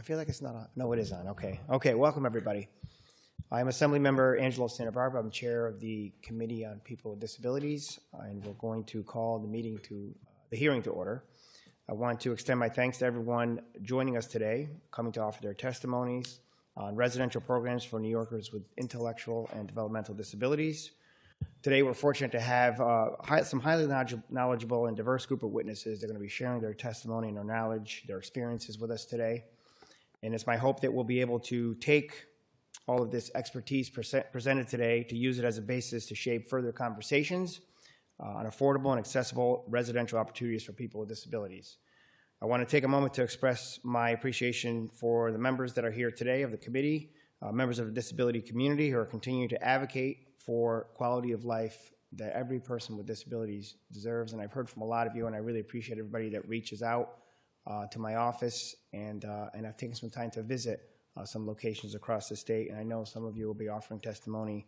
feel like it's not on. No, it is on. Okay. Okay, welcome everybody. I'm Assembly Member Angelo Santa Barbara. I'm chair of the Committee on People with Disabilities, and we're going to call the hearing to order. I want to extend my thanks to everyone joining us today, coming to offer their testimonies on residential programs for New Yorkers with intellectual and developmental disabilities. Today, we're fortunate to have some highly knowledgeable and diverse group of witnesses. They're going to be sharing their testimony and their knowledge, their experiences with us today. And it's my hope that we'll be able to take all of this expertise presented today to use it as a basis to shape further conversations on affordable and accessible residential opportunities for people with disabilities. I want to take a moment to express my appreciation for the members that are here today of the committee, members of the disability community who are continuing to advocate for quality of life that every person with disabilities deserves. And I've heard from a lot of you, and I really appreciate everybody that reaches out to my office, and I've taken some time to visit some locations across the state, and I know some of you will be offering testimony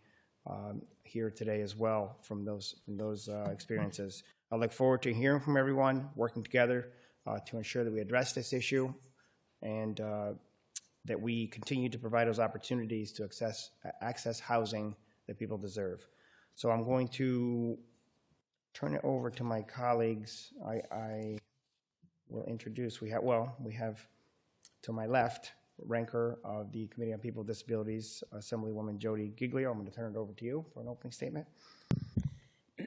here today as well from those experiences. I look forward to hearing from everyone, working together to ensure that we address this issue and that we continue to provide those opportunities to access housing that people deserve. So I'm going to turn it over to my colleagues. I will introduce, we have to my left, ranker of the Committee on People with Disabilities, Assemblywoman Jody Giglio. I'm going to turn it over to you for an opening statement.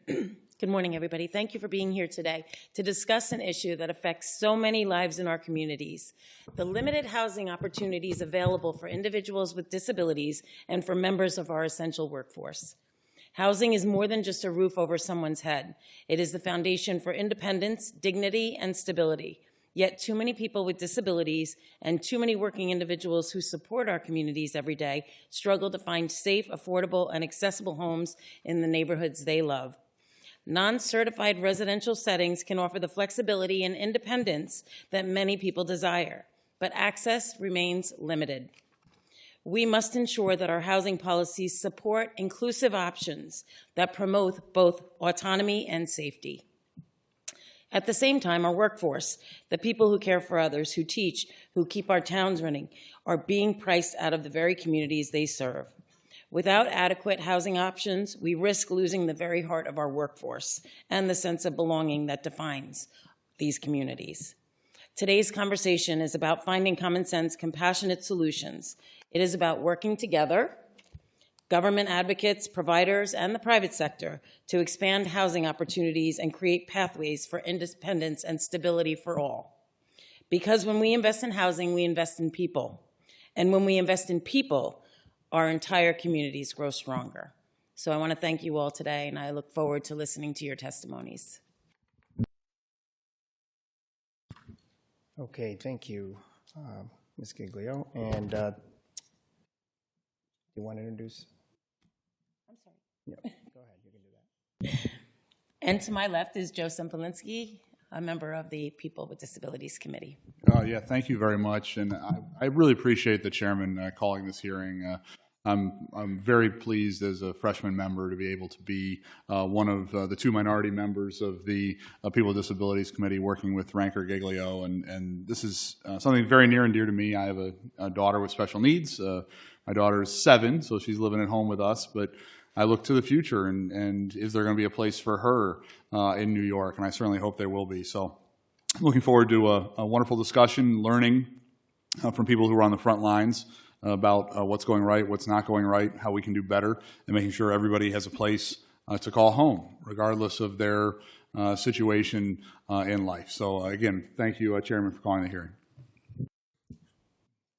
Good morning, everybody. Thank you for being here today to discuss an issue that affects so many lives in our communities: the limited housing opportunities available for individuals with disabilities and for members of our essential workforce. Housing is more than just a roof over someone's head. It is the foundation for independence, dignity, and stability. Yet too many people with disabilities and too many working individuals who support our communities every day struggle to find safe, affordable, and accessible homes in the neighborhoods they love. Non-certified residential settings can offer the flexibility and independence that many people desire, but access remains limited. We must ensure that our housing policies support inclusive options that promote both autonomy and safety. At the same time, our workforce, the people who care for others, who teach, who keep our towns running, are being priced out of the very communities they serve. Without adequate housing options, we risk losing the very heart of our workforce and the sense of belonging that defines these communities. Today's conversation is about finding common sense, compassionate solutions. It is about working together, government advocates, providers, and the private sector, to expand housing opportunities and create pathways for independence and stability for all. Because when we invest in housing, we invest in people. And when we invest in people, our entire communities grow stronger. So I want to thank you all today, and I look forward to listening to your testimonies. Okay, thank you, Ms. Giglio. And you want to introduce? I'm sorry. Yeah, go ahead, you can do that. And to my left is Joe Sempolinsky, a member of the People with Disabilities Committee. Yeah, thank you very much. And I really appreciate the chairman calling this hearing. I'm very pleased as a freshman member to be able to be one of the two minority members of the People with Disabilities Committee working with Ranker Giglio, and this is something very near and dear to me. I have a daughter with special needs. My daughter is 7, so she's living at home with us, but I look to the future, and is there going to be a place for her in New York? And I certainly hope there will be. So I'm looking forward to a wonderful discussion, learning from people who are on the front lines about what's going right, what's not going right, how we can do better, and making sure everybody has a place to call home, regardless of their situation in life. So again, thank you, Chairman, for calling the hearing.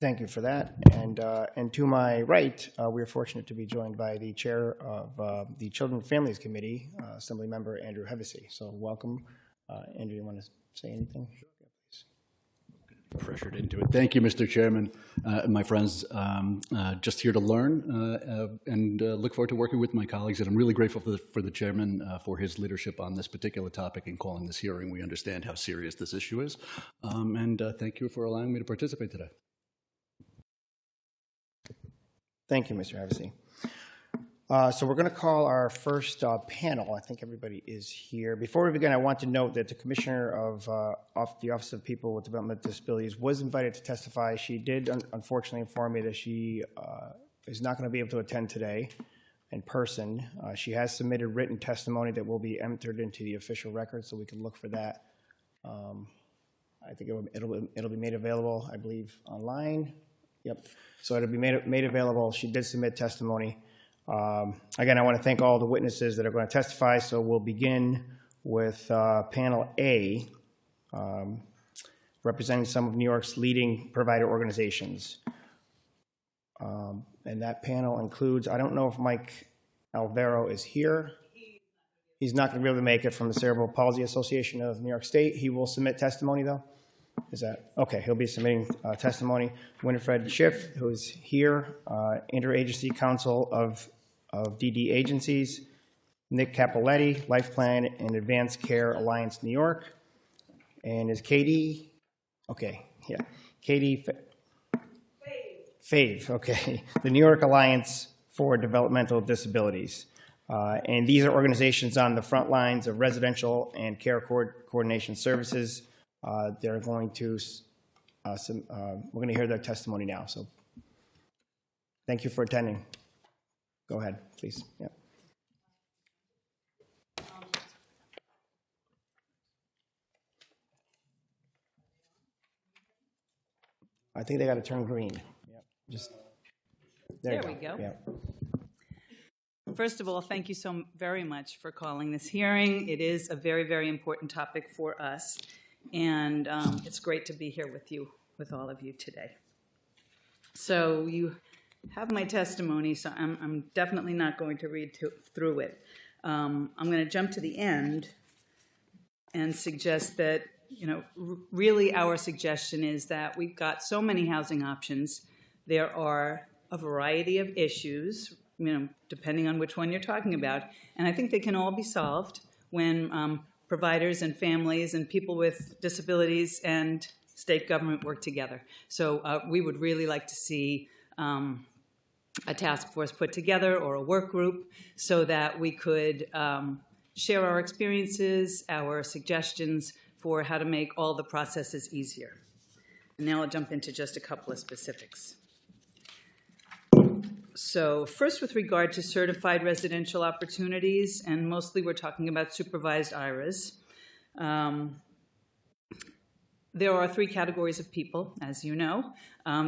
Thank you for that. And to my right, we're fortunate to be joined by the chair of the Children and Families Committee, Assemblymember Andrew Hevesy. So welcome. Andrew, you want to say anything? Sure. Pressured into it. Thank you, Mr. Chairman. My friends, just here to learn and look forward to working with my colleagues. And I'm really grateful for the chairman for his leadership on this particular topic and calling this hearing. We understand how serious this issue is. And thank you for allowing me to participate today. Thank you, Mr. Hevesy. So we're going to call our first panel. I think everybody is here. Before we begin, I want to note that the Commissioner of the Office of People with Developmental Disabilities was invited to testify. She did unfortunately inform me that she is not going to be able to attend today in person. She has submitted written testimony that will be entered into the official record, so we can look for that. I think it'll be made available, I believe, online. Yep. So it'll be made available. She did submit testimony. Again, I want to thank all the witnesses that are going to testify. So we'll begin with panel A, representing some of New York's leading provider organizations. And that panel includes, I don't know if Mike Alvaro is here. He's not going to be able to make it from the Cerebral Palsy Association of New York State. He will submit testimony, though. Is that okay? He'll be submitting testimony. Winifred Schiff, who's here, Interagency Council of DD Agencies. Nick Capoletti, Life Plan and Advanced Care Alliance, New York. And is Katie? Okay, yeah, Katie Fave. Okay, the New York Alliance for Developmental Disabilities. And these are organizations on the front lines of residential and care coordination services. They're going to, we're going to hear their testimony now. So thank you for attending. Go ahead, please. Yeah. I think they got to turn green. Yep. Just there we go. Yep. First of all, thank you so very much for calling this hearing. It is a very, very important topic for us, and it's great to be here with all of you today. So you have my testimony, so I'm definitely not going to read through it. I'm going to jump to the end and suggest that, really our suggestion is that we've got so many housing options. There are a variety of issues, depending on which one you're talking about. And I think they can all be solved when providers and families and people with disabilities and state government work together. So we would really like to see a task force put together or a work group so that we could share our experiences, our suggestions for how to make all the processes easier. And now I'll jump into just a couple of specifics. So first, with regard to certified residential opportunities, and mostly we're talking about supervised IRAs, there are three categories of people, as you know.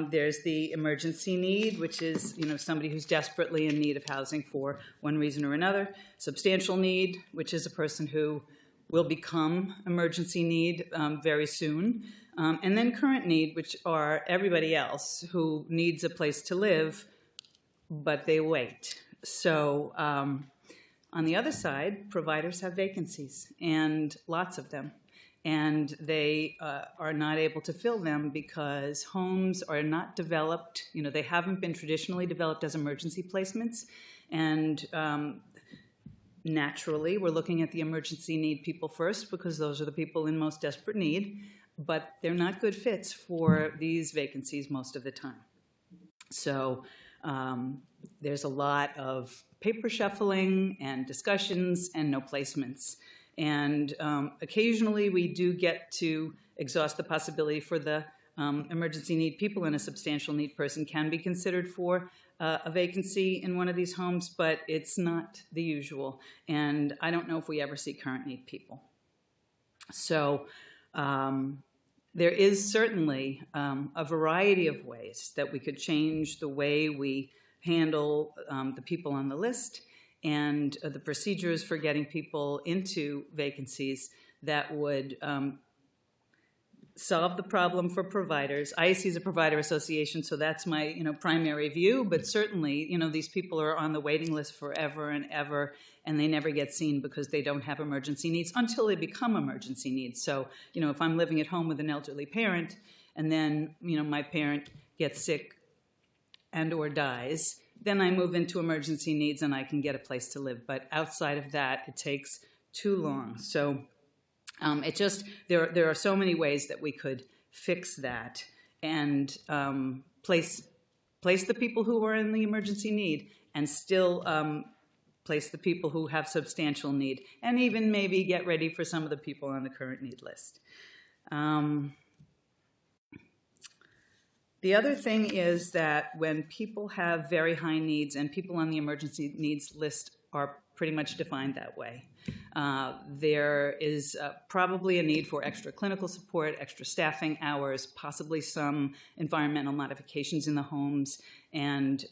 There's the emergency need, which is somebody who's desperately in need of housing for one reason or another. Substantial need, which is a person who will become emergency need very soon. And then current need, which are everybody else who needs a place to live, but they wait. So on the other side, providers have vacancies, and lots of them. And they are not able to fill them because homes are not developed. They haven't been traditionally developed as emergency placements. And naturally, we're looking at the emergency need people first because those are the people in most desperate need. But they're not good fits for these vacancies most of the time. So there's a lot of paper shuffling and discussions and no placements. And occasionally we do get to exhaust the possibility for the emergency need people, and a substantial need person can be considered for a vacancy in one of these homes, but it's not the usual. And I don't know if we ever see current need people. So there is certainly a variety of ways that we could change the way we handle the people on the list and the procedures for getting people into vacancies that would solve the problem for providers. IAC is a provider association, so that's my primary view, but certainly these people are on the waiting list forever and ever, and they never get seen because they don't have emergency needs until they become emergency needs. So if I'm living at home with an elderly parent and then my parent gets sick and or dies, then I move into emergency needs and I can get a place to live. But outside of that, it takes too long. So there are so many ways that we could fix that and place the people who are in the emergency need and still place the people who have substantial need, and even maybe get ready for some of the people on the current need list. The other thing is that when people have very high needs, and people on the emergency needs list are pretty much defined that way, there is probably a need for extra clinical support, extra staffing hours, possibly some environmental modifications in the homes. And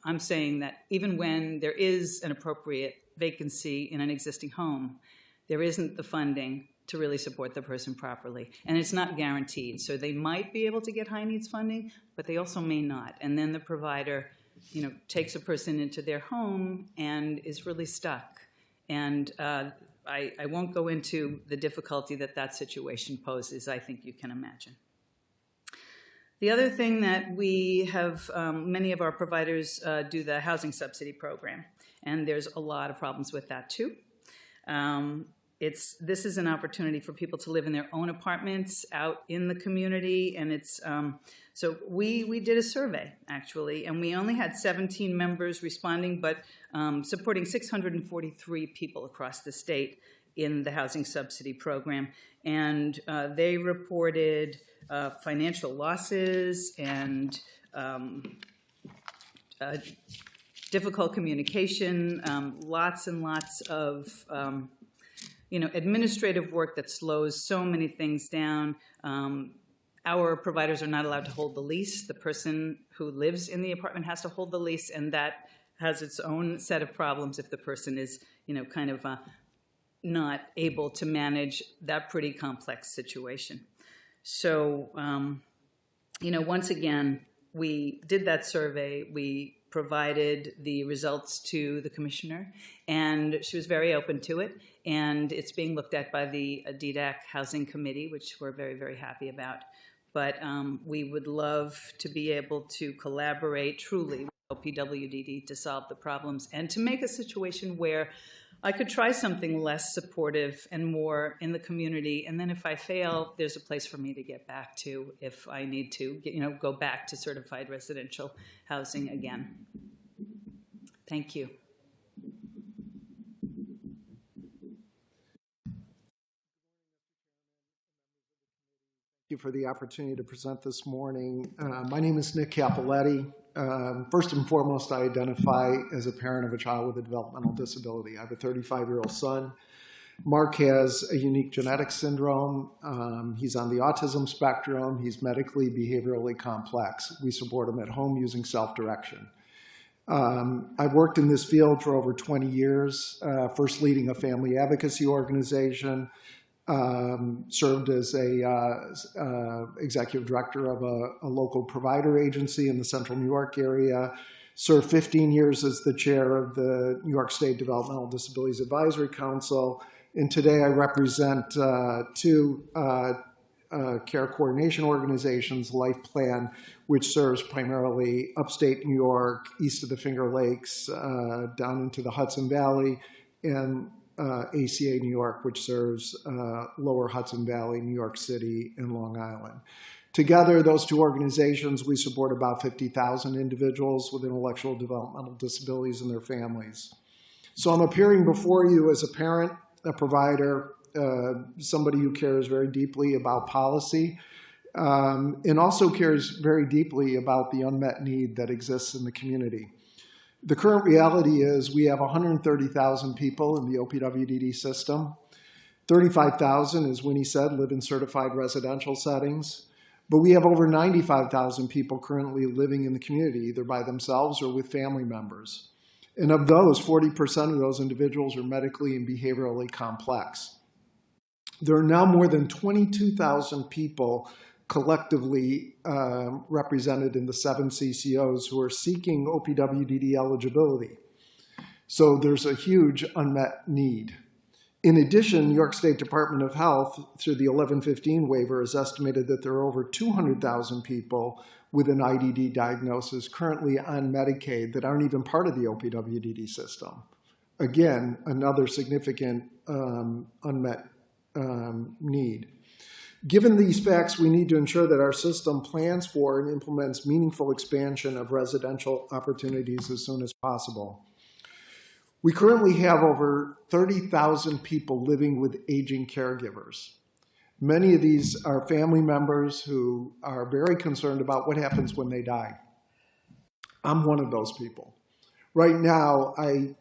I'm saying that even when there is an appropriate vacancy in an existing home, there isn't the funding to really support the person properly. And it's not guaranteed. So they might be able to get high needs funding, but they also may not. And then the provider, takes a person into their home and is really stuck. And I won't go into the difficulty that situation poses. I think you can imagine. The other thing that we have, many of our providers do the housing subsidy program. And there's a lot of problems with that too. This is an opportunity for people to live in their own apartments out in the community, and so we did a survey actually, and we only had 17 members responding, but supporting 643 people across the state in the housing subsidy program, and they reported financial losses and difficult communication, lots and lots of administrative work that slows so many things down. Our providers are not allowed to hold the lease. The person who lives in the apartment has to hold the lease, and that has its own set of problems if the person is, not able to manage that pretty complex situation. So, once again, we did that survey. We provided the results to the commissioner, and she was very open to it. And it's being looked at by the DDAC Housing Committee, which we're very, very happy about. But we would love to be able to collaborate truly with OPWDD to solve the problems and to make a situation where I could try something less supportive and more in the community. And then if I fail, there's a place for me to get back to if I need to, go back to certified residential housing again. Thank you. Thank you for the opportunity to present this morning. My name is Nick Capoletti. First and foremost, I identify as a parent of a child with a developmental disability. I have a 35-year-old son. Mark has a unique genetic syndrome. He's on the autism spectrum. He's medically, behaviorally complex. We support him at home using self-direction. I've worked in this field for over 20 years, first leading a family advocacy organization, served as a executive director of a local provider agency in the central New York area, served 15 years as the chair of the New York State Developmental Disabilities Advisory Council, and today I represent two care coordination organizations, Life Plan, which serves primarily upstate New York, east of the Finger Lakes, down into the Hudson Valley, and ACA New York, which serves lower Hudson Valley, New York City, and Long Island. Together, those two organizations, we support about 50,000 individuals with intellectual developmental disabilities and their families. So I'm appearing before you as a parent, a provider, somebody who cares very deeply about policy, and also cares very deeply about the unmet need that exists in the community. The current reality is we have 130,000 people in the OPWDD system. 35,000, as Winnie said, live in certified residential settings. But we have over 95,000 people currently living in the community, either by themselves or with family members. And of those, 40% of those individuals are medically and behaviorally complex. There are now more than 22,000 people collectively represented in the 7 CCOs who are seeking OPWDD eligibility. So there's a huge unmet need. In addition, New York State Department of Health, through the 1115 waiver, has estimated that there are over 200,000 people with an IDD diagnosis currently on Medicaid that aren't even part of the OPWDD system. Again, another significant unmet need. Given these facts, we need to ensure that our system plans for and implements meaningful expansion of residential opportunities as soon as possible. We currently have over 30,000 people living with aging caregivers. Many of these are family members who are very concerned about what happens when they die. I'm one of those people. Right now, I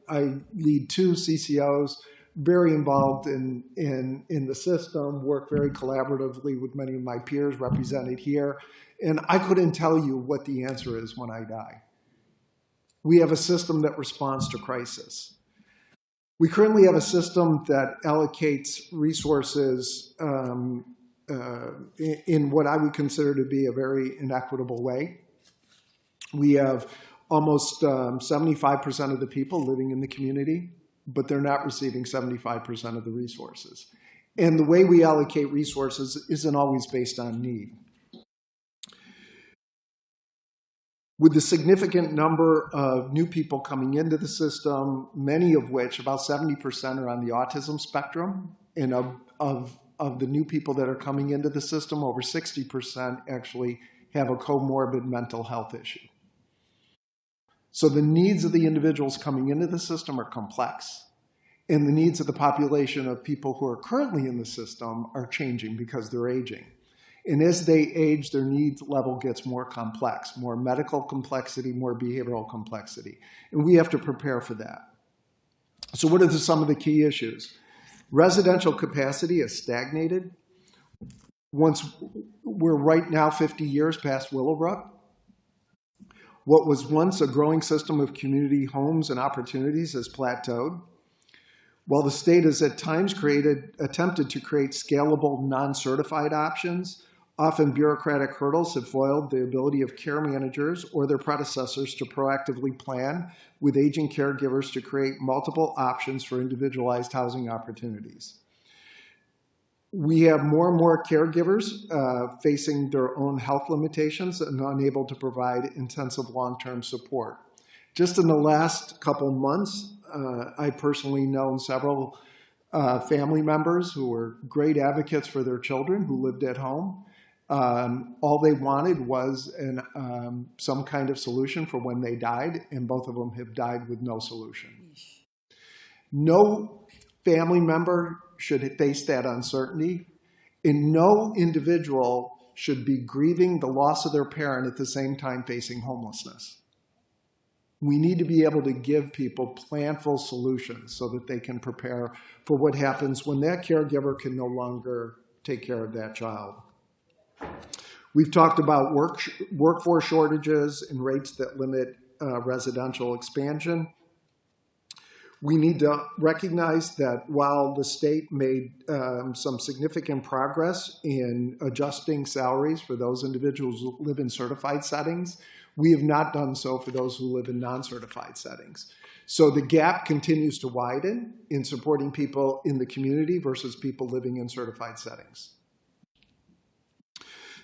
lead 2 CCOs, very involved in the system, work very collaboratively with many of my peers represented here, and I couldn't tell you what the answer is when I die. We have a system that responds to crisis. We currently have a system that allocates resources in what I would consider to be a very inequitable way. We have almost 75% of the people living in the community, but they're not receiving 75% of the resources. And the way we allocate resources isn't always based on need. With the significant number of new people coming into the system, many of which, about 70%, are on the autism spectrum, and of the new people that are coming into the system, over 60% actually have a comorbid mental health issue. So the needs of the individuals coming into the system are complex, and the needs of the population of people who are currently in the system are changing because they're aging. And as they age, their needs level gets more complex, more medical complexity, more behavioral complexity. And we have to prepare for that. So what are some of the key issues? Residential capacity has stagnated. We're right now 50 years past Willowbrook. What was once a growing system of community homes and opportunities has plateaued. While the state has at times attempted to create scalable non-certified options, often bureaucratic hurdles have foiled the ability of care managers or their predecessors to proactively plan with aging caregivers to create multiple options for individualized housing opportunities. We have more and more caregivers facing their own health limitations and unable to provide intensive long-term support. Just in the last couple months, I personally known several family members who were great advocates for their children who lived at home. All they wanted was some kind of solution for when they died, and both of them have died with no solution. No family member should face that uncertainty, and no individual should be grieving the loss of their parent at the same time facing homelessness. We need to be able to give people planful solutions so that they can prepare for what happens when that caregiver can no longer take care of that child. We've talked about workforce shortages and rates that limit residential expansion. We need to recognize that while the state made some significant progress in adjusting salaries for those individuals who live in certified settings, we have not done so for those who live in non-certified settings. So the gap continues to widen in supporting people in the community versus people living in certified settings.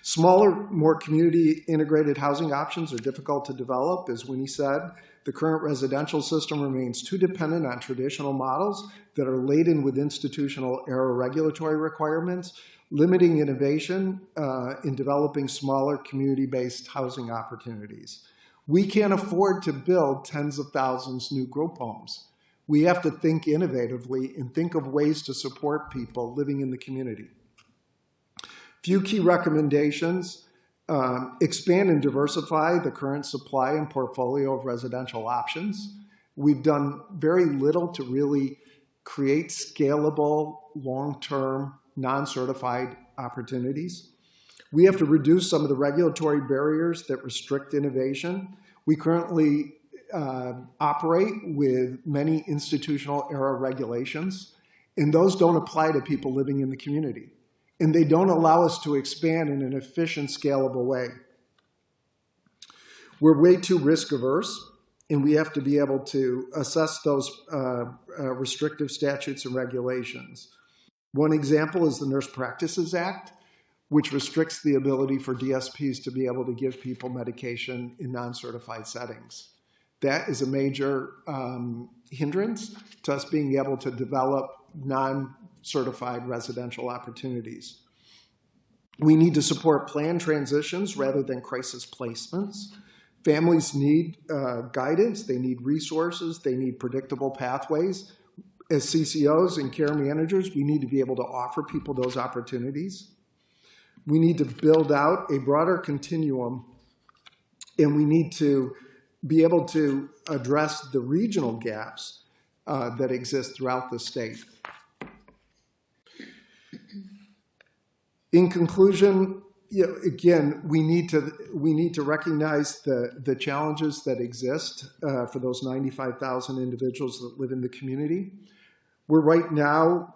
Smaller, more community-integrated housing options are difficult to develop. As Winnie said, the current residential system remains too dependent on traditional models that are laden with institutional-era regulatory requirements, limiting innovation in developing smaller community-based housing opportunities. We can't afford to build tens of thousands new group homes. We have to think innovatively and think of ways to support people living in the community. Few key recommendations: expand and diversify the current supply and portfolio of residential options. We've done very little to really create scalable, long-term, non-certified opportunities. We have to reduce some of the regulatory barriers that restrict innovation. We currently operate with many institutional-era regulations, and those don't apply to people living in the community. And they don't allow us to expand in an efficient, scalable way. We're way too risk-averse, and we have to be able to assess those restrictive statutes and regulations. One example is the Nurse Practices Act, which restricts the ability for DSPs to be able to give people medication in non-certified settings. That is a major hindrance to us being able to develop non-certified residential opportunities. We need to support planned transitions rather than crisis placements. Families need guidance, they need resources, they need predictable pathways. As CCOs and care managers, we need to be able to offer people those opportunities. We need to build out a broader continuum, and we need to be able to address the regional gaps that exist throughout the state. In conclusion, again, we need to recognize the challenges that exist for those 95,000 individuals that live in the community. We're right now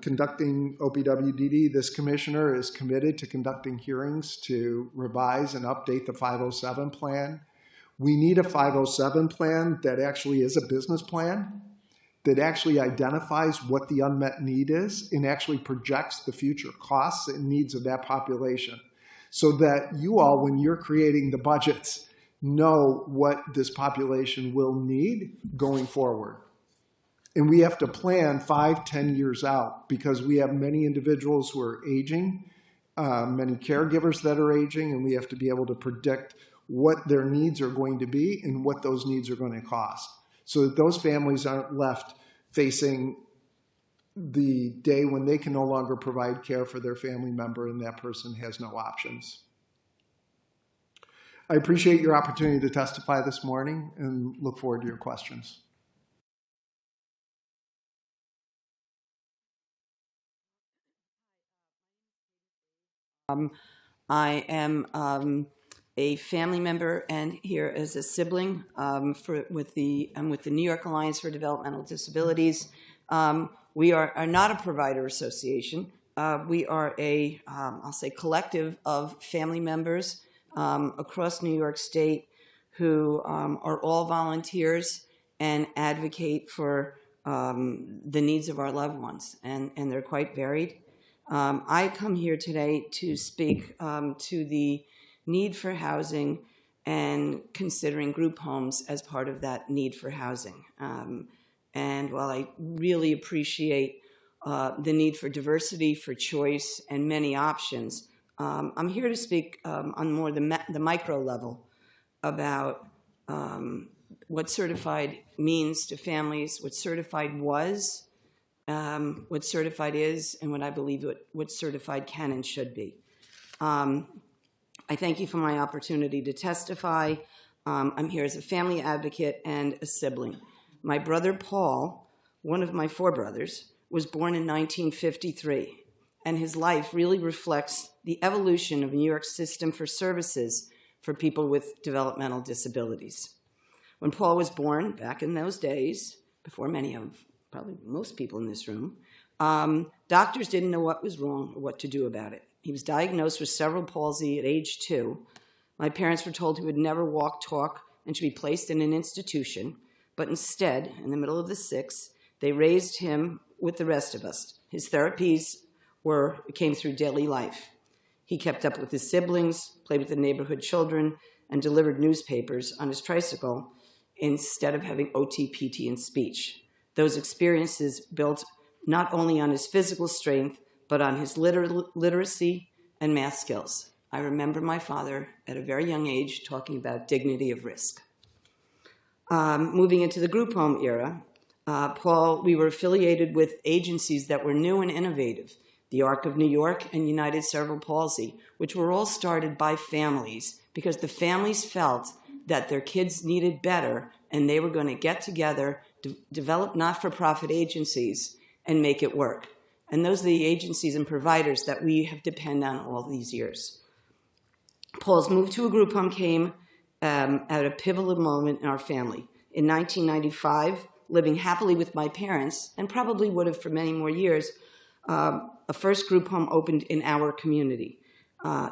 conducting OPWDD. This commissioner is committed to conducting hearings to revise and update the 507 plan. We need a 507 plan that actually is a business plan, that actually identifies what the unmet need is and actually projects the future costs and needs of that population, so that you all, when you're creating the budgets, know what this population will need going forward. And we have to plan 5-10 years out, because we have many individuals who are aging, many caregivers that are aging, and we have to be able to predict what their needs are going to be and what those needs are going to cost, so that those families aren't left facing the day when they can no longer provide care for their family member and that person has no options. I appreciate your opportunity to testify this morning and look forward to your questions. I am a family member and here as a sibling with the New York Alliance for Developmental Disabilities. We are not a provider association. We are a, I'll say, collective of family members across New York State who are all volunteers and advocate for the needs of our loved ones, and they're quite varied. I come here today to speak to the need for housing and considering group homes as part of that need for housing. And while I really appreciate the need for diversity, for choice, and many options, I'm here to speak on more the micro level about what certified means to families, what certified was, what certified is, and what I believe what certified can and should be. I thank you for my opportunity to testify. I'm here as a family advocate and a sibling. My brother Paul, one of my 4 brothers, was born in 1953, and his life really reflects the evolution of the New York system for services for people with developmental disabilities. When Paul was born, back in those days, before probably most people in this room, doctors didn't know what was wrong or what to do about it. He was diagnosed with cerebral palsy at age 2. My parents were told he would never walk, talk, and should be placed in an institution. But instead, in the middle of the 6th, they raised him with the rest of us. His therapies came through daily life. He kept up with his siblings, played with the neighborhood children, and delivered newspapers on his tricycle instead of having OT, PT, and speech. Those experiences built not only on his physical strength, but on his literacy and math skills. I remember my father at a very young age talking about dignity of risk. Moving into the group home era, Paul, we were affiliated with agencies that were new and innovative, the ARC of New York and United Cerebral Palsy, which were all started by families because the families felt that their kids needed better and they were going to get together, develop not-for-profit agencies, and make it work. And those are the agencies and providers that we have depended on all these years. Paul's move to a group home came at a pivotal moment in our family. In 1995, living happily with my parents, and probably would have for many more years, a first group home opened in our community.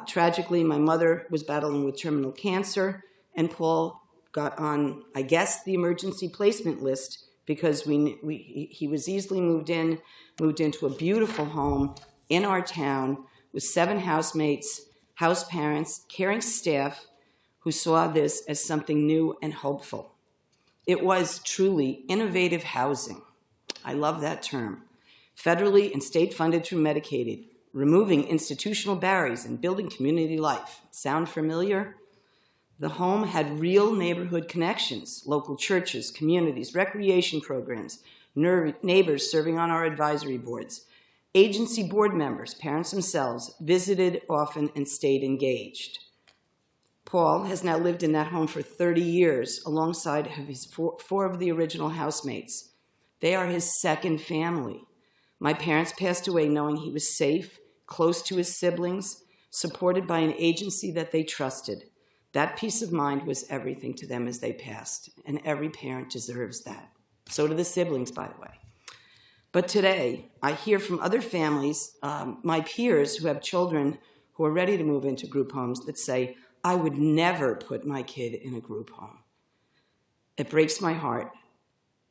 Tragically, my mother was battling with terminal cancer, and Paul got on, I guess, the emergency placement list because he was easily moved into a beautiful home in our town with 7 housemates, house parents, caring staff who saw this as something new and hopeful. It was truly innovative housing. I love that term. Federally and state funded through Medicaid, removing institutional barriers and building community life. Sound familiar? The home had real neighborhood connections, local churches, communities, recreation programs, neighbors serving on our advisory boards. Agency board members, parents themselves, visited often and stayed engaged. Paul has now lived in that home for 30 years alongside his four of the original housemates. They are his second family. My parents passed away knowing he was safe, close to his siblings, supported by an agency that they trusted. That peace of mind was everything to them as they passed, and every parent deserves that. So do the siblings, by the way. But today, I hear from other families, my peers who have children who are ready to move into group homes, that say, I would never put my kid in a group home. It breaks my heart,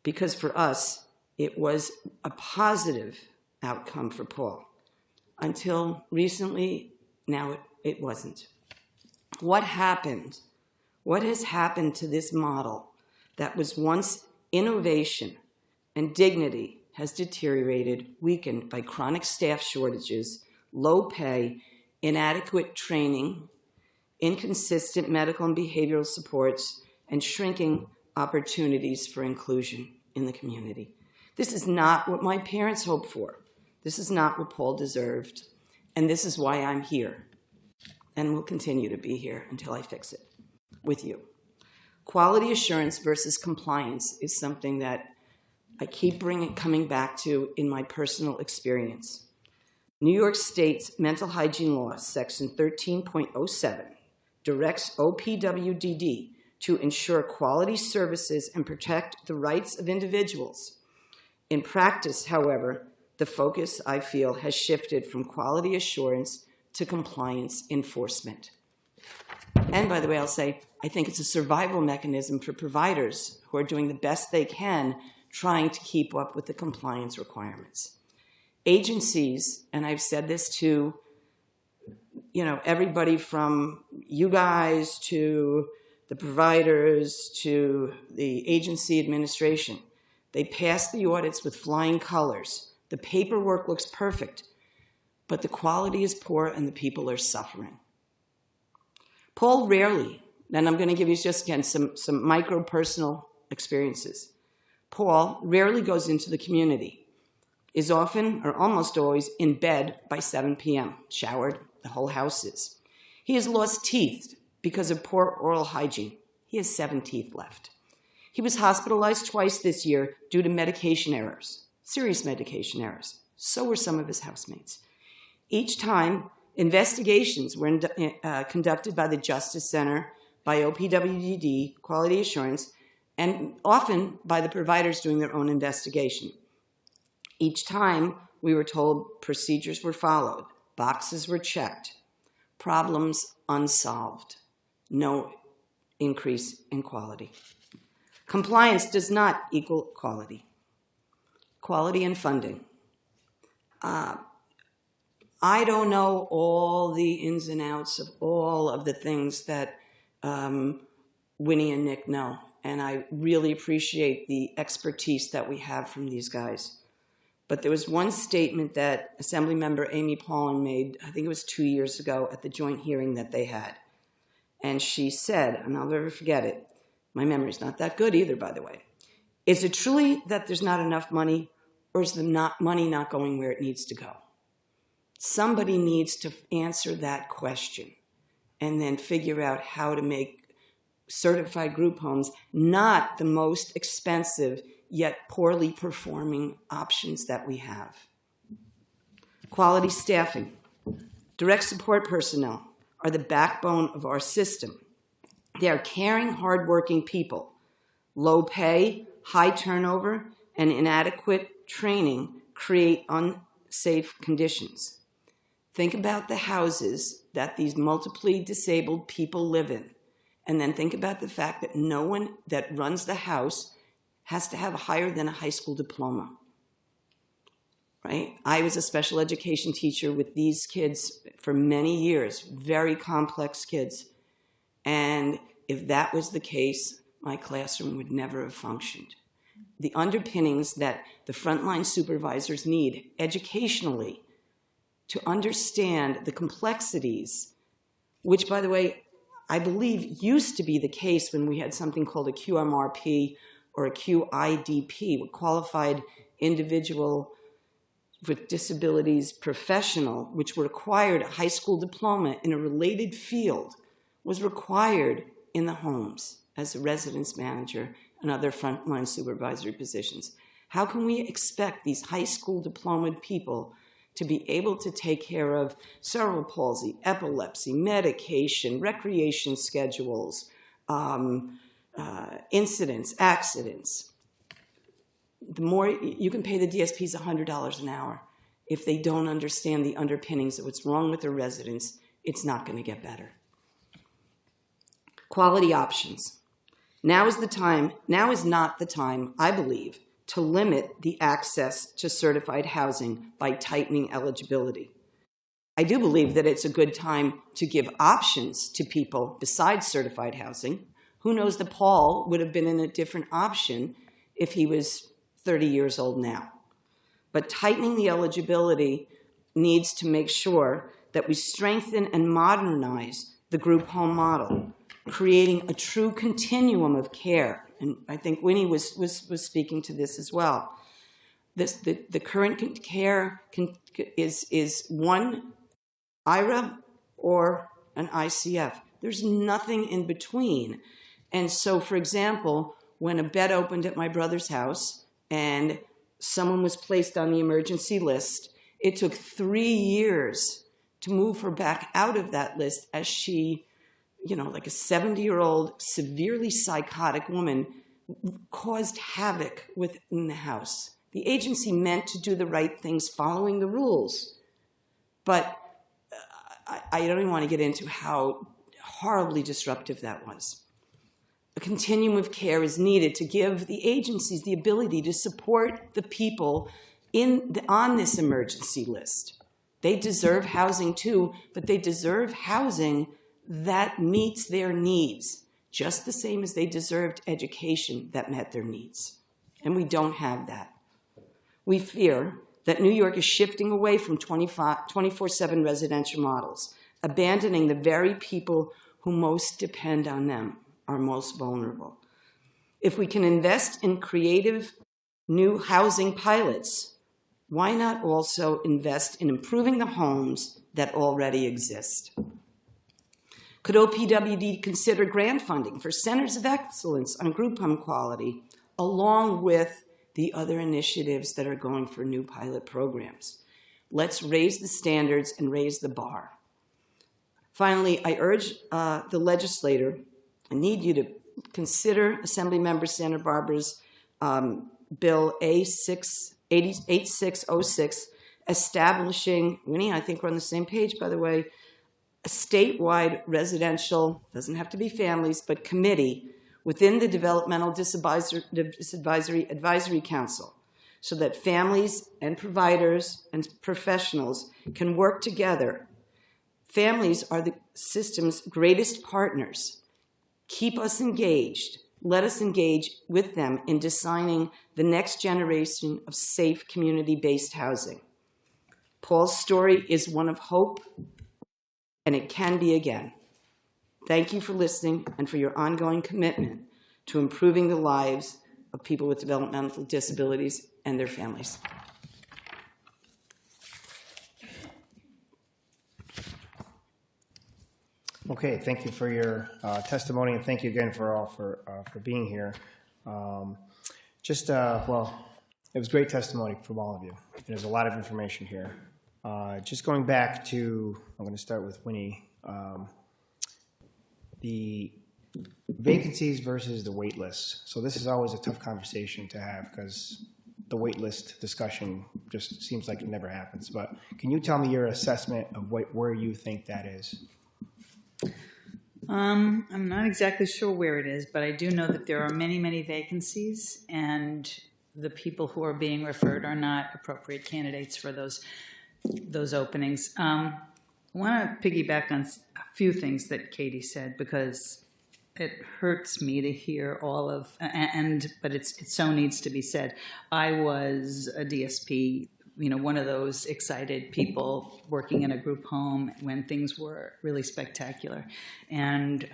because for us, it was a positive outcome for Paul. Until recently, now it wasn't. What happened? What has happened to this model that was once innovation and dignity has deteriorated, weakened by chronic staff shortages, low pay, inadequate training, inconsistent medical and behavioral supports, and shrinking opportunities for inclusion in the community. This is not what my parents hoped for. This is not what Paul deserved. And this is why I'm here and will continue to be here until I fix it with you. Quality assurance versus compliance is something that I keep coming back to in my personal experience. New York State's mental hygiene law, section 13.07, directs OPWDD to ensure quality services and protect the rights of individuals. In practice, however, the focus, I feel, has shifted from quality assurance to compliance enforcement. And by the way, I'll say, I think it's a survival mechanism for providers who are doing the best they can trying to keep up with the compliance requirements. Agencies, and I've said this to everybody from you guys to the providers to the agency administration, they pass the audits with flying colors. The paperwork looks perfect, but the quality is poor and the people are suffering. Paul rarely, and I'm going to give you just again some micro-personal experiences. Paul rarely goes into the community, is often or almost always in bed by 7 p.m., showered, the whole house is. He has lost teeth because of poor oral hygiene. He has 7 teeth left. He was hospitalized twice this year due to medication errors, serious medication errors. So were some of his housemates. Each time, investigations were conducted by the Justice Center, by OPWDD, Quality Assurance, and often by the providers doing their own investigation. Each time, we were told procedures were followed, boxes were checked, problems unsolved, no increase in quality. Compliance does not equal quality. Quality and funding. I don't know all the ins and outs of all of the things that Winnie and Nick know, and I really appreciate the expertise that we have from these guys. But there was one statement that Assemblymember Amy Paulin made, I think it was 2 years ago at the joint hearing that they had. And she said, and I'll never forget it, my memory's not that good either, by the way, is it truly that there's not enough money, or is the money not going where it needs to go? Somebody needs to answer that question and then figure out how to make certified group homes not the most expensive yet poorly performing options that we have. Quality staffing. Direct support personnel are the backbone of our system. They are caring, hardworking people. Low pay, high turnover, and inadequate training create unsafe conditions. Think about the houses that these multiply disabled people live in, and then think about the fact that no one that runs the house has to have higher than a high school diploma, right? I was a special education teacher with these kids for many years, very complex kids. And if that was the case, my classroom would never have functioned. The underpinnings that the frontline supervisors need educationally to understand the complexities, which, by the way, I believe used to be the case when we had something called a QMRP or a QIDP, a Qualified Individual with Disabilities Professional, which required a high school diploma in a related field, was required in the homes as a residence manager and other frontline supervisory positions. How can we expect these high school diplomaed people to be able to take care of cerebral palsy, epilepsy, medication, recreation schedules, incidents, accidents? The more you can pay the DSPs $100 an hour. If they don't understand the underpinnings of what's wrong with their residents, it's not going to get better. Quality options. Now is not the time, I believe, to limit the access to certified housing by tightening eligibility. I do believe that it's a good time to give options to people besides certified housing. Who knows that Paul would have been in a different option if he was 30 years old now. But tightening the eligibility needs to make sure that we strengthen and modernize the group home model, creating a true continuum of care. And I think Winnie was speaking to this as well. The current care is one IRA or an ICF. There's nothing in between. And so, for example, when a bed opened at my brother's house and someone was placed on the emergency list, it took 3 years to move her back out of that list as she, like a 70-year-old, severely psychotic woman, caused havoc within the house. The agency meant to do the right things following the rules. But I don't even want to get into how horribly disruptive that was. A continuum of care is needed to give the agencies the ability to support the people on this emergency list. They deserve housing too, but they deserve housing that meets their needs, just the same as they deserved education that met their needs. And we don't have that. We fear that New York is shifting away from 24/7 residential models, abandoning the very people who most depend on them, are most vulnerable. If we can invest in creative new housing pilots, why not also invest in improving the homes that already exist? Could OPWD consider grant funding for centers of excellence on group home quality, along with the other initiatives that are going for new pilot programs? Let's raise the standards and raise the bar. Finally, I urge the legislator, I need you to consider Assemblymember Santa Barbara's Bill A8606, establishing, Winnie, I think we're on the same page, by the way, a statewide residential, doesn't have to be families, but committee within the Developmental Advisory Council, so that families and providers and professionals can work together. Families are the system's greatest partners. Keep us engaged. Let us engage with them in designing the next generation of safe community-based housing. Paul's story is one of hope, and it can be again. Thank you for listening and for your ongoing commitment to improving the lives of people with developmental disabilities and their families. Okay, thank you for your testimony, and thank you again for being here. Well, it was great testimony from all of you. There's a lot of information here. Just going back to, I'm going to start with Winnie, the vacancies versus the wait list. So this is always a tough conversation to have because the wait list discussion just seems like it never happens. But can you tell me your assessment of where you think that is? I'm not exactly sure where it is, but I do know that there are many, many vacancies, and the people who are being referred are not appropriate candidates for those openings. I want to piggyback on a few things that Katie said, because it hurts me to hear all of, but it so needs to be said. I was a DSP one of those excited people working in a group home when things were really spectacular. And,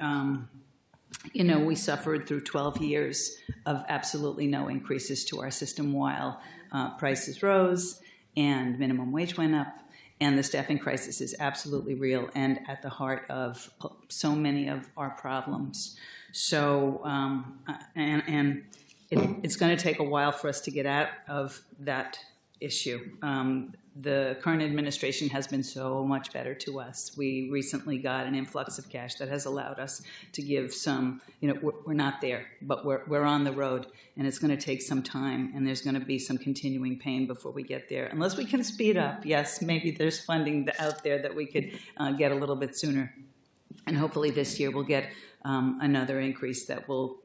we suffered through 12 years of absolutely no increases to our system while prices rose and minimum wage went up. And the staffing crisis is absolutely real and at the heart of so many of our problems. So, it's going to take a while for us to get out of that issue. The current administration has been so much better to us. We recently got an influx of cash that has allowed us to give some, we're not there, but we're on the road, and it's going to take some time, and there's going to be some continuing pain before we get there. Unless we can speed up, yes, maybe there's funding out there that we could get a little bit sooner. And hopefully this year we'll get another increase that will,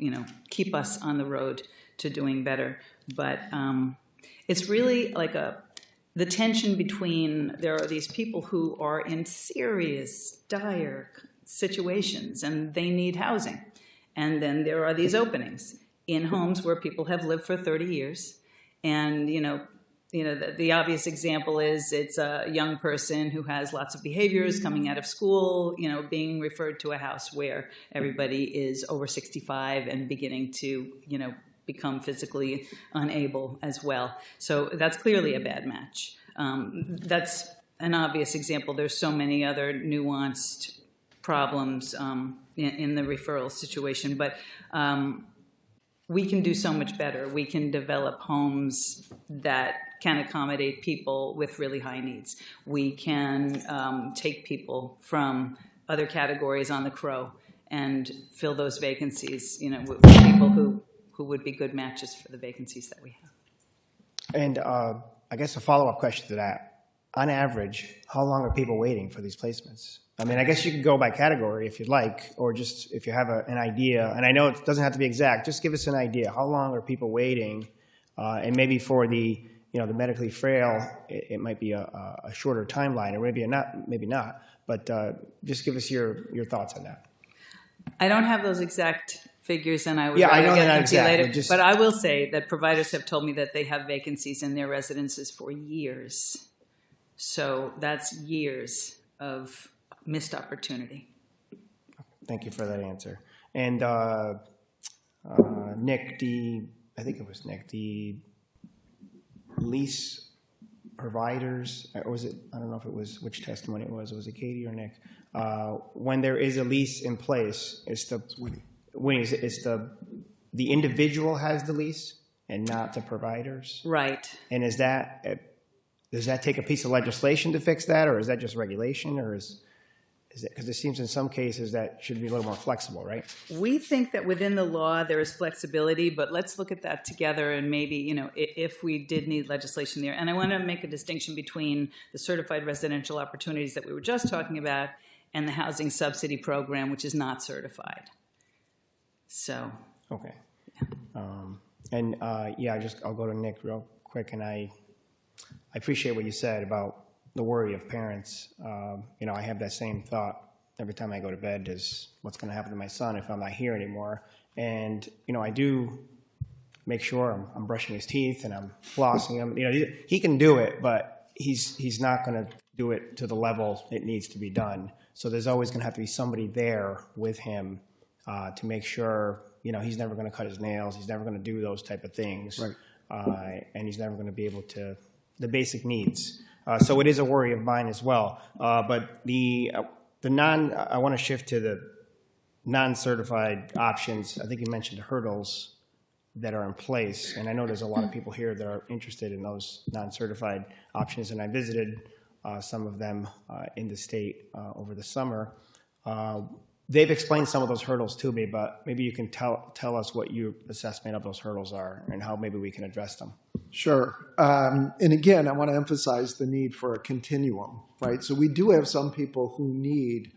keep us on the road to doing better. But it's really like the tension between, there are these people who are in serious, dire situations and they need housing. And then there are these openings in homes where people have lived for 30 years. And, the obvious example is it's a young person who has lots of behaviors coming out of school, being referred to a house where everybody is over 65 and beginning to, become physically unable as well. So that's clearly a bad match. That's an obvious example. There's so many other nuanced problems in the referral situation, but we can do so much better. We can develop homes that can accommodate people with really high needs. We can take people from other categories on the CRO and fill those vacancies, with people who would be good matches for the vacancies that we have. And I guess a follow-up question to that. On average, how long are people waiting for these placements? I mean, I guess you could go by category if you'd like, or just if you have an idea. And I know it doesn't have to be exact. Just give us an idea. How long are people waiting? And maybe for the medically frail, it might be a shorter timeline, or maybe not. But just give us your thoughts on that. I don't have those exact figures, and I would I know get they're not them to you later. exact, But I will say that providers have told me that they have vacancies in their residences for years. So that's years of missed opportunity. Thank you for that answer. And Nick, I think it was Nick, the lease providers, or was it, I don't know if it was, which testimony it was it Katie or Nick? When there is a lease in place, it's the individual has the lease and not the providers? Right. And does that take a piece of legislation to fix that, or is that just regulation, or is it, because it seems in some cases that should be a little more flexible, right? We think that within the law there is flexibility, but let's look at that together, and maybe, if we did need legislation there. And I want to make a distinction between the certified residential opportunities that we were just talking about and the housing subsidy program, which is not certified. So. Okay. Yeah. I'll go to Nick real quick, and I appreciate what you said about the worry of parents. I have that same thought every time I go to bed, is what's going to happen to my son if I'm not here anymore. And, I do make sure I'm brushing his teeth and I'm flossing him. He can do it, but he's not going to do it to the level it needs to be done. So there's always going to have to be somebody there with him to make sure, he's never going to cut his nails. He's never going to do those type of things. Right. And he's never going to be able to, the basic needs. So it is a worry of mine as well. But I want to shift to the non-certified options. I think you mentioned hurdles that are in place. And I know there's a lot of people here that are interested in those non-certified options. And I visited some of them in the state over the summer. They've explained some of those hurdles to me, but maybe you can tell us what your assessment of those hurdles are and how maybe we can address them. Sure. And again, I want to emphasize the need for a continuum, right? So we do have some people who need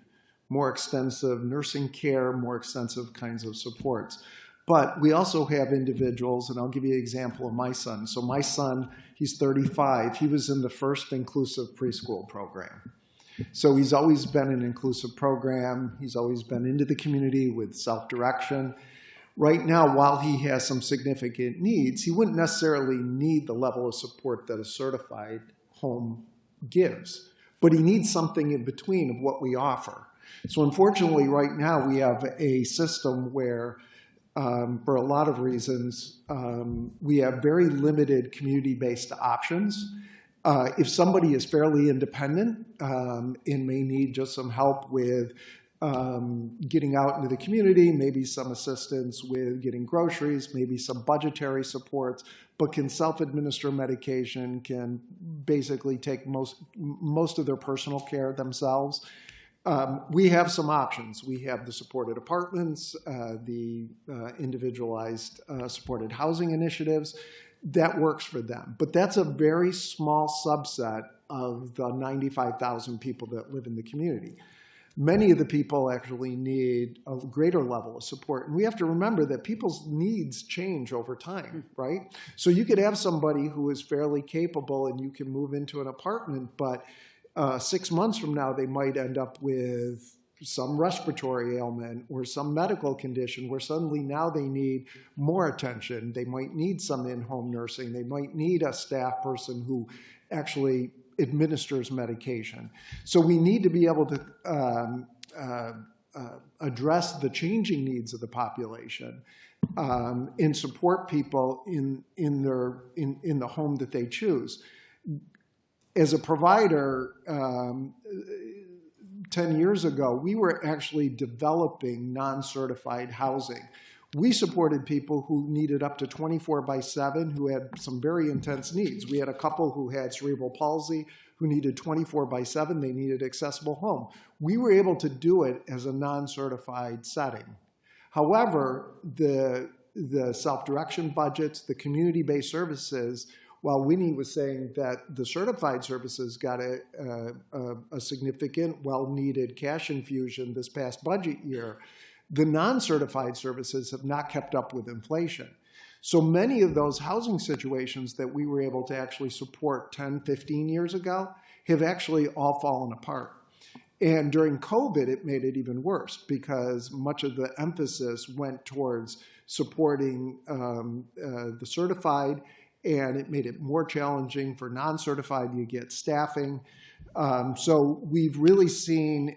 more extensive nursing care, more extensive kinds of supports. But we also have individuals, and I'll give you an example of my son. So my son, he's 35. He was in the first inclusive preschool program. So he's always been an inclusive program. He's always been into the community with self-direction. Right now, while he has some significant needs, he wouldn't necessarily need the level of support that a certified home gives, but he needs something in between of what we offer. So unfortunately, right now, we have a system where, for a lot of reasons, we have very limited community-based options. If somebody is fairly independent and may need just some help with getting out into the community, maybe some assistance with getting groceries, maybe some budgetary supports, but can self-administer medication, can basically take most of their personal care themselves. We have some options. We have the supported apartments, the individualized supported housing initiatives. That works for them. But that's a very small subset of the 95,000 people that live in the community. Many of the people actually need a greater level of support. And we have to remember that people's needs change over time, right? So you could have somebody who is fairly capable and you can move into an apartment, but 6 months from now, they might end up with some respiratory ailment or some medical condition where suddenly now they need more attention. They might need some in-home nursing. They might need a staff person who actually administers medication. So we need to be able to address the changing needs of the population and support people in the home that they choose. As a provider, 10 years ago, we were actually developing non-certified housing. We supported people who needed up to 24/7, who had some very intense needs. We had a couple who had cerebral palsy, who needed 24/7. They needed accessible home. We were able to do it as a non-certified setting. However, the self-direction budgets, the community-based services, while Winnie was saying that the certified services got a significant, well-needed cash infusion this past budget year, the non-certified services have not kept up with inflation. So many of those housing situations that we were able to actually support 10, 15 years ago have actually all fallen apart. And during COVID, it made it even worse because much of the emphasis went towards supporting the certified, and it made it more challenging for non-certified. You get staffing. So we've really seen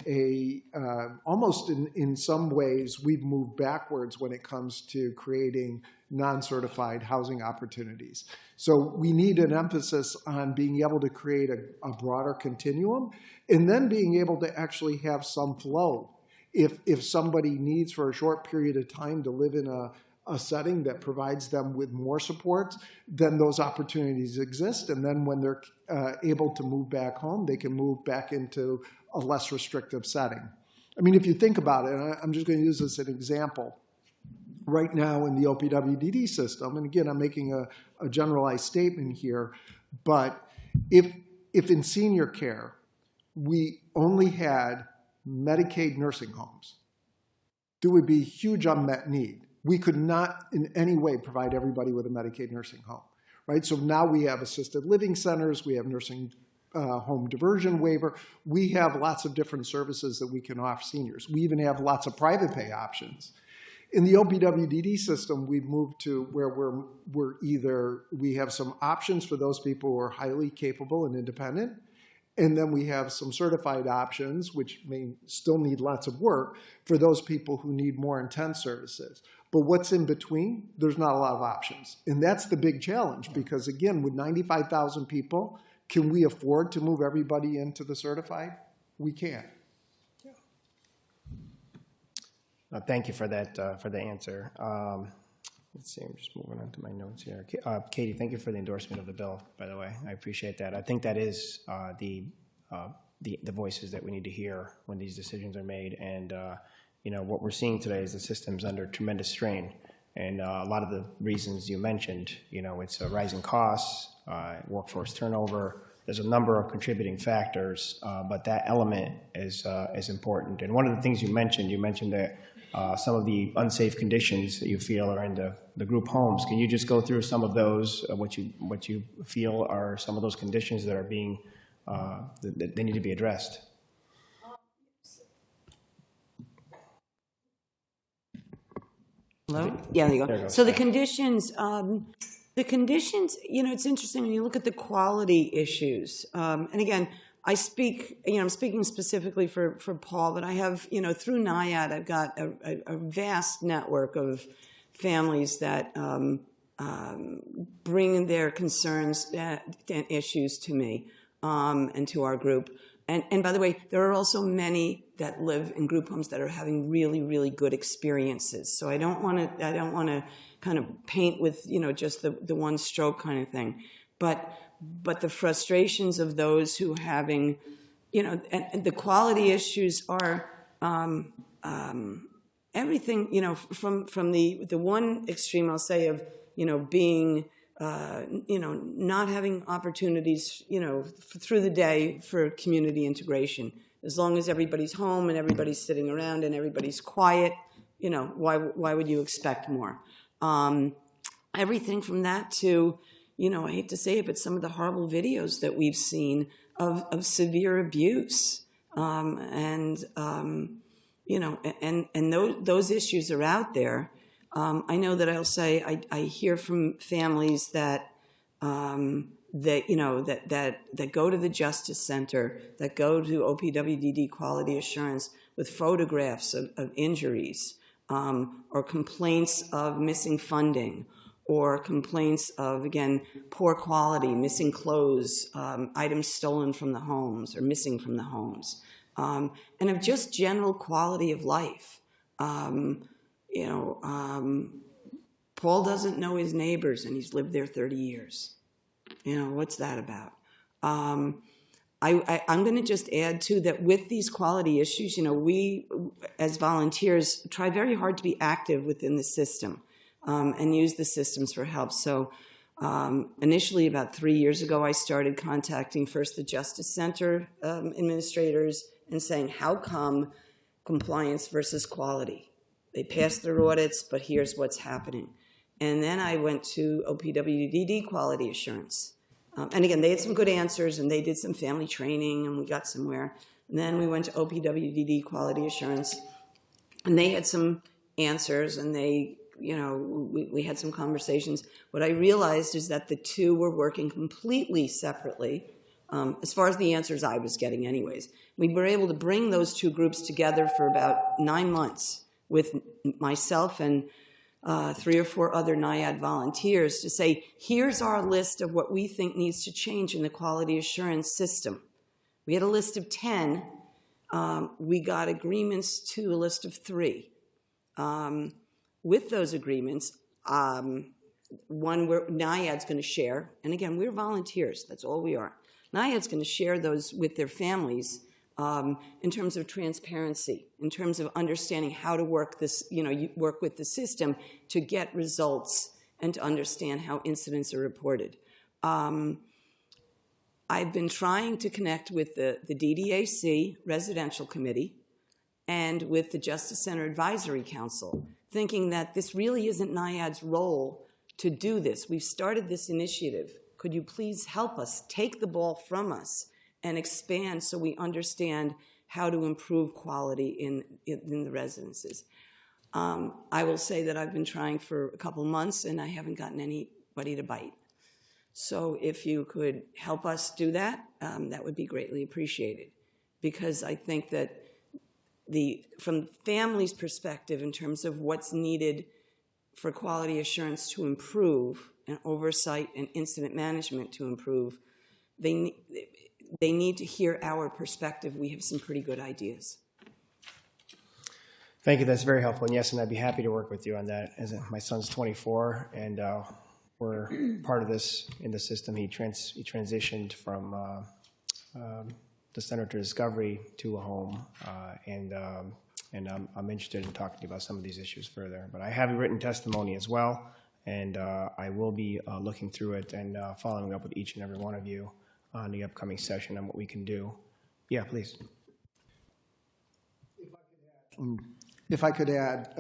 almost in some ways, we've moved backwards when it comes to creating non-certified housing opportunities. So we need an emphasis on being able to create a broader continuum and then being able to actually have some flow. If somebody needs for a short period of time to live in a setting that provides them with more support, then those opportunities exist. And then when they're able to move back home, they can move back into a less restrictive setting. I mean, if you think about it, and I'm just going to use this as an example. Right now in the OPWDD system, and again, I'm making a generalized statement here, but if in senior care, we only had Medicaid nursing homes, there would be huge unmet need. We could not in any way provide everybody with a Medicaid nursing home, right? So now we have assisted living centers, we have nursing home diversion waiver. We have lots of different services that we can offer seniors. We even have lots of private pay options. In the OPWDD system, we've moved to where we have some options for those people who are highly capable and independent, and then we have some certified options, which may still need lots of work, for those people who need more intense services. But what's in between? There's not a lot of options. And that's the big challenge because, again, with 95,000 people, can we afford to move everybody into the certified? We can't. Thank you for that, for the answer. Let's see, I'm just moving on to my notes here. Katie, thank you for the endorsement of the bill, by the way. I appreciate that. I think that is the voices that we need to hear when these decisions are made. And what we're seeing today is the system's under tremendous strain. And a lot of the reasons you mentioned, it's rising costs, workforce turnover. There's a number of contributing factors, but that element is important. And one of the things you mentioned that some of the unsafe conditions that you feel are in the group homes. Can you just go through some of those, what you feel are some of those conditions that are being, that they need to be addressed? Hello? Yeah, there you There it go. goes. So the conditions, you know, it's interesting when you look at the quality issues. And again, I speak, you know, I'm speaking specifically for Paul, but I have, you know, through NIAD, I've got a vast network of families that bring their concerns and issues to me and to our group. And by the way, there are also many that live in group homes that are having really, really good experiences. So I don't want to kind of paint with, you know, just the one stroke kind of thing, but the frustrations of those who having, you know, and the quality issues are everything, you know, from the one extreme, I'll say, of, you know, being, you know, not having opportunities, you know, through the day for community integration. As long as everybody's home and everybody's sitting around and everybody's quiet, you know, why would you expect more? Everything from that to, you know, I hate to say it, but some of the horrible videos that we've seen of severe abuse, you know, and those issues are out there. I know that I'll say I hear from families that you know that go to the Justice Center, that go to OPWDD Quality Assurance with photographs of injuries, or complaints of missing funding, or complaints of, again, poor quality, missing clothes, items stolen from the homes or missing from the homes, and of just general quality of life. You know, Paul doesn't know his neighbors, and he's lived there 30 years. You know, what's that about? I'm going to just add, too, that with these quality issues, you know, we, as volunteers, try very hard to be active within the system and use the systems for help. So initially, about 3 years ago, I started contacting first the Justice Center administrators and saying, how come compliance versus quality? They passed their audits, but here's what's happening. And then I went to OPWDD Quality Assurance. And again, they had some good answers, and they did some family training, and we got somewhere. And then we went to OPWDD Quality Assurance, and they had some answers, and they, you know, we had some conversations. What I realized is that the two were working completely separately, as far as the answers I was getting anyways. We were able to bring those two groups together for about 9 months with myself and 3 or 4 other NIAD volunteers to say, here's our list of what we think needs to change in the quality assurance system. We had a list of 10. We got agreements to a list of 3. With those agreements, one where NIAD's going to share, and again, we're volunteers, that's all we are. NIAD's going to share those with their families in terms of transparency, in terms of understanding how to work this, you know, you work with the system to get results and to understand how incidents are reported. I've been trying to connect with the DDAC Residential Committee and with the Justice Center Advisory Council, thinking that this really isn't NIAD's role to do this. We've started this initiative. Could you please help us, take the ball from us, and expand so we understand how to improve quality in the residences? I will say that I've been trying for a couple months, and I haven't gotten anybody to bite. So if you could help us do that, that would be greatly appreciated. Because I think that from families' perspective, in terms of what's needed for quality assurance to improve, and oversight and incident management to improve, they need to hear our perspective. We have some pretty good ideas. Thank you. That's very helpful. And yes, and I'd be happy to work with you on that. As my son's 24, and we're part of this in the system. He transitioned from the Center to Discovery to a home, and I'm interested in talking to you about some of these issues further. But I have a written testimony as well, and I will be looking through it and following up with each and every one of you on the upcoming session on what we can do. Yeah, please. If I could add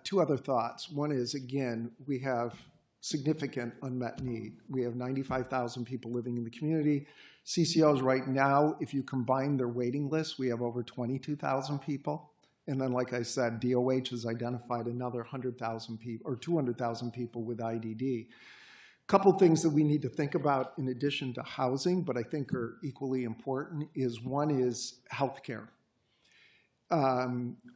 2 other thoughts. One is, again, we have significant unmet need. We have 95,000 people living in the community. CCOs right now, if you combine their waiting list, we have over 22,000 people. And then, like I said, DOH has identified another 100,000 people or 200,000 people with IDD. Couple things that we need to think about in addition to housing, but I think are equally important, is one is healthcare.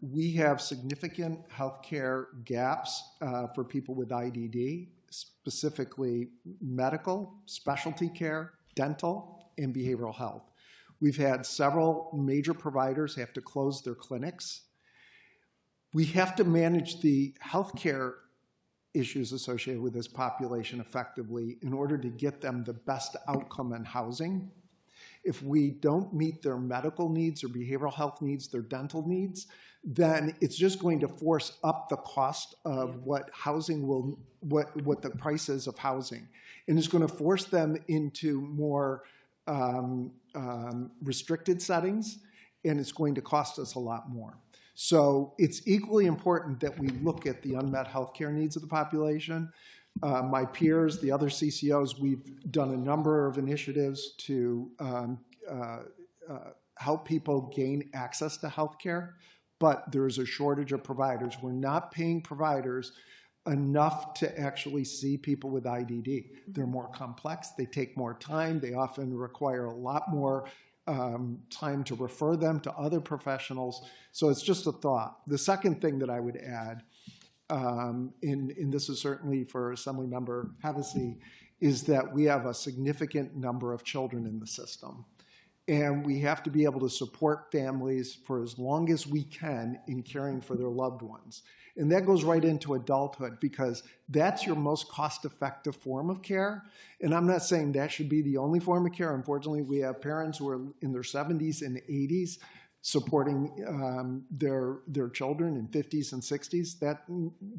We have significant healthcare gaps for people with IDD, specifically medical, specialty care, dental, and behavioral health. We've had several major providers have to close their clinics. We have to manage the healthcare issues associated with this population effectively in order to get them the best outcome in housing. If we don't meet their medical needs or behavioral health needs, their dental needs, then it's just going to force up the cost of what housing will, what the price is of housing. And it's going to force them into more restricted settings, and it's going to cost us a lot more. So it's equally important that we look at the unmet healthcare needs of the population. My peers, the other CCOs, we've done a number of initiatives to help people gain access to healthcare, but there's a shortage of providers. We're not paying providers enough to actually see people with IDD. They're more complex, they take more time, they often require a lot more time to refer them to other professionals. So it's just a thought. The second thing that I would add, and this is certainly for Assemblymember Hevesy, is that we have a significant number of children in the system. And we have to be able to support families for as long as we can in caring for their loved ones. And that goes right into adulthood because that's your most cost-effective form of care. And I'm not saying that should be the only form of care. Unfortunately, we have parents who are in their 70s and 80s supporting their children in 50s and 60s.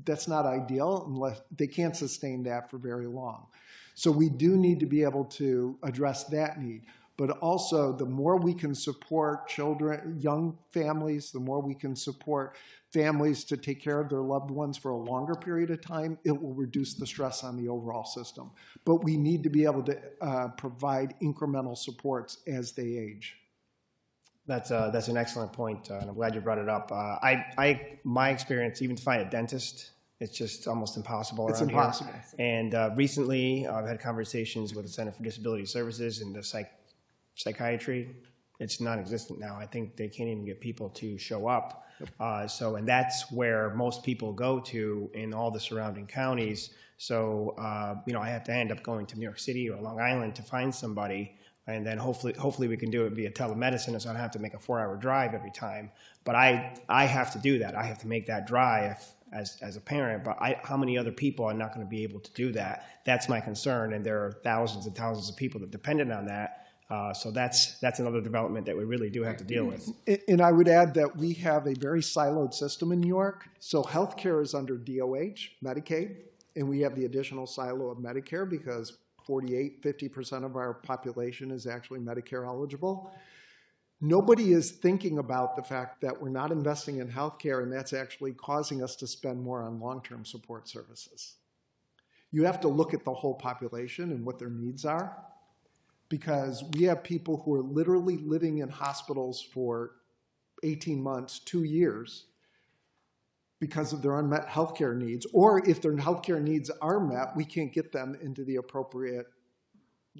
That's not ideal unless they can't sustain that for very long. So we do need to be able to address that need. But also, the more we can support children, young families, the more we can support families to take care of their loved ones for a longer period of time, it will reduce the stress on the overall system. But we need to be able to provide incremental supports as they age. That's an excellent point, and I'm glad you brought it up. My experience, even to find a dentist, it's just almost impossible around here. It's impossible. And recently, I've had conversations with the Center for Disability Services and the psychiatry. It's non-existent now. I think they can't even get people to show up. And that's where most people go to in all the surrounding counties. So, I have to end up going to New York City or Long Island to find somebody. And then hopefully we can do it via telemedicine, so I don't have to make a 4-hour drive every time. But I have to do that. I have to make that drive as a parent. But how many other people are not going to be able to do that? That's my concern. And there are thousands and thousands of people that depended on that. So that's another development that we really do have to deal with. And I would add that we have a very siloed system in New York. So healthcare is under DOH, Medicaid, and we have the additional silo of Medicare because 50% of our population is actually Medicare eligible. Nobody is thinking about the fact that we're not investing in healthcare, and that's actually causing us to spend more on long-term support services. You have to look at the whole population and what their needs are, because we have people who are literally living in hospitals for 18 months, 2 years, because of their unmet healthcare needs. Or if their healthcare needs are met, we can't get them into the appropriate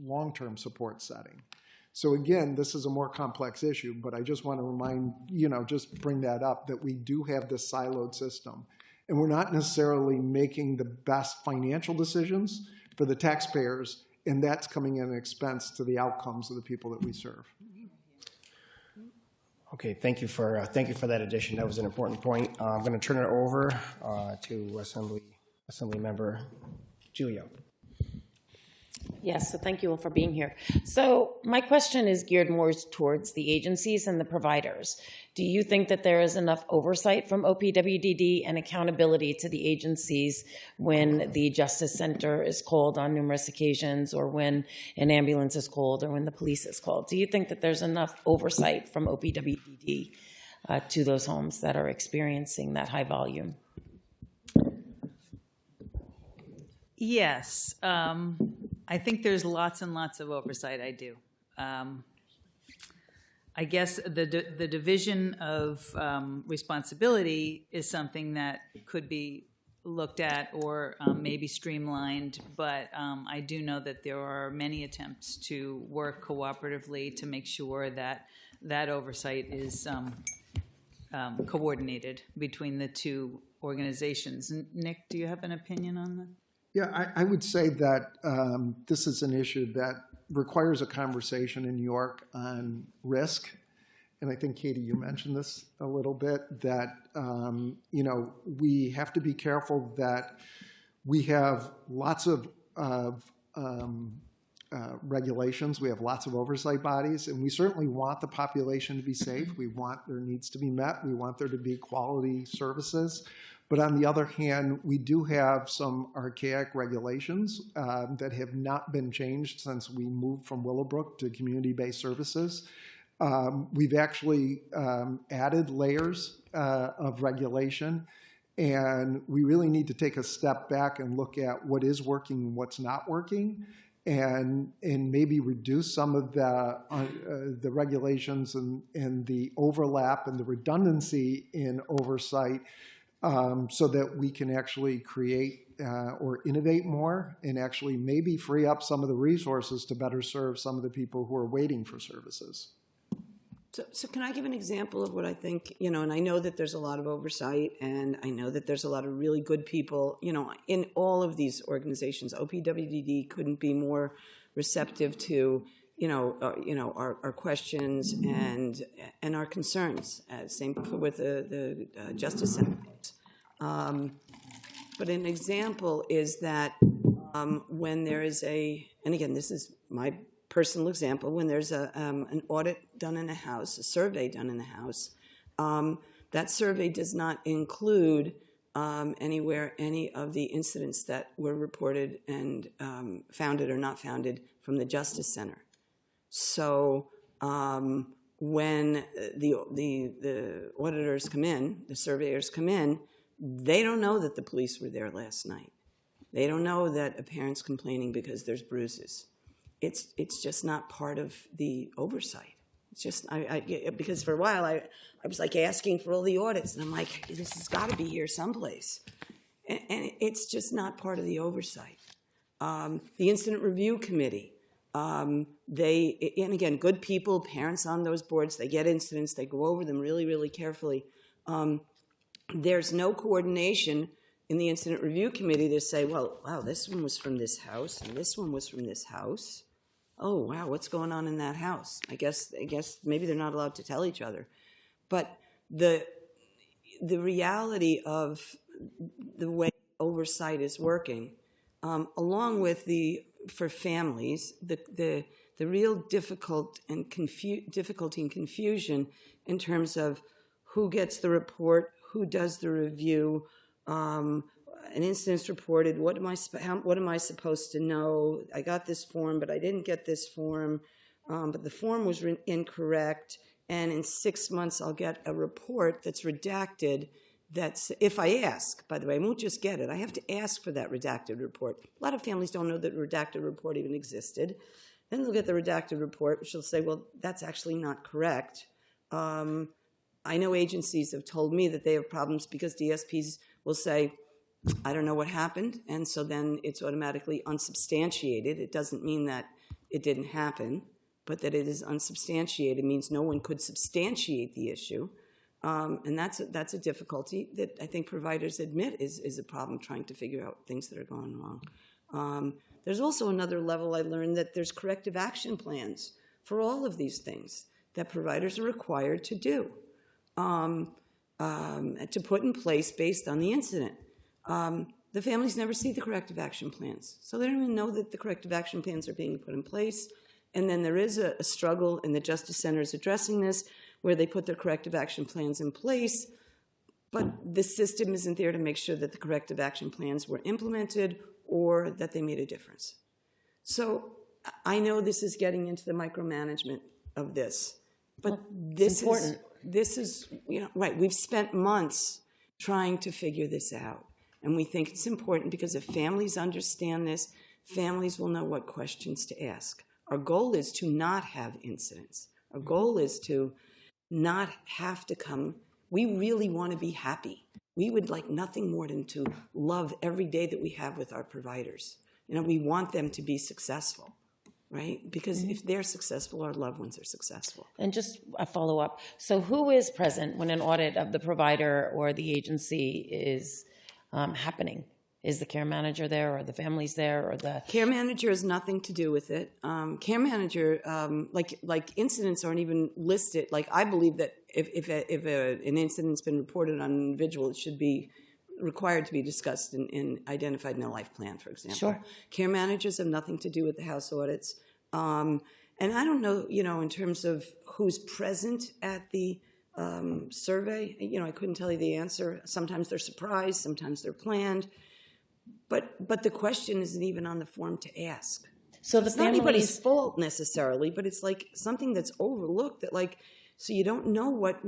long-term support setting. So again, this is a more complex issue, but I just want to remind, just bring that up, that we do have this siloed system. And we're not necessarily making the best financial decisions for the taxpayers, and that's coming at an expense to the outcomes of the people that we serve. Okay, thank you for that addition. That was an important point. I'm going to turn it over to Assembly Member Giglio. Yes, so thank you all for being here. So my question is geared more towards the agencies and the providers. Do you think that there is enough oversight from OPWDD and accountability to the agencies when the Justice Center is called on numerous occasions, or when an ambulance is called, or when the police is called? Do you think that there's enough oversight from OPWDD to those homes that are experiencing that high volume? Yes. I think there's lots and lots of oversight. I do. I guess the division of responsibility is something that could be looked at or maybe streamlined, but I do know that there are many attempts to work cooperatively to make sure that that oversight is coordinated between the two organizations. Nick, do you have an opinion on that? Yeah, I would say that this is an issue that requires a conversation in New York on risk. And I think, Katie, you mentioned this a little bit, that, you know, we have to be careful that we have lots of regulations. We have lots of oversight bodies, and we certainly want the population to be safe. We want their needs to be met. We want there to be quality services. But on the other hand, we do have some archaic regulations that have not been changed since we moved from Willowbrook to community-based services. We've actually added layers of regulation, and we really need to take a step back and look at what is working and what's not working, and maybe reduce some of the regulations and the overlap and the redundancy in oversight, so that we can actually create or innovate more and actually maybe free up some of the resources to better serve some of the people who are waiting for services. So can I give an example of what I think, you know, and I know that there's a lot of oversight, and I know that there's a lot of really good people, you know, in all of these organizations. OPWDD couldn't be more receptive to, you know, our questions and our concerns. Same with the Justice Center. But an example is that when there is and again, this is my personal example, when there's an audit done in a house, a survey done in a house, that survey does not include anywhere any of the incidents that were reported and founded or not founded from the Justice Center. So when the auditors come in, the surveyors come in, they don't know that the police were there last night. They don't know that a parent's complaining because there's bruises. It's just not part of the oversight. It's just, because for a while I was like asking for all the audits, and I'm like, this has got to be here someplace. And it's just not part of the oversight. The Incident Review Committee, and again, good people, parents on those boards, they get incidents, they go over them really, really carefully. There's no coordination in the Incident Review Committee to say, well, wow, this one was from this house, and this one was from this house. Oh, wow, what's going on in that house? I guess maybe they're not allowed to tell each other. But the reality of the way oversight is working, along with for families, the real difficulty and confusion in terms of who gets the report, who does the review, an incident's reported, what am I supposed to know? I got this form, but I didn't get this form, but the form was incorrect, and in 6 months I'll get a report that's redacted. That's, if I ask, by the way, I won't just get it. I have to ask for that redacted report. A lot of families don't know that redacted report even existed. Then they'll get the redacted report, which will say, well, that's actually not correct. I know agencies have told me that they have problems because DSPs will say, I don't know what happened, and so then it's automatically unsubstantiated. It doesn't mean that it didn't happen, but that it is unsubstantiated means no one could substantiate the issue. And that's a difficulty that I think providers admit is a problem, trying to figure out things that are going wrong. There's also another level. I learned that there's corrective action plans for all of these things that providers are required to do, to put in place based on the incident. The families never see the corrective action plans, so they don't even know that the corrective action plans are being put in place. And then there is a struggle, and the Justice Center is addressing this, where they put their corrective action plans in place, but the system isn't there to make sure that the corrective action plans were implemented or that they made a difference. So I know this is getting into the micromanagement of this, but this is, you know, right, we've spent months trying to figure this out. And we think it's important because if families understand this, families will know what questions to ask. Our goal is to not have incidents. Our goal is to not have to come. We really want to be happy. We would like nothing more than to love every day that we have with our providers. You know, we want them to be successful, right? Because if they're successful, our loved ones are successful. And just a follow-up. So who is present when an audit of the provider or the agency is happening? Is the care manager there, or the family's there, or the... Care manager has nothing to do with it. Care manager, like incidents aren't even listed. Like, I believe that if an incident's been reported on an individual, it should be required to be discussed and identified in a life plan, for example. Sure. Care managers have nothing to do with the house audits. And I don't know, you know, in terms of who's present at the survey, you know, I couldn't tell you the answer. Sometimes they're surprised, sometimes they're planned. But the question isn't even on the form to ask. So the It's not anybody's families... fault necessarily, but it's like something that's overlooked that, like, so you don't know what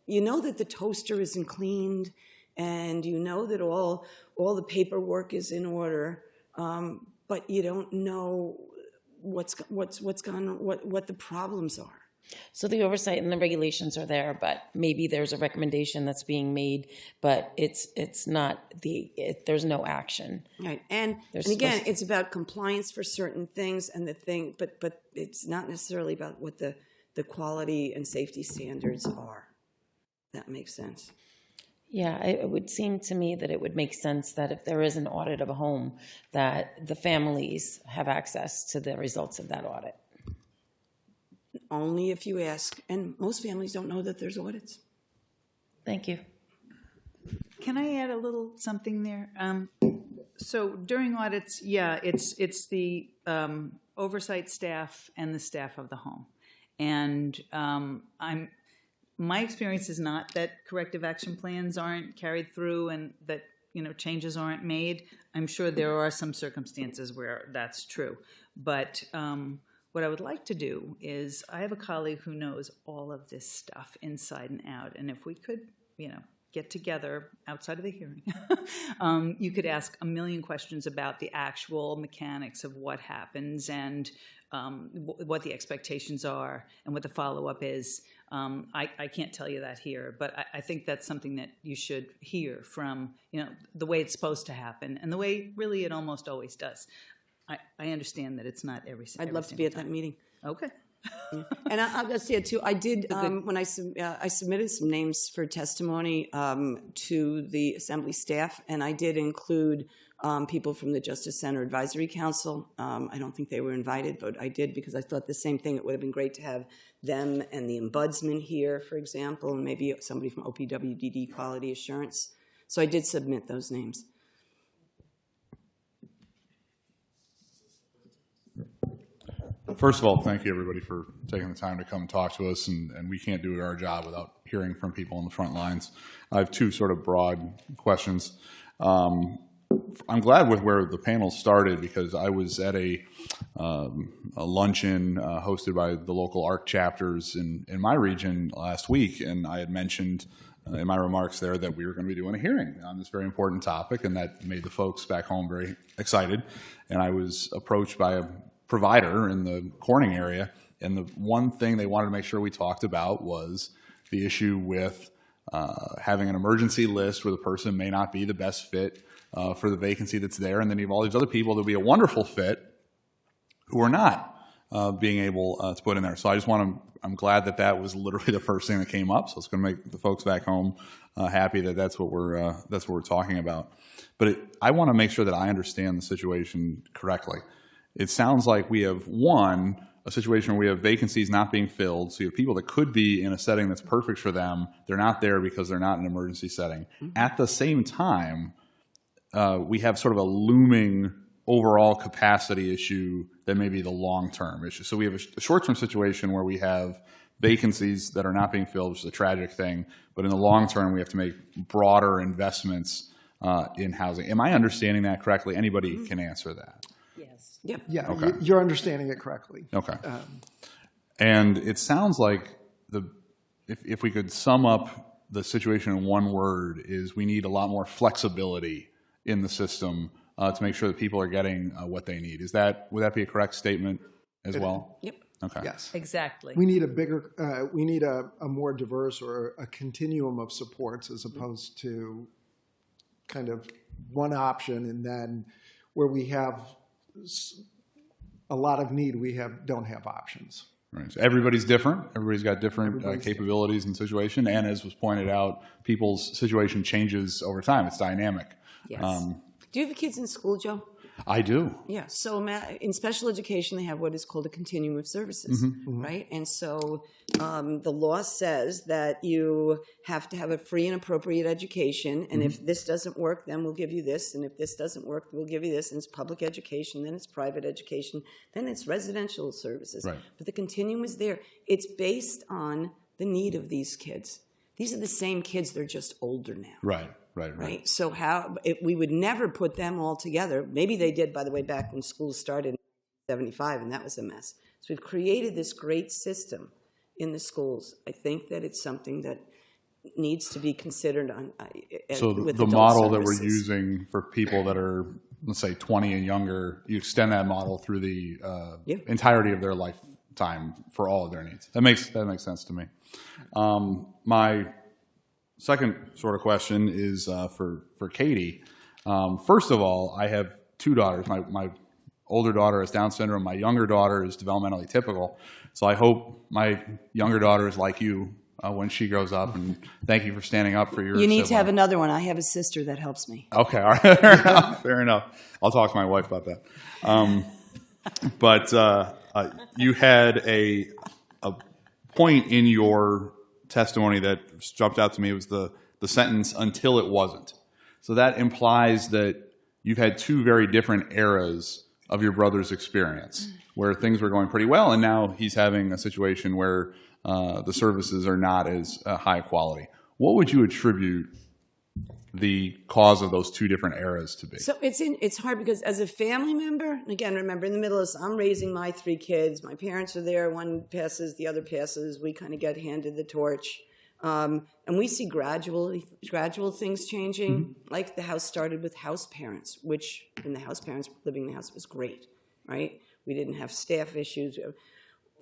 you know that the toaster isn't cleaned, and you know that all the paperwork is in order, but you don't know what the problems are. So the oversight and the regulations are there, but maybe there's a recommendation that's being made, but it's not there's no action. Right, and again, it's about compliance for certain things, and but it's not necessarily about what the quality and safety standards are. That makes sense. Yeah, it would seem to me that it would make sense that if there is an audit of a home, that the families have access to the results of that audit. Only if you ask, and most families don't know that there's audits. Thank you. Can I add a little something there? So during audits, yeah, it's the oversight staff and the staff of the home. And my experience is not that corrective action plans aren't carried through and that, you know, changes aren't made. I'm sure there are some circumstances where that's true. But what I would like to do is, I have a colleague who knows all of this stuff inside and out. And if we could, you know, get together outside of the hearing, you could ask a million questions about the actual mechanics of what happens and what the expectations are and what the follow-up is. I can't tell you that here, but I think that's something that you should hear from, you know, the way it's supposed to happen and the way really it almost always does. I understand that it's not every I'd love to be at that meeting. Okay. Yeah. And I'll just say it too. I did when I submitted some names for testimony to the Assembly staff, and I did include people from the Justice Center Advisory Council. I don't think they were invited, but I did because I thought the same thing. It would have been great to have them and the ombudsman here, for example, and maybe somebody from OPWDD Quality Assurance. So I did submit those names. First of all, thank you, everybody, for taking the time to come and talk to us, and we can't do our job without hearing from people on the front lines. I have two sort of broad questions. I'm glad with where the panel started because I was at a luncheon hosted by the local ARC chapters in my region last week, and I had mentioned in my remarks there that we were going to be doing a hearing on this very important topic, and that made the folks back home very excited. And I was approached by a provider in the Corning area, and the one thing they wanted to make sure we talked about was the issue with having an emergency list where the person may not be the best fit for the vacancy that's there, and then you have all these other people that would be a wonderful fit who are not being able to put in there. So I just want to, I'm glad that that was literally the first thing that came up, so it's going to make the folks back home happy that that's what we're talking about. But I want to make sure that I understand the situation correctly. It sounds like we have, a situation where we have vacancies not being filled, so you have people that could be in a setting that's perfect for them. They're not there because they're not in an emergency setting. Mm-hmm. At the same time, we have sort of a looming overall capacity issue that may be the long-term issue. So we have a short-term situation where we have vacancies that are not being filled, which is a tragic thing, but in the long term, we have to make broader investments in housing. Am I understanding that correctly? Anybody can answer that. Yes. Yep. Yeah, Okay. You're understanding it correctly. Okay. And it sounds like if we could sum up the situation in one word, is we need a lot more flexibility in the system to make sure that people are getting what they need. Would that be a correct statement as well? Yep. Okay. Yes. Exactly. We need a bigger, we need a more diverse or a continuum of supports as opposed to kind of one option, and then where we have a lot of need, we don't have options. Right. So everybody's different. Everybody's got different capabilities and situation. And as was pointed out, people's situation changes over time. It's dynamic. Yes. Do you have kids in school, Joe? I do. Yeah. So in special education, they have what is called a continuum of services, right? And so the law says that you have to have a free and appropriate education. And if this doesn't work, then we'll give you this. And if this doesn't work, we'll give you this. And it's public education, then it's private education, then it's residential services. Right. But the continuum is there. It's based on the need of these kids. These are the same kids, they're just older now. Right. Right. So we would never put them all together. Maybe they did, by the way, back when schools started in 1975, and that was a mess. So we've created this great system in the schools. I think that it's something that needs to be considered on. So with the adult model that services. we're using for people that are, let's say, 20 and younger, you extend that model through the entirety of their lifetime for all of their needs. That makes sense to me. My second sort of question is for Katie. First of all, I have two daughters. My older daughter has Down syndrome. My younger daughter is developmentally typical. So I hope my younger daughter is like you when she grows up. And thank you for standing up for your You need sibling. to have another one. I have a sister that helps me. Okay, all right. Fair enough. Fair enough. I'll talk to my wife about that. But you had a point in your testimony that jumped out to me. It was the sentence, "until it wasn't." So that implies that you've had two very different eras of your brother's experience, where things were going pretty well, and now he's having a situation where the services are not as high quality. What would you attribute the cause of those two different eras to be? So it's hard because as a family member, and again, remember, in the middle of this, I'm raising my three kids. My parents are there. One passes, the other passes. We kind of get handed the torch. And we see gradual things changing. Like the house started with house parents, which when the house parents living in the house was great, right? We didn't have staff issues.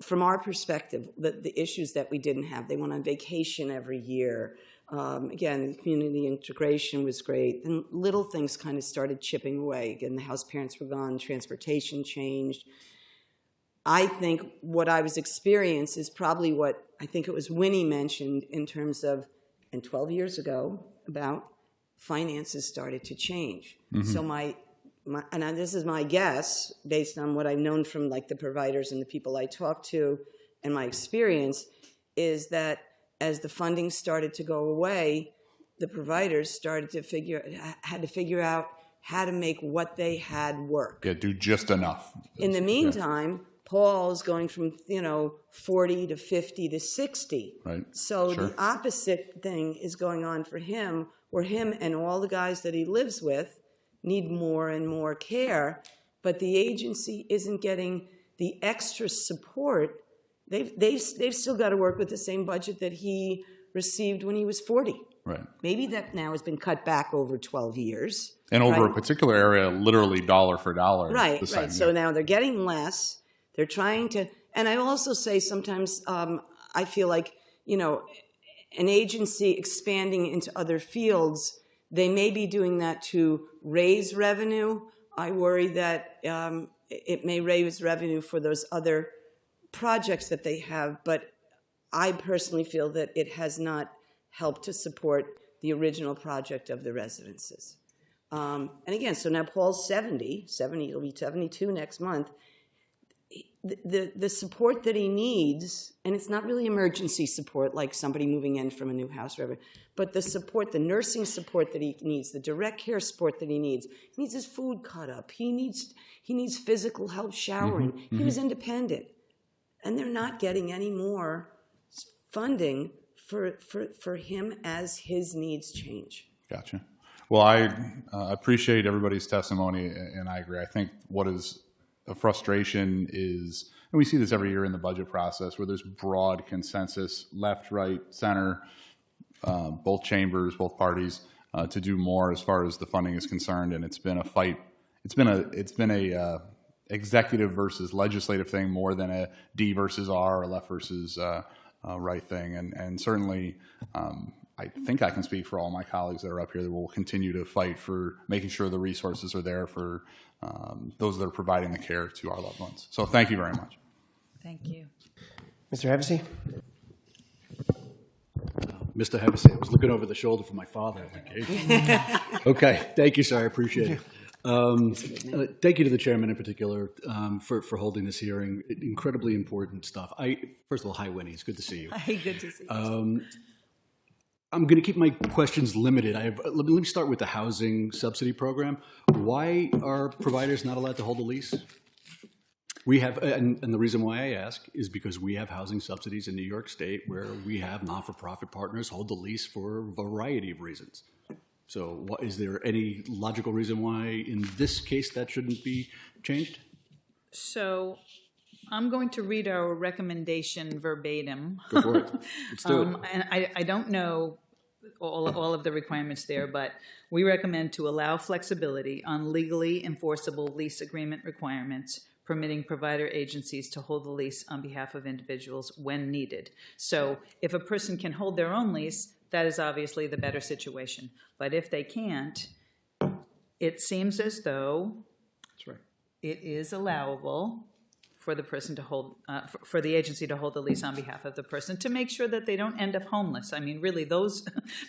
From our perspective, the issues that we didn't have, they went on vacation every year. Again, the community integration was great. And little things kind of started chipping away. Again, the house parents were gone, transportation changed. I think what I was experiencing is probably what I think it was Winnie mentioned in terms of, and 12 years ago, about finances started to change. So and this is my guess, based on what I've known from like the providers and the people I talk to and my experience, is that as the funding started to go away, the providers had to figure out how to make what they had work. Yeah, do just enough. In the meantime, Paul's going from 40 to 50 to 60. Right. So Sure. the opposite thing is going on for him, where him and all the guys that he lives with need more and more care, but the agency isn't getting the extra support. They've still got to work with the same budget that he received when he was 40. Right. Maybe that now has been cut back over 12 years. And over right? a particular area, literally dollar for dollar. Right, the same, right. So now they're getting less. They're trying to, and I also say sometimes I feel like, an agency expanding into other fields, they may be doing that to raise revenue. I worry that it may raise revenue for those other projects that they have, but I personally feel that it has not helped to support the original project of the residences. And again, so now Paul's 70, he'll be 72 next month. The support that he needs, and it's not really emergency support like somebody moving in from a new house, whatever, but the support, the nursing support that he needs, the direct care support that he needs his food cut up, he needs physical help showering. He was independent. And they're not getting any more funding for him as his needs change. Gotcha. Well, I appreciate everybody's testimony, and I agree. I think what is a frustration is, and we see this every year in the budget process, where there's broad consensus, left, right, center, both chambers, both parties, to do more as far as the funding is concerned, and it's been a fight. It's been a executive versus legislative thing more than a D versus R or left versus right thing. And certainly, I think I can speak for all my colleagues that are up here that will continue to fight for making sure the resources are there for those that are providing the care to our loved ones. So thank you very much. Thank you. Mr. Hevesy? Mr. Hevesy, I was looking over the shoulder for my father. Like, hey. Okay, thank you, sir. I appreciate it. Thank you to the chairman in particular for holding this hearing. Incredibly important stuff. First of all, hi, Winnie. It's good to see you. Hi, good to see you. I'm going to keep my questions limited. Let me start with the housing subsidy program. Why are providers not allowed to hold a lease? We have, and the reason why I ask is because we have housing subsidies in New York State where we have not-for-profit partners hold the lease for a variety of reasons. So is there any logical reason why in this case that shouldn't be changed? So I'm going to read our recommendation verbatim. Go for it. Let's do it. And I don't know all of the requirements there, but we recommend to allow flexibility on legally enforceable lease agreement requirements permitting provider agencies to hold the lease on behalf of individuals when needed. So if a person can hold their own lease, that is obviously the better situation. But if they can't, it seems as though it is allowable for the person to hold, for the agency to hold the lease on behalf of the person to make sure that they don't end up homeless. I mean, really,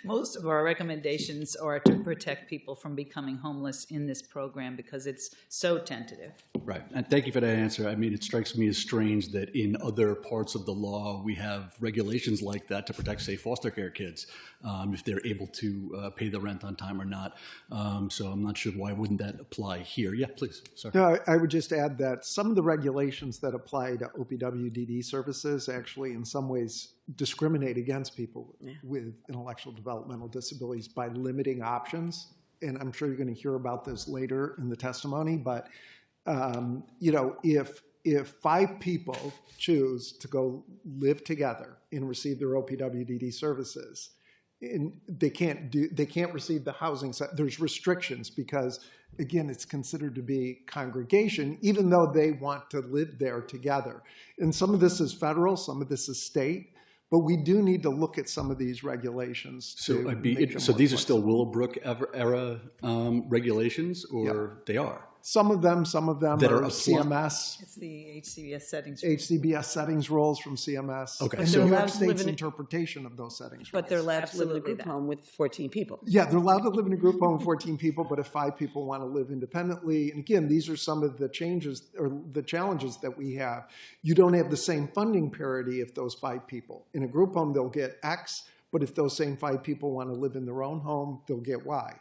most of our recommendations are to protect people from becoming homeless in this program because it's so tentative. Right, and thank you for that answer. I mean, it strikes me as strange that in other parts of the law we have regulations like that to protect, say, foster care kids, if they're able to pay the rent on time or not. So I'm not sure why wouldn't that apply here. Yeah, please. Sorry. No, I would just add that some of the regulations that apply to OPWDD services actually in some ways discriminate against people with intellectual developmental disabilities by limiting options. And I'm sure you're going to hear about this later in the testimony, but you know, if 5 people choose to go live together and receive their OPWDD services, and they can't receive the housing. There's restrictions because, again, it's considered to be congregation, even though they want to live there together. And some of this is federal, some of this is state, but we do need to look at some of these regulations. So these are still Willowbrook era regulations, or they are? Some of them that are CMS. It's the HCBS settings. HCBS settings rules from CMS. Okay. And New York State's interpretation of those settings rules. But they're allowed to live in a group home with 14 people. Yeah, they're allowed to live in a group home with 14 people, but if 5 people want to live independently, and again, these are some of the changes or the challenges that we have. You don't have the same funding parity if those 5 people. In a group home, they'll get X, but if those same 5 people want to live in their own home, they'll get Y.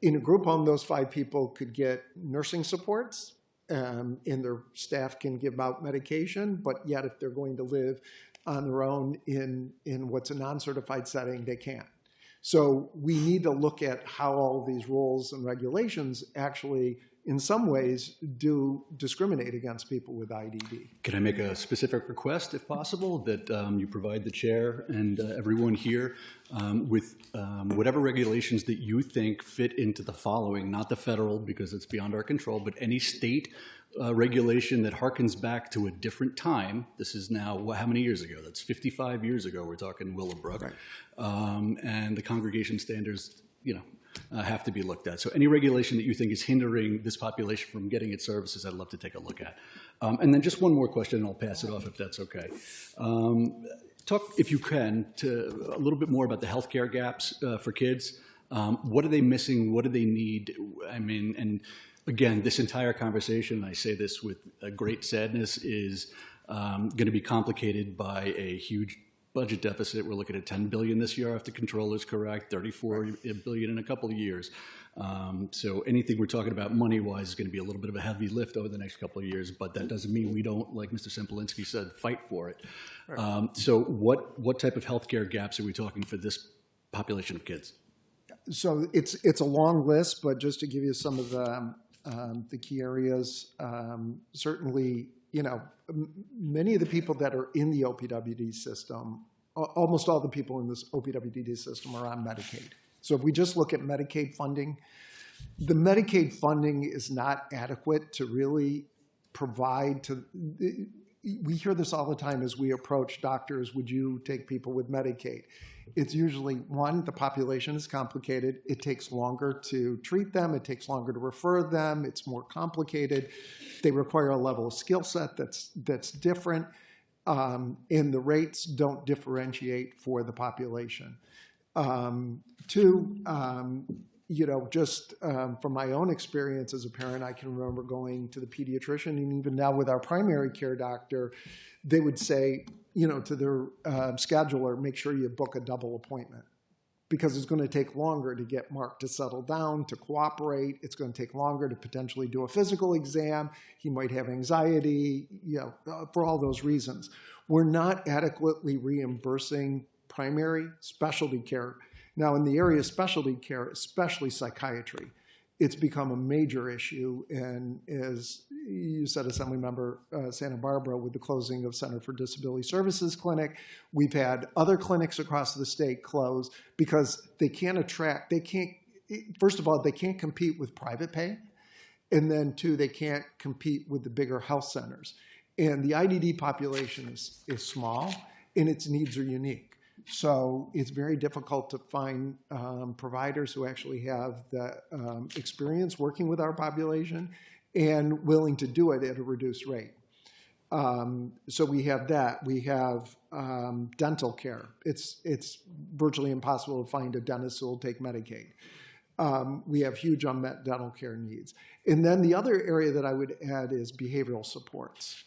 In a group home, those 5 people could get nursing supports, and their staff can give out medication, but yet if they're going to live on their own in what's a non-certified setting, they can't. So we need to look at how all of these rules and regulations actually, in some ways, do discriminate against people with IDD. Can I make a specific request, if possible, that you provide the chair and everyone here with whatever regulations that you think fit into the following, not the federal because it's beyond our control, but any state regulation that harkens back to a different time. This is now, how many years ago? That's 55 years ago. We're talking Willowbrook. Right. And the congregation standards, you know, have to be looked at. So any regulation that you think is hindering this population from getting its services, I'd love to take a look at. And then just one more question, and I'll pass it off if that's okay. Talk, if you can, to a little bit more about the healthcare gaps for kids. What are they missing? What do they need? I mean, and again, this entire conversation, and I say this with a great sadness, is going to be complicated by a huge budget deficit. We're looking at $10 billion this year, if the controller is correct, $34 billion in a couple of years. So anything we're talking about money-wise is going to be a little bit of a heavy lift over the next couple of years, but that doesn't mean we don't, like Mr. Sempolinski said, fight for it. Right. So what type of healthcare gaps are we talking for this population of kids? So it's a long list, but just to give you some of the key areas, certainly, you know, many of the people that are in the OPWD system, almost all the people in this OPWD system are on Medicaid. So if we just look at Medicaid funding, the Medicaid funding is not adequate to really provide to, we hear this all the time as we approach doctors, would you take people with Medicaid? It's usually, one, the population is complicated. It takes longer to treat them. It takes longer to refer them. It's more complicated. They require a level of skill set that's different. And the rates don't differentiate for the population. Two, just from my own experience as a parent, I can remember going to the pediatrician, and even now with our primary care doctor, they would say, to their scheduler, make sure you book a double appointment, because it's going to take longer to get Mark to settle down, to cooperate. It's going to take longer to potentially do a physical exam. He might have anxiety, for all those reasons. We're not adequately reimbursing primary specialty care. Now, in the area of specialty care, especially psychiatry, it's become a major issue. And as you said, Assemblymember Santa Barbara, with the closing of Center for Disability Services Clinic, we've had other clinics across the state close because first of all, they can't compete with private pay. And then two, they can't compete with the bigger health centers. And the IDD population is small, and its needs are unique. So it's very difficult to find providers who actually have the experience working with our population and willing to do it at a reduced rate. So we have that. We have dental care. It's virtually impossible to find a dentist who will take Medicaid. We have huge unmet dental care needs. And then the other area that I would add is behavioral supports,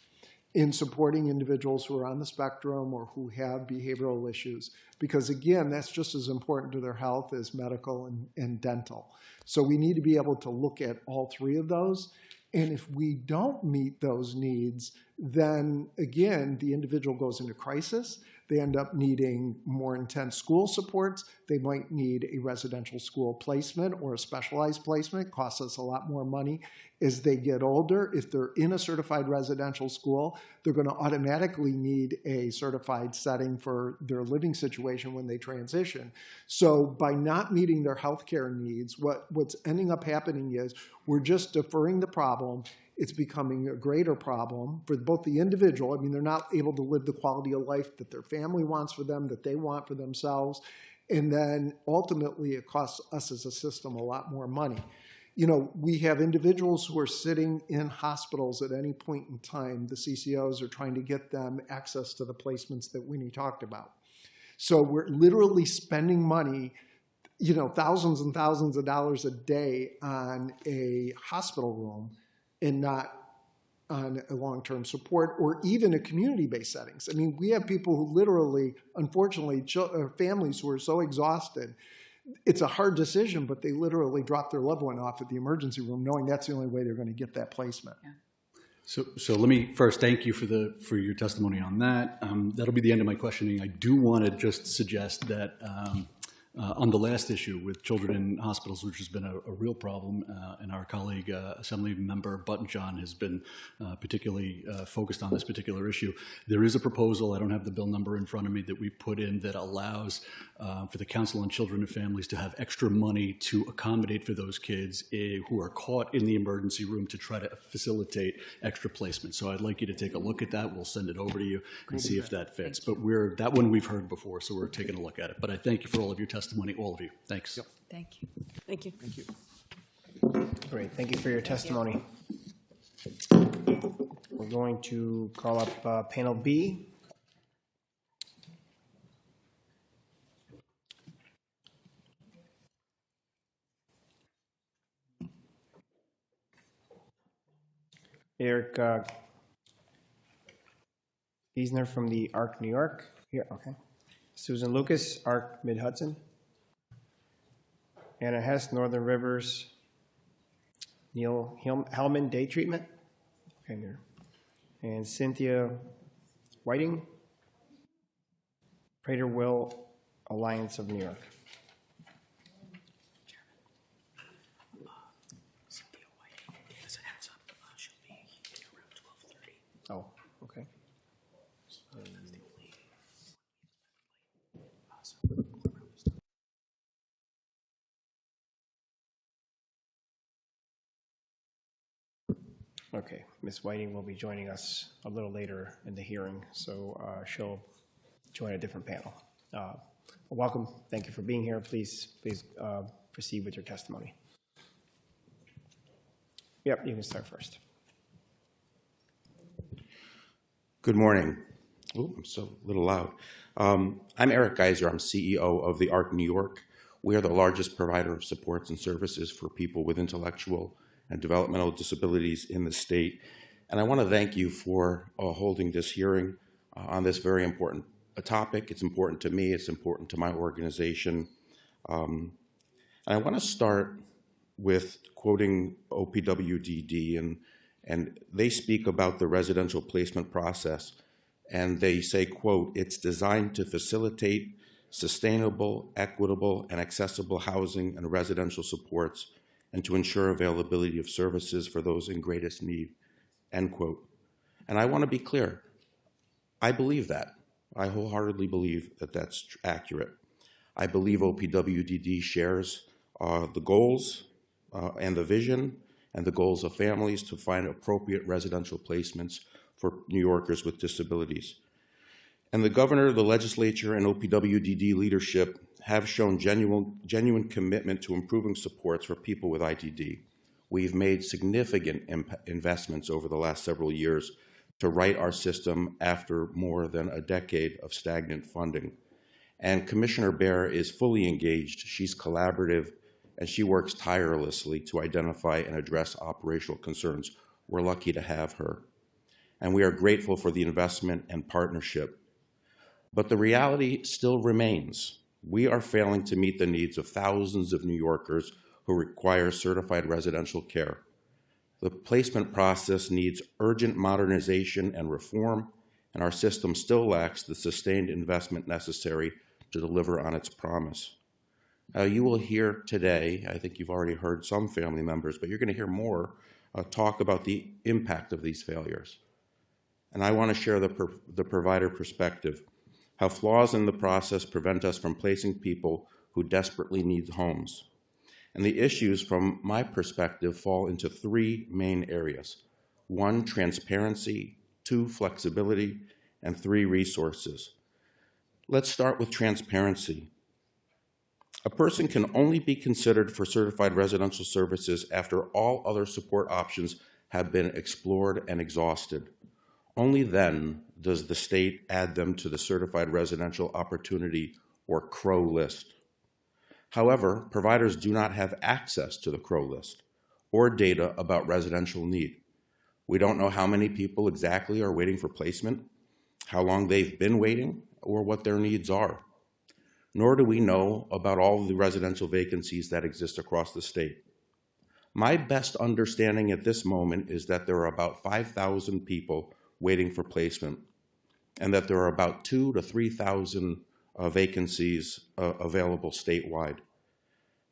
in supporting individuals who are on the spectrum or who have behavioral issues. Because again, that's just as important to their health as medical and dental. So we need to be able to look at all three of those. And if we don't meet those needs, then again, the individual goes into crisis. They end up needing more intense school supports. They might need a residential school placement or a specialized placement. It costs us a lot more money. As they get older, if they're in a certified residential school, they're going to automatically need a certified setting for their living situation when they transition. So by not meeting their healthcare needs, what's ending up happening is we're just deferring the problem. It's becoming a greater problem for both the individual. I mean, they're not able to live the quality of life that their family wants for them, that they want for themselves. And then ultimately, it costs us as a system a lot more money. We have individuals who are sitting in hospitals at any point in time. The CCOs are trying to get them access to the placements that Winnie talked about. So we're literally spending money, thousands and thousands of dollars a day on a hospital room and not on a long-term support or even a community-based settings. I mean, we have people who literally, unfortunately, families who are so exhausted, it's a hard decision, but they literally drop their loved one off at the emergency room knowing that's the only way they're going to get that placement. Yeah. So let me first thank you for your testimony on that. That'll be the end of my questioning. I do want to just suggest that on the last issue with children in hospitals, which has been a real problem, and our colleague, Assembly Member Button-John, has been particularly focused on this particular issue. There is a proposal, I don't have the bill number in front of me, that we've put in that allows for the Council on Children and Families to have extra money to accommodate for those kids who are caught in the emergency room to try to facilitate extra placement. So I'd like you to take a look at that. We'll send it over to you and see if that fits. But that one we've heard before, so we're taking a look at it. But I thank you for all of your testimony, all of you. Thanks. Yep. Thank you. Thank you. Thank you. Great, thank you for your testimony. We're going to call up panel B. Eric Giesner from the ARC New York. Here, okay. Susan Lucas, ARC Mid-Hudson. Anna Hess, Northern Rivers. Neil Hellman, Day Treatment. Okay, here. And Cynthia Whiting, Prater Will Alliance of New York. Cynthia Whiting, as a heads up, she'll be here around 12:30. Oh, okay. That's the only Okay, Ms. Whiting will be joining us a little later in the hearing, so she'll join a different panel. Welcome. Thank you for being here. Please proceed with your testimony. Yep, you can start first. Good morning. Oh, I'm so a little loud. I'm Eric Geiser. I'm CEO of the ARC New York. We are the largest provider of supports and services for people with intellectual and developmental disabilities in the state. And I want to thank you for holding this hearing on this very important topic. It's important to me. It's important to my organization. And I want to start with quoting OPWDD, and they speak about the residential placement process. And they say, quote, "It's designed to facilitate sustainable, equitable, and accessible housing and residential supports and to ensure availability of services for those in greatest need," end quote. And I want to be clear. I believe that. I wholeheartedly believe that that's accurate. I believe OPWDD shares the goals and the vision and the goals of families to find appropriate residential placements for New Yorkers with disabilities. And the governor, the legislature, and OPWDD leadership have shown genuine commitment to improving supports for people with IDD. We've made significant investments over the last several years to right our system after more than a decade of stagnant funding. And Commissioner Bear is fully engaged. She's collaborative, and she works tirelessly to identify and address operational concerns. We're lucky to have her. And we are grateful for the investment and partnership. But the reality still remains. We are failing to meet the needs of thousands of New Yorkers who require certified residential care. The placement process needs urgent modernization and reform, and our system still lacks the sustained investment necessary to deliver on its promise. Now, you will hear today, I think you've already heard some family members, but you're going to hear more talk about the impact of these failures. And I want to share the provider perspective, how flaws in the process prevent us from placing people who desperately need homes. And the issues, from my perspective, fall into three main areas. 1, transparency, 2, flexibility, and 3, resources. Let's start with transparency. A person can only be considered for certified residential services after all other support options have been explored and exhausted. Only then does the state add them to the Certified Residential Opportunity, or CROW list. However, providers do not have access to the CROW list or data about residential need. We don't know how many people exactly are waiting for placement, how long they've been waiting, or what their needs are. Nor do we know about all of the residential vacancies that exist across the state. My best understanding at this moment is that there are about 5,000 people waiting for placement, and that there are about 2,000 to 3,000 vacancies available statewide.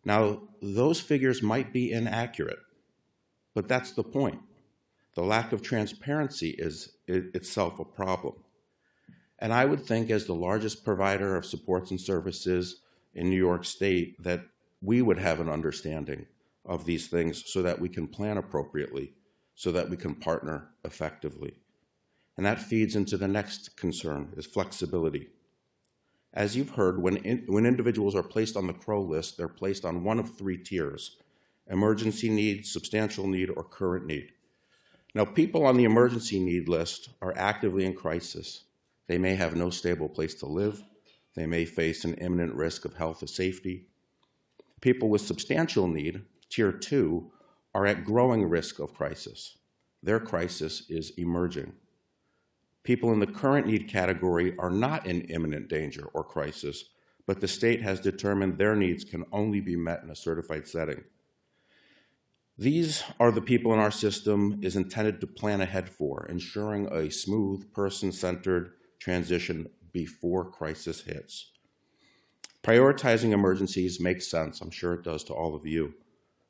Now, those figures might be inaccurate, but that's the point. The lack of transparency is itself a problem. And I would think, as the largest provider of supports and services in New York State, that we would have an understanding of these things so that we can plan appropriately, so that we can partner effectively. And that feeds into the next concern, is flexibility. As you've heard, when individuals are placed on the CROW list, they're placed on one of 3 tiers: emergency need, substantial need, or current need. Now, people on the emergency need list are actively in crisis. They may have no stable place to live. They may face an imminent risk of health or safety. People with substantial need, tier 2, are at growing risk of crisis. Their crisis is emerging. People in the current need category are not in imminent danger or crisis, but the state has determined their needs can only be met in a certified setting. These are the people in our system is intended to plan ahead for, ensuring a smooth, person-centered transition before crisis hits. Prioritizing emergencies makes sense. I'm sure it does to all of you.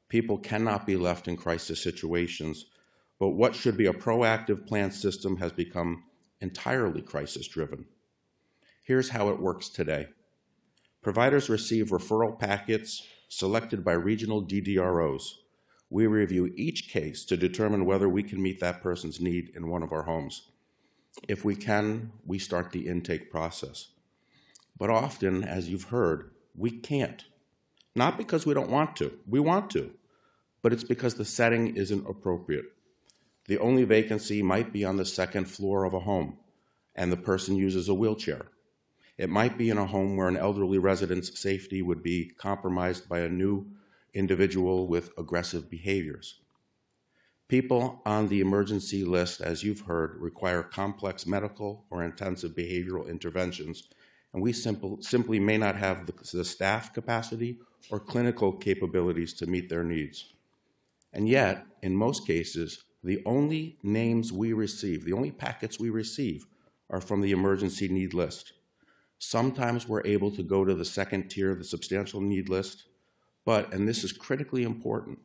People cannot be left in crisis situations, but what should be a proactive plan system has become entirely crisis-driven. Here's how it works today. Providers receive referral packets selected by regional DDROs. We review each case to determine whether we can meet that person's need in one of our homes. If we can, we start the intake process. But often, as you've heard, we can't. Not because we don't want to. We want to. But it's because the setting isn't appropriate. The only vacancy might be on the second floor of a home, and the person uses a wheelchair. It might be in a home where an elderly resident's safety would be compromised by a new individual with aggressive behaviors. People on the emergency list, as you've heard, require complex medical or intensive behavioral interventions, and we simply may not have the staff capacity or clinical capabilities to meet their needs. And yet, in most cases, the only names we receive, the only packets we receive, are from the emergency need list. Sometimes we're able to go to the second tier, the substantial need list, but, and this is critically important,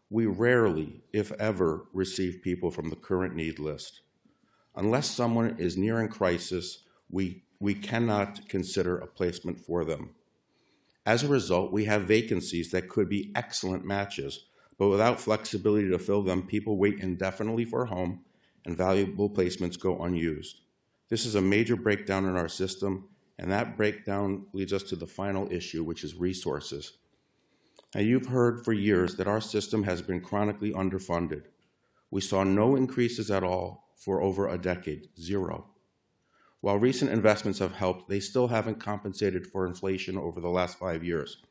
we rarely, if ever, receive people from the current need list. Unless someone is nearing crisis, we cannot consider a placement for them. As a result, we have vacancies that could be excellent matches, but without flexibility to fill them, people wait indefinitely for a home and valuable placements go unused. This is a major breakdown in our system, and that breakdown leads us to the final issue, which is resources. Now, you've heard for years that our system has been chronically underfunded. We saw no increases at all for over a decade, zero. While recent investments have helped, they still haven't compensated for inflation over the last 5 years.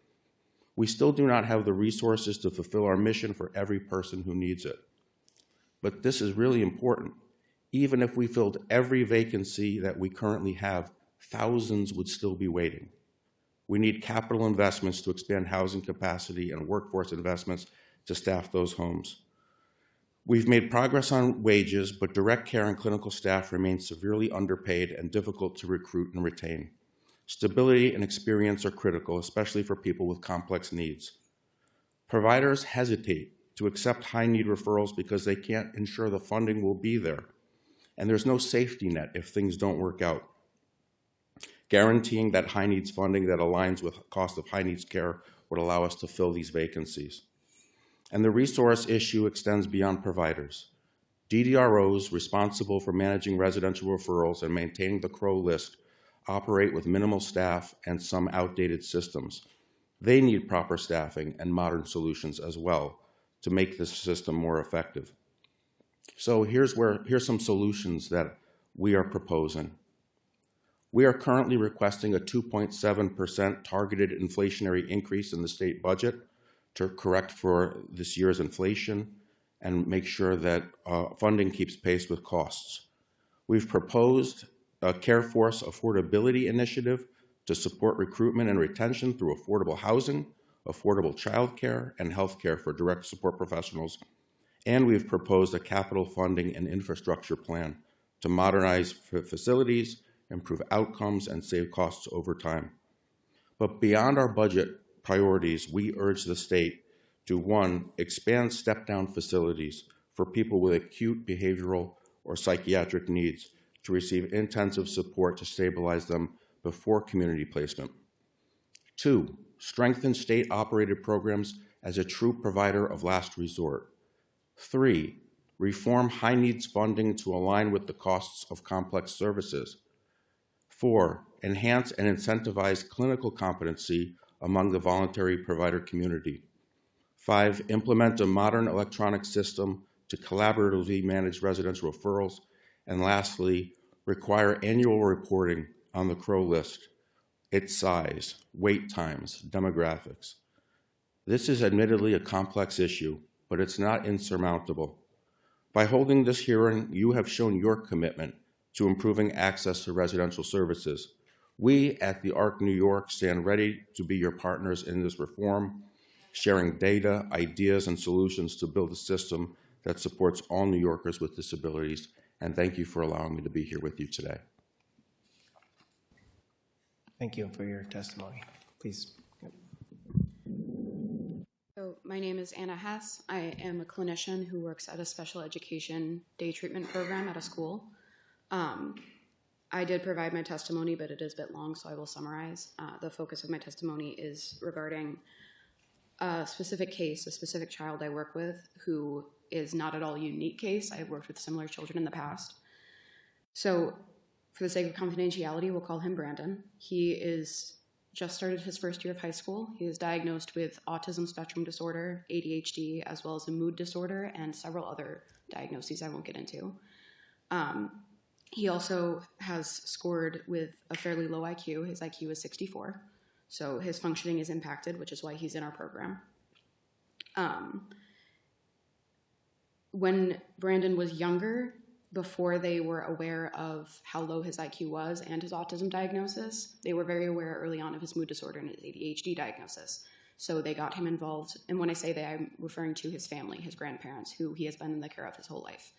We still do not have the resources to fulfill our mission for every person who needs it. But this is really important. Even if we filled every vacancy that we currently have, thousands would still be waiting. We need capital investments to expand housing capacity and workforce investments to staff those homes. We've made progress on wages, but direct care and clinical staff remain severely underpaid and difficult to recruit and retain. Stability and experience are critical, especially for people with complex needs. Providers hesitate to accept high-need referrals because they can't ensure the funding will be there, and there's no safety net if things don't work out. Guaranteeing that high-needs funding that aligns with cost of high-needs care would allow us to fill these vacancies. And the resource issue extends beyond providers. DDROs responsible for managing residential referrals and maintaining the CROW list operate with minimal staff and some outdated systems. They need proper staffing and modern solutions as well to make this system more effective. So here's some solutions that we are proposing. We are currently requesting a 2.7% targeted inflationary increase in the state budget to correct for this year's inflation and make sure that funding keeps pace with costs. We've proposed a CareForce affordability initiative to support recruitment and retention through affordable housing, affordable childcare, and healthcare for direct support professionals. And we've proposed a capital funding and infrastructure plan to modernize facilities, improve outcomes, and save costs over time. But beyond our budget priorities, we urge the state to, 1, expand step-down facilities for people with acute behavioral or psychiatric needs to receive intensive support to stabilize them before community placement. 2, strengthen state-operated programs as a true provider of last resort. 3, reform high-needs funding to align with the costs of complex services. 4, enhance and incentivize clinical competency among the voluntary provider community. 5, implement a modern electronic system to collaboratively manage residential referrals. And lastly, require annual reporting on the CROW list, its size, wait times, demographics. This is admittedly a complex issue, but it's not insurmountable. By holding this hearing, you have shown your commitment to improving access to residential services. We at the ARC New York stand ready to be your partners in this reform, sharing data, ideas, and solutions to build a system that supports all New Yorkers with disabilities. And thank you for allowing me to be here with you today. Thank you for your testimony. Please. So my name is Anna Hess. I am a clinician who works at a special education day treatment program at a school. I did provide my testimony, but it is a bit long, so I will summarize. The focus of my testimony is regarding a specific case, a specific child I work with who is not at all a unique case. I've worked with similar children in the past. So for the sake of confidentiality, we'll call him Brandon. He is just started his first year of high school. He is diagnosed with autism spectrum disorder, ADHD, as well as a mood disorder and several other diagnoses I won't get into. He also has scored with a fairly low IQ. His IQ is 64. So his functioning is impacted, which is why he's in our program. When Brandon was younger, before they were aware of how low his IQ was and his autism diagnosis, they were very aware early on of his mood disorder and his ADHD diagnosis. So they got him involved, and when I say they, I'm referring to his family, his grandparents, who he has been in the care of his whole life.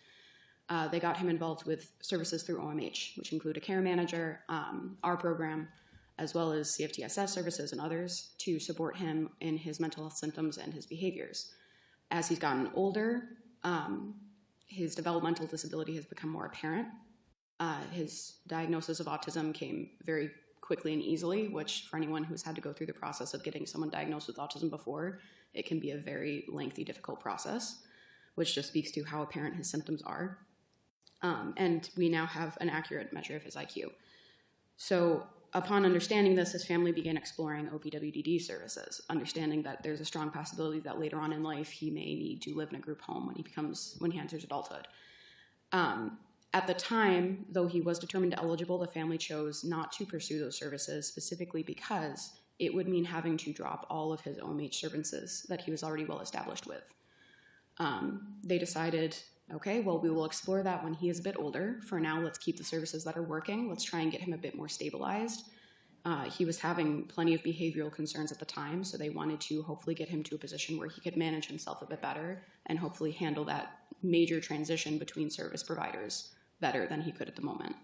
They got him involved with services through OMH, which include a care manager, our program, as well as CFTSS services and others to support him in his mental health symptoms and his behaviors. As he's gotten older, his developmental disability has become more apparent. His diagnosis of autism came very quickly and easily, which for anyone who's had to go through the process of getting someone diagnosed with autism before, it can be a very lengthy, difficult process, which just speaks to how apparent his symptoms are. And we now have an accurate measure of his IQ. So upon understanding this, his family began exploring OPWDD services, understanding that there's a strong possibility that later on in life he may need to live in a group home when he enters adulthood. At the time, though he was determined eligible, the family chose not to pursue those services, specifically because it would mean having to drop all of his OMH services that he was already well established with. They decided, okay, well, we will explore that when he is a bit older. For now, let's keep the services that are working. Let's try and get him a bit more stabilized. He was having plenty of behavioral concerns at the time, so they wanted to hopefully get him to a position where he could manage himself a bit better and hopefully handle that major transition between service providers better than he could at the moment.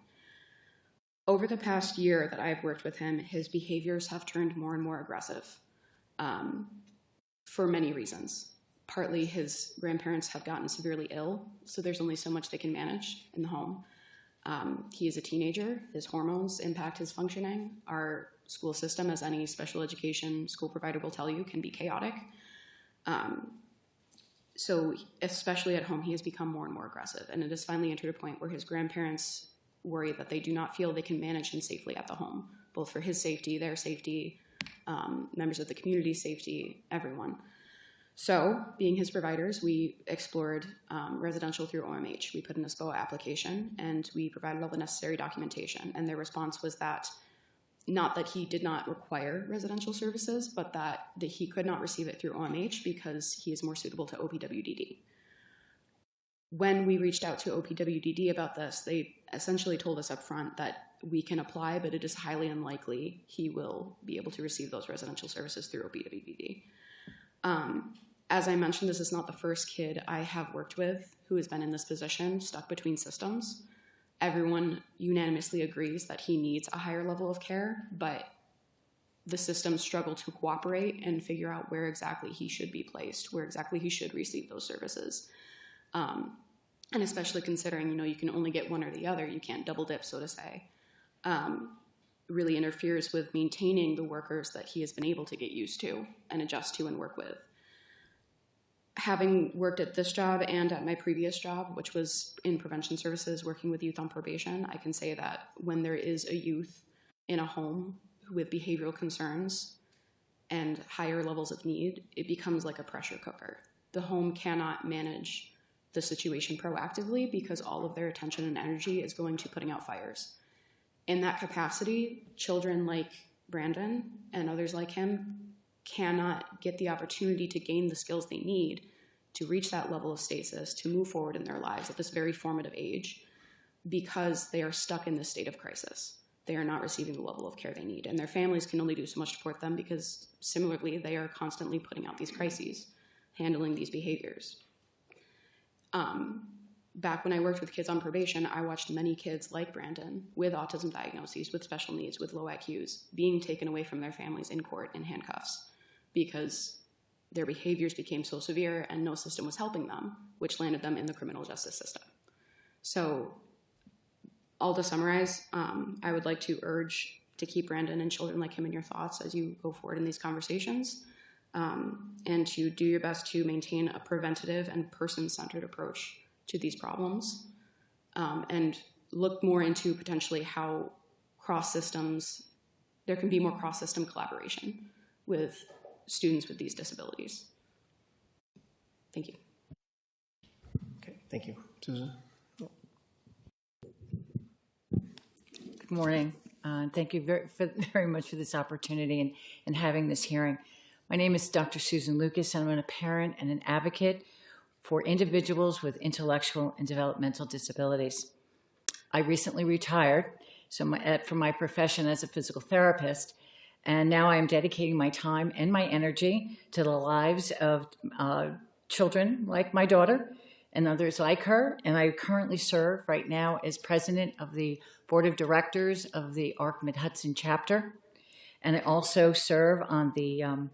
Over the past year that I've worked with him, his behaviors have turned more and more aggressive for many reasons. Partly his grandparents have gotten severely ill, so there's only so much they can manage in the home. He is a teenager. His hormones impact his functioning. Our school system, as any special education school provider will tell you, can be chaotic. So especially at home, he has become more and more aggressive, and it has finally entered a point where his grandparents worry that they do not feel they can manage him safely at the home, both for his safety, their safety, members of the community's safety, everyone. So, being his providers, we explored residential through OMH. We put in a SPOA application, and we provided all the necessary documentation. And their response was that, not that he did not require residential services, but that he could not receive it through OMH because he is more suitable to OPWDD. When we reached out to OPWDD about this, they essentially told us up front that we can apply, but it is highly unlikely he will be able to receive those residential services through OPWDD. As I mentioned, this is not the first kid I have worked with who has been in this position, stuck between systems. Everyone unanimously agrees that he needs a higher level of care, but the systems struggle to cooperate and figure out where exactly he should be placed, where exactly he should receive those services. And especially considering, you can only get one or the other, you can't double dip, so to say, really interferes with maintaining the workers that he has been able to get used to and adjust to and work with. Having worked at this job and at my previous job, which was in prevention services, working with youth on probation, I can say that when there is a youth in a home with behavioral concerns and higher levels of need, it becomes like a pressure cooker. The home cannot manage the situation proactively because all of their attention and energy is going to putting out fires. In that capacity, children like Brandon and others like him cannot get the opportunity to gain the skills they need to reach that level of stasis, to move forward in their lives at this very formative age, because they are stuck in this state of crisis. They are not receiving the level of care they need, and their families can only do so much to support them because similarly, they are constantly putting out these crises, handling these behaviors. Back when I worked with kids on probation, I watched many kids like Brandon with autism diagnoses, with special needs, with low IQs, being taken away from their families in court in handcuffs because their behaviors became so severe and no system was helping them, which landed them in the criminal justice system. So, all to summarize, I would like to urge to keep Brandon and children like him in your thoughts as you go forward in these conversations. and to do your best to maintain a preventative and person-centered approach to these problems, and look more into potentially how there can be more cross-system collaboration with students with these disabilities. Thank you. Okay, thank you. Susan? Good morning. Thank you very much for this opportunity and having this hearing. My name is Dr. Susan Lucas, and I'm a parent and an advocate for individuals with intellectual and developmental disabilities. I recently retired from my profession as a physical therapist, and now I am dedicating my time and my energy to the lives of children like my daughter and others like her, and I currently serve right now as president of the board of directors of the ARC Mid-Hudson chapter, and I also serve on the, on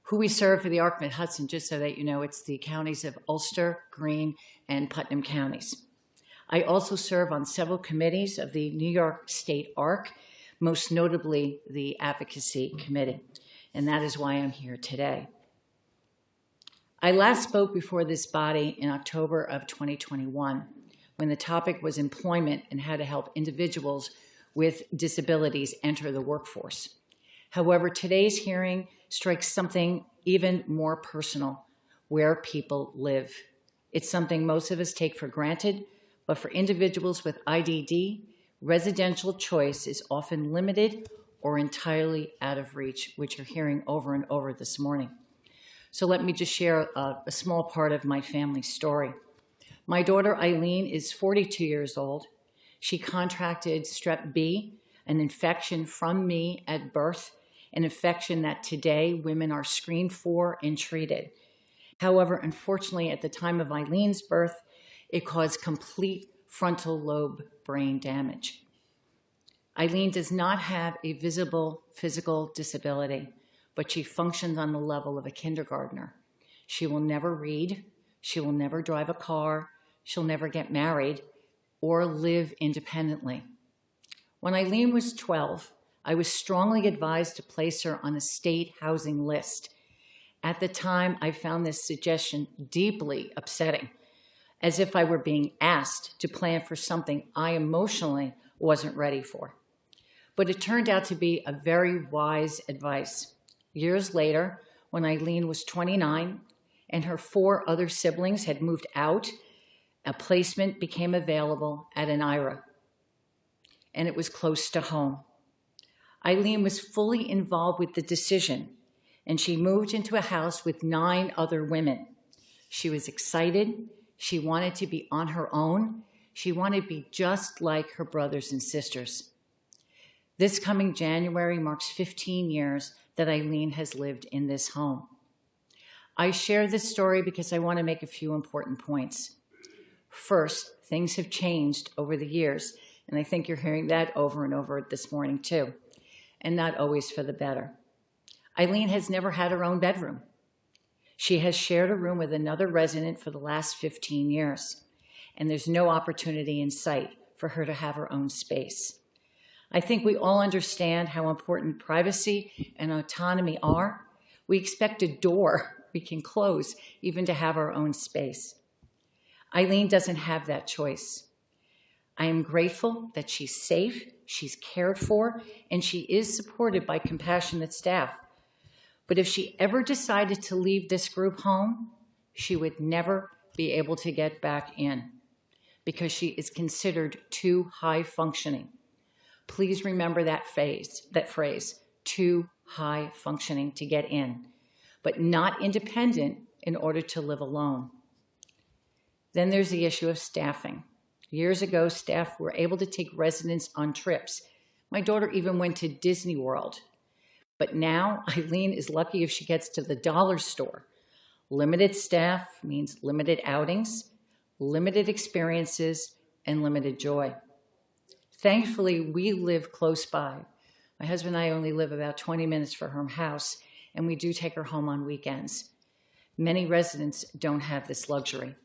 who we serve for the ARC Mid-Hudson, just so that you know, it's the counties of Ulster, Greene, and Putnam counties. I also serve on several committees of the New York State ARC, most notably the Advocacy Committee, and that is why I'm here today. I last spoke before this body in October of 2021 when the topic was employment and how to help individuals with disabilities enter the workforce. However, today's hearing strikes something even more personal, where people live. It's something most of us take for granted, but for individuals with IDD, residential choice is often limited or entirely out of reach, which you're hearing over and over this morning. So let me just share a small part of my family story. My daughter Eileen is 42 years old. She contracted strep B, an infection from me at birth, an infection that today women are screened for and treated. However, unfortunately, at the time of Eileen's birth, it caused complete frontal lobe brain damage. Eileen does not have a visible physical disability, but she functions on the level of a kindergartner. She will never read, she will never drive a car, she'll never get married, or live independently. When Eileen was 12, I was strongly advised to place her on a state housing list. At the time, I found this suggestion deeply upsetting, as if I were being asked to plan for something I emotionally wasn't ready for. But it turned out to be a very wise advice. Years later, when Eileen was 29 and her 4 other siblings had moved out, a placement became available at an IRA, and it was close to home. Eileen was fully involved with the decision, and she moved into a house with 9 other women. She was excited. She wanted to be on her own. She wanted to be just like her brothers and sisters. This coming January marks 15 years that Eileen has lived in this home. I share this story because I want to make a few important points. First, things have changed over the years, and I think you're hearing that over and over this morning too, and not always for the better. Eileen has never had her own bedroom. She has shared a room with another resident for the last 15 years, and there's no opportunity in sight for her to have her own space. I think we all understand how important privacy and autonomy are. We expect a door we can close even to have our own space. Eileen doesn't have that choice. I am grateful that she's safe, she's cared for, and she is supported by compassionate staff. But if she ever decided to leave this group home, she would never be able to get back in because she is considered too high functioning. Please remember that phrase, too high functioning to get in, but not independent in order to live alone. Then there's the issue of staffing. Years ago, staff were able to take residents on trips. My daughter even went to Disney World. But now Eileen is lucky if she gets to the dollar store. Limited staff means limited outings, limited experiences, and limited joy. Thankfully, we live close by. My husband and I only live about 20 minutes from her house, and we do take her home on weekends. Many residents don't have this luxury.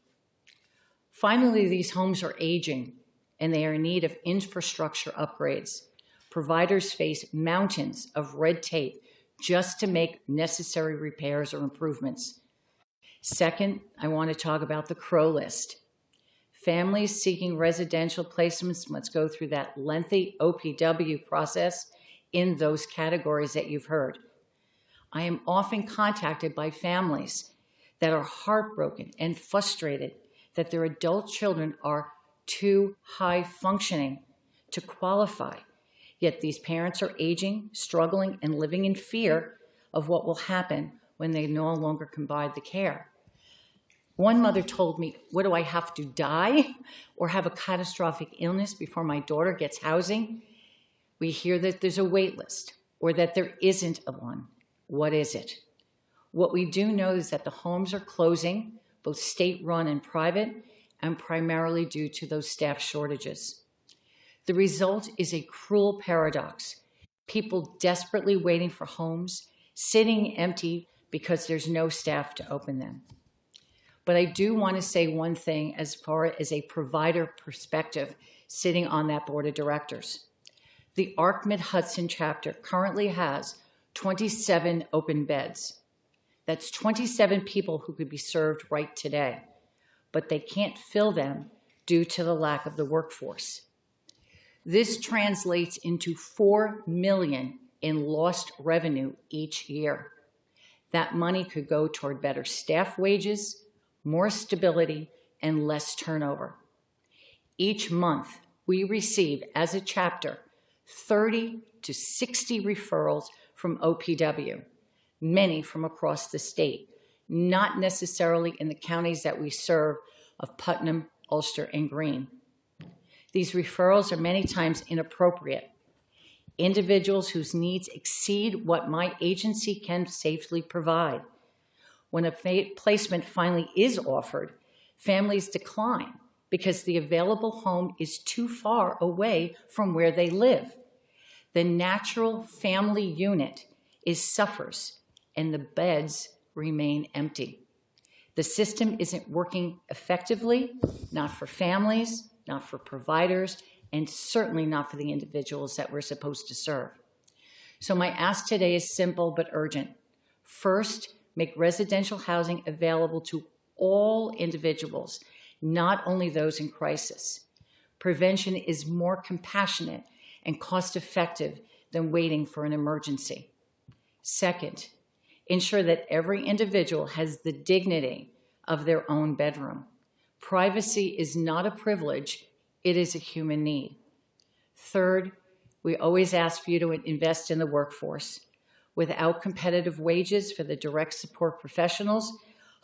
Finally, these homes are aging, and they are in need of infrastructure upgrades. Providers face mountains of red tape just to make necessary repairs or improvements. Second, I want to talk about the Crow list. Families seeking residential placements must go through that lengthy OPW process in those categories that you've heard. I am often contacted by families that are heartbroken and frustrated that their adult children are too high functioning to qualify. Yet these parents are aging, struggling, and living in fear of what will happen when they no longer can provide the care. One mother told me, what do I have to die or have a catastrophic illness before my daughter gets housing? We hear that there's a wait list or that there isn't a one. What is it? What we do know is that the homes are closing, both state-run and private, and primarily due to those staff shortages. The result is a cruel paradox. People desperately waiting for homes, sitting empty because there's no staff to open them. But I do want to say one thing as far as a provider perspective sitting on that board of directors. The ARC Mid-Hudson chapter currently has 27 open beds. That's 27 people who could be served right today, but they can't fill them due to the lack of the workforce. This translates into $4 million in lost revenue each year. That money could go toward better staff wages, more stability, and less turnover. Each month, we receive, as a chapter, 30 to 60 referrals from OPW, many from across the state, not necessarily in the counties that we serve of Putnam, Ulster, and Greene. These referrals are many times inappropriate. Individuals whose needs exceed what my agency can safely provide. When a placement finally is offered, families decline because the available home is too far away from where they live. The natural family unit suffers and the beds remain empty. The system isn't working effectively, not for families, not for providers, and certainly not for the individuals that we're supposed to serve. So my ask today is simple but urgent. First, make residential housing available to all individuals, not only those in crisis. Prevention is more compassionate and cost-effective than waiting for an emergency. Second, ensure that every individual has the dignity of their own bedroom. Privacy is not a privilege, it is a human need. Third, we always ask for you to invest in the workforce. Without competitive wages for the direct support professionals,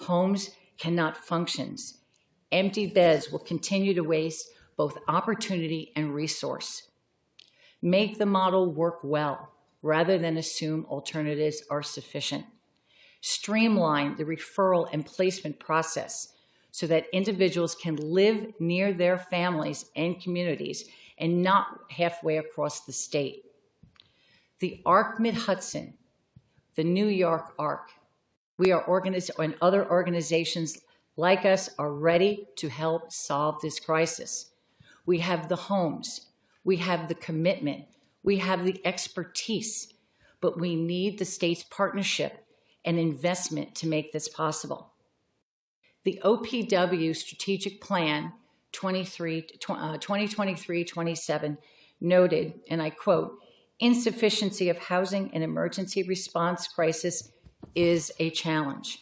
homes cannot function. Empty beds will continue to waste both opportunity and resource. Make the model work well, rather than assume alternatives are sufficient. Streamline the referral and placement process so that individuals can live near their families and communities and not halfway across the state. The ARC Mid-Hudson, the New York ARC, we are organized, and other organizations like us are ready to help solve this crisis. We have the homes, we have the commitment, we have the expertise, but we need the state's partnership and investment to make this possible. The OPW Strategic Plan 2023-27 noted, and I quote, insufficiency of housing and emergency response crisis is a challenge.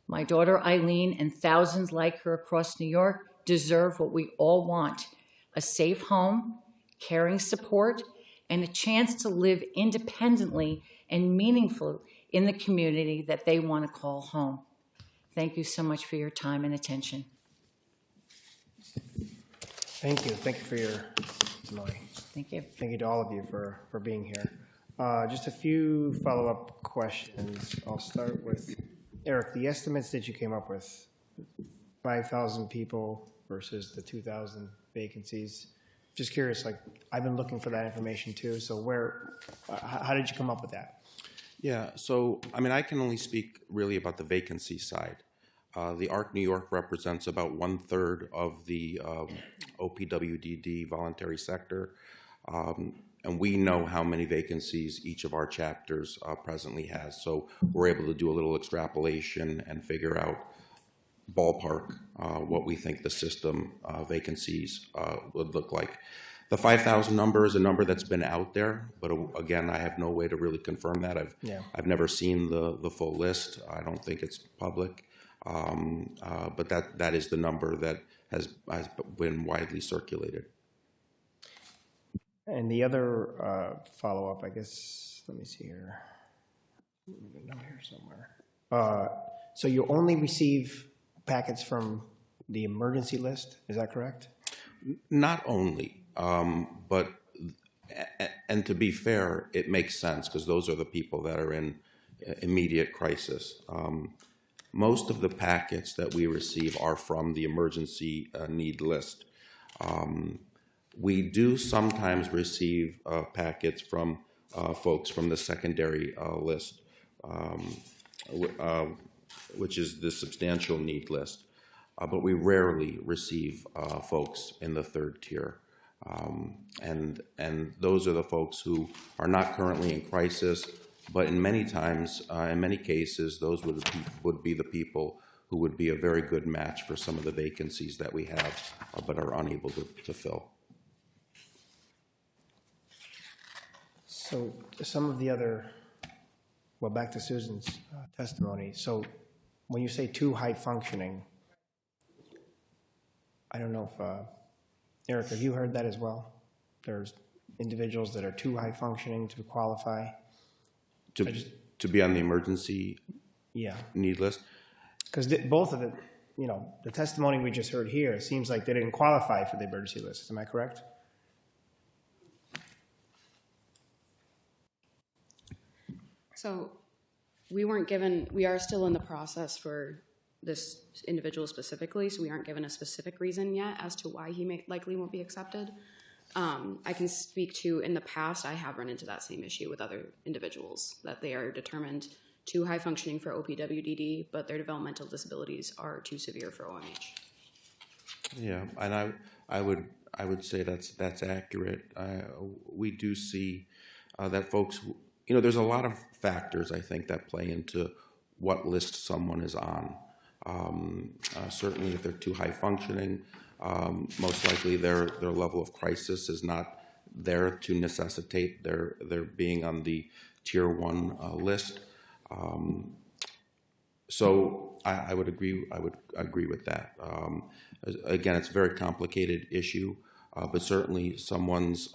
My daughter Eileen and thousands like her across New York deserve what we all want, a safe home, caring support, and a chance to live independently and meaningfully in the community that they want to call home. Thank you so much for your time and attention. Thank you. Thank you for your testimony. Thank you. Thank you to all of you for being here. Just a few follow-up questions. I'll start with Eric. The estimates that you came up with, 5,000 people versus the 2,000 vacancies. Just curious, like, I've been looking for that information too. So how did you come up with that? Yeah, so, I mean, I can only speak really about the vacancy side. The ARC New York represents about 1/3 of the OPWDD voluntary sector. And we know how many vacancies each of our chapters presently has. So we're able to do a little extrapolation and figure out ballpark what we think the system vacancies would look like. The 5,000 number is a number that's been out there, but again, I have no way to really confirm that. I've never seen the full list. I don't think it's public, but that is the number that has been widely circulated. And the other follow-up, I guess, let me see here. There's a note here somewhere. So you only receive packets from the emergency list, is that correct? Not only, but, and to be fair, it makes sense because those are the people that are in immediate crisis. Most of the packets that we receive are from the emergency need list. We do sometimes receive packets from folks from the secondary list, which is the substantial need list, but we rarely receive folks in the third tier. And those are the folks who are not currently in crisis, but in many times, in many cases, those would be the people who would be a very good match for some of the vacancies that we have, but are unable to fill. So some of the other, well, back to Susan's testimony. So when you say too high functioning, I don't know if, Eric, have you heard that as well? There's individuals that are too high functioning to qualify? To be on the emergency need list? Because both of it, you know, the testimony we just heard here, it seems like they didn't qualify for the emergency list. Am I correct? So we are still in the process for this individual specifically, so we aren't given a specific reason yet as to why he likely won't be accepted. I can speak to, in the past, I have run into that same issue with other individuals, that they are determined too high functioning for OPWDD, but their developmental disabilities are too severe for OMH. Yeah, and I would say that's accurate. We do see that folks, you know, there's a lot of factors, I think, that play into what list someone is on. Certainly, if they're too high functioning, most likely their level of crisis is not there to necessitate their being on the tier 1 list. So I would agree. I would agree with that. Again, it's a very complicated issue, but certainly someone's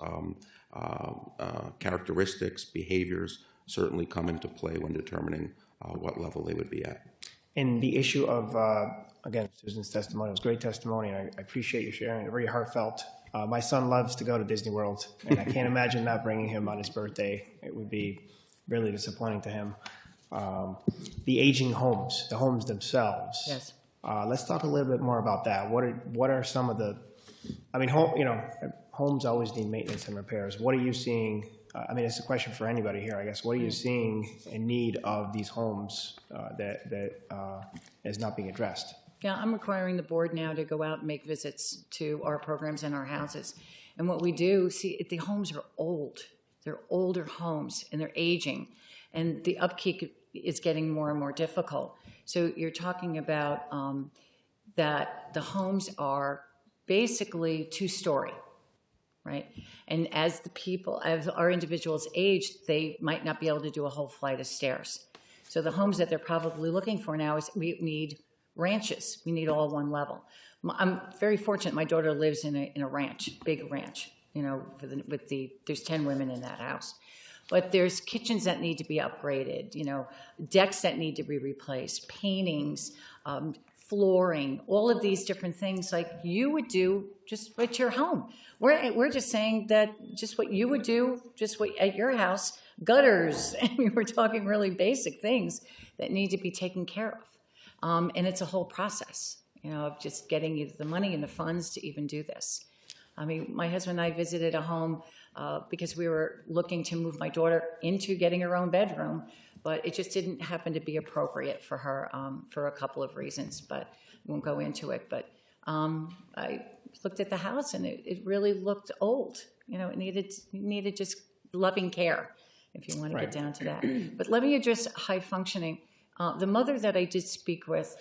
characteristics, behaviors certainly come into play when determining what level they would be at. And the issue of, again, Susan's testimony was great testimony, and I appreciate you sharing it, very heartfelt. My son loves to go to Disney World, and I can't imagine not bringing him on his birthday. It would be really disappointing to him. The aging homes, the homes themselves. Yes. Let's talk a little bit more about that. What are some of the, I mean, homes always need maintenance and repairs. What are you seeing? I mean, it's a question for anybody here, I guess. What are you seeing in need of these homes that is not being addressed? Yeah, I'm requiring the board now to go out and make visits to our programs and our houses. And what we do, see, the homes are old. They're older homes, and they're aging. And the upkeep is getting more and more difficult. So you're talking about that the homes are basically two-story, right? And as our individuals age, they might not be able to do a whole flight of stairs. So the homes that they're probably looking for now is we need ranches. We need all one level. I'm very fortunate. My daughter lives in a ranch, big ranch, you know, there's 10 women in that house. But there's kitchens that need to be upgraded, you know, decks that need to be replaced, paintings, flooring, all of these different things like you would do just at your home. We're just saying that just what you would do, just what at your house, gutters, I mean, we're talking really basic things that need to be taken care of. And it's a whole process, you know, of just getting you the money and the funds to even do this. I mean, my husband and I visited a home because we were looking to move my daughter into getting her own bedroom, but it just didn't happen to be appropriate for her for a couple of reasons, but I won't go into it. But I looked at the house, and it really looked old. You know, it needed just loving care, if you want to Right. get down to that. But let me address high functioning. The mother that I did speak with,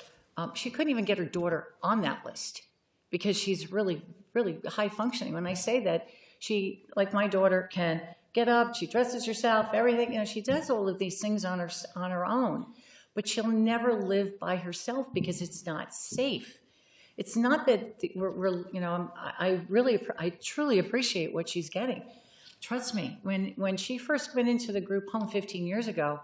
she couldn't even get her daughter on that list because she's really, really high functioning. When I say that, she, like my daughter, can get up, she dresses herself, everything, you know, she does all of these things on her own, but she'll never live by herself because it's not safe. It's not that we're you know, I truly appreciate what she's getting. Trust me, when she first went into the group home 15 years ago,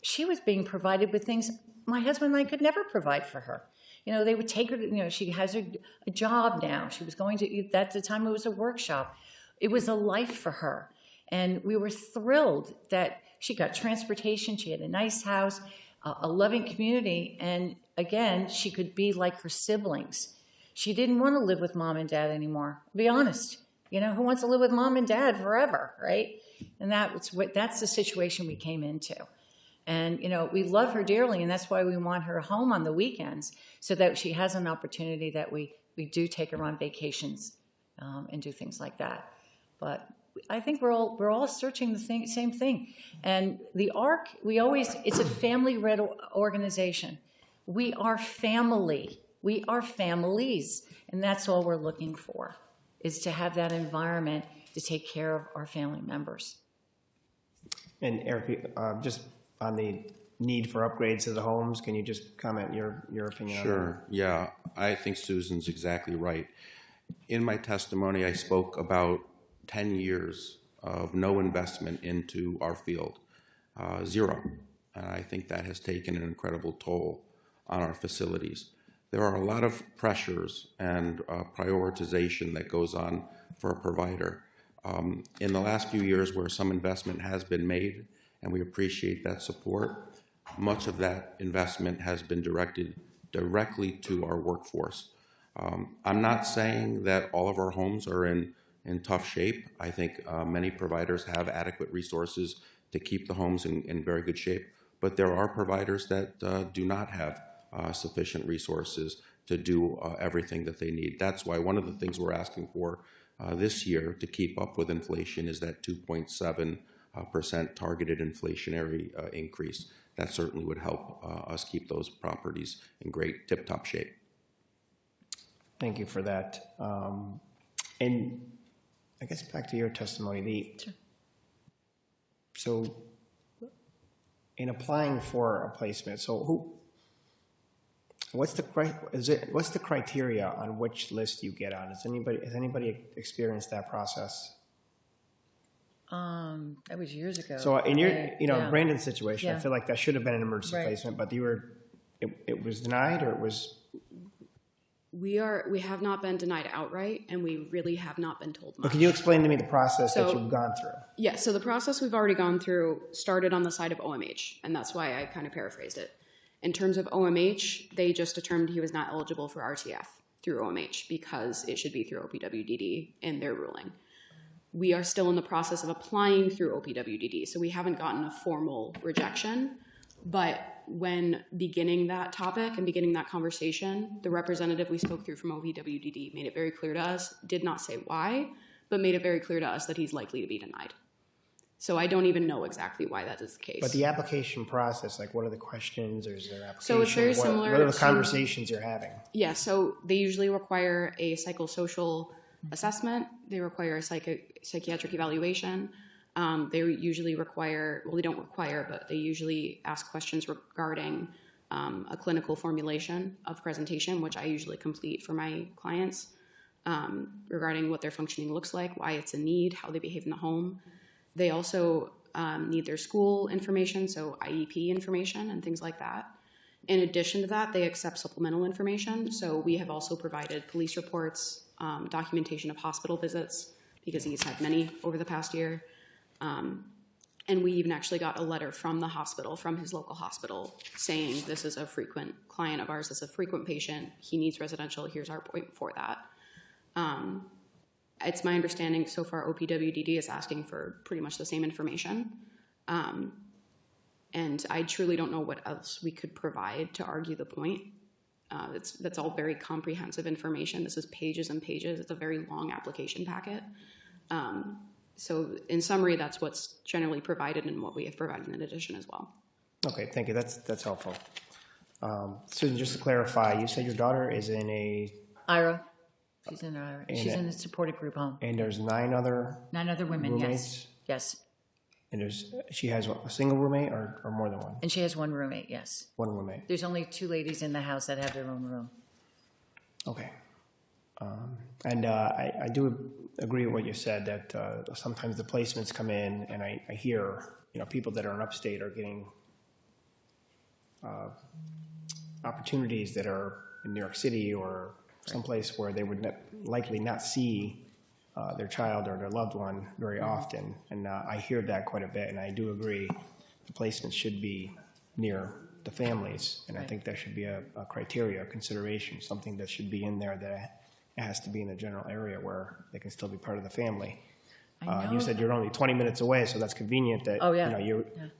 she was being provided with things my husband and I could never provide for her. You know, they would take her to, you know, she has a job now. She was going to, at the time it was a workshop. It was a life for her. And we were thrilled that she got transportation, she had a nice house, a loving community, and again, she could be like her siblings. She didn't want to live with mom and dad anymore, to be honest. You know, who wants to live with mom and dad forever, right? And that's the situation we came into. And, you know, we love her dearly, and that's why we want her home on the weekends, so that she has an opportunity that we do take her on vacations and do things like that. But I think we're all searching the same thing. And the ARC, it's a family-led organization. We are family. We are families, and that's all we're looking for, is to have that environment to take care of our family members. And Eric, just on the need for upgrades to the homes, can you just comment your opinion on that? Sure, yeah, I think Susan's exactly right. In my testimony, I spoke about 10 years of no investment into our field, zero. And I think that has taken an incredible toll on our facilities. There are a lot of pressures and prioritization that goes on for a provider. In the last few years where some investment has been made, and we appreciate that support, much of that investment has been directed directly to our workforce. I'm not saying that all of our homes are in tough shape. I think many providers have adequate resources to keep the homes in very good shape, but there are providers that do not have sufficient resources to do everything that they need. That's why one of the things we're asking for this year to keep up with inflation is that 2.7% targeted inflationary increase. That certainly would help us keep those properties in great tip-top shape. Thank you for that. And I guess back to your testimony, Sure. So in applying for a placement, so what's the criteria on which list you get on? Has anybody experienced that process? That was years ago. So in your, Yeah. Brandon's situation, I Yeah. feel like that should have been an emergency Right. placement, but it was denied, or it was. We have not been denied outright, and we really have not been told But much. can you explain to me the process that So- you've gone through? Yeah, so the process we've already gone through started on the side of OMH, and that's why I kind of paraphrased it. In terms of OMH, they just determined he was not eligible for RTF through OMH because it should be through OPWDD in their ruling. We are still in the process of applying through OPWDD, so we haven't gotten a formal rejection. But when beginning that topic and beginning that conversation, the representative we spoke through from OPWDD made it very clear to us, did not say why, but made it very clear to us that he's likely to be denied. So I don't even know exactly why that is the case. But the application process, like what are the questions, or is there application? So it's very similar What are the to- conversations you're having? Yeah, so they usually require a psychosocial assessment. They require a psychiatric evaluation. They usually require, well, they don't require, but they usually ask questions regarding a clinical formulation of presentation, which I usually complete for my clients, regarding what their functioning looks like, why it's a need, how they behave in the home. They also need their school information, so IEP information and things like that. In addition to that, they accept supplemental information. So we have also provided police reports, documentation of hospital visits, because he's had many over the past year. And we even actually got a letter from the hospital, from his local hospital, saying this is a frequent client of ours, this is a frequent patient, he needs residential, here's our point for that. It's my understanding so far OPWDD is asking for pretty much the same information. And I truly don't know what else we could provide to argue the point. That's all very comprehensive information. This is pages and pages. It's a very long application packet. So in summary, that's what's generally provided and what we have provided in addition as well. Okay, thank you. That's helpful. Susan, just to clarify, you said your daughter is in a... Ira. She's in Ira. She's in a supported group home. And there's 9 other 9 other women, roommates? Yes. And she has a single roommate or more than one? And she has 1 roommate, yes. 1 roommate. There's only 2 ladies in the house that have their own room. Okay. And I do agree with what you said, that sometimes the placements come in and I hear, people that are in upstate are getting opportunities that are in New York City or someplace where they would likely not see their child or their loved one very often. And I hear that quite a bit, and I do agree the placements should be near the families, and I think that should be a criteria, a consideration, something that should be in there that it has to be in the general area where they can still be part of the family. You said you're only 20 minutes away, so that's convenient that,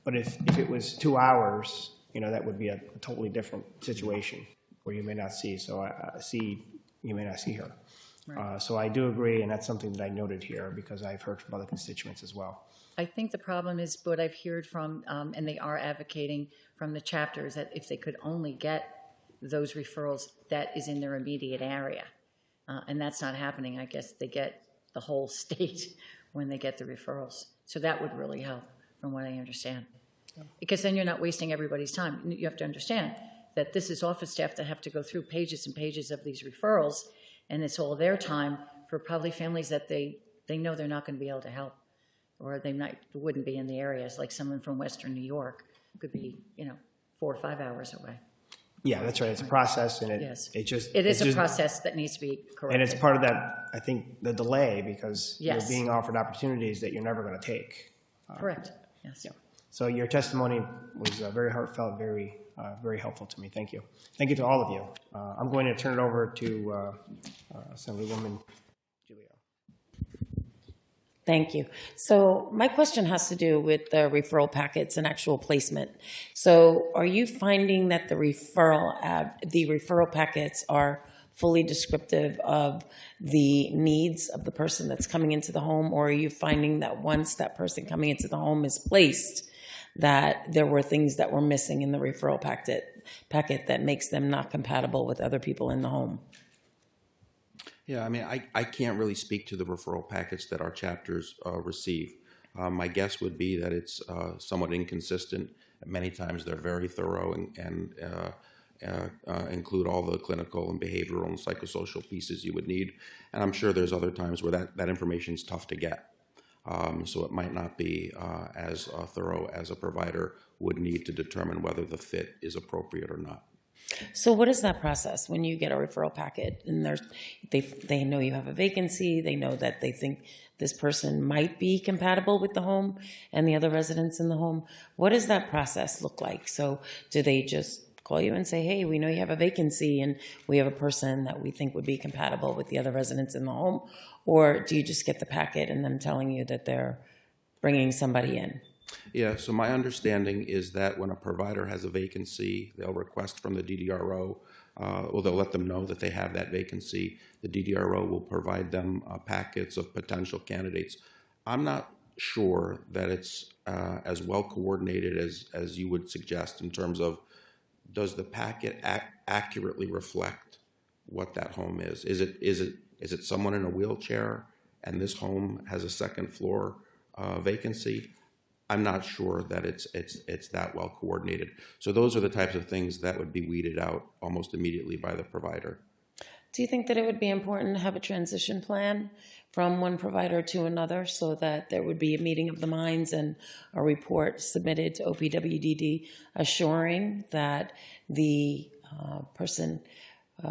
but if it was 2 hours, that would be a totally different situation where you may not see, you may not see her. Right. So I do agree, and that's something that I noted here because I've heard from other constituents as well. I think the problem is what I've heard from, and they are advocating from the chapters, that if they could only get those referrals, that is in their immediate area. And that's not happening. I guess they get the whole state when they get the referrals. So that would really help, from what I understand. Because then you're not wasting everybody's time. You have to understand that this is office staff that have to go through pages and pages of these referrals, and it's all their time for probably families that they know they're not going to be able to help, or they wouldn't be in the areas, like someone from Western New York could be, 4 or 5 hours away. Yeah, that's right. It's a process, and it is a process that needs to be corrected. And it's part of that, I think, the delay, because you're being offered opportunities that you're never going to take. Correct. Yes. Yeah. So your testimony was very heartfelt, very helpful to me. Thank you. Thank you to all of you. I'm going to turn it over to Assemblywoman Giglio. Thank you. So my question has to do with the referral packets and actual placement. So are you finding that the referral packets are fully descriptive of the needs of the person that's coming into the home, or are you finding that once that person coming into the home is placed, that there were things that were missing in the referral packet that makes them not compatible with other people in the home? Yeah, I mean, I can't really speak to the referral packets that our chapters receive. My guess would be that it's somewhat inconsistent. Many times they're very thorough and include all the clinical and behavioral and psychosocial pieces you would need. And I'm sure there's other times where that information is tough to get. So it might not be as thorough as a provider would need to determine whether the fit is appropriate or not. So what is that process when you get a referral packet and they know you have a vacancy, they know that they think this person might be compatible with the home and the other residents in the home? What does that process look like? So do they just call you and say, hey, we know you have a vacancy and we have a person that we think would be compatible with the other residents in the home? Or do you just get the packet and them telling you that they're bringing somebody in? Yeah, so my understanding is that when a provider has a vacancy, they'll request from the DDRO, or they'll let them know that they have that vacancy. The DDRO will provide them packets of potential candidates. I'm not sure that it's as well coordinated as you would suggest in terms of, does the packet accurately reflect what that home is? Is it someone in a wheelchair and this home has a second floor vacancy? I'm not sure that it's that well coordinated. So those are the types of things that would be weeded out almost immediately by the provider. Do you think that it would be important to have a transition plan from one provider to another so that there would be a meeting of the minds and a report submitted to OPWDD assuring that the person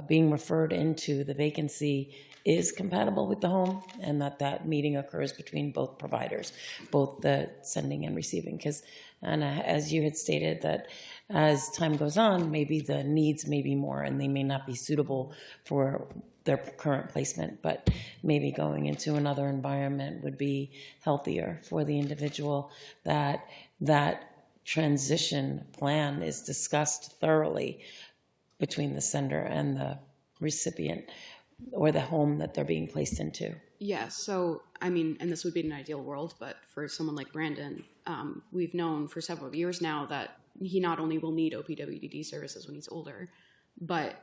being referred into the vacancy is compatible with the home, and that meeting occurs between both providers, both the sending and receiving? Because, Anna, as you had stated, that as time goes on, maybe the needs may be more and they may not be suitable for their current placement, but maybe going into another environment would be healthier for the individual, that transition plan is discussed thoroughly between the sender and the recipient. or the home that they're being placed into? Yes. So, I mean, and this would be an ideal world, but for someone like Brandon, we've known for several years now that he not only will need OPWDD services when he's older, but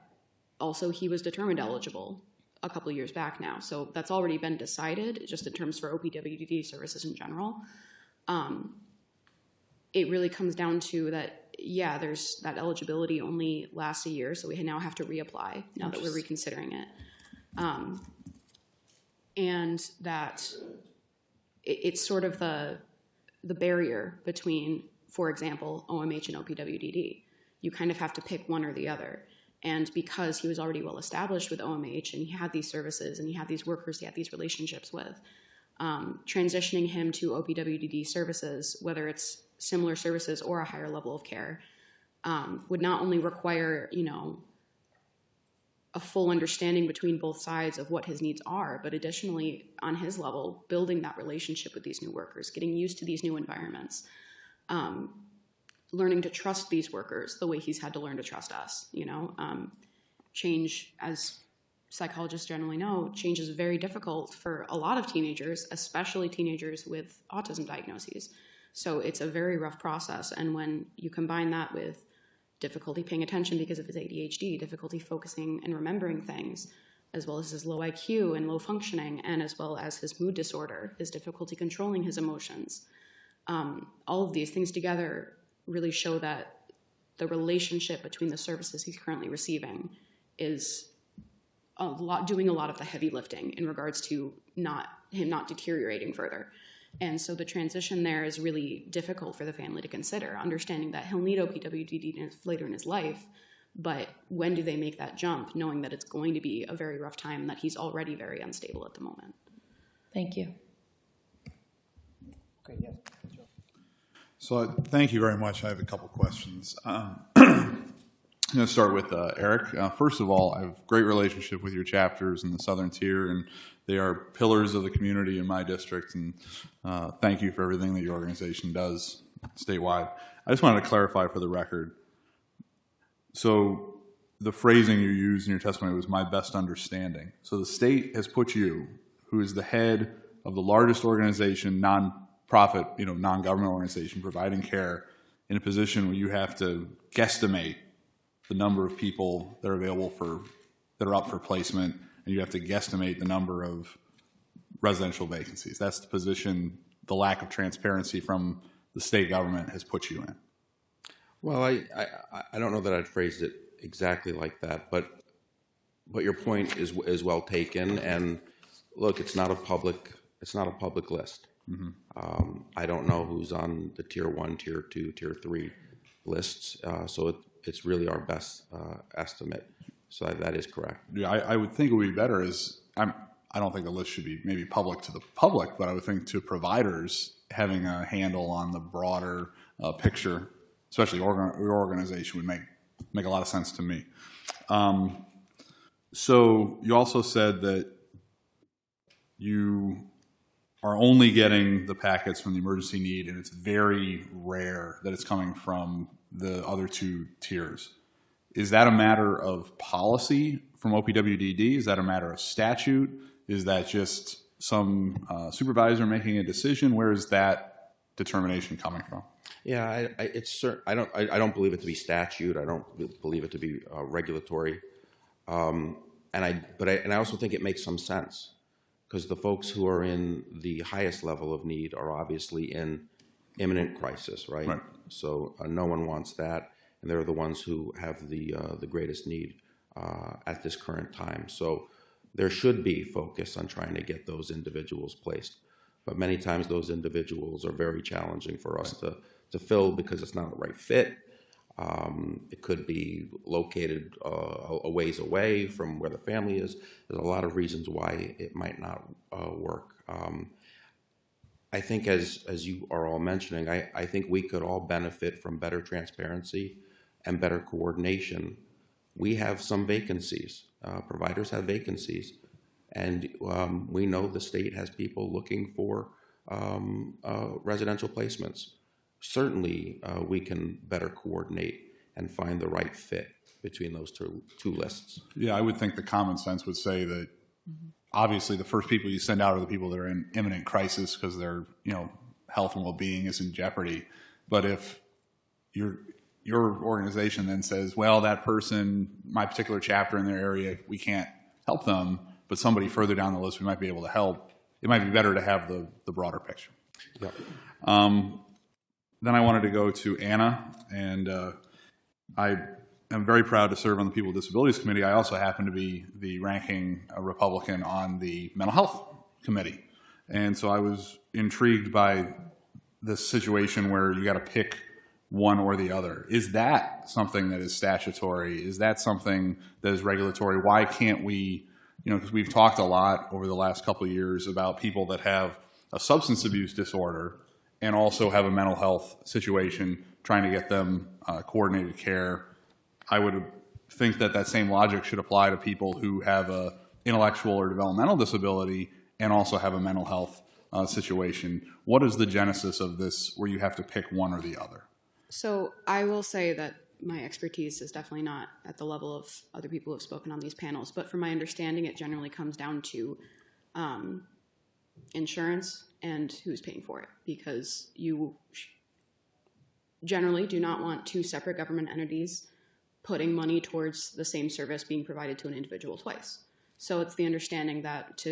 also he was determined eligible a couple of years back now. So that's already been decided just in terms for OPWDD services in general. It really comes down to that, yeah, there's that eligibility only lasts a year, so we now have to reapply now that we're reconsidering it. And that it's sort of the barrier between, for example, OMH and OPWDD. You kind of have to pick one or the other. And because he was already well established with OMH and he had these services and he had these workers he had these relationships with, transitioning him to OPWDD services, whether it's similar services or a higher level of care, would not only require, you know, a full understanding between both sides of what his needs are, but additionally, on his level, building that relationship with these new workers, getting used to these new environments, learning to trust these workers the way he's had to learn to trust us. You know, change, as psychologists generally know, change is very difficult for a lot of teenagers, especially teenagers with autism diagnoses. So it's a very rough process. And when you combine that with difficulty paying attention because of his ADHD, difficulty focusing and remembering things, as well as his low IQ and low functioning, and as well as his mood disorder, his difficulty controlling his emotions, all of these things together really show that the relationship between the services he's currently receiving is doing a lot of the heavy lifting in regards to him not deteriorating further. And so the transition there is really difficult for the family to consider, understanding that he'll need OPWDD later in his life, but when do they make that jump, knowing that it's going to be a very rough time and that he's already very unstable at the moment. Thank you. Okay, yes. So thank you very much. I have a couple questions. I'm going to start with Eric. First of all, I have a great relationship with your chapters in the Southern Tier, and they are pillars of the community in my district, and thank you for everything that your organization does statewide. I just wanted to clarify for the record. So the phrasing you used in your testimony was my best understanding. So the state has put you, who is the head of the largest organization, non-profit, non-government organization providing care, in a position where you have to guesstimate the number of people that are available that are up for placement, and you have to guesstimate the number of residential vacancies. That's the position the lack of transparency from the state government has put you in. Well, I don't know that I'd phrased it exactly like that, but your point is well taken. And look, it's not a public list. Mm-hmm. I don't know who's on the Tier 1, Tier 2, Tier 3 lists, so it's really our best estimate. So that is correct. Yeah, I would think it would be better I don't think the list should be maybe public to the public, but I would think to providers having a handle on the broader picture, especially your organization, would make a lot of sense to me. So you also said that you are only getting the packets from the emergency need, and it's very rare that it's coming from the other two tiers. Is that a matter of policy from OPWDD? Is that a matter of statute? Is that just some supervisor making a decision? Where is that determination coming from? Yeah, I don't believe it to be statute. I don't believe it to be regulatory. And I also think it makes some sense, because the folks who are in the highest level of need are obviously in imminent crisis, right? So no one wants that, and they're the ones who have the greatest need at this current time. So there should be focus on trying to get those individuals placed, but many times those individuals are very challenging for us to fill because it's not the right fit. It could be located a ways away from where the family is. There's a lot of reasons why it might not work. I think as you are all mentioning, I think we could all benefit from better transparency and better coordination. We have some vacancies. Providers have vacancies. And we know the state has people looking for residential placements. Certainly, we can better coordinate and find the right fit between those two lists. Yeah, I would think the common sense would say that obviously the first people you send out are the people that are in imminent crisis because their health and well-being is in jeopardy. But if your organization then says, well, that person, my particular chapter in their area, we can't help them, but somebody further down the list we might be able to help, it might be better to have the broader picture. Yep. Then I wanted to go to Anna, and I am very proud to serve on the People with Disabilities Committee. I also happen to be the ranking Republican on the Mental Health Committee. And so I was intrigued by this situation where you got to pick one or the other. Is that something that is statutory? Is that something that is regulatory? Why can't we, because we've talked a lot over the last couple of years about people that have a substance abuse disorder and also have a mental health situation, trying to get them coordinated care. I would think that same logic should apply to people who have a intellectual or developmental disability and also have a mental health situation. What is the genesis of this where you have to pick one or the other? So I will say that my expertise is definitely not at the level of other people who have spoken on these panels, but from my understanding, it generally comes down to insurance and who's paying for it, because you generally do not want two separate government entities putting money towards the same service being provided to an individual twice. So it's the understanding that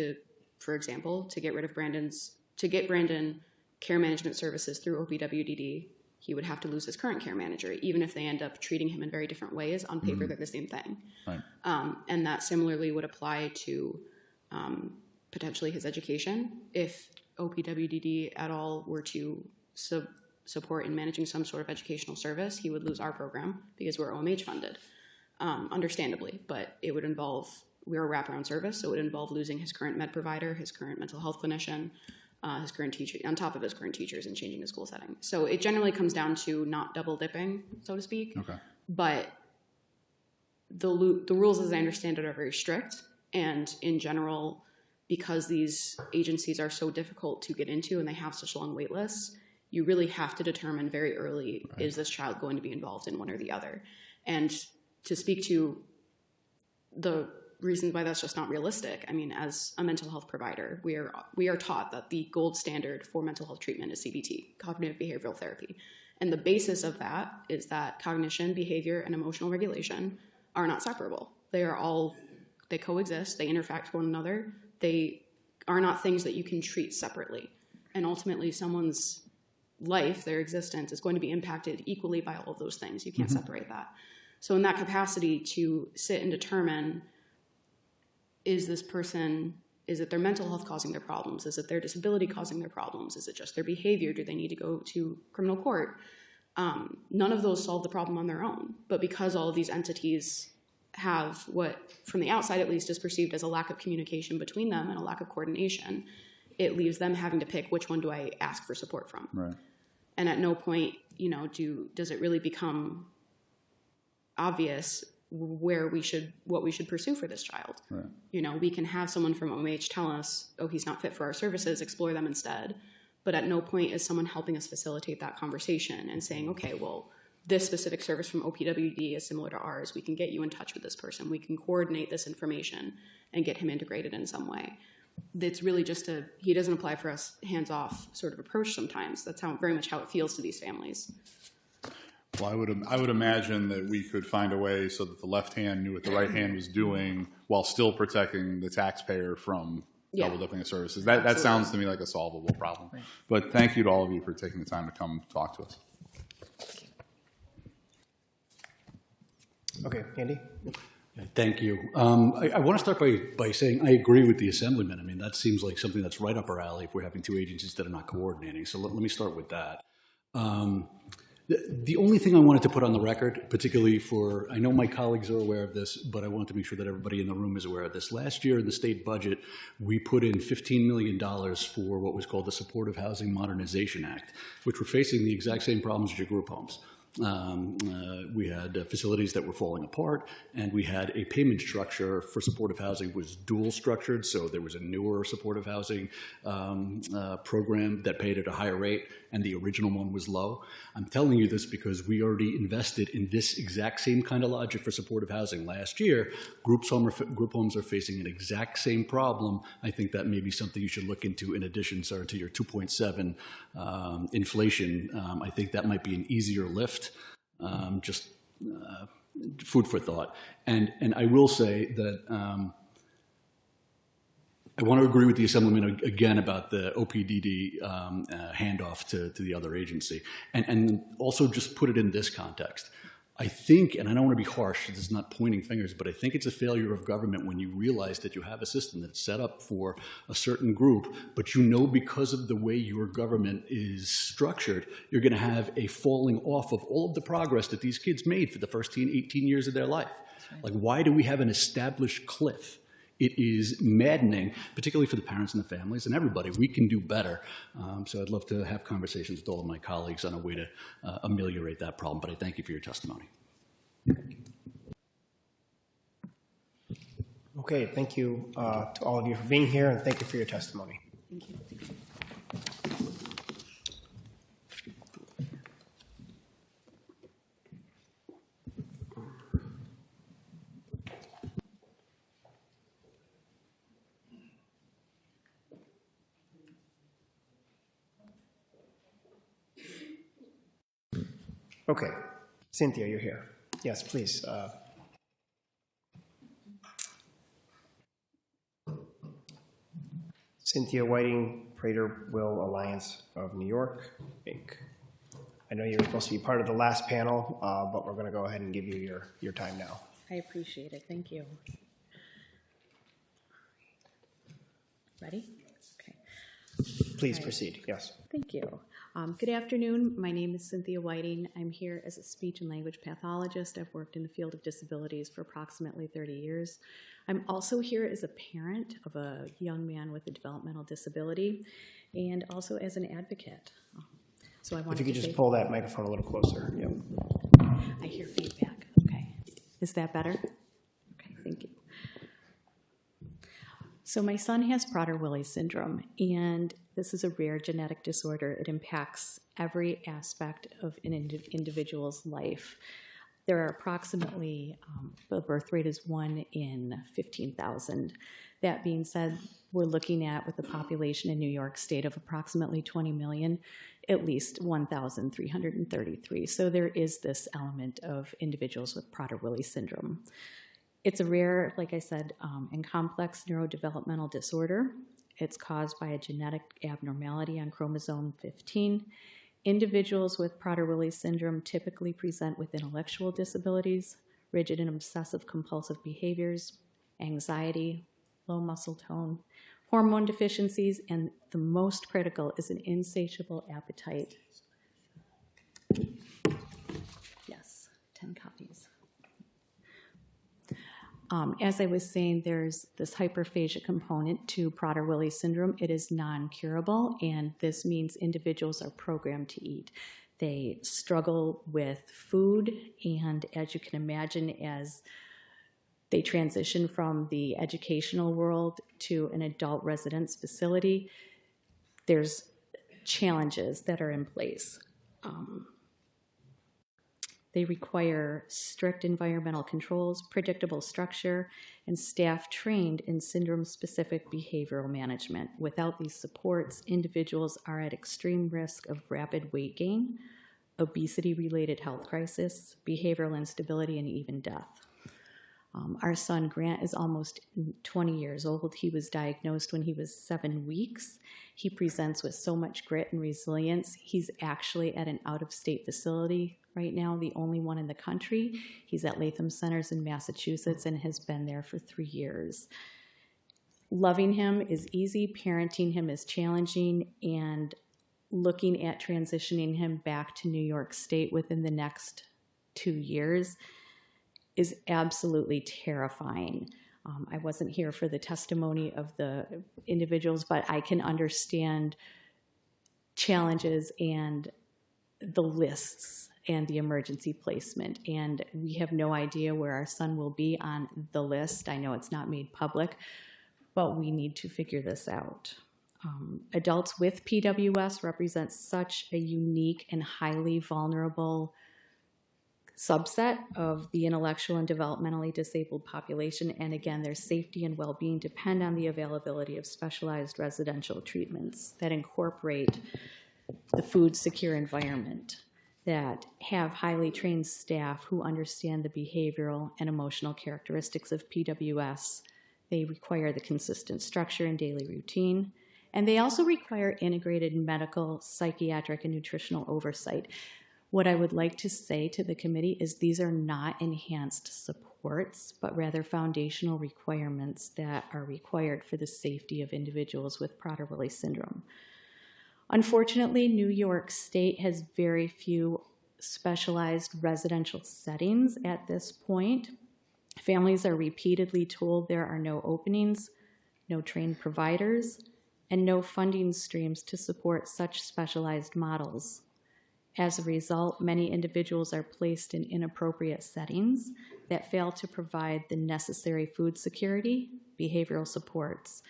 for example, to get Brandon care management services through OPWDD, he would have to lose his current care manager, even if they end up treating him in very different ways. On paper, they're the same thing. Right. And that similarly would apply to potentially his education. If OPWDD at all were to support in managing some sort of educational service, he would lose our program because we're OMH funded, understandably. But it would involve, we're a wraparound service, so it would involve losing his current med provider, his current mental health clinician, his current teacher, on top of his current teachers, and changing the school setting. So it generally comes down to not double dipping, so to speak. Okay. But the rules, as I understand it, are very strict. And in general, because these agencies are so difficult to get into and they have such long wait lists, you really have to determine very early, right, is this child going to be involved in one or the other? And to speak to the reasons why that's just not realistic, I mean, as a mental health provider, we are taught that the gold standard for mental health treatment is CBT, cognitive behavioral therapy. And the basis of that is that cognition, behavior, and emotional regulation are not separable. They coexist, they interact with one another, they are not things that you can treat separately. And ultimately, someone's life, their existence, is going to be impacted equally by all of those things. You can't separate that. So in that capacity, to sit and determine, is it their mental health causing their problems? Is it their disability causing their problems? Is it just their behavior? Do they need to go to criminal court? None of those solve the problem on their own. But because all of these entities have what, from the outside at least, is perceived as a lack of communication between them and a lack of coordination, it leaves them having to pick, which one do I ask for support from? Right. And at no point, does it really become obvious what we should pursue for this child. Right. We can have someone from OMH tell us, oh, he's not fit for our services, explore them instead. But at no point is someone helping us facilitate that conversation and saying, okay, well, this specific service from OPWD is similar to ours. We can get you in touch with this person. We can coordinate this information and get him integrated in some way. It's really just he doesn't apply for us hands-off sort of approach sometimes. That's very much how it feels to these families. Well, I would imagine that we could find a way so that the left hand knew what the right hand was doing while still protecting the taxpayer from double dipping the services. That sounds to me like a solvable problem. Right. But thank you to all of you for taking the time to come talk to us. Okay, Andy? Thank you. I want to start by saying I agree with the Assemblyman. I mean, that seems like something that's right up our alley if we're having two agencies that are not coordinating. So let me start with that. The only thing I wanted to put on the record, particularly I know my colleagues are aware of this, but I want to make sure that everybody in the room is aware of this. Last year in the state budget, we put in $15 million for what was called the Supportive Housing Modernization Act, which were facing the exact same problems as your group homes. We had facilities that were falling apart, and we had a payment structure for supportive housing was dual structured. So there was a newer supportive housing program that paid at a higher rate, and the original one was low. I'm telling you this because we already invested in this exact same kind of logic for supportive housing last year. Group homes are facing an exact same problem. I think that may be something you should look into in addition, sir, to your 2.7 inflation. I think that might be an easier lift. Just food for thought. And I will say that I want to agree with the Assemblyman again about the OPDD handoff to the other agency. And also just put it in this context. I think, and I don't want to be harsh, this is not pointing fingers, but I think it's a failure of government when you realize that you have a system that's set up for a certain group, but you know because of the way your government is structured, you're going to have a falling off of all of the progress that these kids made for the first 18 years of their life. Right. Like, why do we have an established cliff? It is maddening, particularly for the parents and the families and everybody. We can do better. So I'd love to have conversations with all of my colleagues on a way to ameliorate that problem. But I thank you for your testimony. Okay, thank you to all of you for being here, and thank you for your testimony. Thank you. Okay, Cynthia, you're here. Yes, please. Cynthia Whiting, Prater Will Alliance of New York, Inc. I know you were supposed to be part of the last panel, but we're going to go ahead and give you your time now. I appreciate it. Thank you. Ready? Okay. Please proceed. Yes. Thank you. Good afternoon. My name is Cynthia Whiting. I'm here as a speech and language pathologist. I've worked in the field of disabilities for approximately 30 years. I'm also here as a parent of a young man with a developmental disability and also as an advocate. So I wanted if you could to just pull that microphone a little closer. Yep. I hear feedback. Okay. Is that better? Okay, thank you. So my son has Prader-Willi syndrome, and this is a rare genetic disorder. It impacts every aspect of an individual's life. There are approximately, the birth rate is 1 in 15,000. That being said, we're looking at, with a population in New York State of approximately 20 million, at least 1,333. So there is this element of individuals with Prader-Willi syndrome. It's a rare, like I said, and complex neurodevelopmental disorder. It's caused by a genetic abnormality on chromosome 15. Individuals with Prader-Willi syndrome typically present with intellectual disabilities, rigid and obsessive compulsive behaviors, anxiety, low muscle tone, hormone deficiencies, and the most critical is an insatiable appetite. Yes, 10 copies. As I was saying, there's this hyperphagia component to Prader-Willi syndrome. It is non-curable, and this means individuals are programmed to eat. They struggle with food, and as you can imagine, as they transition from the educational world to an adult residence facility, there's challenges that are in place. They require strict environmental controls, predictable structure, and staff trained in syndrome-specific behavioral management. Without these supports, individuals are at extreme risk of rapid weight gain, obesity-related health crisis, behavioral instability, and even death. Our son Grant is almost 20 years old. He was diagnosed when he was 7 weeks. He presents with so much grit and resilience. He's actually at an out-of-state facility right now, the only one in the country. He's at Latham Centers in Massachusetts and has been there for 3 years. Loving him is easy, parenting him is challenging, and looking at transitioning him back to New York State within the next 2 years is absolutely terrifying. I wasn't here for the testimony of the individuals, but I can understand challenges and the lists and the emergency placement. And we have no idea where our son will be on the list. I know it's not made public, but we need to figure this out. Adults with PWS represent such a unique and highly vulnerable subset of the intellectual and developmentally disabled population. And again, their safety and well-being depend on the availability of specialized residential treatments that incorporate the food secure environment, that have highly trained staff who understand the behavioral and emotional characteristics of PWS. They require the consistent structure and daily routine. And they also require integrated medical, psychiatric, and nutritional oversight. What I would like to say to the committee is these are not enhanced supports, but rather foundational requirements that are required for the safety of individuals with Prader-Willi syndrome. Unfortunately, New York State has very few specialized residential settings at this point. Families are repeatedly told there are no openings, no trained providers, and no funding streams to support such specialized models. As a result, many individuals are placed in inappropriate settings that fail to provide the necessary food security, behavioral supports.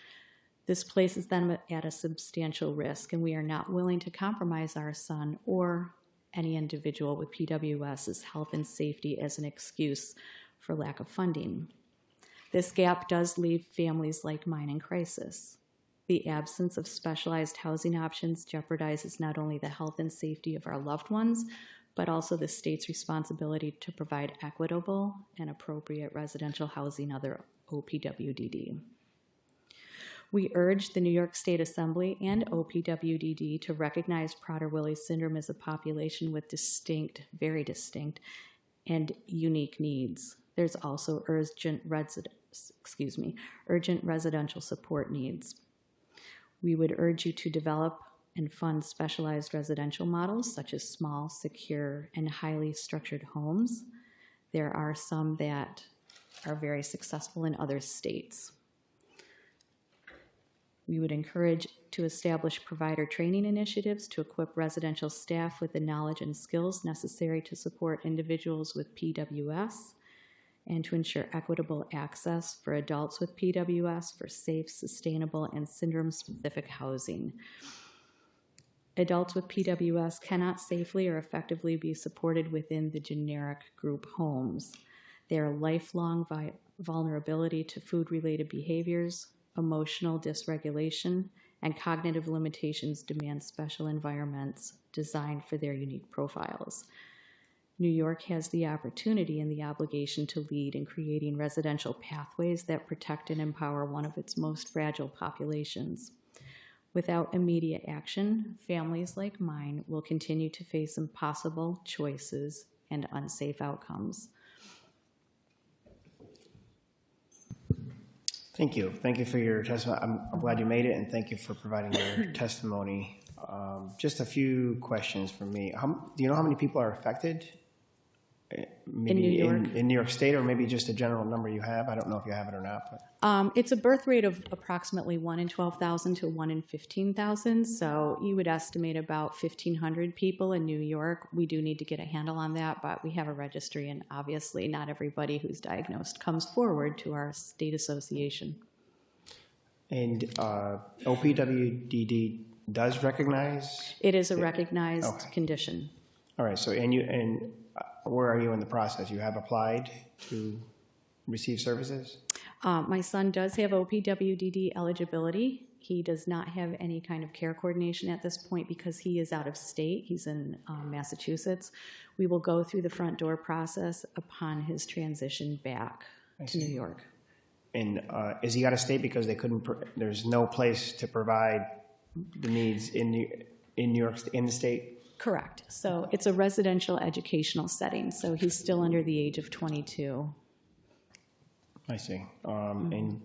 This places them at a substantial risk, and we are not willing to compromise our son or any individual with PWS's health and safety as an excuse for lack of funding. This gap does leave families like mine in crisis. The absence of specialized housing options jeopardizes not only the health and safety of our loved ones, but also the state's responsibility to provide equitable and appropriate residential housing under OPWDD. We urge the New York State Assembly and OPWDD to recognize Prader-Willi syndrome as a population with distinct, very distinct, and unique needs. There's also urgent residential support needs. We would urge you to develop and fund specialized residential models such as small, secure, and highly structured homes. There are some that are very successful in other states. We would encourage to establish provider training initiatives to equip residential staff with the knowledge and skills necessary to support individuals with PWS, and to ensure equitable access for adults with PWS for safe, sustainable, and syndrome-specific housing. Adults with PWS cannot safely or effectively be supported within the generic group homes. Their lifelong vulnerability to food-related behaviors, emotional dysregulation, and cognitive limitations demand special environments designed for their unique profiles. New York has the opportunity and the obligation to lead in creating residential pathways that protect and empower one of its most fragile populations. Without immediate action, families like mine will continue to face impossible choices and unsafe outcomes. Thank you. Thank you for your testimony. I'm glad you made it, and thank you for providing your testimony. Just a few questions from me. Do you know how many people are affected? Maybe in New York State, or maybe just a general number you have? I don't know if you have it or not. But. It's a birth rate of approximately 1 in 12,000 to 1 in 15,000. So you would estimate about 1,500 people in New York. We do need to get a handle on that, but we have a registry, and obviously not everybody who's diagnosed comes forward to our state association. And OPWDD does recognize? It is a recognized condition. All right. So where are you in the process? You have applied to receive services? My son does have OPWDD eligibility. He does not have any kind of care coordination at this point because he is out of state. He's in Massachusetts. We will go through the front door process upon his transition back to New York. And is he out of state because they couldn't? There's no place to provide the needs in New York, in the state? Correct. So it's a residential educational setting. So he's still under the age of 22. I see. And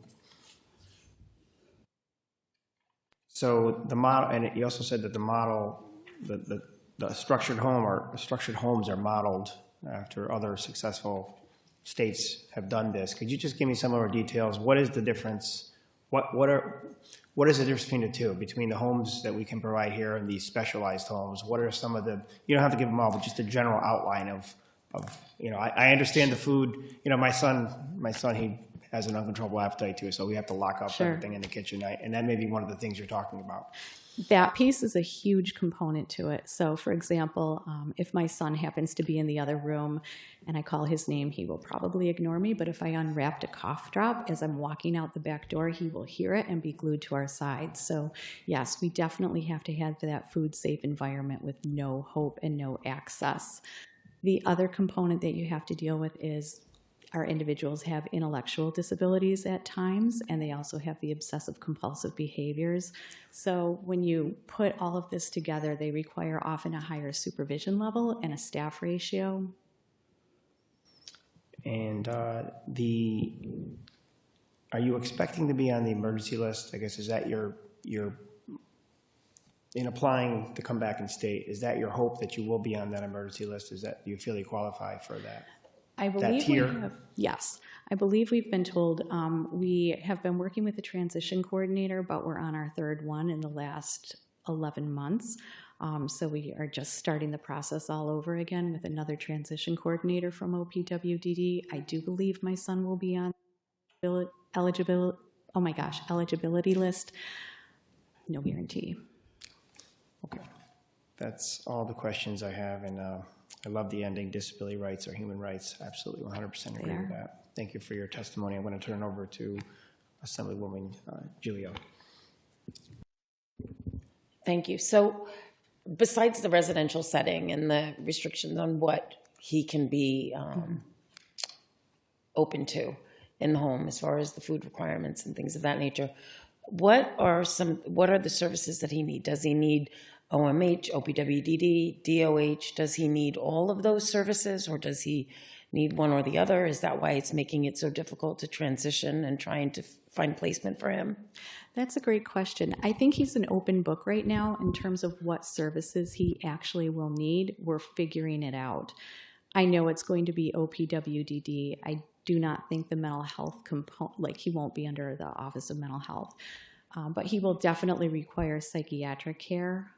so the model, and you also said that the model, the structured home or structured homes are modeled after other successful states have done this. Could you just give me some more details? What is the difference? What what is the difference between the two, between the homes that we can provide here and these specialized homes? What are some of the, you don't have to give them all, but just a general outline of I understand the food. My son, he has an uncontrollable appetite too, so we have to lock up everything in the kitchen. And that may be one of the things you're talking about. That piece is a huge component to it. So, for example, if my son happens to be in the other room and I call his name, he will probably ignore me. But if I unwrapped a cough drop as I'm walking out the back door, he will hear it and be glued to our side. So, yes, we definitely have to have that food-safe environment with no hope and no access. The other component that you have to deal with is our individuals have intellectual disabilities at times, and they also have the obsessive-compulsive behaviors. So when you put all of this together, they require often a higher supervision level and a staff ratio. And are you expecting to be on the emergency list? I guess, is that your in applying to come back in state, is that your hope that you will be on that emergency list? Do you feel you qualify for that? I believe we have, yes. I believe we've been told we have been working with the transition coordinator, but we're on our third one in the last 11 months. So we are just starting the process all over again with another transition coordinator from OPWDD. I do believe my son will be on eligibility list. No guarantee. Okay. That's all the questions I have, and I love the ending. Disability rights are human rights. Absolutely, 100% agree with that. Thank you for your testimony. I'm going to turn it over to Assemblywoman Giglio. Thank you. So besides the residential setting and the restrictions on what he can be open to in the home as far as the food requirements and things of that nature, what are the services that he needs? Does he need OMH, OPWDD, DOH? Does he need all of those services, or does he need one or the other? Is that why it's making it so difficult to transition and trying to find placement for him? That's a great question. I think he's an open book right now in terms of what services he actually will need. We're figuring it out. I know it's going to be OPWDD. I do not think the mental health component, he won't be under the Office of Mental Health, but he will definitely require psychiatric care,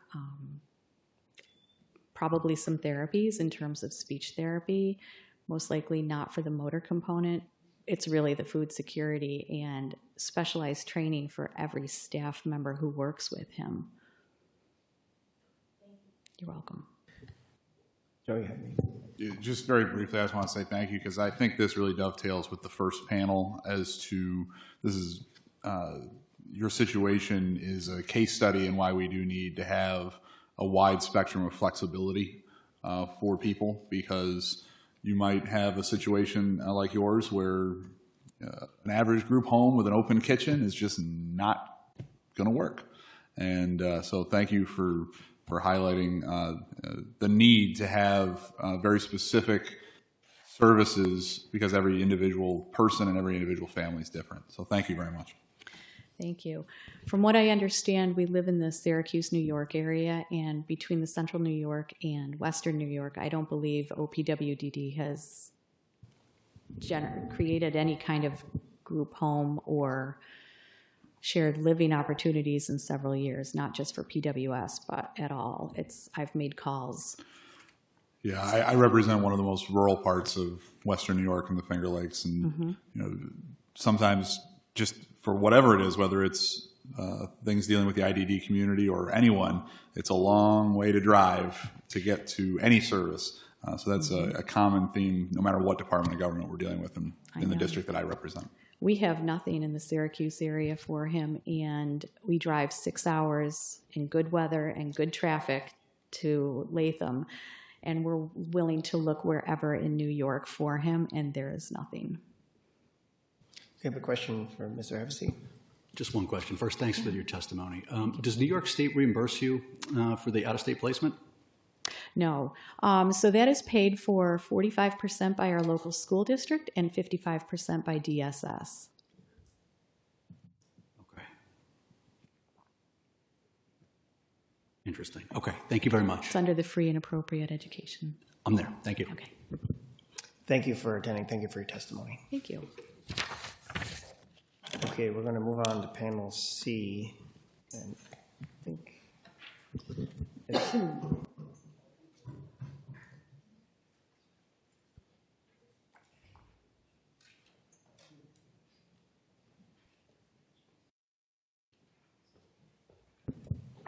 probably some therapies in terms of speech therapy, most likely not for the motor component. It's really the food security and specialized training for every staff member who works with him. You're welcome. Joey, just very briefly, I just want to say thank you, because I think this really dovetails with the first panel as to your situation is a case study in why we do need to have a wide spectrum of flexibility for people, because you might have a situation like yours where an average group home with an open kitchen is just not going to work. And so thank you for highlighting the need to have very specific services, because every individual person and every individual family is different. So thank you very much. Thank you. From what I understand, we live in the Syracuse, New York area, and between the central New York and western New York, I don't believe OPWDD has created any kind of group home or shared living opportunities in several years, not just for PWS, but at all. I've made calls. Yeah, I represent one of the most rural parts of western New York and the Finger Lakes, and sometimes just for whatever it is, whether it's things dealing with the IDD community or anyone, it's a long way to drive to get to any service. So that's a common theme, no matter what department of government we're dealing with in the district that I represent. We have nothing in the Syracuse area for him, and we drive 6 hours in good weather and good traffic to Latham, and we're willing to look wherever in New York for him, and there is nothing. We have a question for Mr. Hevesy. Just one question. First, thanks for your testimony. Does New York State reimburse you for the out-of-state placement? No. So that is paid for 45% by our local school district and 55% by DSS. Okay. Interesting. Okay. Thank you very much. It's under the free and appropriate education. I'm there. Thank you. Okay. Thank you for attending. Thank you for your testimony. Thank you. Okay, we're going to move on to panel C. And I think it's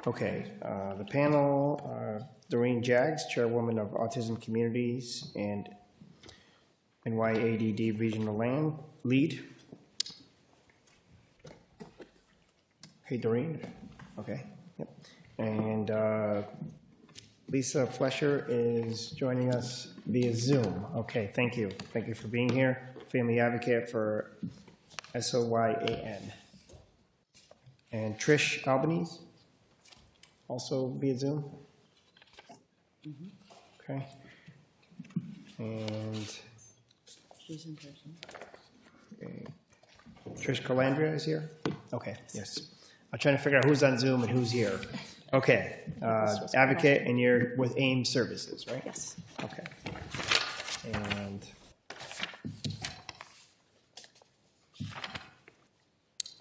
okay. The panel, Doreen Jaggs, Chairwoman of Autism Communities and NYADD Regional Lead. Hey, Doreen. Okay. Yep. And Lisa Flesher is joining us via Zoom. Okay, thank you. Thank you for being here. Family advocate for SOYAN. And Trish Albanese, also via Zoom. Okay. And She's in person. okay. Trish Calandria is here? Okay, yes. I'm trying to figure out who's on Zoom and who's here. Okay, advocate, and you're with AIM Services, right? Yes. Okay.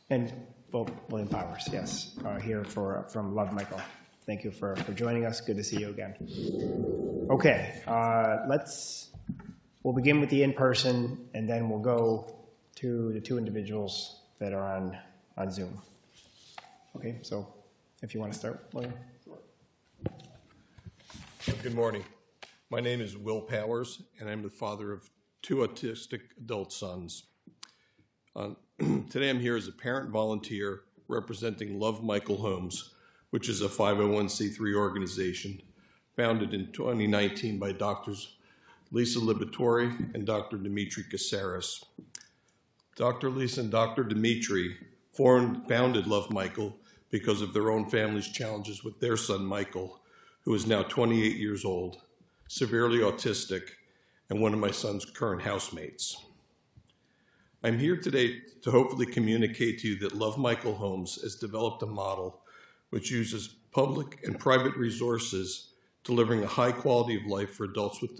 And well, William Powers, yes, here from Love Michael. Thank you for joining us. Good to see you again. Okay, we'll begin with the in-person, and then we'll go to the two individuals that are on Zoom. Okay, so if you want to start, William. Good morning. My name is Will Powers, and I'm the father of two autistic adult sons. Today I'm here as a parent volunteer representing Love Michael Homes, which is a 501c3 organization founded in 2019 by Drs. Lisa Liberatore and Dr. Dimitri Caceres. Dr. Lisa and Dr. Dimitri founded Love Michael because of their own family's challenges with their son Michael, who is now 28 years old, severely autistic, and one of my son's current housemates. I'm here today to hopefully communicate to you that Love Michael Homes has developed a model which uses public and private resources delivering a high quality of life for adults with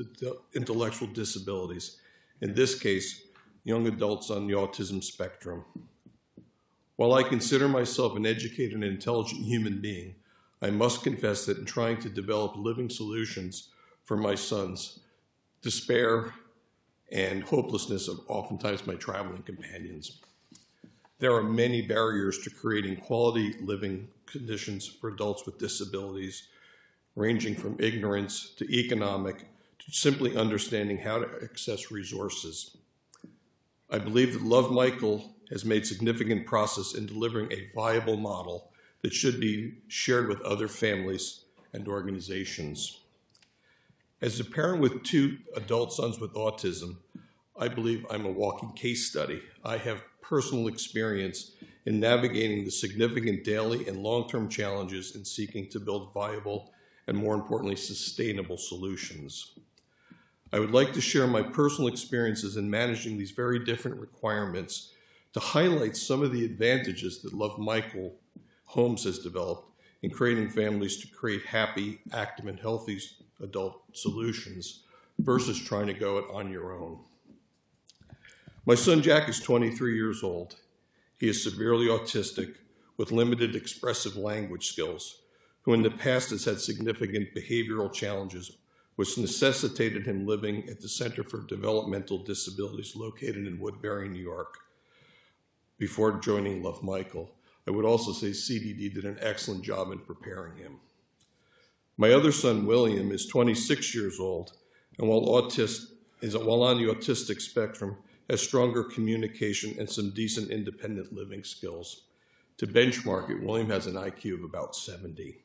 intellectual disabilities, in this case, young adults on the autism spectrum. While I consider myself an educated and intelligent human being, I must confess that in trying to develop living solutions for my sons, despair and hopelessness of oftentimes my traveling companions. There are many barriers to creating quality living conditions for adults with disabilities, ranging from ignorance to economic to simply understanding how to access resources. I believe that Love Michael has made significant progress in delivering a viable model that should be shared with other families and organizations. As a parent with two adult sons with autism, I believe I'm a walking case study. I have personal experience in navigating the significant daily and long-term challenges in seeking to build viable and, more importantly, sustainable solutions. I would like to share my personal experiences in managing these very different requirements to highlight some of the advantages that Love Michael Homes has developed in creating families to create happy, active, and healthy adult solutions versus trying to go it on your own. My son Jack is 23 years old. He is severely autistic with limited expressive language skills, who in the past has had significant behavioral challenges, which necessitated him living at the Center for Developmental Disabilities located in Woodbury, New York, before joining Love Michael. I would also say CDD did an excellent job in preparing him. My other son, William, is 26 years old, and while on the autistic spectrum, has stronger communication and some decent independent living skills. To benchmark it, William has an IQ of about 70.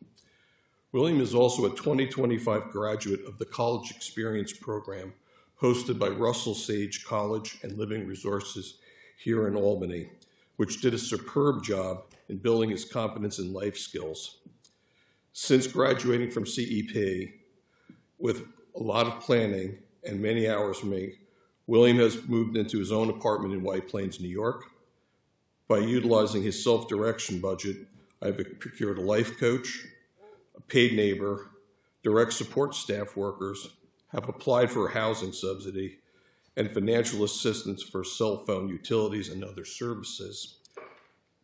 William is also a 2025 graduate of the College Experience Program hosted by Russell Sage College and Living Resources here in Albany, which did a superb job in building his confidence in life skills. Since graduating from CEP, with a lot of planning and many hours from me, William has moved into his own apartment in White Plains, New York. By utilizing his self-direction budget, I've procured a life coach, a paid neighbor, direct support staff workers, have applied for a housing subsidy, and financial assistance for cell phone utilities and other services.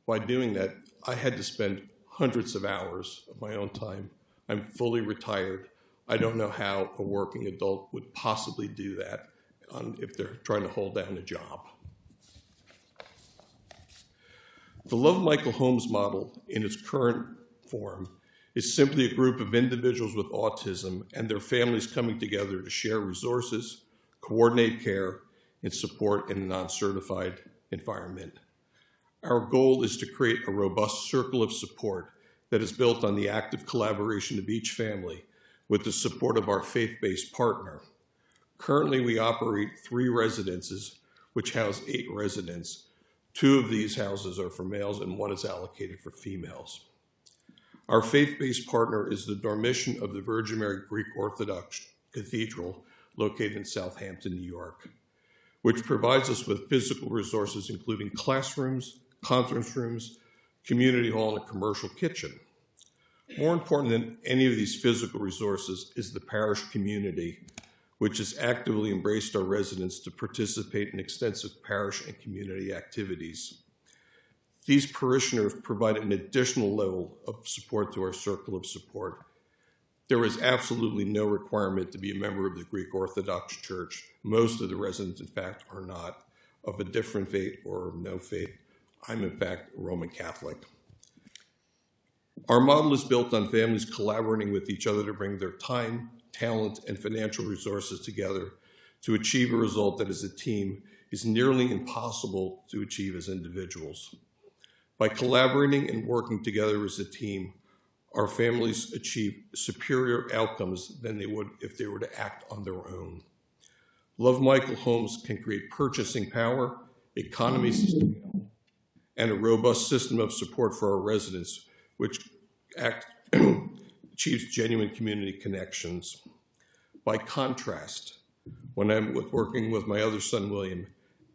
By doing that, I had to spend hundreds of hours of my own time. I'm fully retired. I don't know how a working adult would possibly do that if they're trying to hold down a job. The Love Michael Holmes model in its current form is simply a group of individuals with autism and their families coming together to share resources, coordinate care, and support in a non-certified environment. Our goal is to create a robust circle of support that is built on the active collaboration of each family with the support of our faith-based partner. Currently, we operate 3 residences, which house 8 residents. 2 of these houses are for males and 1 is allocated for females. Our faith-based partner is the Dormition of the Virgin Mary Greek Orthodox Cathedral located in Southampton, New York, which provides us with physical resources including classrooms, conference rooms, community hall, and a commercial kitchen. More important than any of these physical resources is the parish community, which has actively embraced our residents to participate in extensive parish and community activities. These parishioners provide an additional level of support to our circle of support. There is absolutely no requirement to be a member of the Greek Orthodox Church. Most of the residents, in fact, are not of a different faith or of no faith. I'm, in fact, Roman Catholic. Our model is built on families collaborating with each other to bring their time, talent, and financial resources together to achieve a result that as a team is nearly impossible to achieve as individuals. By collaborating and working together as a team, our families achieve superior outcomes than they would if they were to act on their own. Love Michael Holmes can create purchasing power, economies of scale, and a robust system of support for our residents, which achieves genuine community connections. By contrast, when I'm working with my other son, William,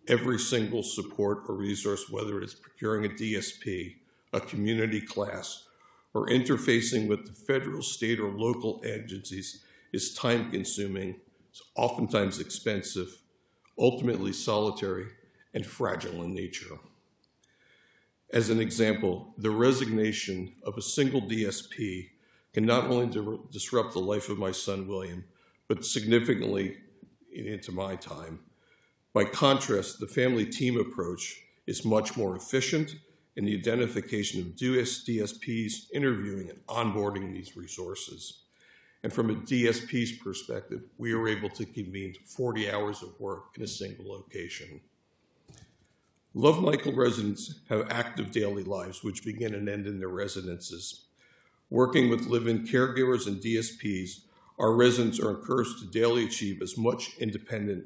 every single support or resource, whether it's procuring a DSP, a community class, or interfacing with the federal, state, or local agencies, is time-consuming, it's oftentimes expensive, ultimately solitary, and fragile in nature. As an example, the resignation of a single DSP can not only disrupt the life of my son, William, but significantly into my time. By contrast, the family team approach is much more efficient in the identification of DSPs, interviewing and onboarding these resources. And from a DSP's perspective, we are able to convene 40 hours of work in a single location. Love Michael residents have active daily lives which begin and end in their residences. Working with live-in caregivers and DSPs, our residents are encouraged to daily achieve as much independent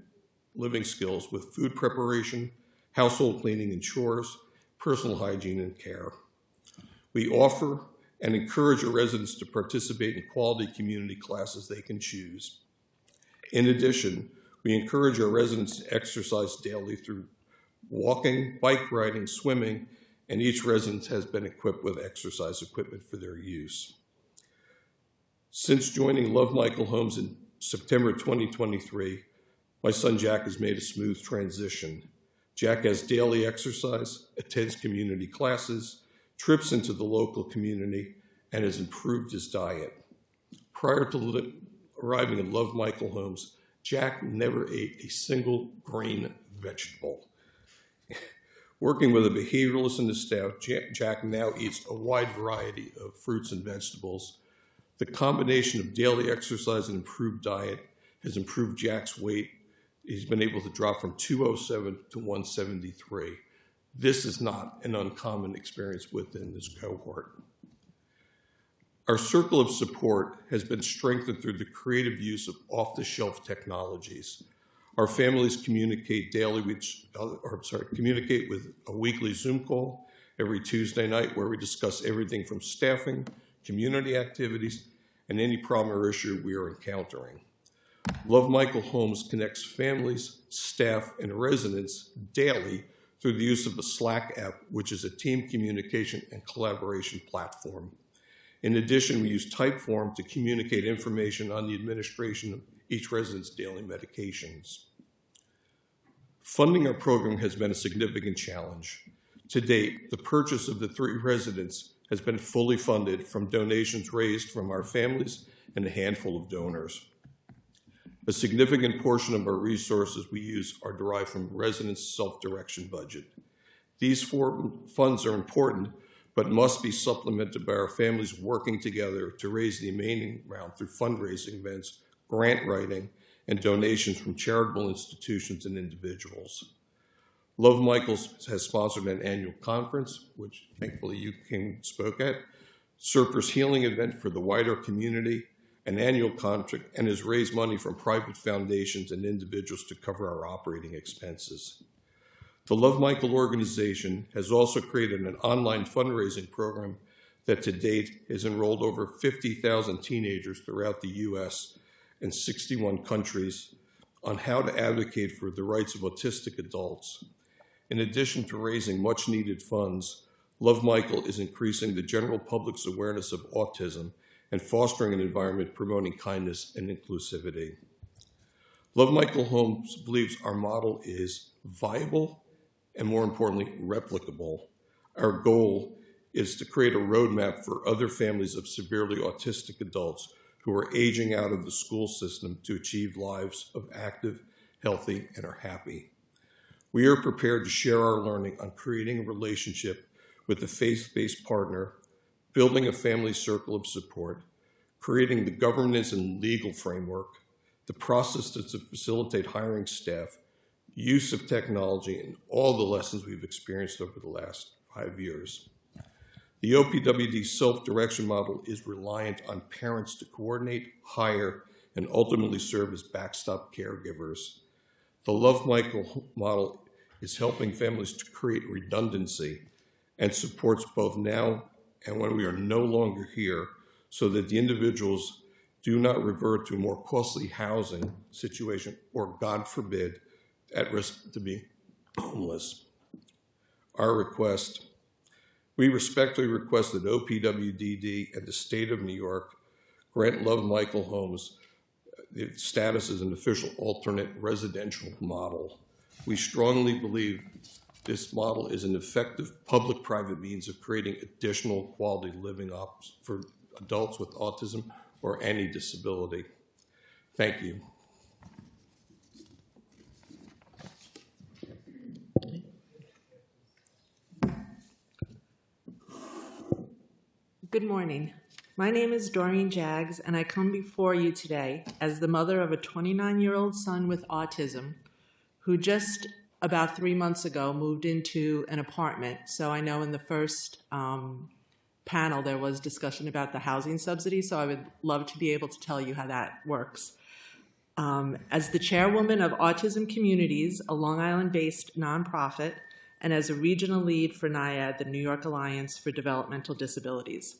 living skills with food preparation, household cleaning and chores, personal hygiene and care. We offer and encourage our residents to participate in quality community classes they can choose. In addition, we encourage our residents to exercise daily through walking, bike riding, swimming, and each resident has been equipped with exercise equipment for their use. Since joining Love Michael Holmes in September 2023, my son Jack has made a smooth transition. Jack has daily exercise, attends community classes, trips into the local community, and has improved his diet. Prior to arriving at Love Michael Holmes, Jack never ate a single green vegetable. Working with a behavioralist in the staff, Jack now eats a wide variety of fruits and vegetables. The combination of daily exercise and improved diet has improved Jack's weight. He's been able to drop from 207 to 173. This is not an uncommon experience within this cohort. Our circle of support has been strengthened through the creative use of off-the-shelf technologies. Our families communicate daily, communicate with a weekly Zoom call every Tuesday night where we discuss everything from staffing, community activities, and any problem or issue we are encountering. Love Michael Holmes connects families, staff, and residents daily through the use of the Slack app, which is a team communication and collaboration platform. In addition, we use Typeform to communicate information on the administration of each resident's daily medications. Funding our program has been a significant challenge. To date, the purchase of the 3 residents has been fully funded from donations raised from our families and a handful of donors. A significant portion of our resources we use are derived from residents' self-direction budget. These funds are important, but must be supplemented by our families working together to raise the remaining amount through fundraising events, grant writing, and donations from charitable institutions and individuals. Love Michaels has sponsored an annual conference, which thankfully you came and spoke at, Surfer's Healing event for the wider community, an annual contract, and has raised money from private foundations and individuals to cover our operating expenses. The Love Michael organization has also created an online fundraising program that to date has enrolled over 50,000 teenagers throughout the U.S. and 61 countries on how to advocate for the rights of autistic adults. In addition to raising much needed funds, Love Michael is increasing the general public's awareness of autism and fostering an environment promoting kindness and inclusivity. Love Michael Homes believes our model is viable and, more importantly, replicable. Our goal is to create a roadmap for other families of severely autistic adults who are aging out of the school system to achieve lives of active, healthy, and are happy. We are prepared to share our learning on creating a relationship with a faith-based partner, building a family circle of support, creating the governance and legal framework, the process to facilitate hiring staff, use of technology, and all the lessons we've experienced over the last 5 years. The OPWD self-direction model is reliant on parents to coordinate, hire, and ultimately serve as backstop caregivers. The Love Michael model is helping families to create redundancy and supports both now and when we are no longer here, so that the individuals do not revert to a more costly housing situation or, God forbid, at risk to be homeless. We respectfully request that OPWDD and the state of New York grant Love Michael Homes the status as an official alternate residential model. We strongly believe this model is an effective public-private means of creating additional quality living options for adults with autism or any disability. Thank you. Good morning. My name is Doreen Jaggs, and I come before you today as the mother of a 29-year-old son with autism who just about 3 months ago moved into an apartment. So I know in the first panel there was discussion about the housing subsidy, so I would love to be able to tell you how that works. As the chairwoman of Autism Communities, a Long Island-based nonprofit, and as a regional lead for NIAD, the New York Alliance for Developmental Disabilities.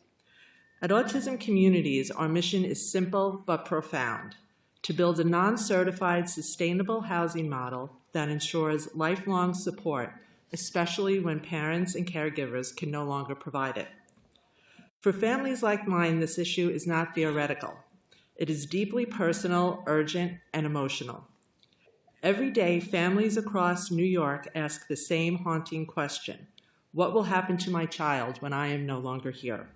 At Autism Communities, our mission is simple but profound: to build a non-certified, sustainable housing model that ensures lifelong support, especially when parents and caregivers can no longer provide it. For families like mine, this issue is not theoretical. It is deeply personal, urgent, and emotional. Every day, families across New York ask the same haunting question: what will happen to my child when I am no longer here?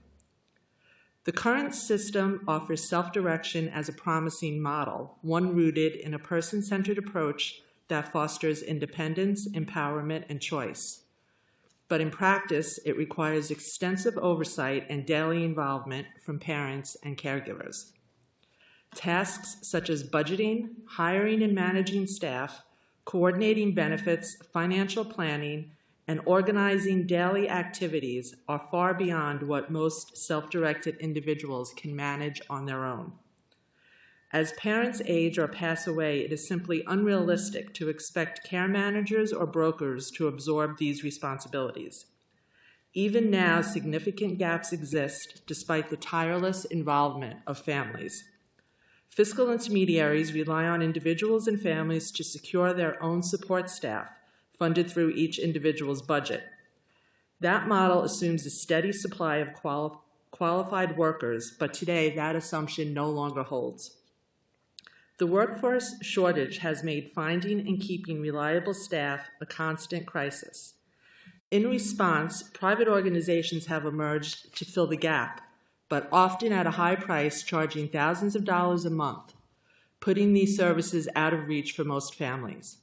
The current system offers self-direction as a promising model, one rooted in a person-centered approach that fosters independence, empowerment, and choice. But in practice, it requires extensive oversight and daily involvement from parents and caregivers. Tasks such as budgeting, hiring and managing staff, coordinating benefits, financial planning, and organizing daily activities are far beyond what most self-directed individuals can manage on their own. As parents age or pass away, it is simply unrealistic to expect care managers or brokers to absorb these responsibilities. Even now, significant gaps exist despite the tireless involvement of families. Fiscal intermediaries rely on individuals and families to secure their own support staff, funded through each individual's budget. That model assumes a steady supply of qualified workers, but today that assumption no longer holds. The workforce shortage has made finding and keeping reliable staff a constant crisis. In response, private organizations have emerged to fill the gap, but often at a high price, charging thousands of dollars a month, putting these services out of reach for most families.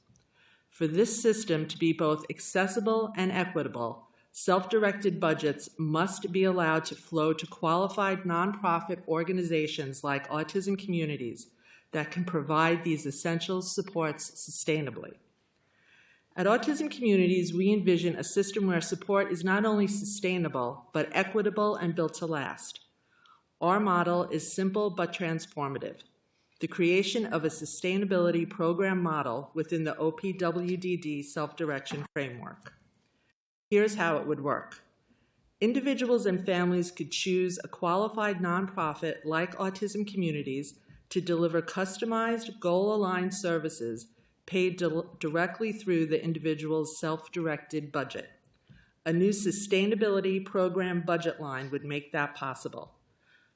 For this system to be both accessible and equitable, self-directed budgets must be allowed to flow to qualified nonprofit organizations like Autism Communities that can provide these essential supports sustainably. At Autism Communities, we envision a system where support is not only sustainable, but equitable and built to last. Our model is simple but transformative: the creation of a sustainability program model within the OPWDD self-direction framework. Here's how it would work. Individuals and families could choose a qualified nonprofit like Autism Communities to deliver customized, goal-aligned services paid directly through the individual's self-directed budget. A new sustainability program budget line would make that possible.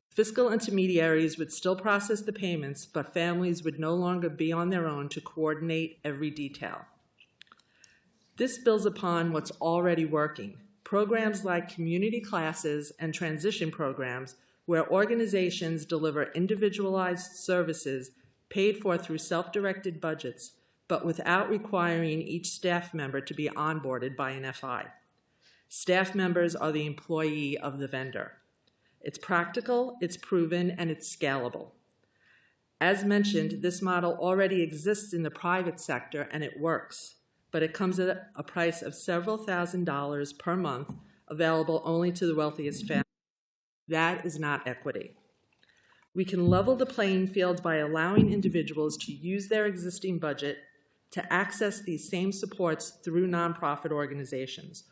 Fiscal intermediaries would still process the payments, but families would no longer be on their own to coordinate every detail. This builds upon what's already working. Programs like community classes and transition programs where organizations deliver individualized services paid for through self-directed budgets, but without requiring each staff member to be onboarded by an FI. Staff members are the employee of the vendor. It's practical, it's proven, and it's scalable. As mentioned, this model already exists in the private sector and it works, but it comes at a price of several $1,000s per month, available only to the wealthiest families. That is not equity. We can level the playing field by allowing individuals to use their existing budget to access these same supports through nonprofit organizations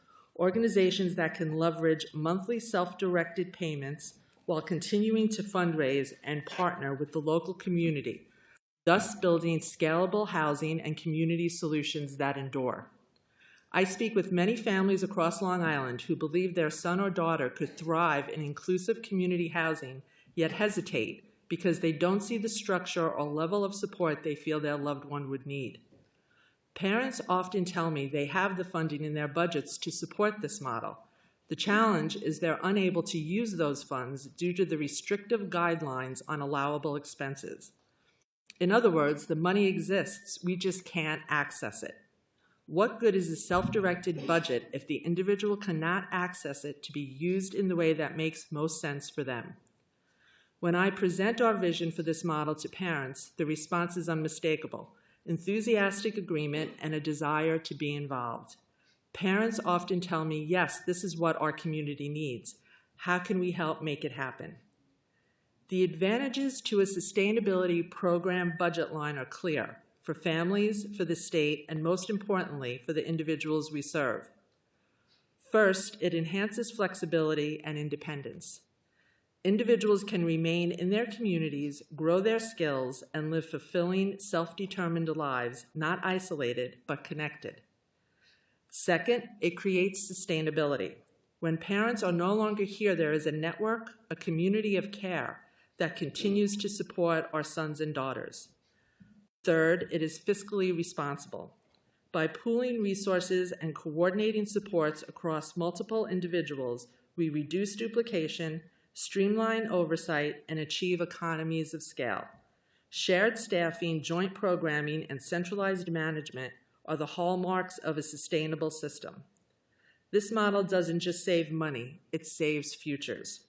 that can leverage monthly self-directed payments while continuing to fundraise and partner with the local community, thus building scalable housing and community solutions that endure. I speak with many families across Long Island who believe their son or daughter could thrive in inclusive community housing, yet hesitate because they don't see the structure or level of support they feel their loved one would need. Parents often tell me they have the funding in their budgets to support this model. The challenge is they're unable to use those funds due to the restrictive guidelines on allowable expenses. In other words, the money exists, we just can't access it. What good is a self-directed budget if the individual cannot access it to be used in the way that makes most sense for them? When I present our vision for this model to parents, the response is unmistakable: enthusiastic agreement and a desire to be involved. Parents often tell me, yes, this is what our community needs. How can we help make it happen? The advantages to a sustainability program budget line are clear for families, for the state, and most importantly, for the individuals we serve. First, it enhances flexibility and independence. Individuals can remain in their communities, grow their skills, and live fulfilling, self-determined lives, not isolated, but connected. Second, it creates sustainability. When parents are no longer here, there is a network, a community of care that continues to support our sons and daughters. Third, it is fiscally responsible. By pooling resources and coordinating supports across multiple individuals, we reduce duplication, streamline oversight, and achieve economies of scale. Shared staffing, joint programming, and centralized management are the hallmarks of a sustainable system. This model doesn't just save money, it saves futures.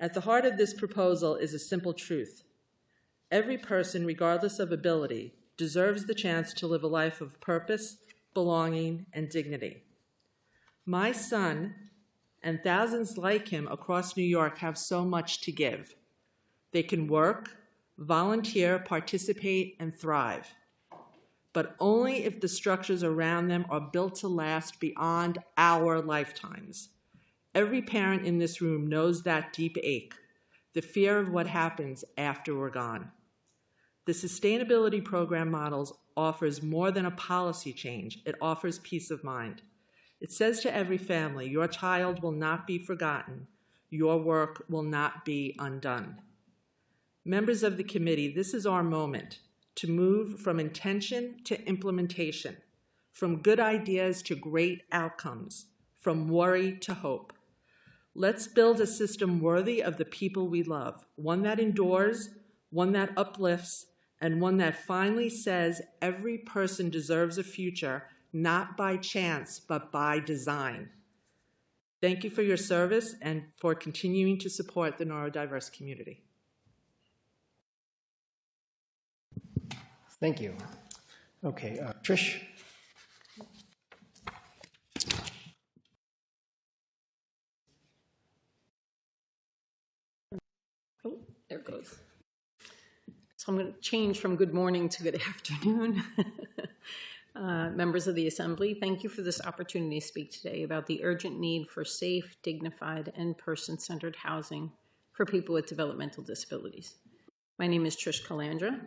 At the heart of this proposal is a simple truth. Every person, regardless of ability, deserves the chance to live a life of purpose, belonging, and dignity. My son and thousands like him across New York have so much to give. They can work, volunteer, participate, and thrive, but only if the structures around them are built to last beyond our lifetimes. Every parent in this room knows that deep ache, the fear of what happens after we're gone. The sustainability program models offers more than a policy change. It offers peace of mind. It says to every family, your child will not be forgotten. Your work will not be undone. Members of the committee, this is our moment to move from intention to implementation, from good ideas to great outcomes, from worry to hope. Let's build a system worthy of the people we love, one that endures, one that uplifts, and one that finally says every person deserves a future, not by chance, but by design. Thank you for your service and for continuing to support the neurodiverse community. Thank you. Okay, Trish. Oh, there it goes. So I'm going to change from good morning to good afternoon. Members of the Assembly, thank you for this opportunity to speak today about the urgent need for safe, dignified, and person-centered housing for people with developmental disabilities. My name is Trish Calandra.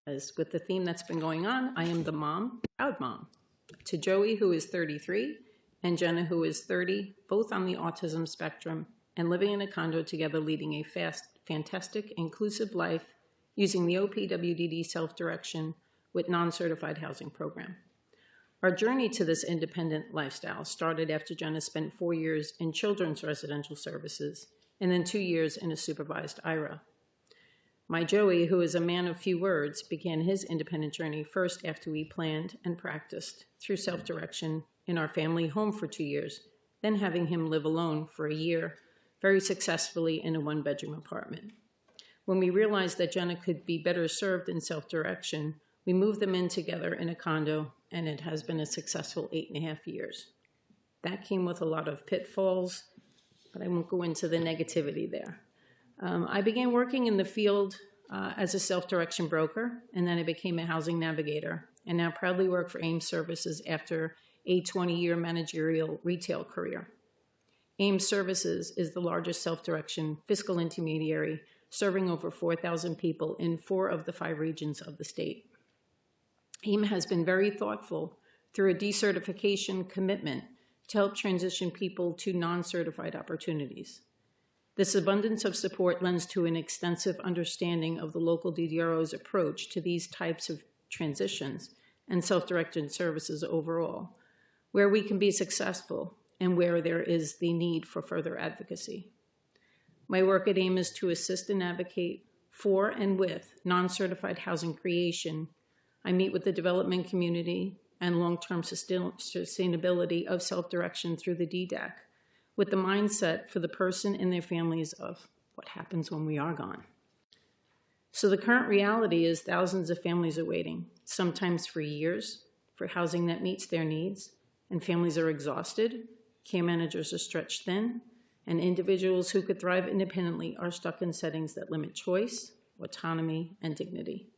As with the theme that's been going on, I am the mom, proud mom, to Joey, who is 33, and Jenna, who is 30, both on the autism spectrum, and living in a condo together, leading a fantastic, inclusive life using the OPWDD self-direction with non-certified housing program. Our journey to this independent lifestyle started after Jenna spent 4 years in children's residential services and then 2 years in a supervised IRA. My Joey, who is a man of few words, began his independent journey first after we planned and practiced through self-direction in our family home for 2 years, then having him live alone for a year, very successfully in a one-bedroom apartment. When we realized that Jenna could be better served in self-direction, we moved them in together in a condo, and it has been a successful 8.5 years. That came with a lot of pitfalls, but I won't go into the negativity there. I began working in the field as a self-direction broker, and then I became a housing navigator, and now proudly work for AIM Services after a 20-year managerial retail career. AIM Services is the largest self-direction fiscal intermediary, serving over 4,000 people in 4 of the 5 regions of the state. AIM has been very thoughtful through a decertification commitment to help transition people to non-certified opportunities. This abundance of support lends to an extensive understanding of the local DDRO's approach to these types of transitions and self-directed services overall, where we can be successful and where there is the need for further advocacy. My work at AIM is to assist and advocate for and with non-certified housing creation. I meet with the development community and long-term sustainability of self-direction through the DDAC, with the mindset for the person and their families of what happens when we are gone. So the current reality is thousands of families are waiting, sometimes for years, for housing that meets their needs, and families are exhausted, care managers are stretched thin, and individuals who could thrive independently are stuck in settings that limit choice, autonomy, and dignity.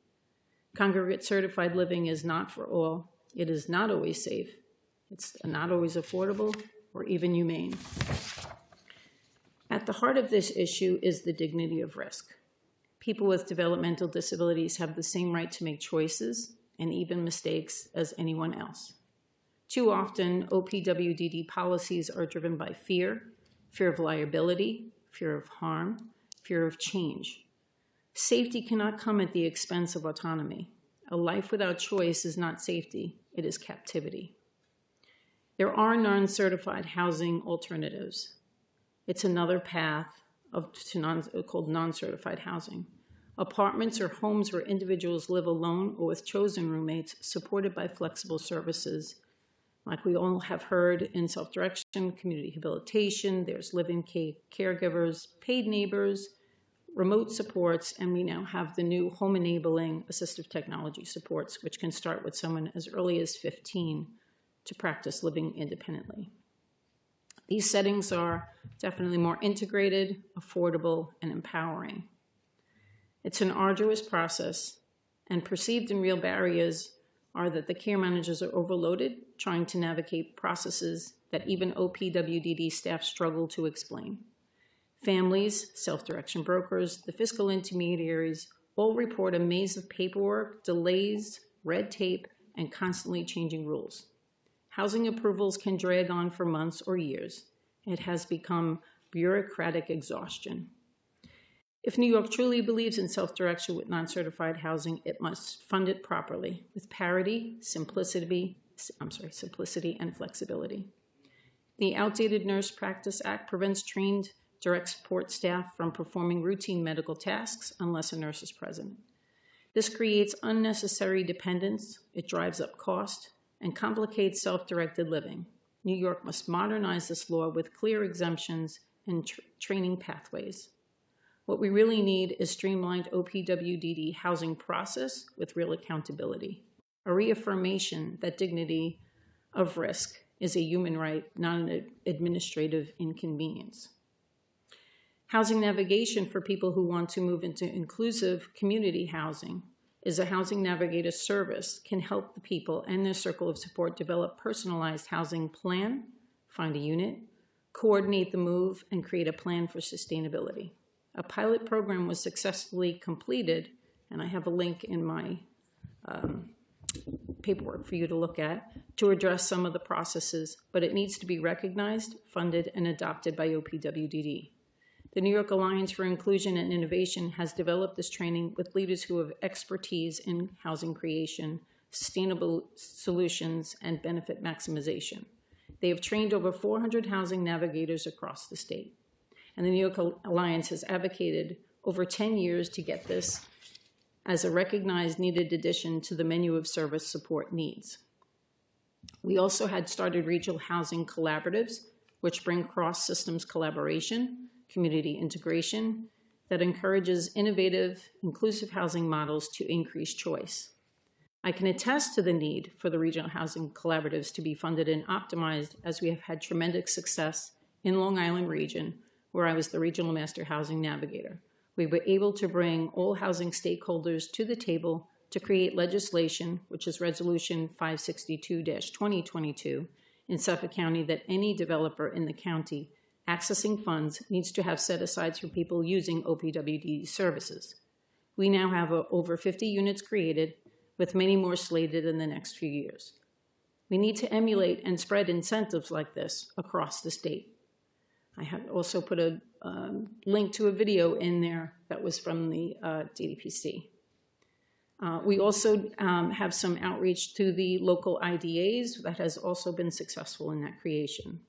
Congregate certified living is not for all. It is not always safe. It's not always affordable or even humane. At the heart of this issue is the dignity of risk. People with developmental disabilities have the same right to make choices and even mistakes as anyone else. Too often, OPWDD policies are driven by fear of liability, fear of harm, fear of change. Safety cannot come at the expense of autonomy. A life without choice is not safety, it is captivity. There are non-certified housing alternatives. It's another path called non-certified housing. Apartments or homes where individuals live alone or with chosen roommates supported by flexible services. Like we all have heard in self-direction, community rehabilitation, there's live-in caregivers, paid neighbors, remote supports, and we now have the new home-enabling assistive technology supports, which can start with someone as early as 15 to practice living independently. These settings are definitely more integrated, affordable, and empowering. It's an arduous process, and perceived and real barriers are that the care managers are overloaded trying to navigate processes that even OPWDD staff struggle to explain. Families, self-direction brokers, the fiscal intermediaries all report a maze of paperwork, delays, red tape, and constantly changing rules. Housing approvals can drag on for months or years. It has become bureaucratic exhaustion. If New York truly believes in self-direction with non-certified housing, it must fund it properly with parity, simplicity, simplicity and flexibility. The outdated Nurse Practice Act prevents trained direct support staff from performing routine medical tasks unless a nurse is present. This creates unnecessary dependence, it drives up cost, and complicates self-directed living. New York must modernize this law with clear exemptions and training pathways. What we really need is streamlined OPWDD housing process with real accountability, a reaffirmation that dignity of risk is a human right, not an administrative inconvenience. Housing navigation for people who want to move into inclusive community housing is a housing navigator service can help the people and their circle of support develop personalized housing plan, find a unit, coordinate the move, and create a plan for sustainability. A pilot program was successfully completed, and I have a link in my paperwork for you to look at, to address some of the processes, but it needs to be recognized, funded, and adopted by OPWDD. The New York Alliance for Inclusion and Innovation has developed this training with leaders who have expertise in housing creation, sustainable solutions, and benefit maximization. They have trained over 400 housing navigators across the state. And the New York Alliance has advocated over 10 years to get this as a recognized needed addition to the menu of service support needs. We also had started regional housing collaboratives, which bring cross-systems collaboration, community integration, that encourages innovative, inclusive housing models to increase choice. I can attest to the need for the regional housing collaboratives to be funded and optimized, as we have had tremendous success in Long Island region, where I was the regional master housing navigator. We were able to bring all housing stakeholders to the table to create legislation, which is Resolution 562-2022 in Suffolk County, that any developer in the county accessing funds needs to have set-asides for people using OPWDD services. We now have over 50 units created, with many more slated in the next few years. We need to emulate and spread incentives like this across the state. I have also put a link to a video in there that was from the DDPC. We also have some outreach to the local IDAs that has also been successful in that creation.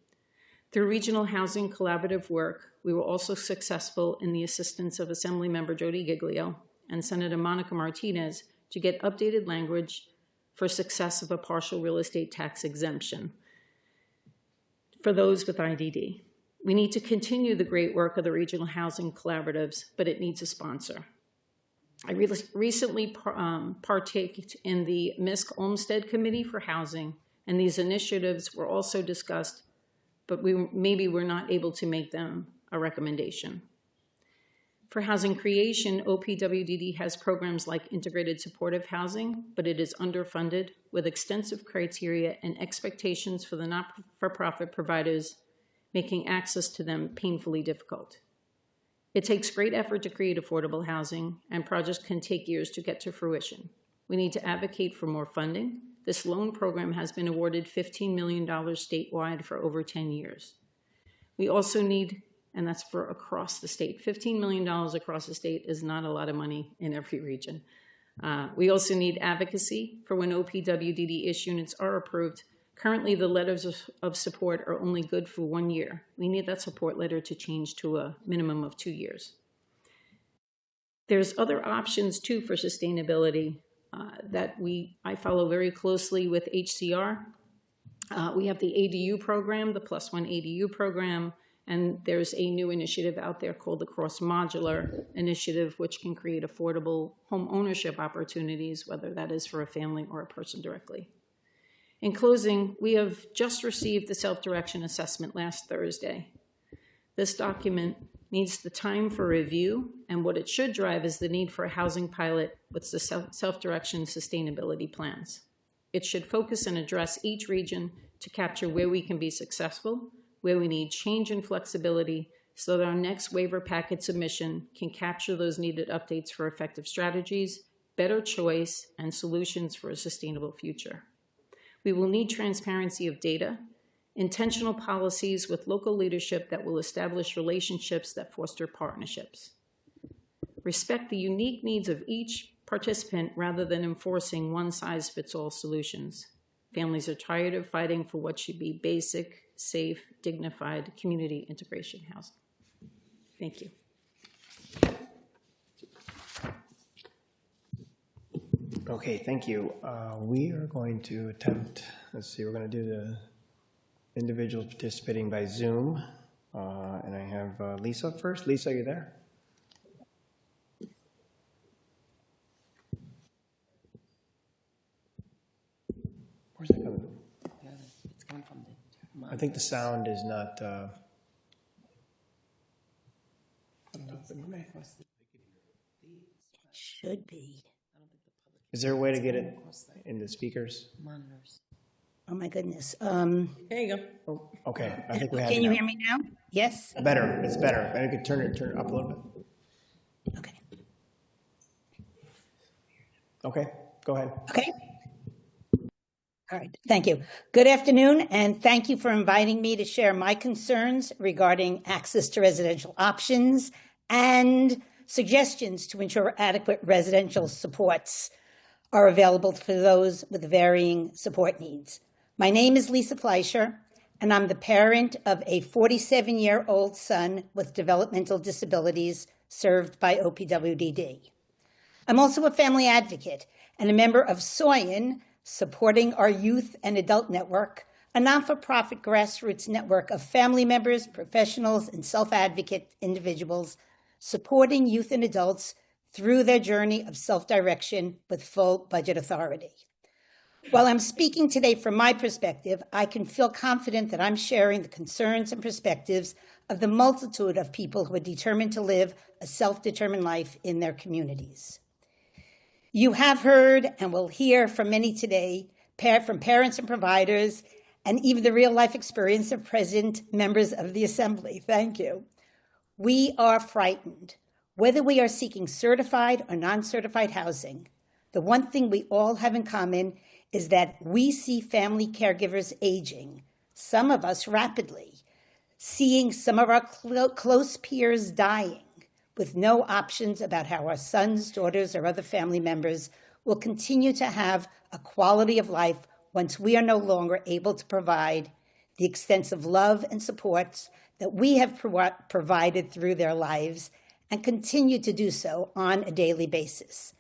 Through regional housing collaborative work, we were also successful in the assistance of Assemblymember Jody Giglio and Senator Monica Martinez to get updated language for success of a partial real estate tax exemption for those with IDD. We need to continue the great work of the regional housing collaboratives, but it needs a sponsor. I recently partaked in the MISC Olmsted Committee for Housing, and these initiatives were also discussed, but maybe we're not able to make them a recommendation. For housing creation, OPWDD has programs like integrated supportive housing, but it is underfunded with extensive criteria and expectations for the not-for-profit providers, making access to them painfully difficult. It takes great effort to create affordable housing, and projects can take years to get to fruition. We need to advocate for more funding. This loan program has been awarded $15 million statewide for over 10 years. We also need, and that's for across the state, $15 million across the state is not a lot of money in every region. We also need advocacy for when OPWDD-ish units are approved. Currently, the letters of support are only good for 1 year. We need that support letter to change to a minimum of 2 years. There's other options, too, for sustainability that I follow very closely with HCR. We have the ADU program, the +1 ADU program, and there's a new initiative out there called the Cross Modular Initiative, which can create affordable home ownership opportunities, whether that is for a family or a person directly. In closing, we have just received the self-direction assessment last Thursday. This document needs the time for review, and what it should drive is the need for a housing pilot with the self-direction sustainability plans. It should focus and address each region to capture where we can be successful, where we need change and flexibility, so that our next waiver packet submission can capture those needed updates for effective strategies, better choice, and solutions for a sustainable future. We will need transparency of data, intentional policies with local leadership that will establish relationships that foster partnerships. Respect the unique needs of each participant rather than enforcing one-size-fits-all solutions. Families are tired of fighting for what should be basic, safe, dignified community integration housing. Thank you. Okay, thank you. We are going to attempt, let's see, we're going to do the individuals participating by Zoom. And I have Lisa first. Lisa, are you there? Where's that coming from? It's coming from the I think the sound is not. Should be. Is there a way to get it in the speakers? monitors. Oh, my goodness. There you go. Oh, okay, I think we have. Can it you now. hear me now? Yes? Better. It's better. I could turn it up a little bit. Okay. Okay, go ahead. Okay. All right, thank you. Good afternoon, and thank you for inviting me to share my concerns regarding access to residential options and suggestions to ensure adequate residential supports are available for those with varying support needs. My name is Lisa Fleischer, and I'm the parent of a 47-year-old son with developmental disabilities served by OPWDD. I'm also a family advocate and a member of SOIAN, Supporting Our Youth and Adult Network, a non-for-profit grassroots network of family members, professionals, and self-advocate individuals supporting youth and adults through their journey of self-direction with full budget authority. While I'm speaking today from my perspective, I can feel confident that I'm sharing the concerns and perspectives of the multitude of people who are determined to live a self-determined life in their communities. You have heard and will hear from many today, from parents and providers, and even the real-life experience of present members of the Assembly. Thank you. We are frightened. Whether we are seeking certified or non-certified housing, the one thing we all have in common is that we see family caregivers aging, some of us rapidly, seeing some of our close peers dying, with no options about how our sons, daughters, or other family members will continue to have a quality of life once we are no longer able to provide the extensive love and support that we have provided through their lives and continue to do so on a daily basis.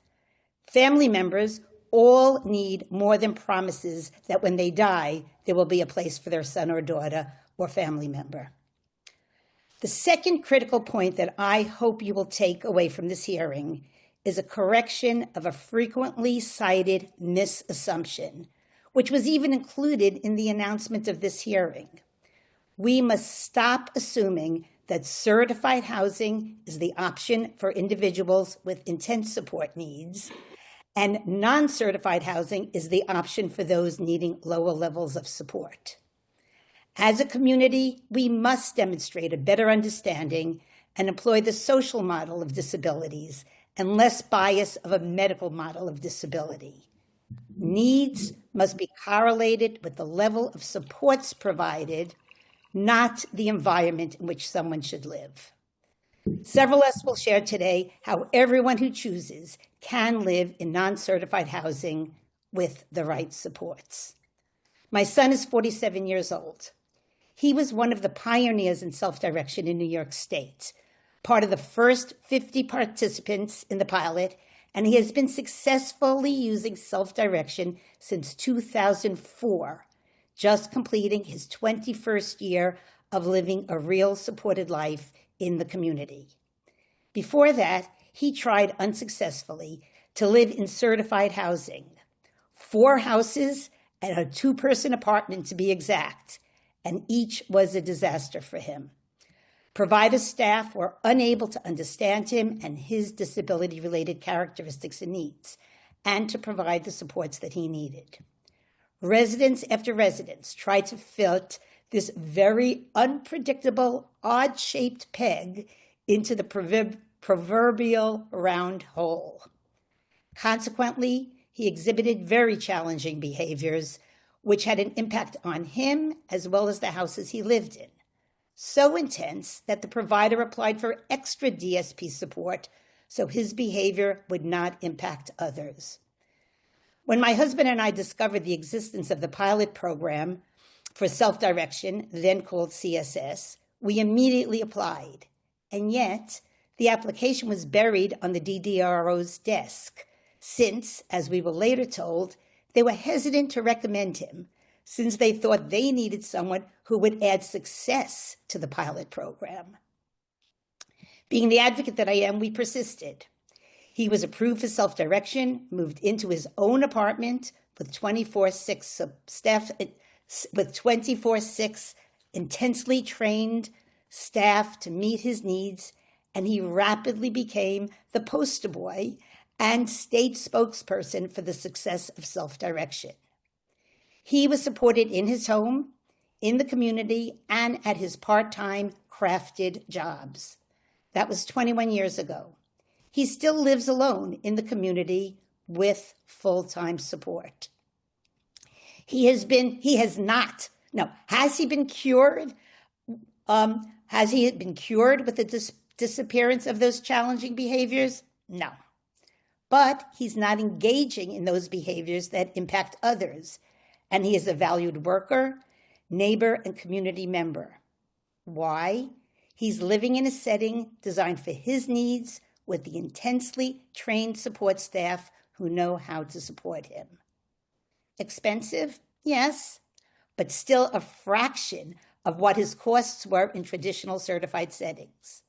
Family members all need more than promises that when they die, there will be a place for their son or daughter or family member. The second critical point that I hope you will take away from this hearing is a correction of a frequently cited misassumption, which was even included in the announcement of this hearing. We must stop assuming that certified housing is the option for individuals with intense support needs, and non-certified housing is the option for those needing lower levels of support. As a community, we must demonstrate a better understanding and employ the social model of disabilities and less bias of a medical model of disability. Needs must be correlated with the level of supports provided, not the environment in which someone should live. Several of us will share today how everyone who chooses can live in non-certified housing with the right supports. My son is 47 years old. He was one of the pioneers in self-direction in New York State, part of the first 50 participants in the pilot, and he has been successfully using self-direction since 2004, just completing his 21st year of living a real supported life in the community. Before that, he tried unsuccessfully to live in certified housing, 4 houses and a 2-person apartment to be exact, and each was a disaster for him. Provider staff were unable to understand him and his disability-related characteristics and needs, and to provide the supports that he needed. Residents after residents tried to fit this very unpredictable, odd-shaped peg into the proverbial round hole. Consequently, he exhibited very challenging behaviors, which had an impact on him as well as the houses he lived in. So intense that the provider applied for extra DSP support so his behavior would not impact others. When my husband and I discovered the existence of the pilot program for self-direction, then called CSS, we immediately applied. And yet, the application was buried on the DDRO's desk, since, as we were later told, they were hesitant to recommend him, since they thought they needed someone who would add success to the pilot program. Being the advocate that I am, we persisted. He was approved for self-direction, moved into his own apartment with 24/6 staff, with 24/6 intensely trained staff to meet his needs, and he rapidly became the poster boy and state spokesperson for the success of self-direction. He was supported in his home, in the community, and at his part-time crafted jobs. That was 21 years ago. He still lives alone in the community with full-time support. Has he been cured? Has he been cured with the disappearance of those challenging behaviors? No. But he's not engaging in those behaviors that impact others, and he is a valued worker, neighbor, and community member. Why? He's living in a setting designed for his needs with the intensely trained support staff who know how to support him. Expensive? Yes, but still a fraction of what his costs were in traditional certified settings.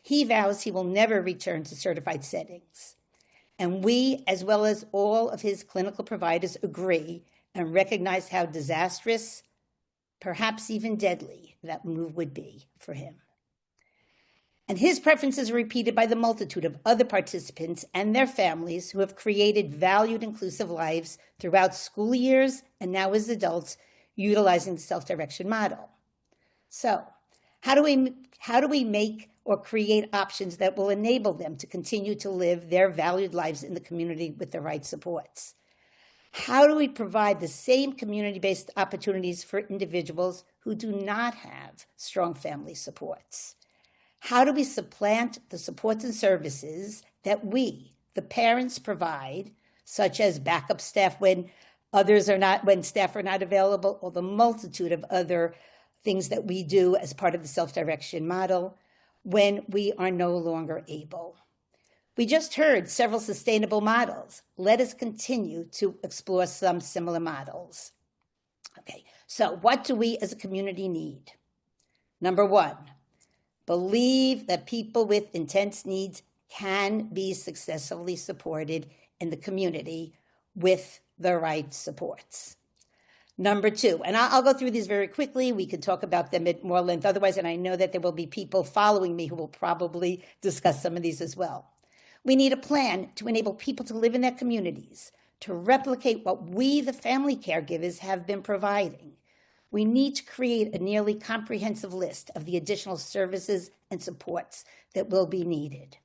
He vows he will never return to certified settings. And we, as well as all of his clinical providers, agree and recognize how disastrous, perhaps even deadly, that move would be for him. And his preferences are repeated by the multitude of other participants and their families who have created valued, inclusive lives throughout school years and now as adults utilizing the self-direction model. So, how do we make or create options that will enable them to continue to live their valued lives in the community with the right supports? How do we provide the same community-based opportunities for individuals who do not have strong family supports? How do we supplant the supports and services that we, the parents, provide, such as backup staff when staff are not available, or the multitude of other things that we do as part of the self-direction model when we are no longer able? We just heard several sustainable models. Let us continue to explore some similar models. Okay, so what do we as a community need? Number one, believe that people with intense needs can be successfully supported in the community with the right supports. Number two, and I'll go through these very quickly. We could talk about them at more length otherwise, and I know that there will be people following me who will probably discuss some of these as well. We need a plan to enable people to live in their communities, to replicate what we, the family caregivers, have been providing. We need to create a nearly comprehensive list of the additional services and supports that will be needed.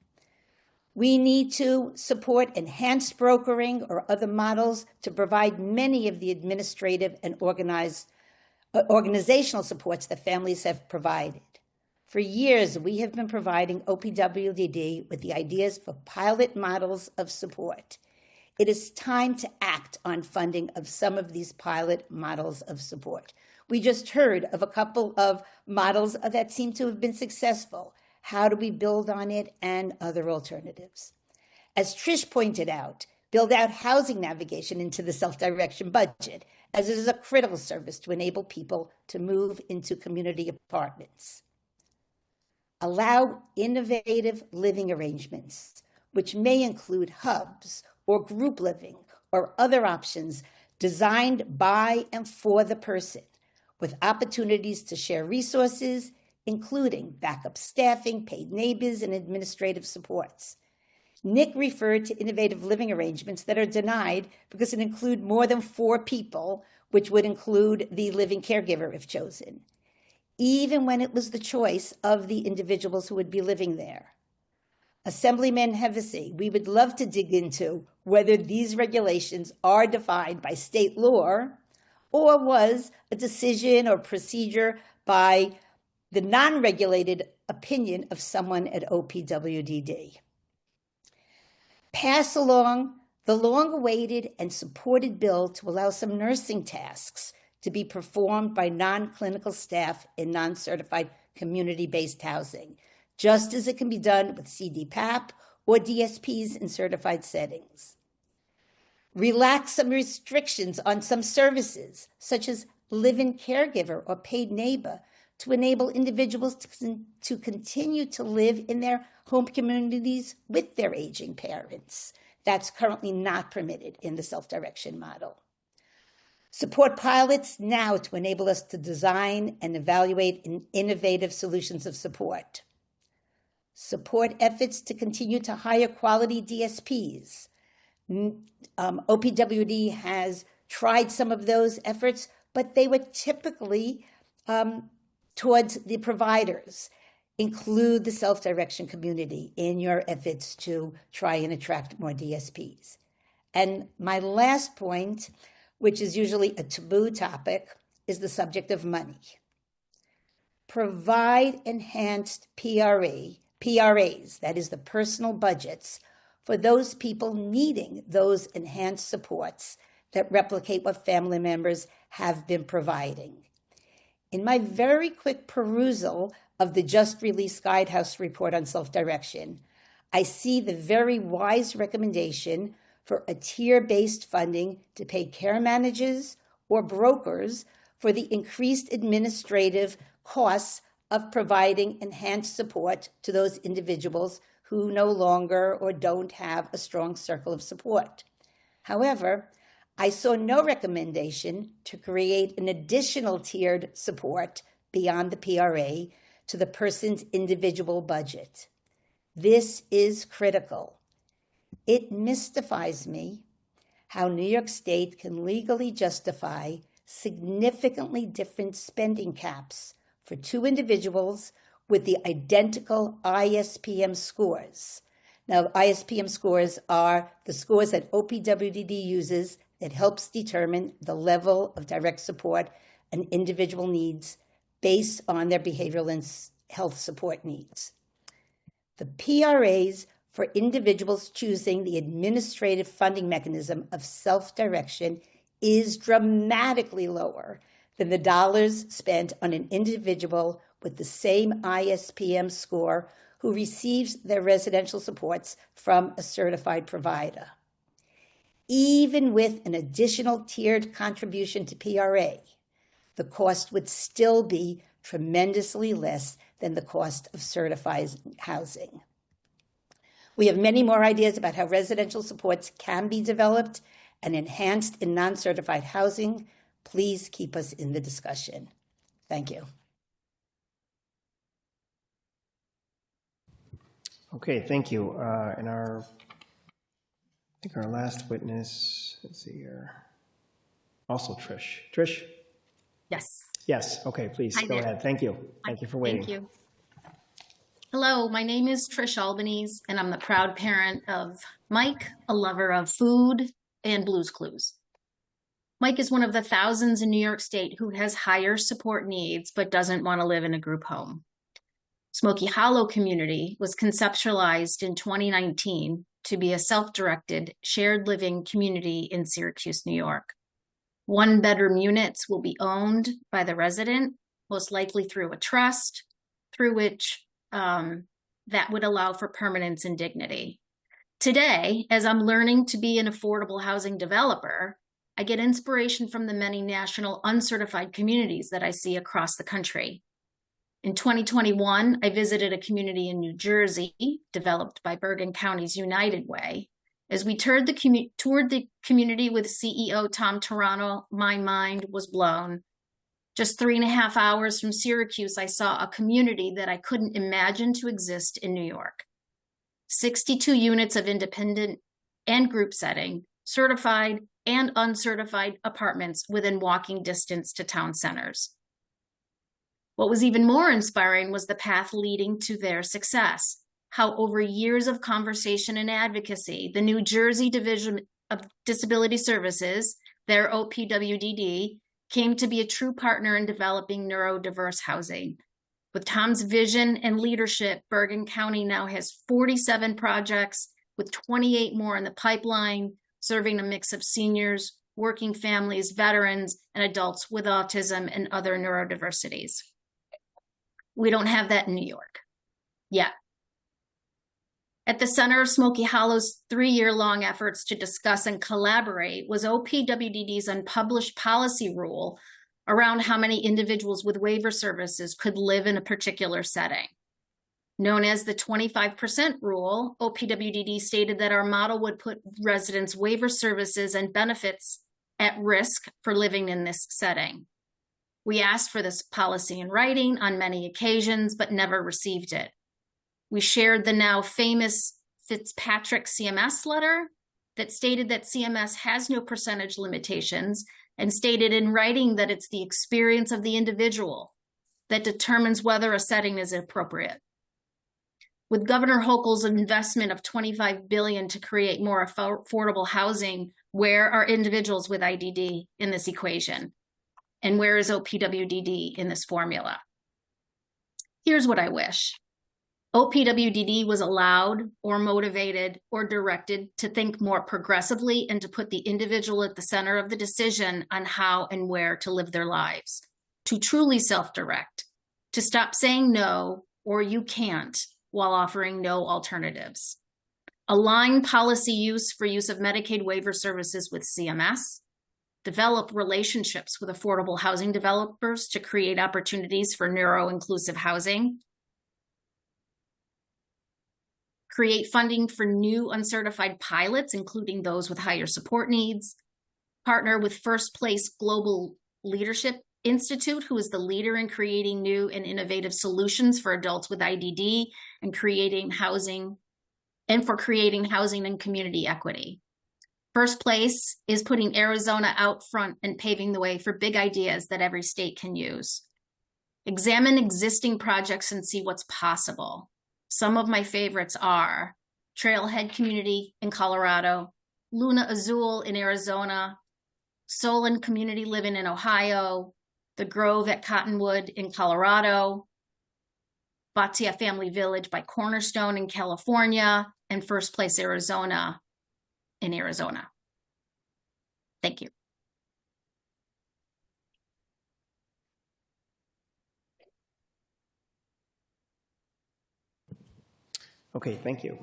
We need to support enhanced brokering or other models to provide many of the administrative and organizational supports that families have provided. For years, we have been providing OPWDD with the ideas for pilot models of support. It is time to act on funding of some of these pilot models of support. We just heard of a couple of models that seem to have been successful. How do we build on it and other alternatives? As Trish pointed out, build out housing navigation into the self-direction budget, as it is a critical service to enable people to move into community apartments. Allow innovative living arrangements, which may include hubs or group living or other options designed by and for the person, with opportunities to share resources, including backup staffing, paid neighbors, and administrative supports. Nick referred to innovative living arrangements that are denied because it include more than 4 people, which would include the living caregiver if chosen, even when it was the choice of the individuals who would be living there. Assemblyman Hevesy, we would love to dig into whether these regulations are defined by state law or was a decision or procedure by the non-regulated opinion of someone at OPWDD. Pass along The long-awaited and supported bill to allow some nursing tasks to be performed by non-clinical staff in non-certified community-based housing, just as it can be done with CDPAP or DSPs in certified settings. Relax some restrictions on some services, such as live-in caregiver or paid neighbor, to enable individuals to continue to live in their home communities with their aging parents. That's currently not permitted in the self-direction model. Support pilots now to enable us to design and evaluate innovative solutions of support. Support efforts to continue to hire quality DSPs. OPWD has tried some of those efforts, but they were typically towards the providers. Include the self-direction community in your efforts to try and attract more DSPs. And my last point, which is usually a taboo topic, is the subject of money. Provide enhanced PRAs, that is the personal budgets, for those people needing those enhanced supports that replicate what family members have been providing. In my very quick perusal of the just-released Guidehouse report on self-direction, I see the very wise recommendation for a tier-based funding to pay care managers or brokers for the increased administrative costs of providing enhanced support to those individuals who no longer or don't have a strong circle of support. However, I saw no recommendation to create an additional tiered support beyond the PRA to the person's individual budget. This is critical. It mystifies me how New York State can legally justify significantly different spending caps for two individuals with the identical ISPM scores. Now, ISPM scores are the scores that OPWDD uses that helps determine the level of direct support an individual needs based on their behavioral and health support needs. The PRAs for individuals choosing the administrative funding mechanism of self-direction is dramatically lower than the dollars spent on an individual with the same ISPM score who receives their residential supports from a certified provider. Even with an additional tiered contribution to PRA, the cost would still be tremendously less than the cost of certified housing. We have many more ideas about how residential supports can be developed and enhanced in non-certified housing. Please keep us in the discussion. Thank you. Okay, thank you. And I think our last witness, let's see here. Also Trish. Trish? Yes. Yes, okay, please Hi go there. ahead. Thank you. Thank you for waiting. Thank you. Hello, my name is Trish Albanese, and I'm the proud parent of Mike, a lover of food and Blue's Clues. Mike is one of the thousands in New York State who has higher support needs but doesn't want to live in a group home. Smoky Hollow Community was conceptualized in 2019 to be a self-directed, shared living community in Syracuse, New York. One-bedroom units will be owned by the resident, most likely through a trust, through which that would allow for permanence and dignity. Today, as I'm learning to be an affordable housing developer, I get inspiration from the many national uncertified communities that I see across the country. In 2021, I visited a community in New Jersey, developed by Bergen County's United Way. As we toured the community with CEO Tom Toronto, my mind was blown. Just 3.5 hours from Syracuse, I saw a community that I couldn't imagine to exist in New York. 62 units of independent and group setting, certified and uncertified apartments within walking distance to town centers. What was even more inspiring was the path leading to their success, how over years of conversation and advocacy, the New Jersey Division of Disability Services, their OPWDD, came to be a true partner in developing neurodiverse housing. With Tom's vision and leadership, Bergen County now has 47 projects with 28 more in the pipeline, serving a mix of seniors, working families, veterans, and adults with autism and other neurodiversities. We don't have that in New York yet. At the center of Smoky Hollow's 3-year-long efforts to discuss and collaborate was OPWDD's unpublished policy rule around how many individuals with waiver services could live in a particular setting. Known as the 25% rule, OPWDD stated that our model would put residents' waiver services and benefits at risk for living in this setting. We asked for this policy in writing on many occasions, but never received it. We shared the now famous Fitzpatrick CMS letter that stated that CMS has no percentage limitations and stated in writing that it's the experience of the individual that determines whether a setting is appropriate. With Governor Hochul's investment of $25 billion to create more affordable housing, where are individuals with IDD in this equation? And where is OPWDD in this formula? Here's what I wish. OPWDD was allowed or motivated or directed to think more progressively and to put the individual at the center of the decision on how and where to live their lives, to truly self-direct, to stop saying no or you can't while offering no alternatives. Align policy use for use of Medicaid waiver services with CMS, develop relationships with affordable housing developers to create opportunities for neuro-inclusive housing, create funding for new uncertified pilots, including those with higher support needs, partner with First Place Global Leadership Institute, who is the leader in creating new and innovative solutions for adults with IDD and creating housing and community equity. First Place is putting Arizona out front and paving the way for big ideas that every state can use. Examine existing projects and see what's possible. Some of my favorites are Trailhead Community in Colorado, Luna Azul in Arizona, Solon Community Living in Ohio, The Grove at Cottonwood in Colorado, b0ca0e Family Village by Cornerstone in California, and First Place Arizona in Arizona. Thank you. Okay, thank you.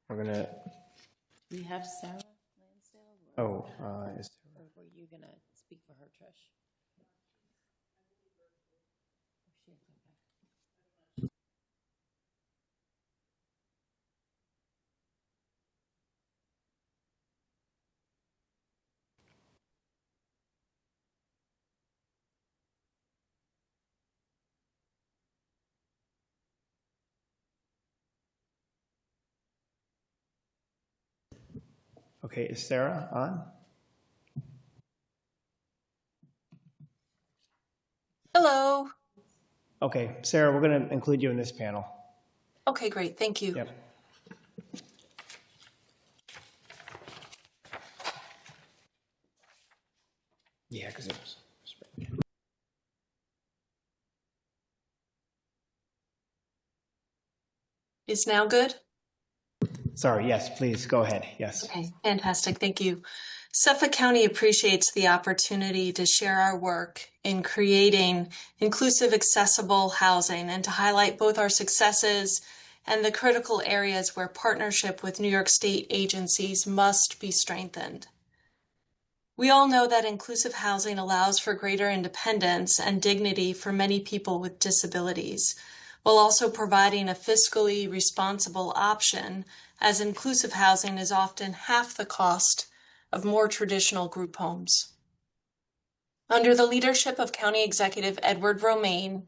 We're gonna. We have Sarah Lansdale. Oh, is or were you gonna speak for her, Trish? Okay, is Sarah on? Hello. Okay, Sarah, we're going to include you in this panel. Okay, great. Thank you. Yep. Yeah, because it was. Is now good? Sorry, yes, please go ahead. Yes. Okay, fantastic. Thank you. Suffolk County appreciates the opportunity to share our work in creating inclusive, accessible housing and to highlight both our successes and the critical areas where partnership with New York State agencies must be strengthened. We all know that inclusive housing allows for greater independence and dignity for many people with disabilities, while also providing a fiscally responsible option, as inclusive housing is often half the cost of more traditional group homes. Under the leadership of County Executive Edward Romaine,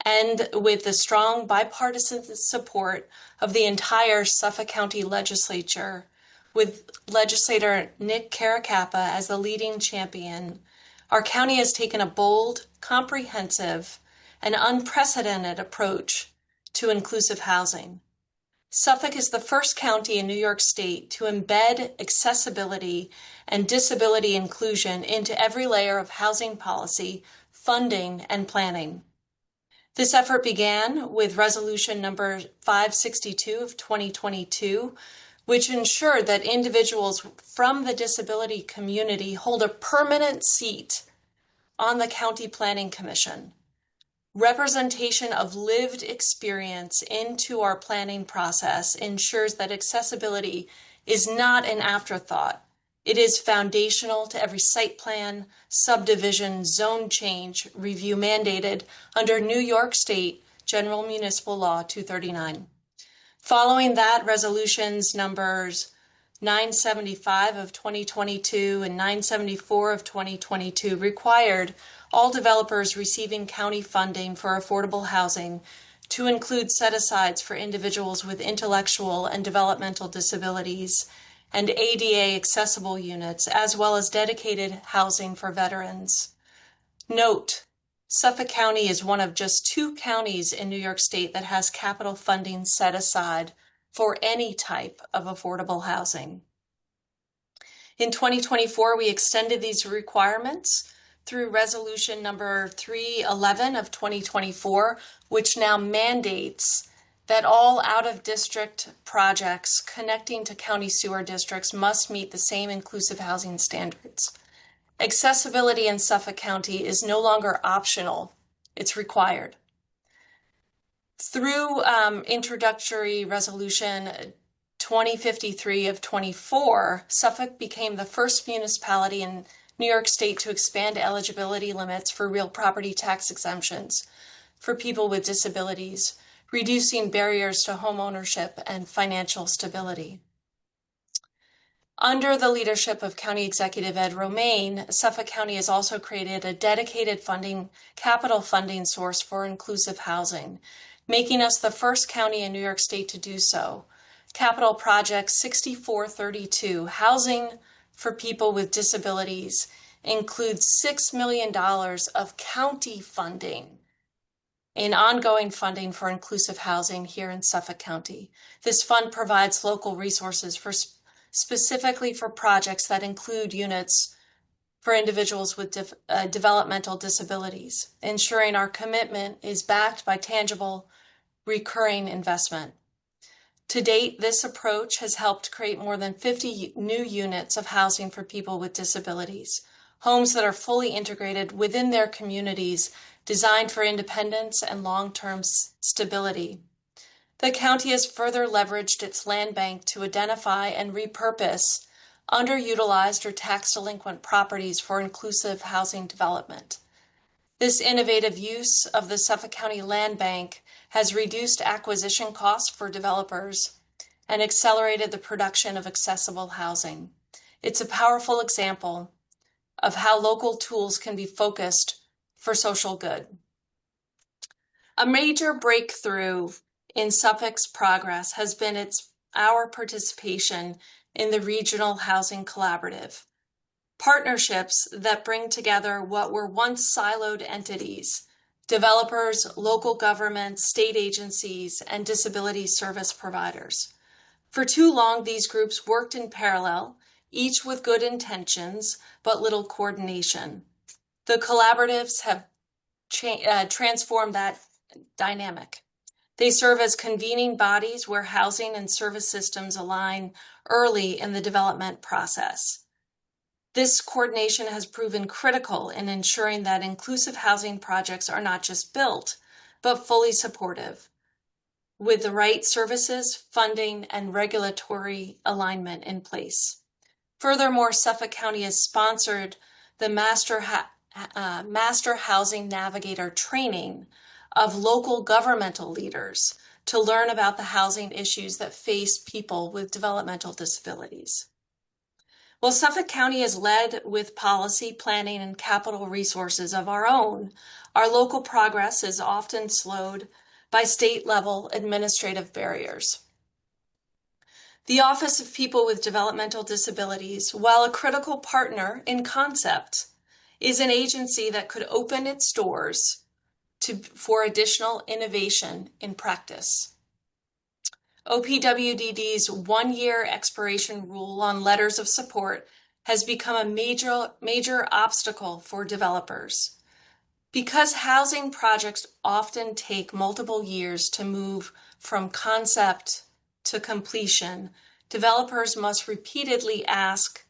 and with the strong bipartisan support of the entire Suffolk County Legislature, with legislator Nick Caracappa as the leading champion, our county has taken a bold, comprehensive, and unprecedented approach to inclusive housing. Suffolk is the first county in New York State to embed accessibility and disability inclusion into every layer of housing policy, funding, and planning. This effort began with Resolution number 562 of 2022, which ensured that individuals from the disability community hold a permanent seat on the County Planning Commission. Representation of lived experience into our planning process ensures that accessibility is not an afterthought. It is foundational to every site plan, subdivision, zone change review mandated under New York State General Municipal Law 239. Following that, resolutions numbers 975 of 2022 and 974 of 2022 required all developers receiving county funding for affordable housing to include set-asides for individuals with intellectual and developmental disabilities and ADA accessible units, as well as dedicated housing for veterans. Note, Suffolk County is one of just 2 counties in New York State that has capital funding set aside for any type of affordable housing. In 2024, we extended these requirements through resolution number 311 of 2024, which now mandates that all out-of-district projects connecting to county sewer districts must meet the same inclusive housing standards. Accessibility in Suffolk County is no longer optional, it's required. Through introductory resolution 2053 of 24, Suffolk became the first municipality in New York State to expand eligibility limits for real property tax exemptions for people with disabilities, reducing barriers to home ownership and financial stability. Under the leadership of County Executive Ed Romaine, Suffolk County has also created a dedicated capital funding source for inclusive housing, making us the first county in New York State to do so. Capital Project 6432, Housing for People with Disabilities, includes $6 million of county funding in ongoing funding for inclusive housing here in Suffolk County. This fund provides local resources specifically for projects that include units for individuals with developmental disabilities, ensuring our commitment is backed by tangible, recurring investment. To date, this approach has helped create more than 50 new units of housing for people with disabilities, homes that are fully integrated within their communities, designed for independence and long-term stability. The county has further leveraged its land bank to identify and repurpose underutilized or tax-delinquent properties for inclusive housing development. This innovative use of the Suffolk County Land Bank has reduced acquisition costs for developers and accelerated the production of accessible housing. It's a powerful example of how local tools can be focused for social good. A major breakthrough in Suffolk's progress has been our participation in the Regional Housing Collaborative, partnerships that bring together what were once siloed entities, developers, local governments, state agencies, and disability service providers. For too long, these groups worked in parallel, each with good intentions, but little coordination. The collaboratives have transformed that dynamic. They serve as convening bodies where housing and service systems align early in the development process. This coordination has proven critical in ensuring that inclusive housing projects are not just built, but fully supportive, with the right services, funding, and regulatory alignment in place. Furthermore, Suffolk County has sponsored the Master Housing Navigator training of local governmental leaders to learn about the housing issues that face people with developmental disabilities. While Suffolk County has led with policy, planning, and capital resources of our own, our local progress is often slowed by state-level administrative barriers. The Office of People with Developmental Disabilities, while a critical partner in concept, is an agency that could open its doors for additional innovation in practice. OPWDD's one-year expiration rule on letters of support has become a major obstacle for developers. Because housing projects often take multiple years to move from concept to completion, developers must repeatedly ask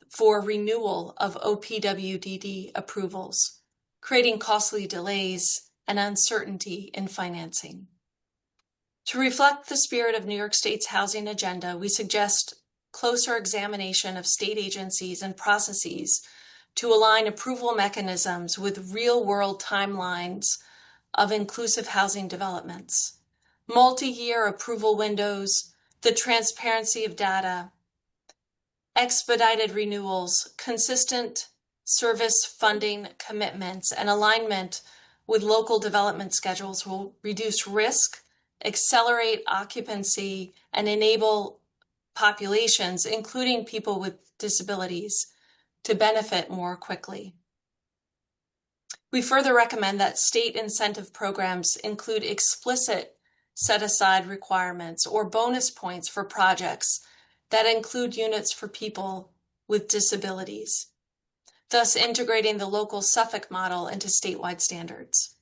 for renewal of OPWDD approvals, creating costly delays and uncertainty in financing. To reflect the spirit of New York State's housing agenda, we suggest closer examination of state agencies and processes to align approval mechanisms with real-world timelines of inclusive housing developments, multi-year approval windows, the transparency of data, expedited renewals, consistent service funding commitments, and alignment with local development schedules will reduce risk, accelerate occupancy, and enable populations, including people with disabilities, to benefit more quickly. We further recommend that state incentive programs include explicit set-aside requirements or bonus points for projects that include units for people with disabilities, thus integrating the local Suffolk model into statewide standards.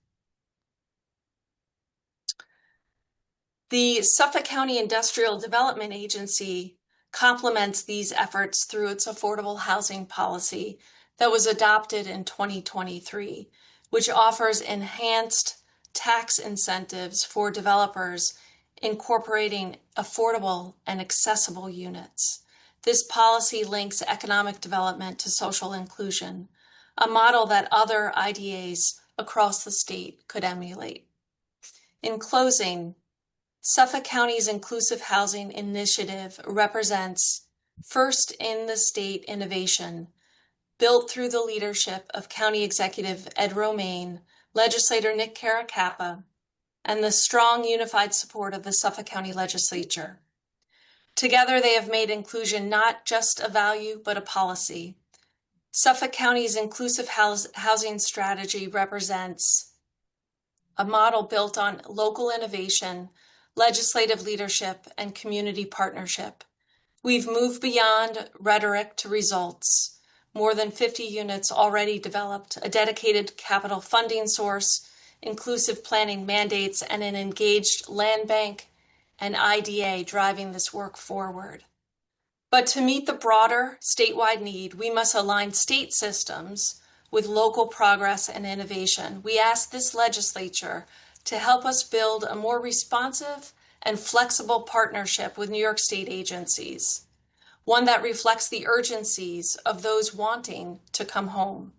The Suffolk County Industrial Development Agency complements these efforts through its affordable housing policy that was adopted in 2023, which offers enhanced tax incentives for developers incorporating affordable and accessible units. This policy links economic development to social inclusion, a model that other IDAs across the state could emulate. In closing, Suffolk County's Inclusive Housing Initiative represents first in the state innovation built through the leadership of County Executive Ed Romaine, Legislator Nick Caracappa, and the strong unified support of the Suffolk County Legislature. Together, they have made inclusion not just a value, but a policy. Suffolk County's inclusive housing strategy represents a model built on local innovation, legislative leadership, and community partnership. We've moved beyond rhetoric to results. More than 50 units already developed, a dedicated capital funding source, inclusive planning mandates, and an engaged land bank and IDA driving this work forward. But to meet the broader statewide need, we must align state systems with local progress and innovation. We ask this legislature to help us build a more responsive and flexible partnership with New York State agencies, one that reflects the urgencies of those wanting to come home.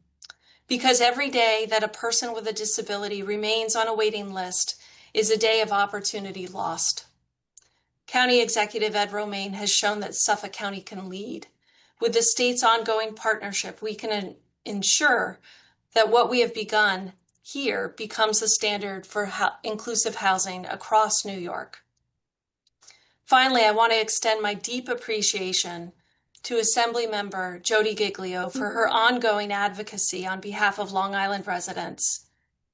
Because every day that a person with a disability remains on a waiting list is a day of opportunity lost. County Executive Ed Romaine has shown that Suffolk County can lead. With the state's ongoing partnership, we can ensure that what we have begun here becomes the standard for inclusive housing across New York. Finally, I want to extend my deep appreciation to Assembly Member Jody Giglio for her ongoing advocacy on behalf of Long Island residents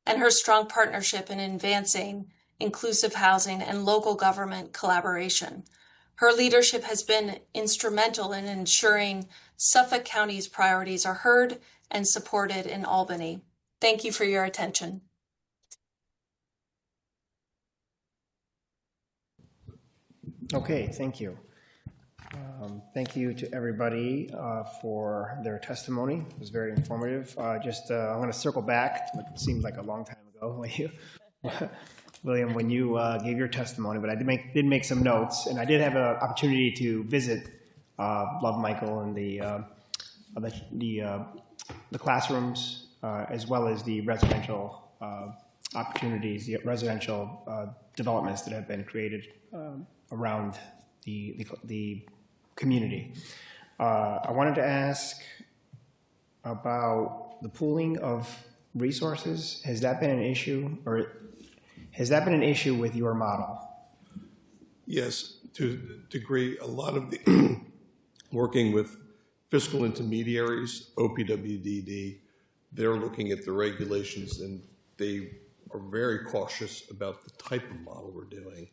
and her strong partnership in advancing inclusive housing and local government collaboration. Her leadership has been instrumental in ensuring Suffolk County's priorities are heard and supported in Albany. Thank you for your attention. Okay, thank you. Thank you to everybody for their testimony. It was very informative. I'm going to circle back to what seemed like a long time ago when you, William, when you gave your testimony, but I did make some notes, and I did have an opportunity to visit Love Michael and the classrooms, as well as the residential opportunities, the residential developments that have been created around the community. I wanted to ask about the pooling of resources. Has that been an issue, or has that been an issue with your model? Yes, to a degree. A lot of the working with fiscal intermediaries, OPWDD, they're looking at the regulations and they are very cautious about the type of model we're doing.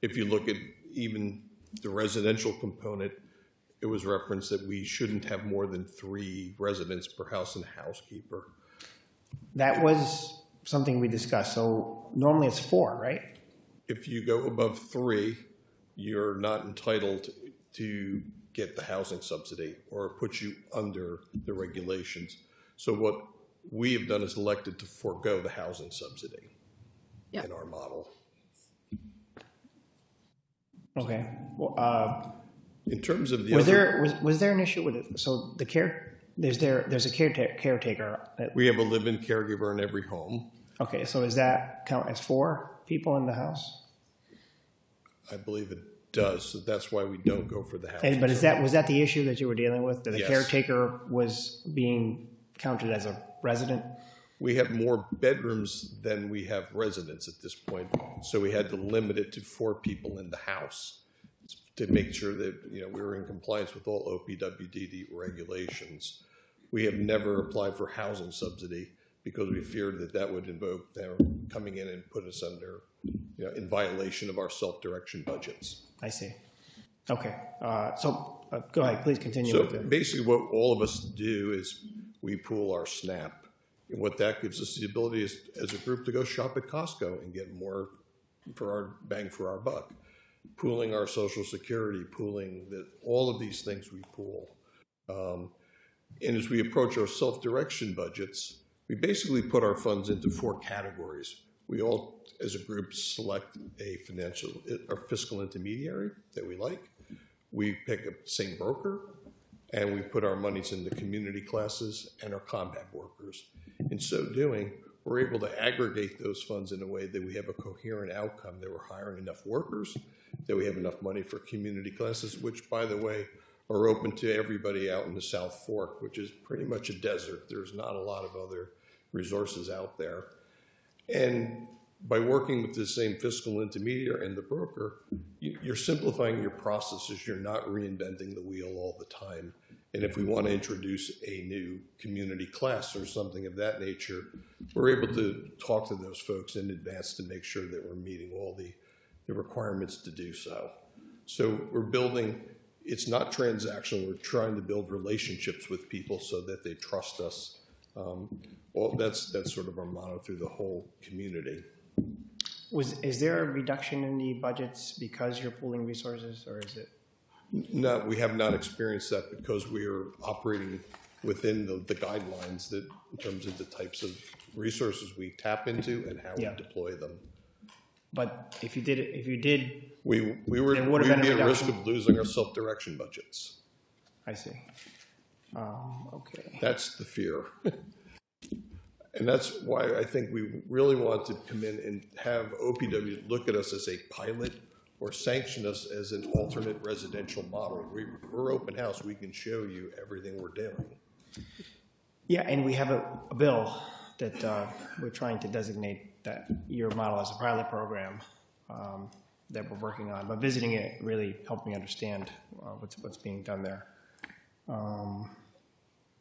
If you look at even the residential component, it was referenced that we shouldn't have more than 3 residents per house and housekeeper. That was something we discussed. So normally it's 4, right? If you go above 3, you're not entitled to get the housing subsidy or put you under the regulations. So what we have done is elected to forego the housing subsidy in our model. Okay. Well, in terms of the was there an issue with it? So there's a caretaker. We have a live-in caregiver in every home. Okay, so does that count as 4 people in the house? I believe it does, so that's why we don't go for the housing. But was that the issue that you were dealing with? That the Yes. caretaker was being counted as a resident? We have more bedrooms than we have residents at this point, so we had to limit it to 4 people in the house to make sure that we were in compliance with all OPWDD regulations. We have never applied for housing subsidy because we feared that would invoke them coming in and put us under, in violation of our self-direction budgets. I see. Okay. So go ahead, please continue. So with it. basically what all of us do is we pool our SNAP. And what that gives us the ability is, as a group, to go shop at Costco and get more for our bang for our buck. Pooling our Social Security, pooling all of these things we pool. And as we approach our self-direction budgets, we basically put our funds into 4 categories. We all, as a group, select a fiscal intermediary that we like. We pick a same broker, and we put our monies into community classes and our combat workers. In so doing, we're able to aggregate those funds in a way that we have a coherent outcome, that we're hiring enough workers, that we have enough money for community classes, which, by the way, are open to everybody out in the South Fork, which is pretty much a desert. There's not a lot of other resources out there. And by working with the same fiscal intermediary and the broker, you're simplifying your processes. You're not reinventing the wheel all the time. And if we want to introduce a new community class or something of that nature, we're able to talk to those folks in advance to make sure that we're meeting all the requirements to do so. So we're building, it's not transactional. We're trying to build relationships with people so that they trust us. That's sort of our motto through the whole community. Is there a reduction in the budgets because you're pooling resources, or is it? No, we have not experienced that because we are operating within the guidelines that in terms of the types of resources we tap into and how we deploy them. But if you did, we'd be at risk of losing our self-direction budgets. I see. Okay. That's the fear. And that's why I think we really want to come in and have OPW look at us as a pilot or sanction us as an alternate residential model. We're open house. We can show you everything we're doing. Yeah, and we have a bill that we're trying to designate that your model as a pilot program that we're working on. But visiting it really helped me understand what's being done there.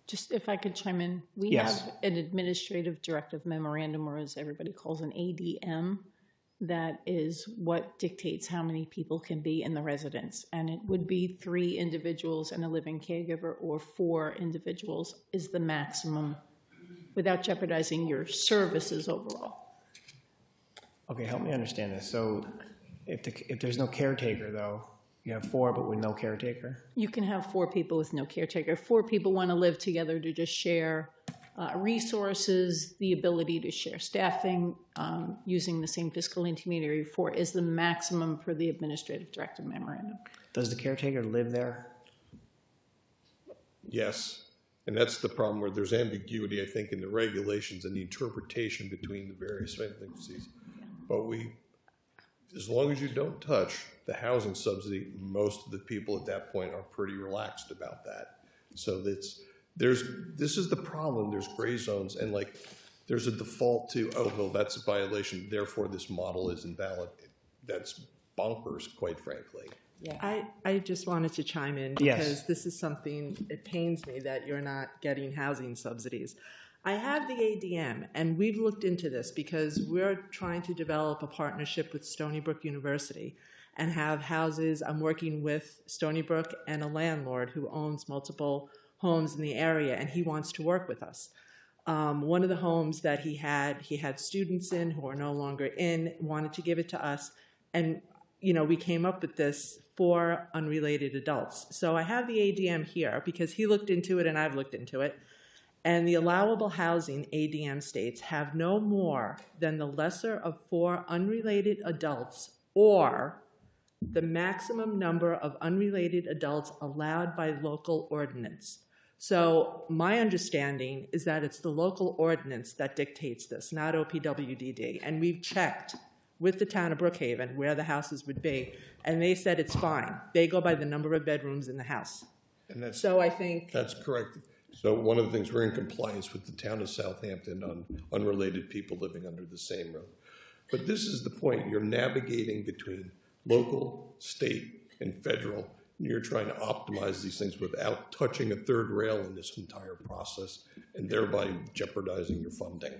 Just if I could chime in, we Yes. have an administrative directive memorandum, or as everybody calls an ADM, that is what dictates how many people can be in the residence. And it would be 3 individuals and a living caregiver, or 4 individuals is the maximum without jeopardizing your services overall. Okay, help me understand this. So if there's no caretaker, though, you have 4 but with no caretaker? You can have 4 people with no caretaker. 4 people want to live together to just share resources, the ability to share staffing, using the same fiscal intermediary. 4 is the maximum for the administrative directive memorandum. Does the caretaker live there? Yes. And that's the problem where there's ambiguity, I think, in the regulations and the interpretation between the various agencies. But as long as you don't touch the housing subsidy, most of the people at that point are pretty relaxed about that. So this is the problem. There's gray zones, and there's a default to, oh, well, that's a violation, therefore this model is invalid. That's bonkers, quite frankly. Yeah. I just wanted to chime in because this is something, it pains me that you're not getting housing subsidies. I have the ADM, and we've looked into this because we're trying to develop a partnership with Stony Brook University and have houses. I'm working with Stony Brook and a landlord who owns multiple homes in the area, and he wants to work with us. One of the homes that he had students in who are no longer in, wanted to give it to us, and we came up with this for unrelated adults. So I have the ADM here because he looked into it and I've looked into it. And the allowable housing ADM states have no more than the lesser of 4 unrelated adults or the maximum number of unrelated adults allowed by local ordinance. So my understanding is that it's the local ordinance that dictates this, not OPWDD. And we've checked with the town of Brookhaven where the houses would be, and they said it's fine. They go by the number of bedrooms in the house. And that's, so I think that's correct. So one of the things, we're in compliance with the town of Southampton on unrelated people living under the same roof. But this is the point. You're navigating between local, state, and federal. You're trying to optimize these things without touching a third rail in this entire process and thereby jeopardizing your funding.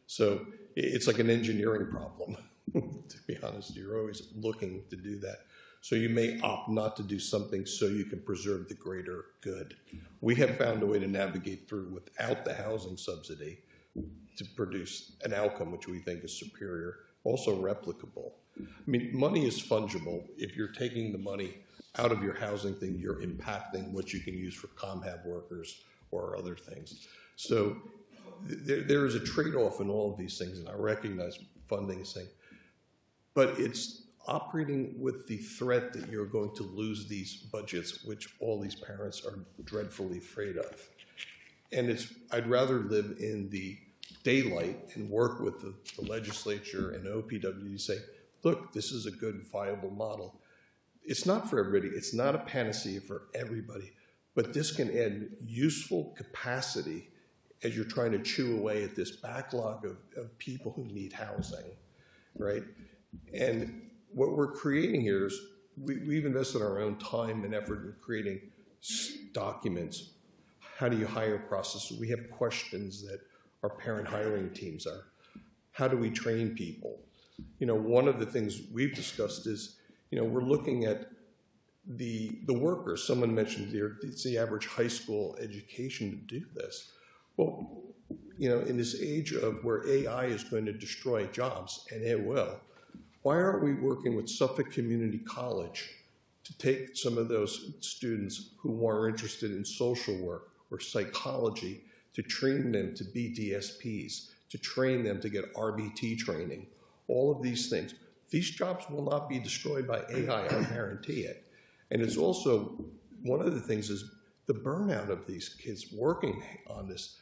So it's like an engineering problem, to be honest. You're always looking to do that. So you may opt not to do something so you can preserve the greater good. We have found a way to navigate through without the housing subsidy to produce an outcome which we think is superior, also replicable. I mean, money is fungible. If you're taking the money out of your housing thing, you're impacting what you can use for ComHab workers or other things. So there is a trade-off in all of these things, and I recognize funding is saying, but it's operating with the threat that you're going to lose these budgets, which all these parents are dreadfully afraid of. And I'd rather live in the daylight and work with the legislature and OPW to say, look, this is a good, viable model. It's not for everybody. It's not a panacea for everybody, but this can add useful capacity as you're trying to chew away at this backlog of people who need housing, right? And what we're creating here is we've invested our own time and effort in creating documents. How do you hire process? We have questions that our parent hiring teams are. How do we train people? One of the things we've discussed is, we're looking at the workers. Someone mentioned it's the average high school education to do this. Well, in this age of where AI is going to destroy jobs, and it will, why aren't we working with Suffolk Community College to take some of those students who are interested in social work or psychology to train them to be DSPs, to train them to get RBT training, all of these things. These jobs will not be destroyed by AI, I guarantee it. And it's also, one of the things is the burnout of these kids working on this.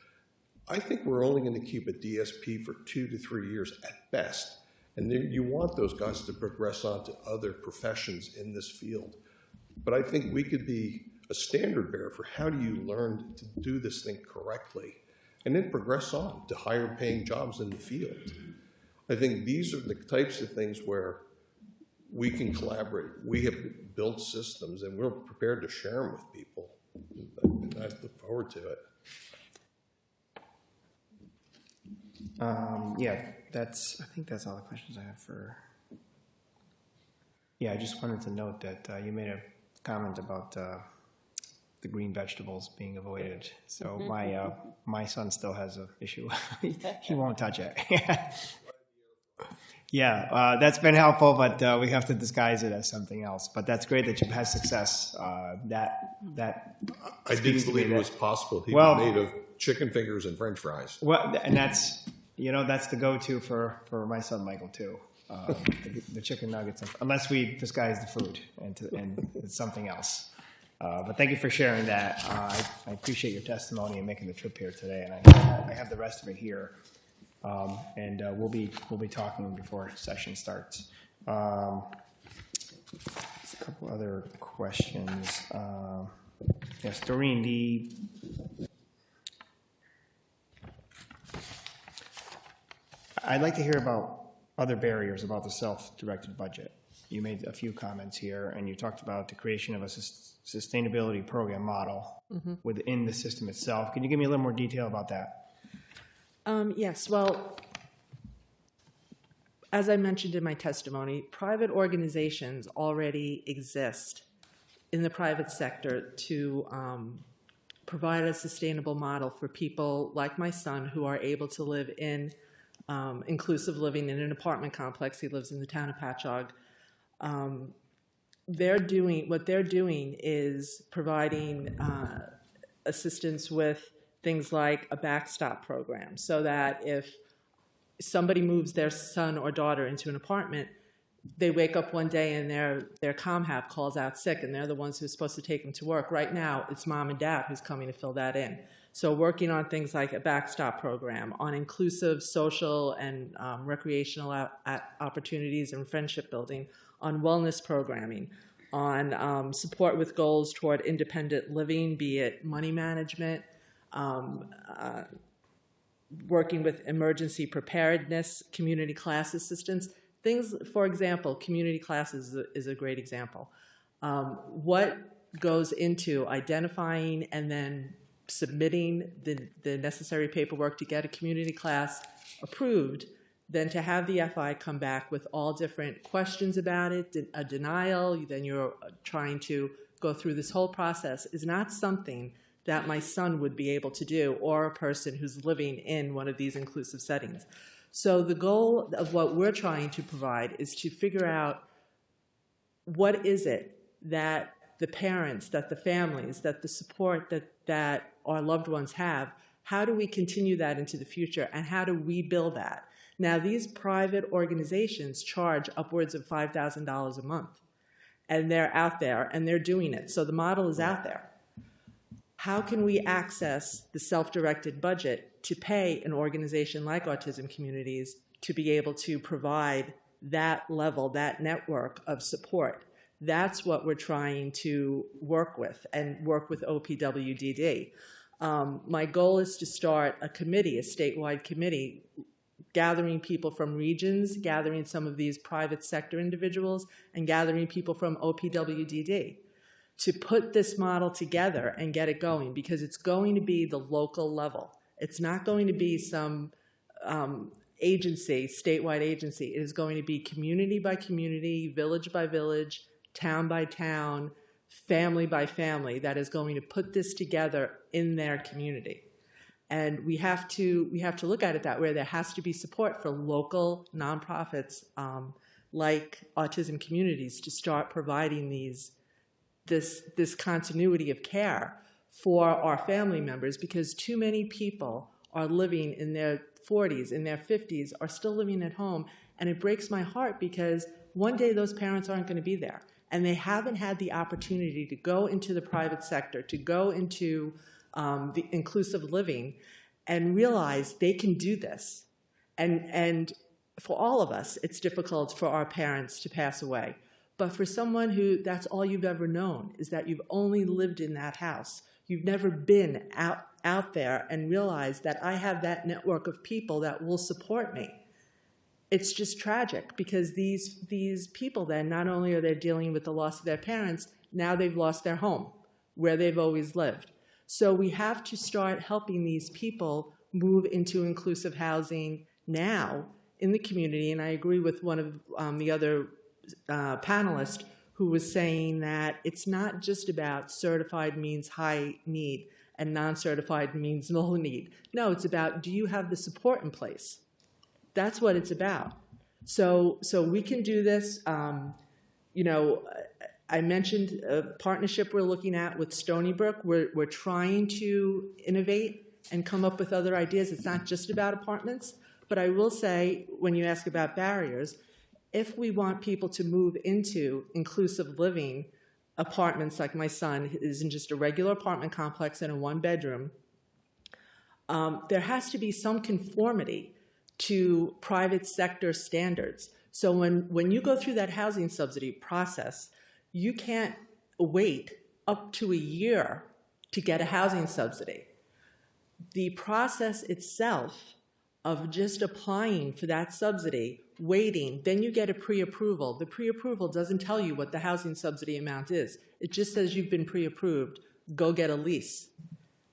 I think we're only going to keep a DSP for 2 to 3 years at best. And then you want those guys to progress on to other professions in this field. But I think we could be a standard bearer for how do you learn to do this thing correctly and then progress on to higher paying jobs in the field. I think these are the types of things where we can collaborate. We have built systems and we're prepared to share them with people. And I look forward to it. I think that's all the questions I have for. Yeah, I just wanted to note that you made a comment about the green vegetables being avoided. So my son still has an issue. He won't touch it. Yeah, that's been helpful, but we have to disguise it as something else. But that's great that you've had success. I didn't believe it was possible. He was made of chicken fingers and French fries. Well, and that's the go-to for my son Michael too. The chicken nuggets, unless we disguise the food and it's something else. But thank you for sharing that. I appreciate your testimony and making the trip here today. And I have the rest of it here. And we'll be talking before session starts. A couple other questions. Yes, Doreen, I'd like to hear about other barriers about the self-directed budget. You made a few comments here, and you talked about the creation of a sustainability program model within the system itself. Can you give me a little more detail about that? Yes, well, as I mentioned in my testimony, private organizations already exist in the private sector to provide a sustainable model for people like my son who are able to live in inclusive living in an apartment complex. He lives in the town of Patchogue. what they're doing is providing assistance with things like a backstop program, so that if somebody moves their son or daughter into an apartment, they wake up one day and their ComHab calls out sick, and they're the ones who are supposed to take them to work. Right now, it's mom and dad who's coming to fill that in. So working on things like a backstop program, on inclusive social and recreational opportunities and friendship building, on wellness programming, on support with goals toward independent living, be it money management, working with emergency preparedness, community class assistance. Things, for example, community classes is a great example. What goes into identifying and then submitting the necessary paperwork to get a community class approved, then to have the FI come back with all different questions about it, a denial, then you're trying to go through this whole process, is not something that my son would be able to do, or a person who's living in one of these inclusive settings. So the goal of what we're trying to provide is to figure out what is it that the parents, that the families, that the support that our loved ones have, how do we continue that into the future, and how do we build that? Now, these private organizations charge upwards of $5,000 a month, and they're out there, and they're doing it. So the model is out there. How can we access the self-directed budget to pay an organization like Autism Communities to be able to provide that level, that network of support? That's what we're trying to work with, and work with OPWDD. My goal is to start a committee, a statewide committee, gathering people from regions, gathering some of these private sector individuals, and gathering people from OPWDD to put this model together and get it going, because it's going to be the local level. It's not going to be some agency, statewide agency. It is going to be community by community, village by village, town by town, family by family, that is going to put this together in their community. And we have to look at it that way. There has to be support for local nonprofits like Autism Communities to start providing this continuity of care for our family members, because too many people are living in their 40s, in their 50s, are still living at home. And it breaks my heart, because one day those parents aren't going to be there. And they haven't had the opportunity to go into the private sector, to go into the inclusive living, and realize they can do this. And for all of us, it's difficult for our parents to pass away. But for someone who that's all you've ever known, is that you've only lived in that house, you've never been out there and realized that I have that network of people that will support me. It's just tragic, because these people then, not only are they dealing with the loss of their parents, now they've lost their home, where they've always lived. So we have to start helping these people move into inclusive housing now in the community. And I agree with one of the other panelists who was saying that it's not just about certified means high need and non-certified means low need. No, it's about, do you have the support in place? That's what it's about. So we can do this. I mentioned a partnership we're looking at with Stony Brook. We're trying to innovate and come up with other ideas. It's not just about apartments. But I will say, when you ask about barriers, if we want people to move into inclusive living apartments, like my son is in just a regular apartment complex in a one-bedroom, there has to be some conformity to private sector standards. So when you go through that housing subsidy process, you can't wait up to a year to get a housing subsidy. The process itself of just applying for that subsidy, waiting, then you get a pre-approval. The pre-approval doesn't tell you what the housing subsidy amount is. It just says you've been pre-approved, go get a lease.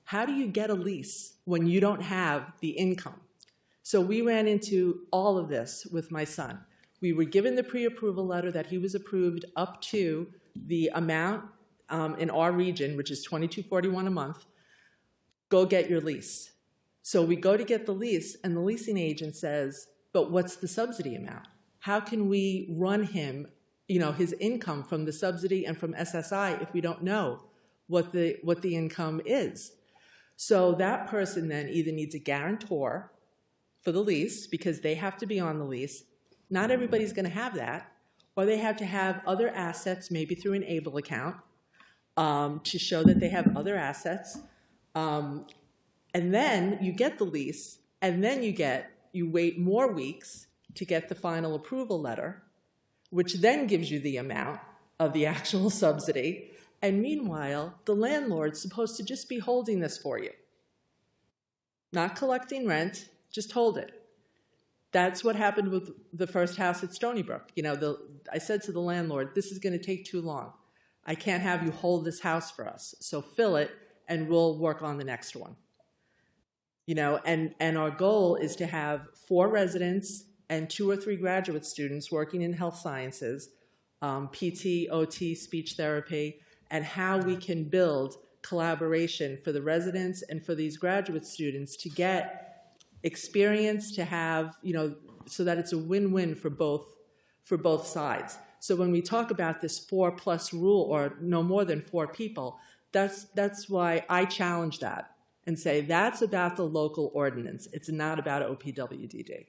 How do you get a lease when you don't have the income? So we ran into all of this with my son. We were given the pre-approval letter that he was approved up to the amount in our region, which is $22.41 a month. Go get your lease. So we go to get the lease, and the leasing agent says, but what's the subsidy amount? How can we run him his income from the subsidy and from SSI if we don't know what the income is. So that person then either needs a guarantor for the lease because they have to be on the lease. Not everybody's going to have that. Or they have to have other assets, maybe through an ABLE account, to show that they have other assets. And then you get the lease, and then you wait more weeks to get the final approval letter, which then gives you the amount of the actual subsidy. And meanwhile, the landlord's supposed to just be holding this for you. Not collecting rent, just hold it. That's what happened with the first house at Stony Brook. I said to the landlord, this is going to take too long. I can't have you hold this house for us. So fill it and we'll work on the next one. And our goal is to have 4 residents and 2 or 3 graduate students working in health sciences, PT, OT, speech therapy, and how we can build collaboration for the residents and for these graduate students to get experience, to have, so that it's a win-win for both sides. So when we talk about this 4+ rule, or no more than 4 people, that's why I challenge that and say that's about the local ordinance. It's not about OPWDD.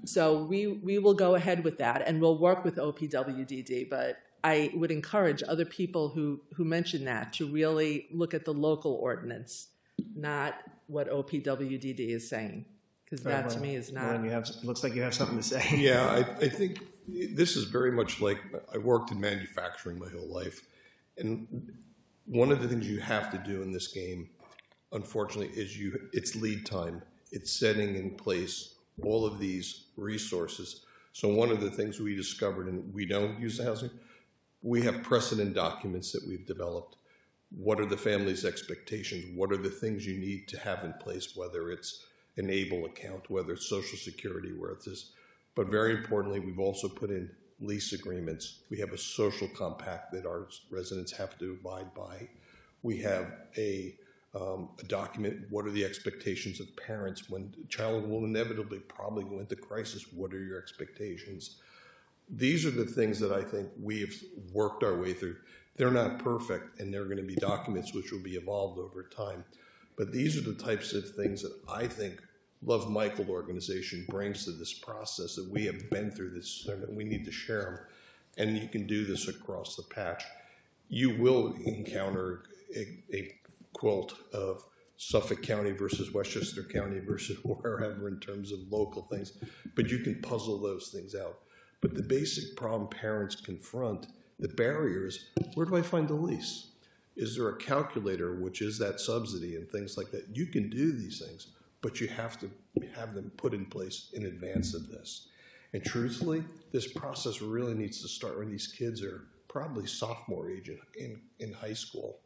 So we will go ahead with that, and we'll work with OPWDD, but I would encourage other people who mention that to really look at the local ordinance, not what OPWDD is saying, because that to me is not. Looks like you have something to say. Yeah, I think this is very much like, I worked in manufacturing my whole life, and one of the things you have to do in this game, unfortunately, is it's lead time. It's setting in place all of these resources. So one of the things we discovered, and we don't use the housing, we have precedent documents that we've developed. What are the family's expectations? What are the things you need to have in place, whether it's an ABLE account, whether it's Social Security, where it's this. But very importantly, we've also put in lease agreements. We have a social compact that our residents have to abide by. We have a document, what are the expectations of parents when a child will inevitably probably go into crisis? What are your expectations? These are the things that I think we have worked our way through. They're not perfect, and they're going to be documents which will be evolved over time. But these are the types of things that I think Love Michael organization brings to this process, that we have been through this, and we need to share them. And you can do this across the patch. You will encounter a quilt of Suffolk County versus Westchester County versus wherever in terms of local things, but you can puzzle those things out. But the basic problem parents confront, the barriers, where do I find the lease? Is there a calculator, which is that subsidy and things like that? You can do these things, but you have to have them put in place in advance of this. And truthfully, this process really needs to start when these kids are probably sophomore age in high school.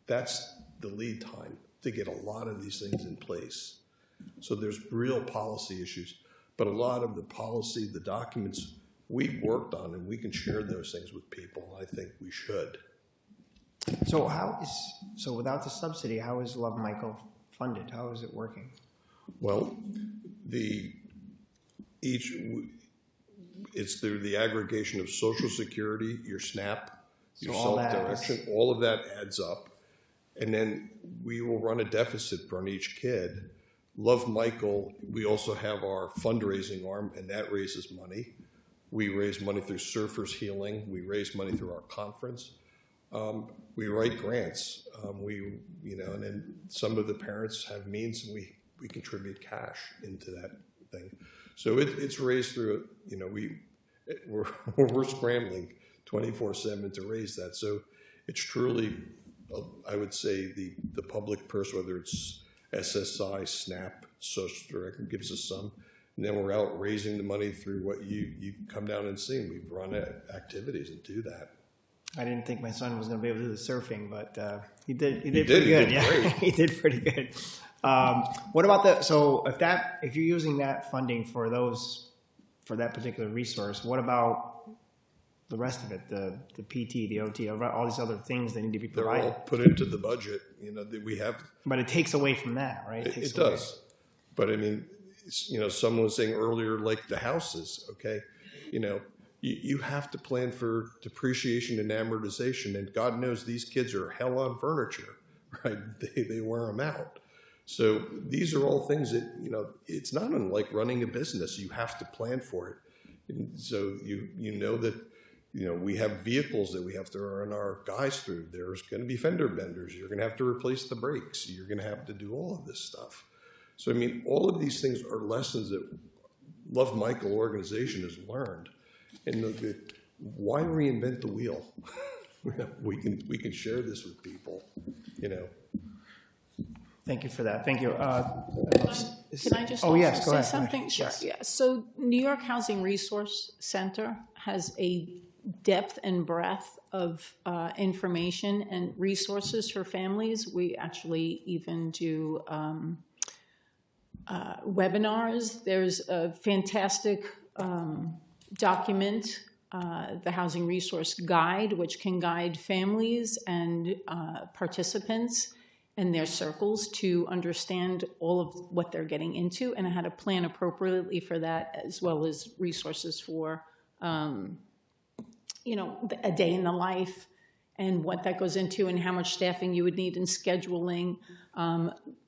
That's the lead time to get a lot of these things in place. So there's real policy issues, but a lot of the policy, the documents we've worked on, and we can share those things with people. I think we should. So without the subsidy, how is Love Michael funded? How is it working? Well, it's through the aggregation of Social Security, your SNAP, your self-direction, all of that adds up. And then we will run a deficit on each kid. Love Michael, we also have our fundraising arm, and that raises money. We raise money through Surfers Healing. We raise money through our conference. We write grants. And then some of the parents have means, and we contribute cash into that thing. So it's raised through, we're scrambling 24/7 to raise that. So it's truly, I would say, the public purse, whether it's SSI, SNAP, Social Director gives us some. And then we're out raising the money through what you come down and see. We've run activities and do that. I didn't think my son was going to be able to do the surfing, but he did pretty good. He did great. He did pretty good. What about if you're using that funding for that particular resource, what about the rest of it, the PT, the OT, all these other things that need to be provided? They're all put into the budget, that we have. But it takes away from that, right? It does. But I mean, someone was saying earlier, like the houses, okay? you have to plan for depreciation and amortization, and God knows these kids are hell on furniture, right? They wear them out. So these are all things that, you know, it's not unlike running a business. You have to plan for it. And so you know that, you know, we have vehicles that we have to run our guys through. There's going to be fender benders. You're going to have to replace the brakes. You're going to have to do all of this stuff. So, I mean, all of these things are lessons that Love Michael organization has learned. And why reinvent the wheel? we can share this with people, you know. Thank you for that. Thank you. Can I just yes, go say ahead. something? Sure. Yes. Yeah. So New York Housing Resource Center has a depth and breadth of information and resources for families. We actually even do webinars. There's a fantastic document, the Housing Resource Guide, which can guide families and participants and their circles to understand all of what they're getting into and how to plan appropriately for that, as well as resources for, you know, a day in the life and what that goes into and how much staffing you would need in scheduling.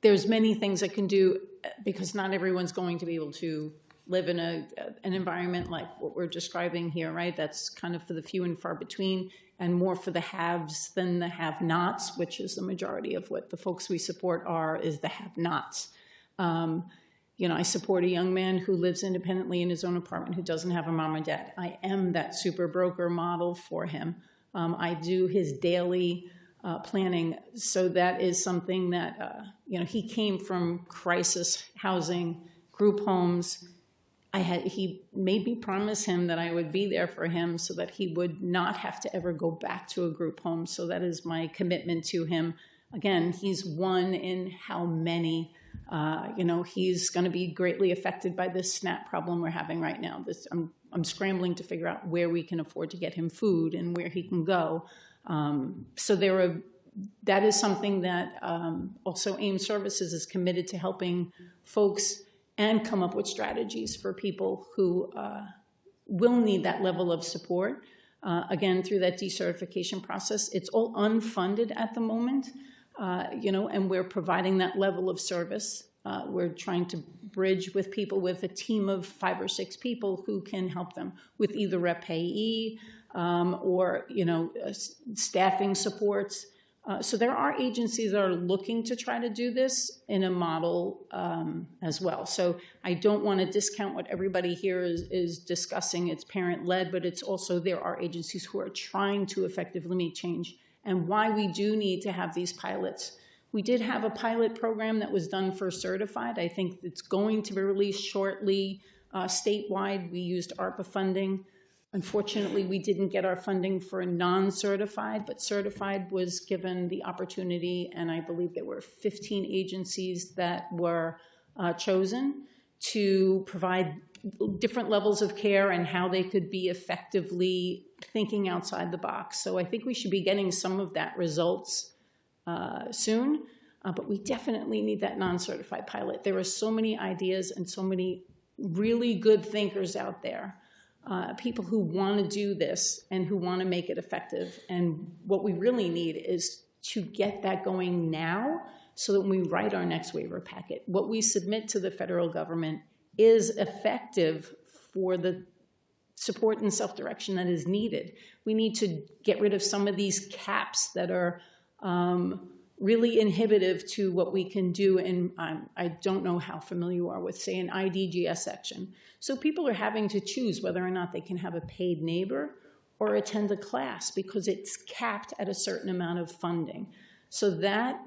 There's many things that can do, because not everyone's going to be able to live in an environment like what we're describing here, right? That's kind of for the few and far between, and more for the haves than the have-nots, which is the majority of what the folks we support is the have-nots. You know, I support a young man who lives independently in his own apartment who doesn't have a mom or dad. I am that super broker model for him. I do his daily planning. So that is something that, you know, he came from crisis housing, group homes. He made me promise him that I would be there for him so that he would not have to ever go back to a group home. So that is my commitment to him. Again, he's one in how many. You know, he's going to be greatly affected by this SNAP problem we're having right now. I'm scrambling to figure out where we can afford to get him food and where he can go. So that is something that also AIM Services is committed to helping folks and come up with strategies for people who will need that level of support. Again, through that decertification process. It's all unfunded at the moment, you know, and we're providing that level of service. We're trying to bridge with people with a team of 5 or 6 people who can help them with either a payee or, you know, staffing supports. So there are agencies that are looking to try to do this in a model as well. So I don't want to discount what everybody here is discussing. It's parent-led, but it's also there are agencies who are trying to effectively make change, and why we do need to have these pilots. We did have a pilot program that was done for certified. I think it's going to be released shortly statewide. We used ARPA funding. Unfortunately, we didn't get our funding for non-certified, but certified was given the opportunity, and I believe there were 15 agencies that were chosen to provide different levels of care and how they could be effectively thinking outside the box. So I think we should be getting some of that results soon, but we definitely need that non-certified pilot. There are so many ideas and so many really good thinkers out there. People who want to do this and who want to make it effective. And what we really need is to get that going now so that when we write our next waiver packet, what we submit to the federal government is effective for the support and self-direction that is needed. We need to get rid of some of these caps that are really inhibitive to what we can do. And I don't know how familiar you are with, say, an IDGS section. So people are having to choose whether or not they can have a paid neighbor or attend a class because it's capped at a certain amount of funding. So that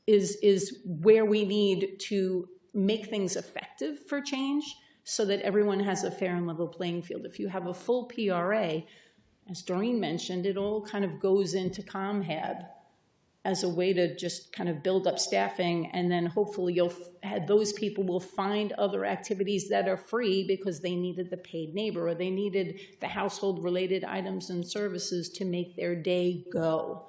is where we need to make things effective for change so that everyone has a fair and level playing field. If you have a full PRA, as Doreen mentioned, it all kind of goes into ComHab as a way to just kind of build up staffing, and then hopefully those people will find other activities that are free because they needed the paid neighbor or they needed the household-related items and services to make their day go.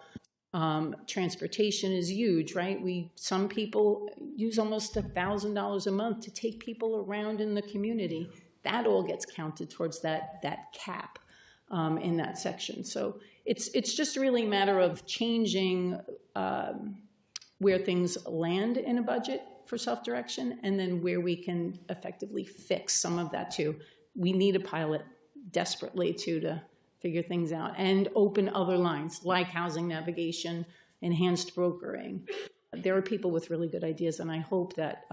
Transportation is huge, right? Some people use almost $1,000 a month to take people around in the community. that all gets counted towards that cap in that section. So it's just really a matter of changing where things land in a budget for self-direction, and then where we can effectively fix some of that too. We need a pilot desperately to figure things out and open other lines like housing navigation, enhanced brokering. There are people with really good ideas, and I hope that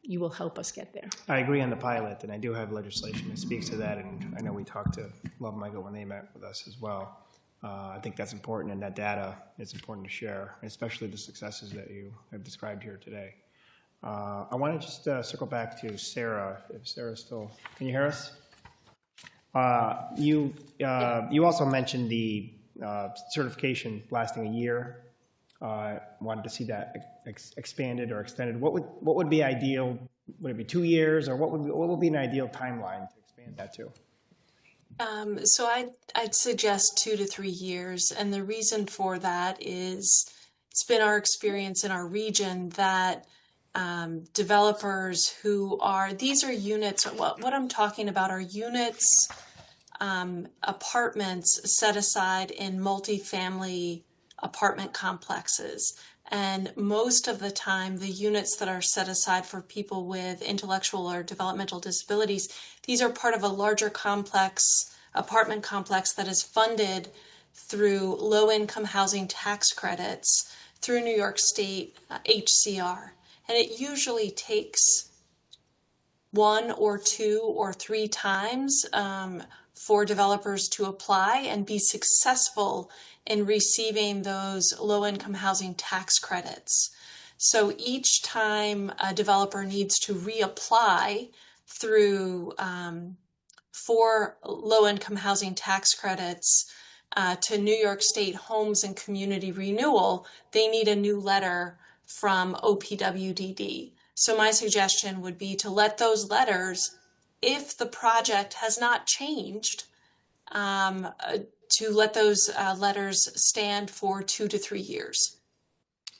you will help us get there. I agree on the pilot, and I do have legislation that speaks to that, and I know we talked to Love Michael when they met with us as well. I think that's important, and that data is important to share, especially the successes that you have described here today. I want to just circle back to Sarah, if Sarah's still, can you hear us? You also mentioned the certification lasting a year. Wanted to see that expanded or extended. What would be ideal? Would it be 2 years, or what would be an ideal timeline to expand that to? So I'd suggest 2 to 3 years, and the reason for that is it's been our experience in our region that developers who are, these are units, what I'm talking about are units, apartments set aside in multifamily apartment complexes. And most of the time, the units that are set aside for people with intellectual or developmental disabilities, these are part of a larger complex, apartment complex that is funded through low-income housing tax credits through New York State HCR. And it usually takes 1 or 2 or 3 times for developers to apply and be successful in receiving those low-income housing tax credits. So each time a developer needs to reapply through for low-income housing tax credits to New York State Homes and Community Renewal, they need a new letter from OPWDD. So my suggestion would be to let those letters, if the project has not changed, to let those letters stand for 2 to 3 years.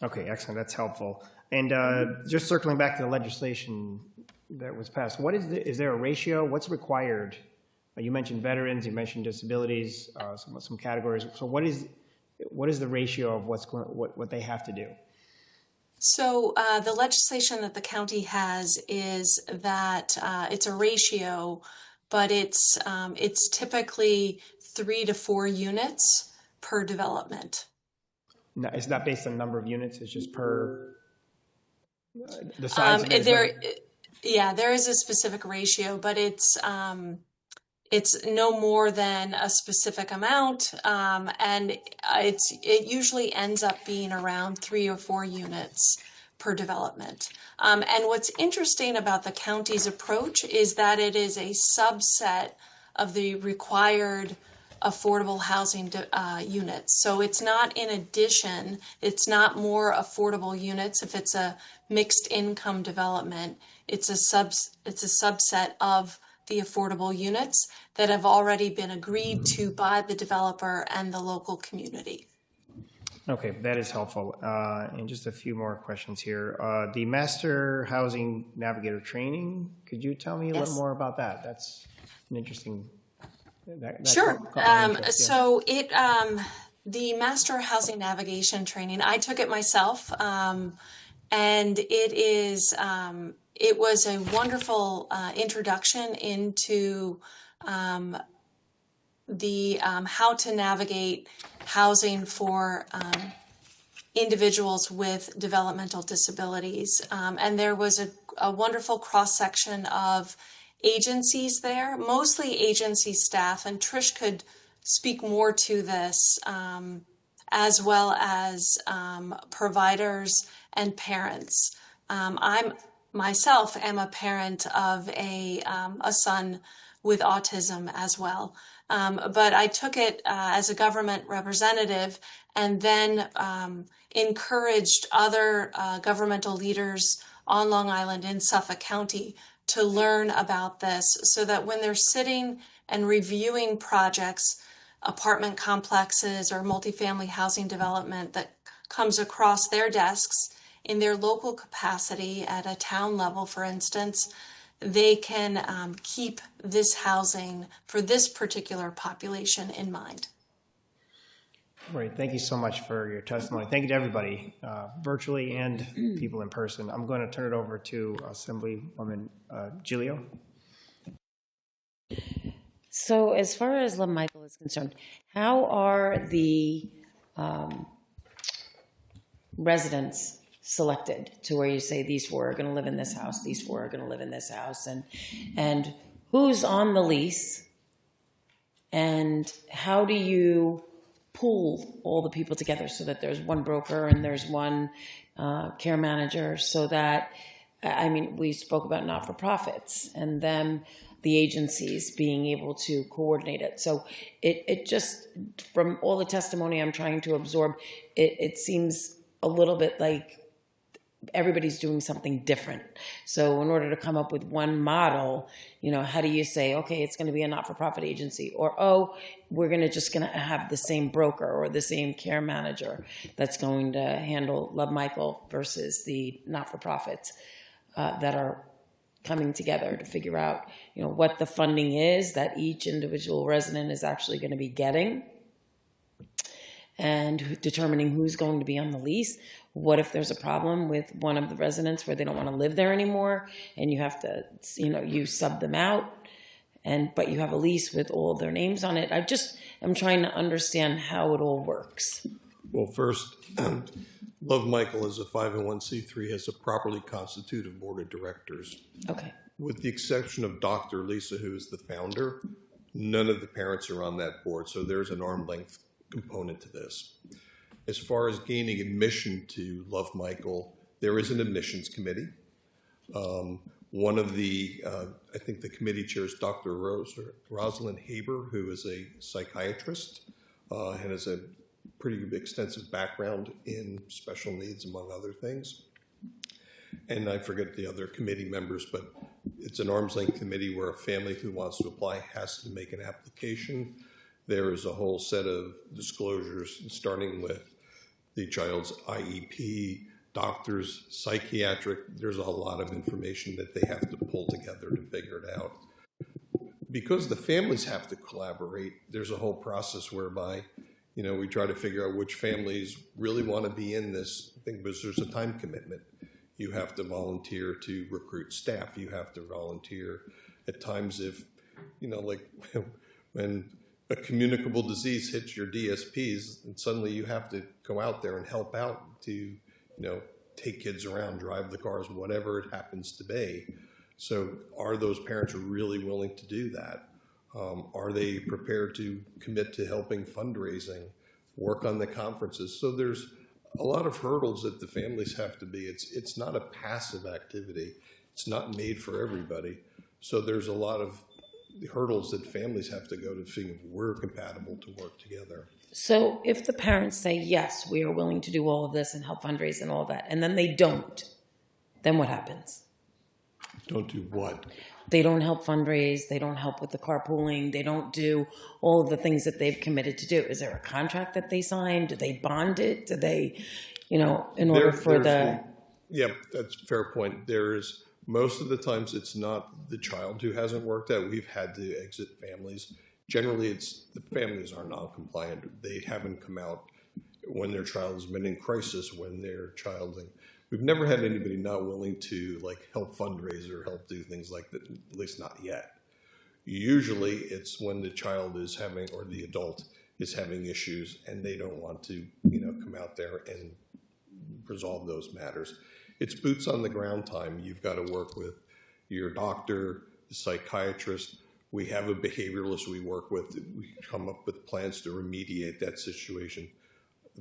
Okay, excellent. That's helpful. And just circling back to the legislation that was passed, is there a ratio? What's required? You mentioned veterans, you mentioned disabilities, some categories. So what is the ratio of what they have to do? So the legislation that the county has is that it's a ratio, but it's typically 3 to 4 units per development. No, it's not based on number of units. It's just per the size. There is a specific ratio, but it's no more than a specific amount, and it usually ends up being around 3 or 4 units per development. And what's interesting about the county's approach is that it is a subset of the required affordable housing units. So it's not in addition, it's not more affordable units. If it's a mixed income development, it's a subset of the affordable units that have already been agreed to by the developer and the local community. Okay, that is helpful. And just a few more questions here. The Master Housing Navigator training, could you tell me a little more about that? That's an interesting... Sure. So the Master Housing Navigation training, I took it myself, and it was a wonderful introduction into the how to navigate housing for individuals with developmental disabilities. And there was a wonderful cross-section of agencies there, mostly agency staff, and Trish could speak more to this, as well as providers and parents. I myself am a parent of a son with autism as well, but I took it as a government representative, and then encouraged other governmental leaders on Long Island in Suffolk County to learn about this, so that when they're sitting and reviewing projects, apartment complexes or multifamily housing development that comes across their desks in their local capacity at a town level, for instance, they can keep this housing for this particular population in mind. Great. Thank you so much for your testimony. Thank you to everybody, virtually and people in person. I'm going to turn it over to Assemblywoman Giglio. So as far as Love Michael is concerned, how are the residents selected to where you say these four are going to live in this house, these four are going to live in this house, and who's on the lease, and how do you pool all the people together so that there's one broker and there's one care manager, so that, I mean, we spoke about not-for-profits and them, the agencies being able to coordinate it. So it just, from all the testimony I'm trying to absorb, it seems a little bit like everybody's doing something different. So in order to come up with one model, you know, how do you say, okay, it's going to be a not-for-profit agency, or, oh, we're going to have the same broker or the same care manager that's going to handle Love Michael versus the not-for-profits that are coming together to figure out, you know, what the funding is that each individual resident is actually going to be getting, and determining who's going to be on the lease. What if there's a problem with one of the residents where they don't want to live there anymore, and you have to, you know, you sub them out, but you have a lease with all their names on it. I'm trying to understand how it all works. Well, first, Love Michael as a 501c3 has a properly constituted board of directors. Okay. With the exception of Dr. Lisa, who is the founder, none of the parents are on that board, so there's an arm's length component to this. As far as gaining admission to Love Michael, there is an admissions committee. One of the, I think the committee chair is Dr. Rosalind Haber, who is a psychiatrist and has a pretty extensive background in special needs, among other things. And I forget the other committee members, but it's an arm's length committee where a family who wants to apply has to make an application. There is a whole set of disclosures, starting with the child's IEP, doctors, psychiatric. There's a lot of information that they have to pull together to figure it out. Because the families have to collaborate, there's a whole process whereby, you know, we try to figure out which families really want to be in this thing, because there's a time commitment. You have to volunteer to recruit staff. You have to volunteer at times if, you know, like when a communicable disease hits your DSPs, and suddenly you have to go out there and help out to, you know, take kids around, drive the cars, whatever it happens to be. So are those parents really willing to do that? Are they prepared to commit to helping fundraising, work on the conferences? So there's a lot of hurdles that the families have to be. It's not a passive activity. It's not made for everybody. So there's a lot of hurdles that families have to go to figure we're compatible to work together. So if the parents say, yes, we are willing to do all of this and help fundraise and all that, and then they don't, then what happens? Don't do what? They don't help fundraise, they don't help with the carpooling, they don't do all of the things that they've committed to do. Is there a contract that they sign? Do they bond it? Do they, you know, in order for the... Yeah, that's a fair point. There's, most of the times it's not the child who hasn't worked out. We've had to exit families. Generally, it's the families are non-compliant. They haven't come out when their child has been in crisis, when their child... We've never had anybody not willing to like help fundraise or help do things like that, at least not yet. Usually it's when the child is having, or the adult is having issues and they don't want to, you know, come out there and resolve those matters. It's boots on the ground time. You've got to work with your doctor, the psychiatrist. We have a behavioralist we work with. We come up with plans to remediate that situation.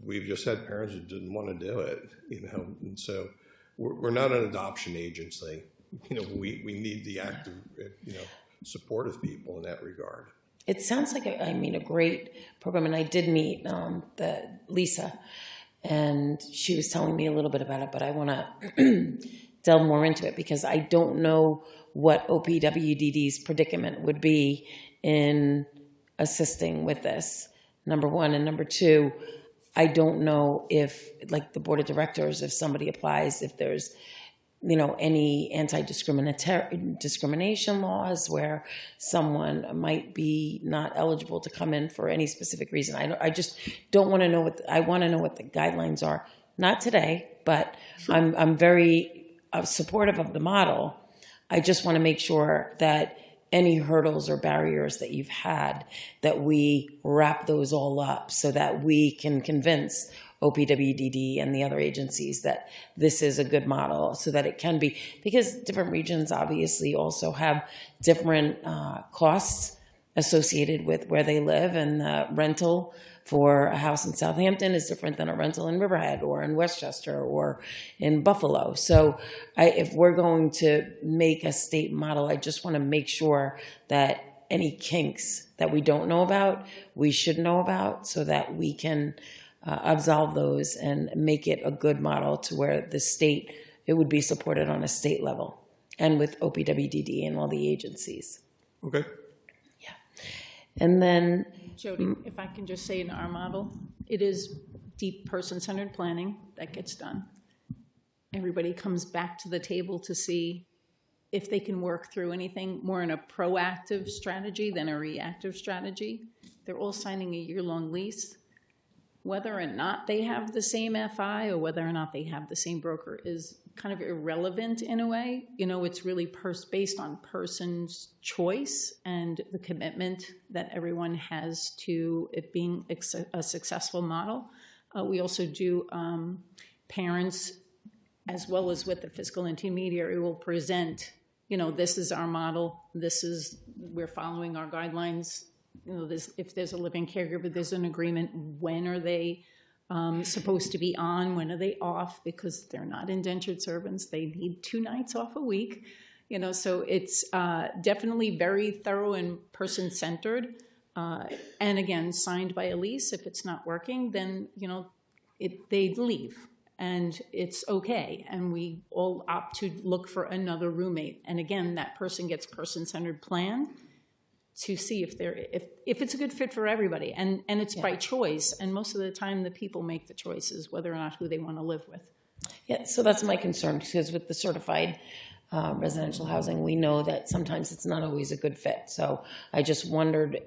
We've just had parents who didn't want to do it, you know, and so we're not an adoption agency. You know, we need the active, you know, support of people in that regard. It sounds like, a great program, and I did meet Lisa, and she was telling me a little bit about it, but I want to delve more into it because I don't know what OPWDD's predicament would be in assisting with this, number one, and number two, I don't know if, like the board of directors, if somebody applies, if there's any anti-discrimination laws where someone might be not eligible to come in for any specific reason. I just don't want to know I want to know what the guidelines are. Not today, but sure. I'm very supportive of the model. I just want to make sure that any hurdles or barriers that you've had, that we wrap those all up so that we can convince OPWDD and the other agencies that this is a good model, so that it can be, because different regions obviously also have different costs associated with where they live, and the rental for a house in Southampton is different than a rental in Riverhead or in Westchester or in Buffalo. So if we're going to make a state model, I just want to make sure that any kinks that we don't know about, we should know about, so that we can absolve those and make it a good model to where the state, it would be supported on a state level and with OPWDD and all the agencies. Okay. Yeah. And then Jody, if I can just say in our model, it is deep person-centered planning that gets done. Everybody comes back to the table to see if they can work through anything more in a proactive strategy than a reactive strategy. They're all signing a year-long lease. Whether or not they have the same FI or whether or not they have the same broker is kind of irrelevant in a way. It's really based on person's choice and the commitment that everyone has to it being a successful model. We also do parents, as well as with the fiscal intermediary, will present, this is our model, we're following our guidelines. If there's a living caregiver, there's an agreement. When are they supposed to be on? When are they off? Because they're not indentured servants. They need 2 nights off a week. So it's definitely very thorough and person-centered. And again, signed by a lease. If it's not working, then, they leave. And it's okay. And we all opt to look for another roommate. And again, that person gets person-centered plan to see if it's a good fit for everybody, and it's by choice, and most of the time the people make the choices whether or not who they want to live with. Yeah, so that's my concern, because with the certified residential housing, we know that sometimes it's not always a good fit. So I just wondered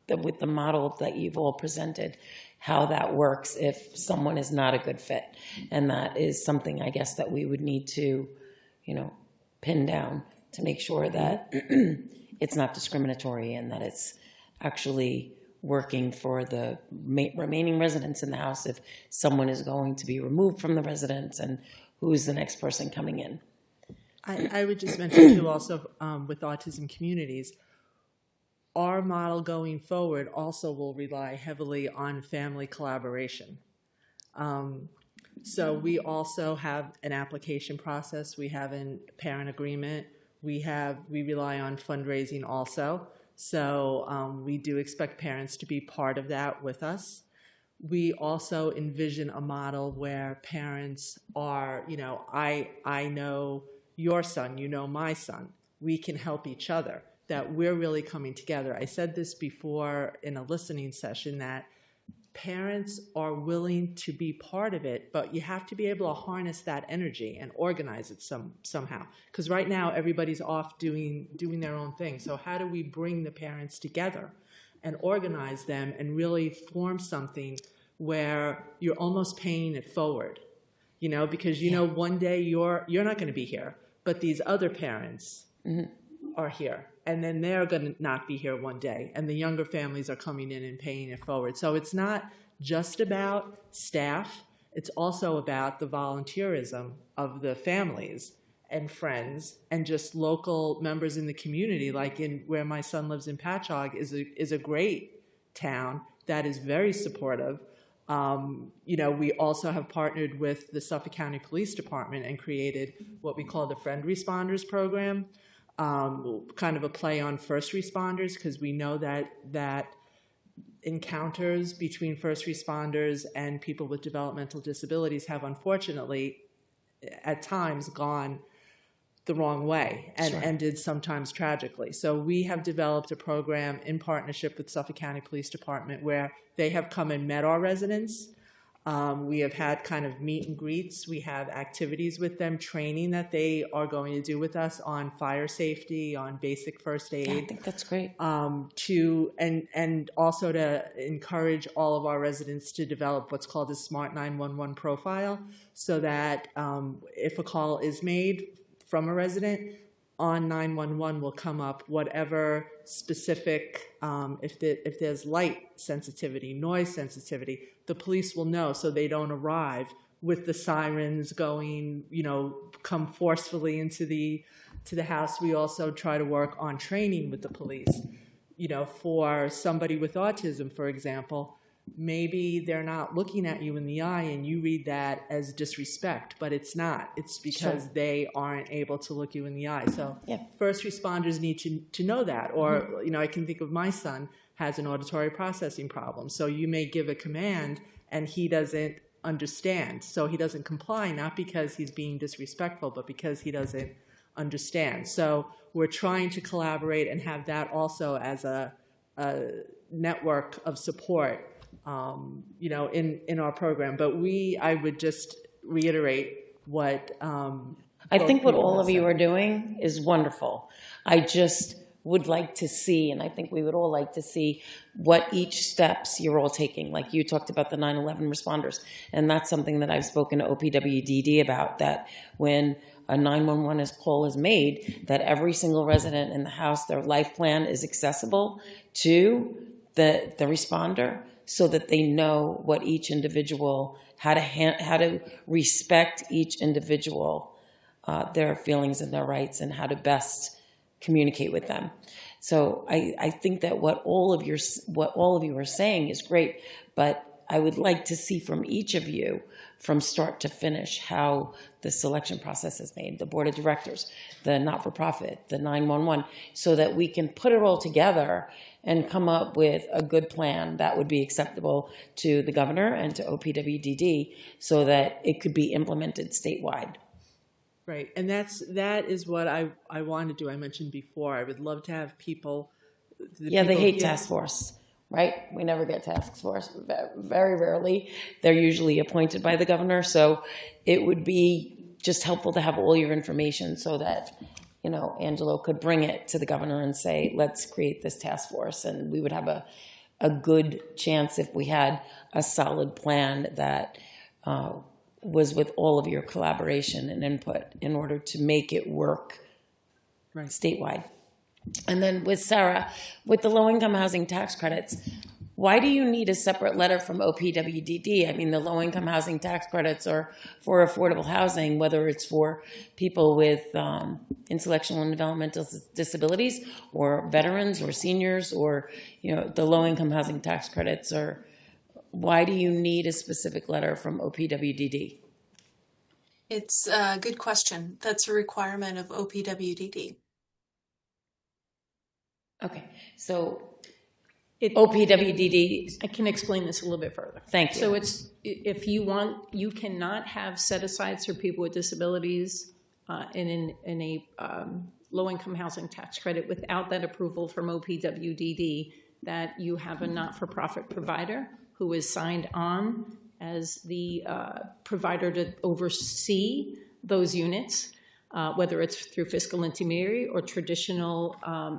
that with the model that you've all presented, how that works if someone is not a good fit, and that is something I guess that we would need to, pin down to make sure that it's not discriminatory and that it's actually working for the remaining residents in the house if someone is going to be removed from the residence, and who is the next person coming in. I would just mention too also with autism communities, our model going forward also will rely heavily on family collaboration. So we also have an application process. We have a parent agreement. We rely on fundraising also. So we do expect parents to be part of that with us. We also envision a model where parents are, I know your son, you know my son. We can help each other, that we're really coming together. I said this before in a listening session, that parents are willing to be part of it, but you have to be able to harness that energy and organize it somehow. Because right now everybody's off doing their own thing. So how do we bring the parents together and organize them and really form something where you're almost paying it forward? Because one day you're not going to be here, but these other parents are here. And then they're going to not be here one day. And the younger families are coming in and paying it forward. So it's not just about staff. It's also about the volunteerism of the families and friends and just local members in the community. Like where my son lives in Patchogue is a great town that is very supportive. We also have partnered with the Suffolk County Police Department and created what we call the Friend Responders Program. Kind of a play on first responders, because we know that encounters between first responders and people with developmental disabilities have unfortunately at times gone the wrong way and ended sometimes tragically. So we have developed a program in partnership with Suffolk County Police Department where they have come and met our residents We have had kind of meet and greets. We have activities with them, training that they are going to do with us on fire safety, on basic first aid. Yeah, I think that's great. And also to encourage all of our residents to develop what's called a Smart 911 profile, so that if a call is made from a resident, on 911 will come up whatever specific, if there's light sensitivity, noise sensitivity, the police will know, so they don't arrive with the sirens going, come forcefully into the house. We also try to work on training with the police. For somebody with autism, for example, maybe they're not looking at you in the eye and you read that as disrespect, but it's not. It's because they aren't able to look you in the eye. So first responders need to know that. Or, I can think of my son has an auditory processing problem. So you may give a command and he doesn't understand. So he doesn't comply, not because he's being disrespectful, but because he doesn't understand. So we're trying to collaborate and have that also as a network of support in our program. But I would just reiterate what I think what all of you are doing is wonderful. I just would like to see, and I think we would all like to see, what each steps you're all taking. Like you talked about the 9/11 responders, and that's something that I've spoken to OPWDD about, that when a 911 call is made, that every single resident in the house, their life plan is accessible to the responder, so that they know what each individual, how to respect each individual, their feelings and their rights, and how to best communicate with them. So I think that what all of you are saying is great, but I would like to see from each of you, from start to finish, how the selection process is made, the board of directors, the not-for-profit, the 911, so that we can put it all together and come up with a good plan that would be acceptable to the governor and to OPWDD, so that it could be implemented statewide. Right, and that is what I want to do. I mentioned before, I would love to have people. They hate task force, right? We never get task force, very rarely. They're usually appointed by the governor, so it would be just helpful to have all your information so that, Angelo could bring it to the governor and say, let's create this task force, and we would have a good chance if we had a solid plan that was with all of your collaboration and input in order to make it work statewide. And then with Sarah, with the low-income housing tax credits, why do you need a separate letter from OPWDD? I mean, the low-income housing tax credits are for affordable housing, whether it's for people with intellectual and developmental disabilities, or veterans, or seniors, or the low-income housing tax credits are. Why do you need a specific letter from OPWDD? It's a good question. That's a requirement of OPWDD. Okay, so OPWDD. I can explain this a little bit further. Thank you. So it's, if you want, you cannot have set-asides for people with disabilities in a low-income housing tax credit without that approval from OPWDD, that you have a not-for-profit provider who is signed on as the provider to oversee those units, whether it's through fiscal intermediary or traditional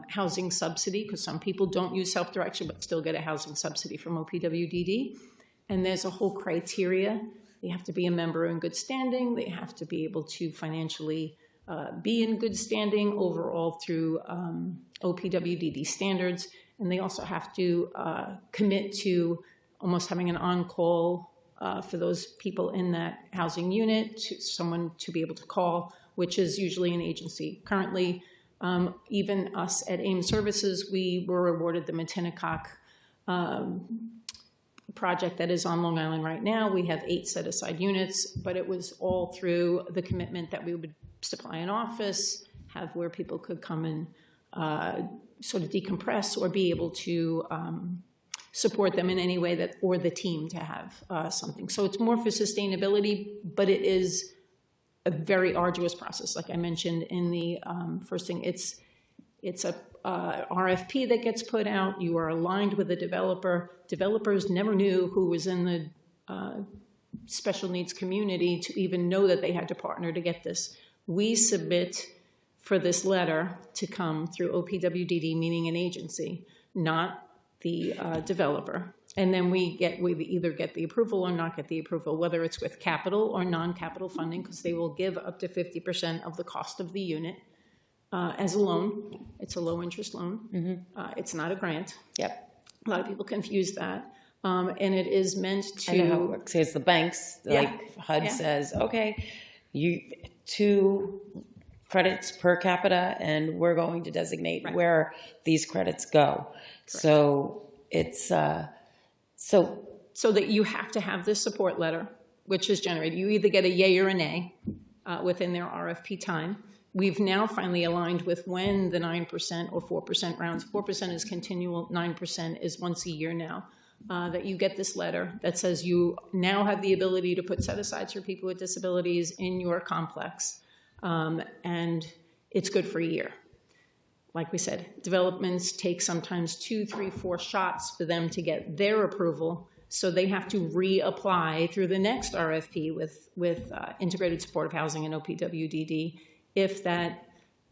housing subsidy, because some people don't use self-direction but still get a housing subsidy from OPWDD. And there's a whole criteria. They have to be a member in good standing. They have to be able to financially be in good standing overall through OPWDD standards. And they also have to commit to almost having an on-call for those people in that housing unit, to someone to be able to call, which is usually an agency. Currently, even us at AIM Services, we were awarded the Minnetonka project that is on Long Island right now. We have 8 set-aside units, but it was all through the commitment that we would supply an office, have where people could come and sort of decompress, or be able to support them in any way that, or the team to have something. So it's more for sustainability, but it is a very arduous process. Like I mentioned in the first thing, it's a RFP that gets put out. You are aligned with the developer. Developers never knew who was in the special needs community to even know that they had to partner to get this. We submit for this letter to come through OPWDD, meaning an agency, not the developer. And then we either get the approval or not get the approval, whether it's with capital or non-capital funding, because they will give up to 50% of the cost of the unit as a loan. It's a low-interest loan. It's not a grant. Yep. A lot of people confuse that. And it is meant to... I know how it works. It's the banks, like HUD says, okay, you 2 credits per capita, and we're going to designate where these credits go. Correct. So it's... So that you have to have this support letter, which is generated. You either get a yay or a nay within their RFP time. We've now finally aligned with when the 9% or 4% rounds. 4% is continual, 9% is once a year now. That you get this letter that says you now have the ability to put set-asides for people with disabilities in your complex, and it's good for a year. Like we said, developments take sometimes 2, 3, 4 shots for them to get their approval, so they have to reapply through the next RFP with Integrated Supportive Housing and OPWDD if that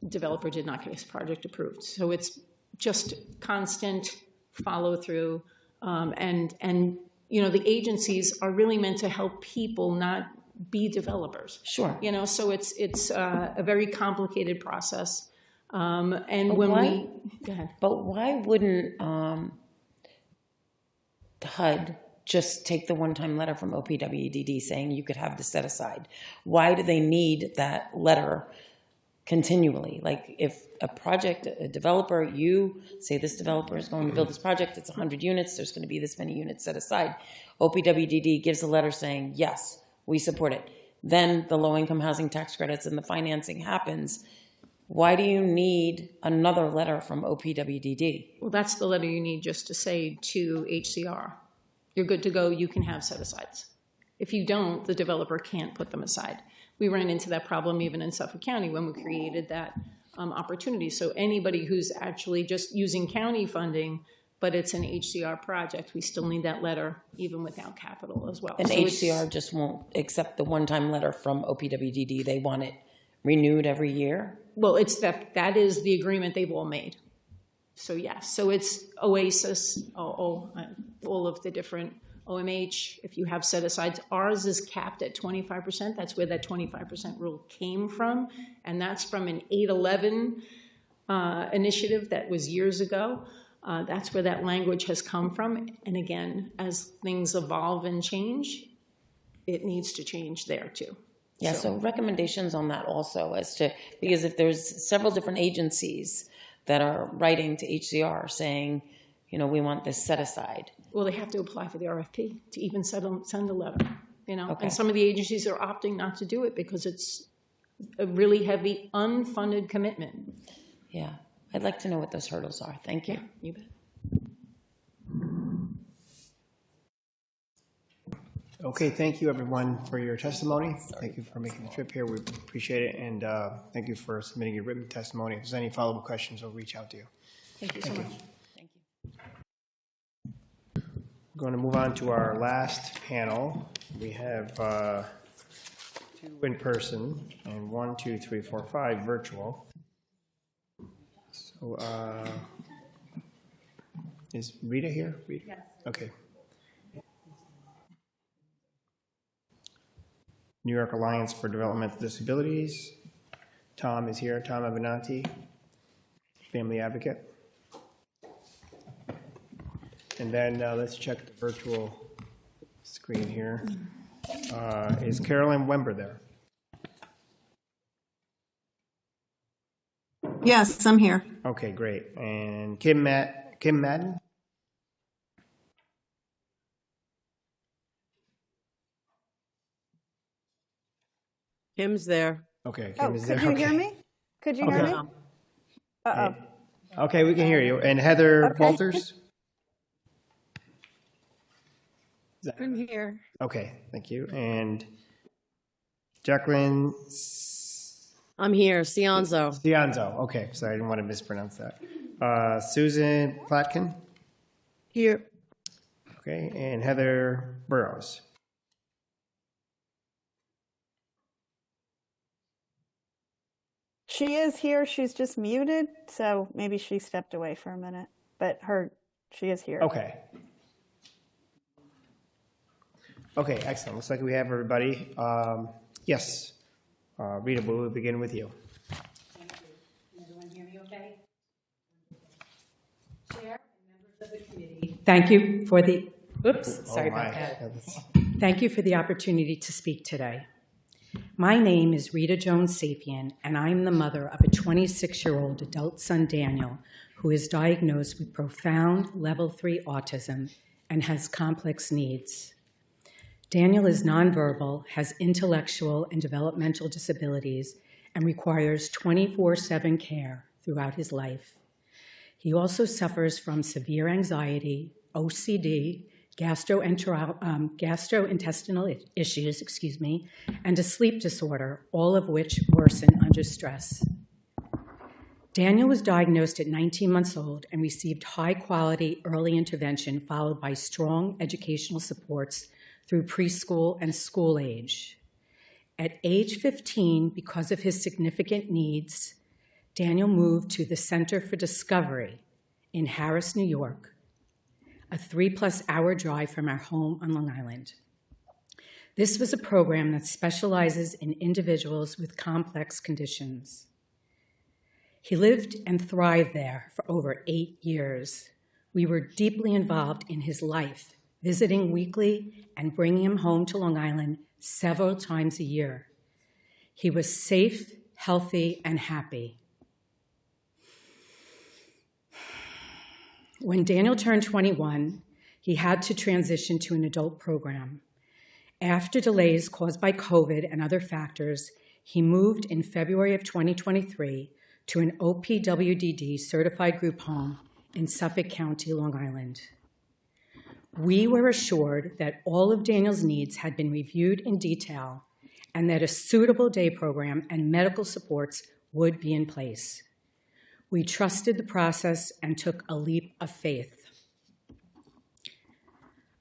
developer did not get his project approved. So it's just constant follow through, and you know, the agencies are really meant to help people, not be developers. Sure. You know, so it's a very complicated process. And But when why- go ahead. But why wouldn't HUD just take the one-time letter from OPWDD saying you could have this set aside? Why do they need that letter continually? Like if a project, a developer, you say this developer is going to build this project, it's 100 units, there's going to be this many units set aside. OPWDD gives a letter saying, yes, we support it. Then the low-income housing tax credits and the financing happens. Why do you need another letter from OPWDD? Well, that's the letter you need just to say to HCR, you're good to go, you can have set-asides. If you don't, the developer can't put them aside. We ran into that problem even in Suffolk County when we created that opportunity. So anybody who's actually just using county funding, but it's an HCR project, we still need that letter even without capital as well. And So HCR just won't accept the one-time letter from OPWDD. They want it renewed every year? Well, it's that is the agreement they've all made. So yes, so it's OASIS, all of the different OMH, if you have set-asides. Ours is capped at 25%. That's where that 25% rule came from. And that's from an 811 initiative that was years ago. That's where that language has come from. And again, as things evolve and change, it needs to change there too. Yeah, so recommendations on that also as to, because if there's several different agencies that are writing to HCR saying, you know, we want this set aside. Well, they have to apply for the RFP to even send a letter, you know. Okay. And some of the agencies are opting not to do it because it's a really heavy unfunded commitment. Yeah, I'd like to know what those hurdles are. Thank you. Yeah, you bet. Okay, thank you everyone for your testimony. Thank you for making the trip here. We appreciate it. And thank you for submitting your written testimony. If there's any follow-up questions, we'll reach out to you. Thank you so much. Thank you. We're going to move on to our last panel. We have 2 in person and 1, 2, 3, 4, 5 virtual. So is Rita here? Rita? Yes. Okay. New York Alliance for Developmental Disabilities. Tom is here, Tom Avenanti, family advocate. And then let's check the virtual screen here. Is Carolyn Wember there? Yes, I'm here. Okay, great. And Kim Madden? Kim's there. Okay, Kim is there. Could you hear Okay. me? Could you hear me? Uh-oh. Okay, we can hear you. And Heather Okay. Walters? I'm here. Okay, thank you. And Jacqueline I'm here. Cianzo. Cianzo. Okay, sorry, I didn't want to mispronounce that. Susan Platkin? Here. Okay, and Heather Burrows. She is here. She's just muted, so maybe she stepped away for a minute. But she is here. Okay. Okay, excellent. Looks like we have everybody. Yes. Rita, we'll begin with you. Thank you. Can everyone hear me okay? Chair and members of the committee, thank you for the, sorry about that. Thank you for the opportunity to speak today. My name is Rita Jones-Safian, and I'm the mother of a 26-year-old adult son, Daniel, who is diagnosed with profound level 3 autism and has complex needs. Daniel is nonverbal, has intellectual and developmental disabilities, and requires 24/7 care throughout his life. He also suffers from severe anxiety, OCD, gastrointestinal issues, and a sleep disorder, all of which worsen under stress. Daniel was diagnosed at 19 months old and received high-quality early intervention followed by strong educational supports through preschool and school age. At age 15, because of his significant needs, Daniel moved to the Center for Discovery in Harris, New York, a 3+ hour drive from our home on Long Island. This was a program that specializes in individuals with complex conditions. He lived and thrived there for over 8 years. We were deeply involved in his life, visiting weekly and bringing him home to Long Island several times a year. He was safe, healthy, and happy. When Daniel turned 21, he had to transition to an adult program. After delays caused by COVID and other factors, he moved in February of 2023 to an OPWDD certified group home in Suffolk County, Long Island. We were assured that all of Daniel's needs had been reviewed in detail and that a suitable day program and medical supports would be in place. We trusted the process and took a leap of faith.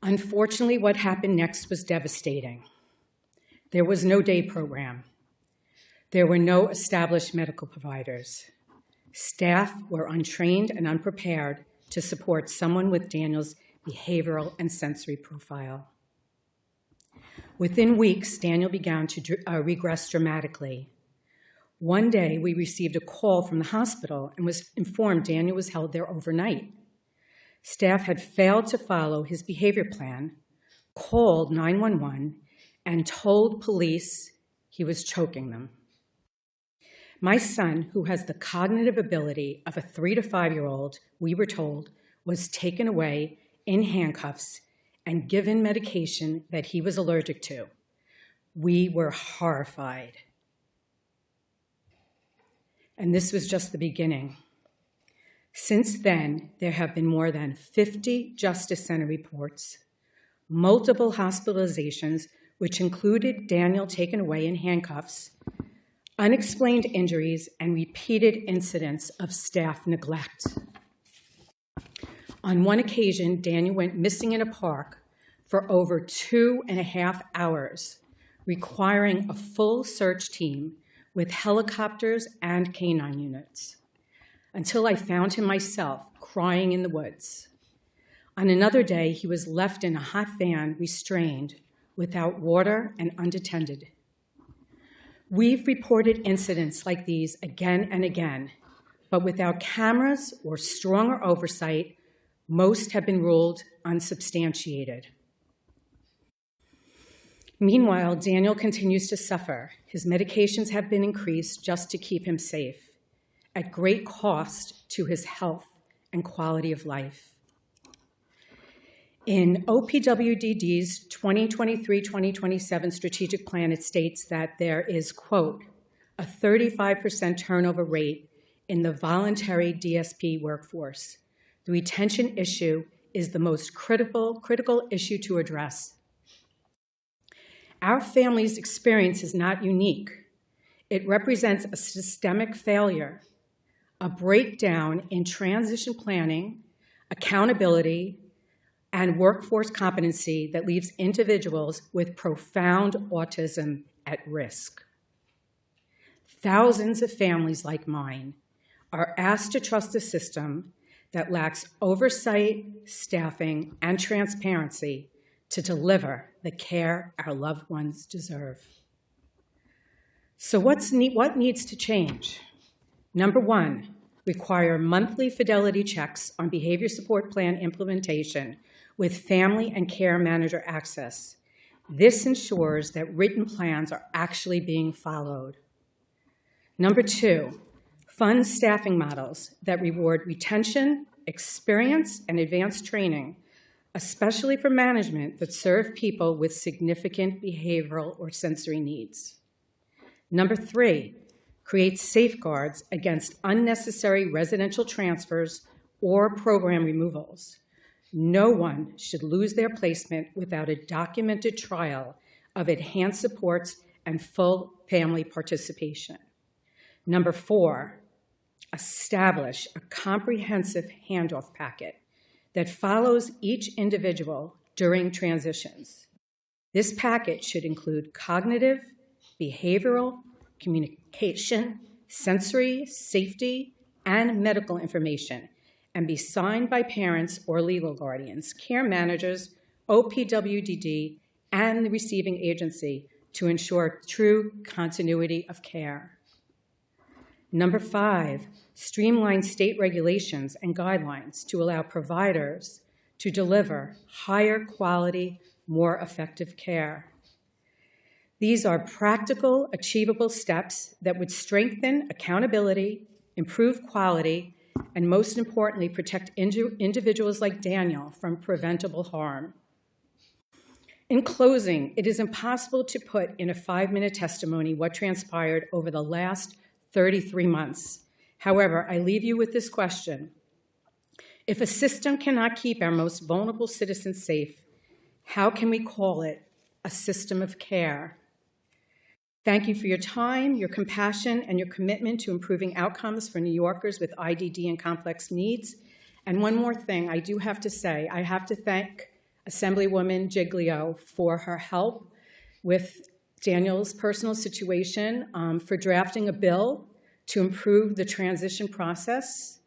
Unfortunately, what happened next was devastating. There was no day program. There were no established medical providers. Staff were untrained and unprepared to support someone with Daniel's behavioral and sensory profile. Within weeks, Daniel began to regress dramatically. One day, we received a call from the hospital and was informed Daniel was held there overnight. Staff had failed to follow his behavior plan, called 911, and told police he was choking them. My son, who has the cognitive ability of a 3 to 5-year-old, we were told, was taken away in handcuffs and given medication that he was allergic to. We were horrified. And this was just the beginning. Since then, there have been more than 50 Justice Center reports, multiple hospitalizations, which included Daniel taken away in handcuffs, unexplained injuries, and repeated incidents of staff neglect. On one occasion, Daniel went missing in a park for over 2.5 hours, requiring a full search team with helicopters and canine units, until I found him myself crying in the woods. On another day, he was left in a hot van, restrained, without water and unattended. We've reported incidents like these again and again, but without cameras or stronger oversight, most have been ruled unsubstantiated. Meanwhile, Daniel continues to suffer. His medications have been increased just to keep him safe, at great cost to his health and quality of life. In OPWDD's 2023-2027 strategic plan, it states that there is, quote, a 35% turnover rate in the voluntary DSP workforce. The retention issue is the most critical issue to address. Our family's experience is not unique. It represents a systemic failure, a breakdown in transition planning, accountability, and workforce competency that leaves individuals with profound autism at risk. thousands of families like mine are asked to trust a system that lacks oversight, staffing, and transparency to deliver the care our loved ones deserve. So what needs to change? Number one, require monthly fidelity checks on behavior support plan implementation with family and care manager access. This ensures that written plans are actually being followed. Number two, fund staffing models that reward retention, experience, and advanced training, especially for management that serve people with significant behavioral or sensory needs. Number three, create safeguards against unnecessary residential transfers or program removals. No one should lose their placement without a documented trial of enhanced supports and full family participation. Number four, establish a comprehensive handoff packet that follows each individual during transitions. This packet should include cognitive, behavioral, communication, sensory, safety, and medical information, and be signed by parents or legal guardians, care managers, OPWDD, and the receiving agency to ensure true continuity of care. Number five, streamline state regulations and guidelines to allow providers to deliver higher quality, more effective care. These are practical, achievable steps that would strengthen accountability, improve quality, and most importantly, protect individuals like Daniel from preventable harm. In closing, it is impossible to put in a 5-minute testimony what transpired over the last 33 months. However, I leave you with this question. If a system cannot keep our most vulnerable citizens safe, how can we call it a system of care? Thank you for your time, your compassion, and your commitment to improving outcomes for New Yorkers with IDD and complex needs. And one more thing I do have to say, I have to thank Assemblywoman Giglio for her help with Daniel's personal situation, for drafting a bill to improve the transition process,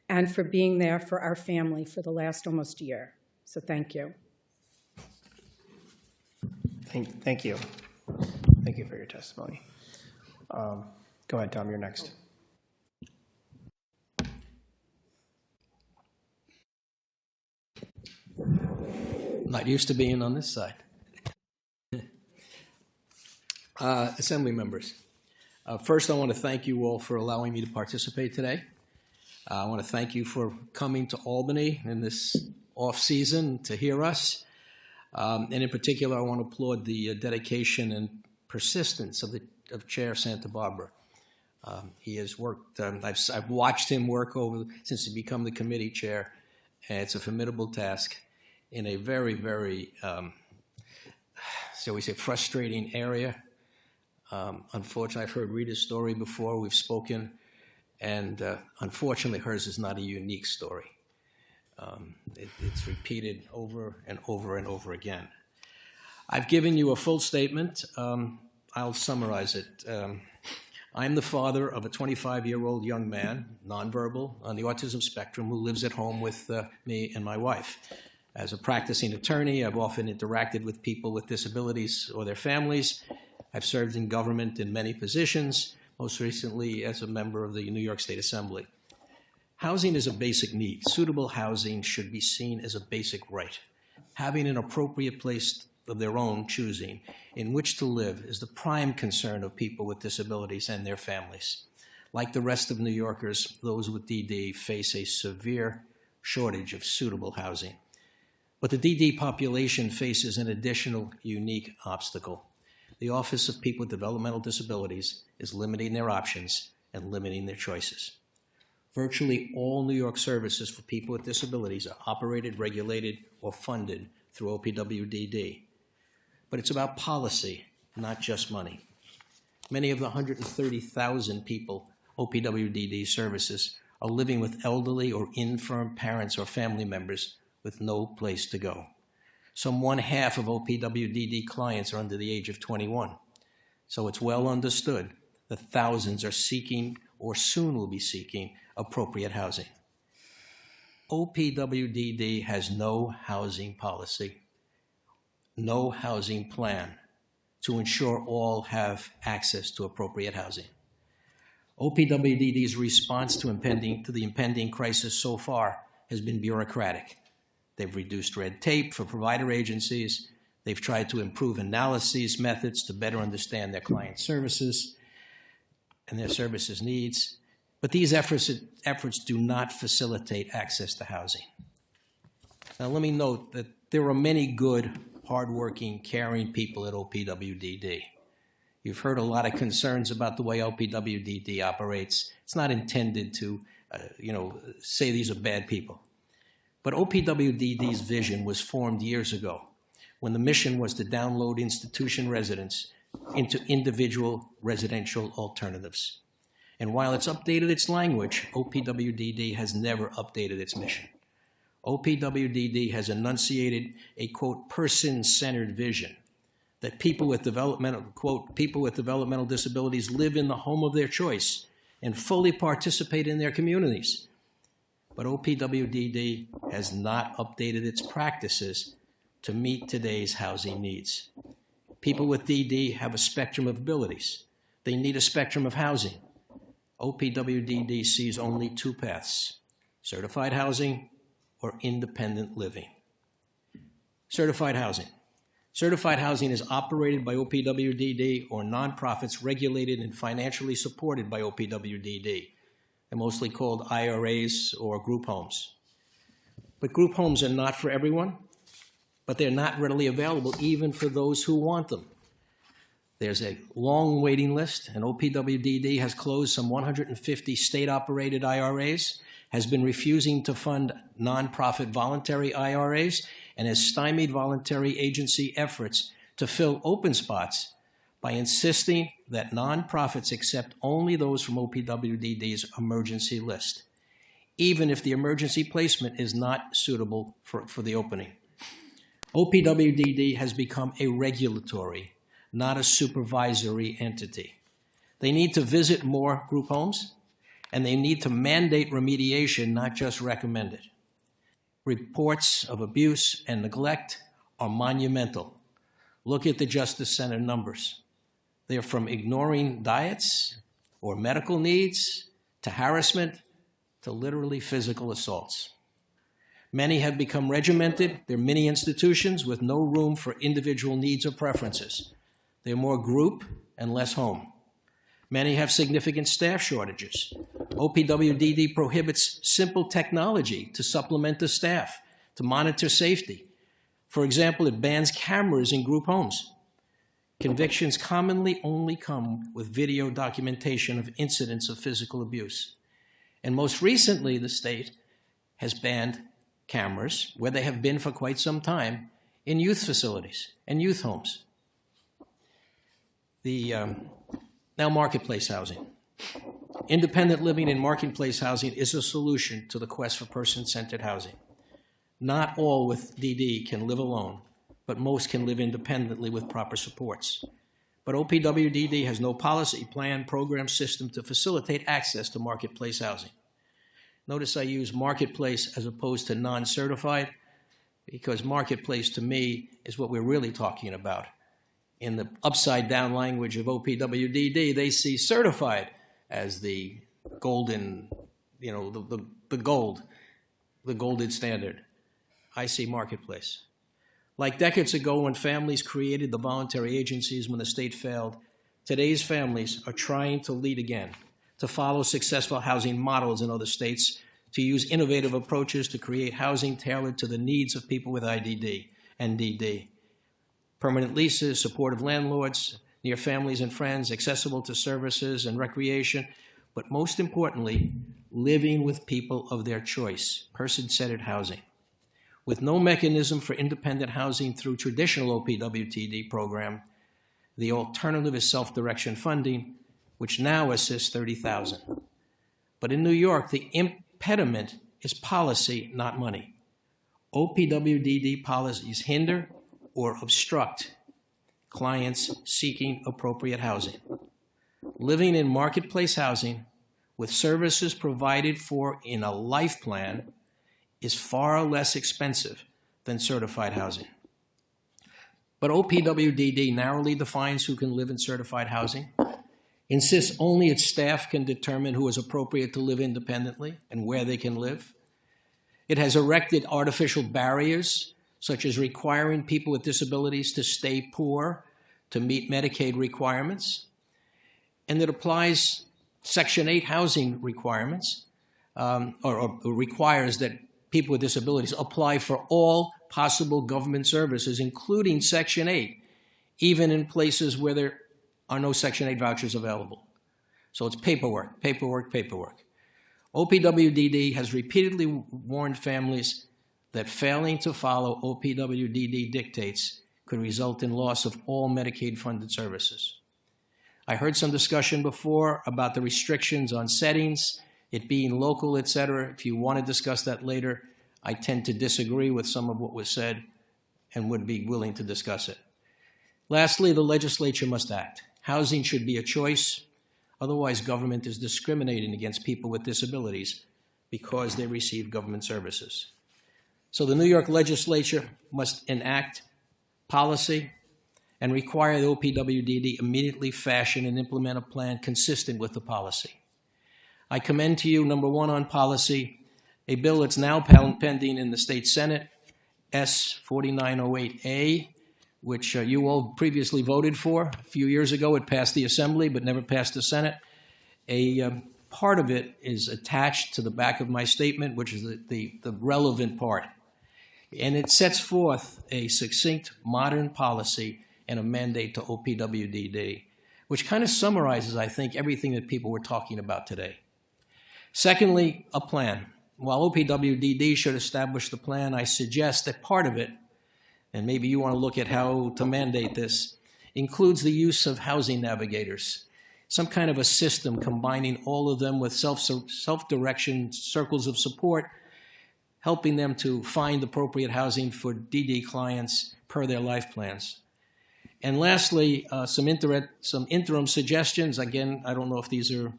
and for being there for our family for the last almost year. So thank you. Thank you. Thank you for your testimony. Go ahead, Tom, you're next. Not used to being on this side. Assembly members, first I want to thank you all for allowing me to participate today. I want to thank you for coming to Albany in this off-season to hear us. And in particular, I want to applaud the dedication and persistence of Chair Santa Barbara. He has worked, I've watched him work since he became the committee chair, and it's a formidable task in a very, very, shall we say, frustrating area. Unfortunately, I've heard Rita's story before, we've spoken, and unfortunately hers is not a unique story. It's repeated over and over and over again. I've given you a full statement. I'll summarize it. I'm the father of a 25-year-old young man, nonverbal, on the autism spectrum, who lives at home with me and my wife. As a practicing attorney, I've often interacted with people with disabilities or their families. I've served in government in many positions, most recently as a member of the New York State Assembly. Housing is a basic need. Suitable housing should be seen as a basic right. Having an appropriate place of their own choosing in which to live is the prime concern of people with disabilities and their families. Like the rest of New Yorkers, those with DD face a severe shortage of suitable housing. But the DD population faces an additional unique obstacle. The Office of People with Developmental Disabilities is limiting their options and limiting their choices. Virtually all New York services for people with disabilities are operated, regulated, or funded through OPWDD. But it's about policy, not just money. Many of the 130,000 people OPWDD services are living with elderly or infirm parents or family members with no place to go. Some 1/2 of OPWDD clients are under the age of 21. So it's well understood that thousands are seeking or soon will be seeking appropriate housing. OPWDD has no housing policy, no housing plan to ensure all have access to appropriate housing. OPWDD's response to the impending crisis so far has been bureaucratic. They've reduced red tape for provider agencies. They've tried to improve analysis methods to better understand their client services and their services needs. But these efforts do not facilitate access to housing. Now, let me note that there are many good, hardworking, caring people at OPWDD. You've heard a lot of concerns about the way OPWDD operates. It's not intended to, say these are bad people. But OPWDD's vision was formed years ago when the mission was to download institution residents into individual residential alternatives. And while it's updated its language, OPWDD has never updated its mission. OPWDD has enunciated a, quote, person-centered vision that people with developmental, quote, people with developmental disabilities live in the home of their choice and fully participate in their communities. But OPWDD has not updated its practices to meet today's housing needs. People with DD have a spectrum of abilities. They need a spectrum of housing. OPWDD sees only two paths: certified housing or independent living. Certified housing. Certified housing is operated by OPWDD or nonprofits regulated and financially supported by OPWDD. They're mostly called IRAs or group homes. But group homes are not for everyone, but they're not readily available even for those who want them. There's a long waiting list, and OPWDD has closed some 150 state-operated IRAs, has been refusing to fund nonprofit voluntary IRAs, and has stymied voluntary agency efforts to fill open spots by insisting that nonprofits accept only those from OPWDD's emergency list, even if the emergency placement is not suitable for the opening. OPWDD has become a regulatory, not a supervisory entity. They need to visit more group homes, and they need to mandate remediation, not just recommend it. Reports of abuse and neglect are monumental. Look at the Justice Center numbers. They're from ignoring diets or medical needs to harassment to literally physical assaults. Many have become regimented. They're mini institutions with no room for individual needs or preferences. They're more group and less home. Many have significant staff shortages. OPWDD prohibits simple technology to supplement the staff, to monitor safety. For example, it bans cameras in group homes. Convictions commonly only come with video documentation of incidents of physical abuse. And most recently, the state has banned cameras, where they have been for quite some time, in youth facilities and youth homes. Now, marketplace housing. Independent living in marketplace housing is a solution to the quest for person-centered housing. Not all with DD can live alone, but most can live independently with proper supports. But OPWDD has no policy, plan, program, system to facilitate access to marketplace housing. Notice I use marketplace as opposed to non-certified, because marketplace to me is what we're really talking about. In the upside-down language of OPWDD, they see certified as the golden, the golden standard. I see marketplace. Like decades ago when families created the voluntary agencies when the state failed, today's families are trying to lead again, to follow successful housing models in other states, to use innovative approaches to create housing tailored to the needs of people with IDD and DD. Permanent leases, supportive landlords, near families and friends, accessible to services and recreation, but most importantly, living with people of their choice, person-centered housing. With no mechanism for independent housing through traditional OPWDD program, the alternative is self-direction funding, which now assists 30,000. But in New York, the impediment is policy, not money. OPWDD policies hinder or obstruct clients seeking appropriate housing. living in marketplace housing with services provided for in a life plan is far less expensive than certified housing. But OPWDD narrowly defines who can live in certified housing, insists only its staff can determine who is appropriate to live independently and where they can live. It has erected artificial barriers, such as requiring people with disabilities to stay poor to meet Medicaid requirements. And it applies Section 8 housing requirements, or requires that people with disabilities apply for all possible government services, including Section 8, even in places where there are no Section 8 vouchers available. So it's paperwork, paperwork, paperwork. OPWDD has repeatedly warned families that failing to follow OPWDD dictates could result in loss of all Medicaid-funded services. I heard some discussion before about the restrictions on settings, it being local, et cetera. If you want to discuss that later, I tend to disagree with some of what was said and would be willing to discuss it. Lastly, the legislature must act. Housing should be a choice. Otherwise, government is discriminating against people with disabilities because they receive government services. So the New York legislature must enact policy and require the OPWDD immediately fashion and implement a plan consistent with the policy. I commend to you, number one, on policy, a bill that's now pending in the state Senate, S4908A, which you all previously voted for. A few years ago, it passed the Assembly, but never passed the Senate. A part of it is attached to the back of my statement, which is the relevant part. And it sets forth a succinct, modern policy and a mandate to OPWDD, which kind of summarizes, I think, everything that people were talking about today. Secondly, a plan. While OPWDD should establish the plan, I suggest that part of it, and maybe you want to look at how to mandate this, includes the use of housing navigators, some kind of a system combining all of them with self-direction circles of support, helping them to find appropriate housing for DD clients per their life plans. And lastly, some interim suggestions. Again, I don't know if these are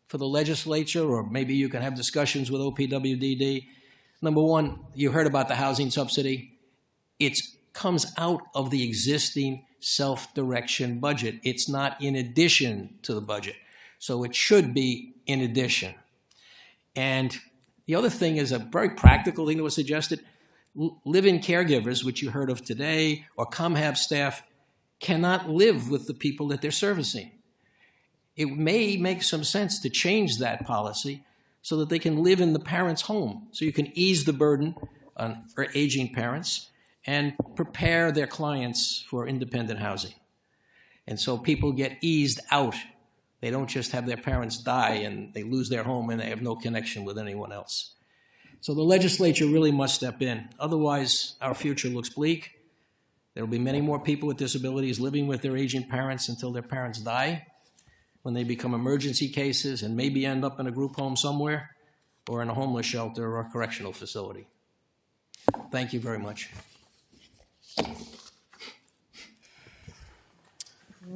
for the legislature or maybe you can have discussions with OPWDD. Number one, you heard about the housing subsidy. It comes out of the existing self-direction budget. It's not in addition to the budget. So it should be in addition. And the other thing is a very practical thing that was suggested. Live-in caregivers, which you heard of today, or ComHab staff, cannot live with the people that they're servicing. It may make some sense to change that policy so that they can live in the parent's home. So you can ease the burden for aging parents and prepare their clients for independent housing. And so people get eased out. They don't just have their parents die and they lose their home and they have no connection with anyone else. So the legislature really must step in. Otherwise, our future looks bleak. There will be many more people with disabilities living with their aging parents until their parents die, when they become emergency cases and maybe end up in a group home somewhere or in a homeless shelter or a correctional facility. Thank you very much.